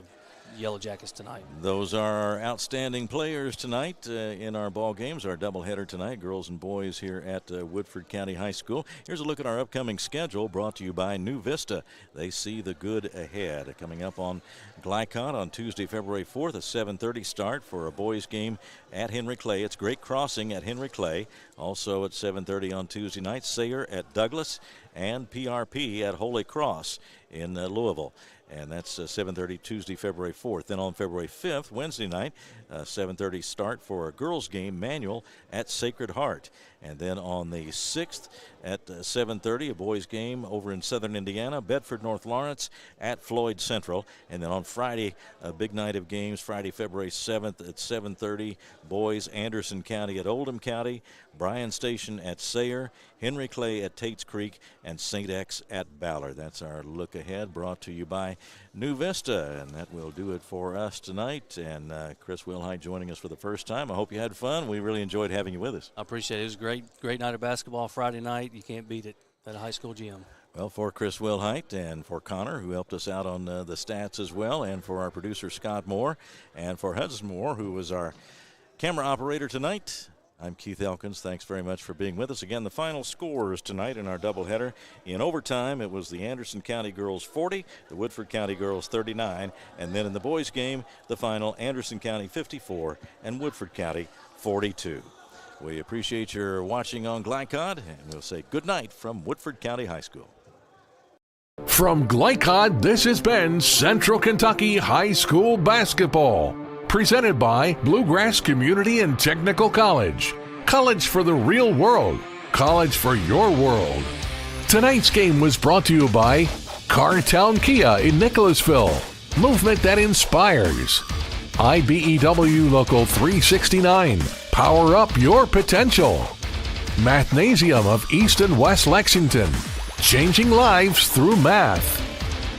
Yellow Jackets tonight. Those are our outstanding players tonight in our ball games, our doubleheader tonight, girls and boys here at Woodford County High School. Here's a look at our upcoming schedule brought to you by New Vista. They see the good ahead. Coming up on Glycott on Tuesday, February 4th, a 7:30 start for a boys game at Henry Clay. It's Great Crossing at Henry Clay. Also at 7:30 on Tuesday night, Sayre at Douglas and PRP at Holy Cross in Louisville. And that's 7:30 Tuesday, February 4th. Then on February 5th, Wednesday night, 7:30 start for a girls game, Manual at Sacred Heart. And then on the 6th at 7:30, a boys game over in southern Indiana, Bedford North Lawrence at Floyd Central. And then on Friday, a big night of games, Friday, February 7th at 7:30, boys, Anderson County at Oldham County, Bryan Station at Sayre, Henry Clay at Tates Creek, and St. X at Ballard. That's our look ahead brought to you by New Vista, and that will do it for us tonight. And Chris Wilhite joining us for the first time. I hope you had fun. We really enjoyed having you with us. I appreciate it. It was a great night of basketball Friday night. You can't beat it at a high school gym. Well, for Chris Wilhite and for Connor, who helped us out on the stats as well, and for our producer Scott Moore, and for Hudson Moore, who was our camera operator tonight, I'm Keith Elkins. Thanks very much for being with us. Again, the final scores tonight in our doubleheader. In overtime, it was the Anderson County girls 40, the Woodford County girls 39, and then in the boys game, the final Anderson County 54 and Woodford County 42. We appreciate your watching on Glycod, and we'll say good night from Woodford County High School. From Glycod, this has been Central Kentucky High School Basketball. Presented by Bluegrass Community and Technical College. College for the real world. College for your world. Tonight's game was brought to you by Cartown Kia in Nicholasville. Movement that inspires. IBEW Local 369. Power up your potential. Mathnasium of East and West Lexington. Changing lives through math.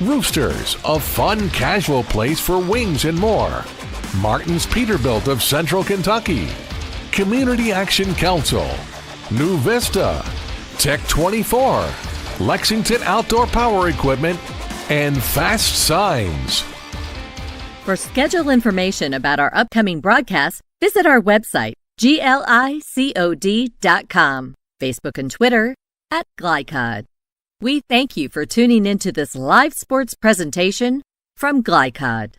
Roosters, a fun casual place for wings and more. Martin's Peterbilt of Central Kentucky, Community Action Council, New Vista, Tech 24, Lexington Outdoor Power Equipment, and Fast Signs. For schedule information about our upcoming broadcasts, visit our website, glicod.com, Facebook and Twitter @Glycod. We thank you for tuning into this live sports presentation from Glycod.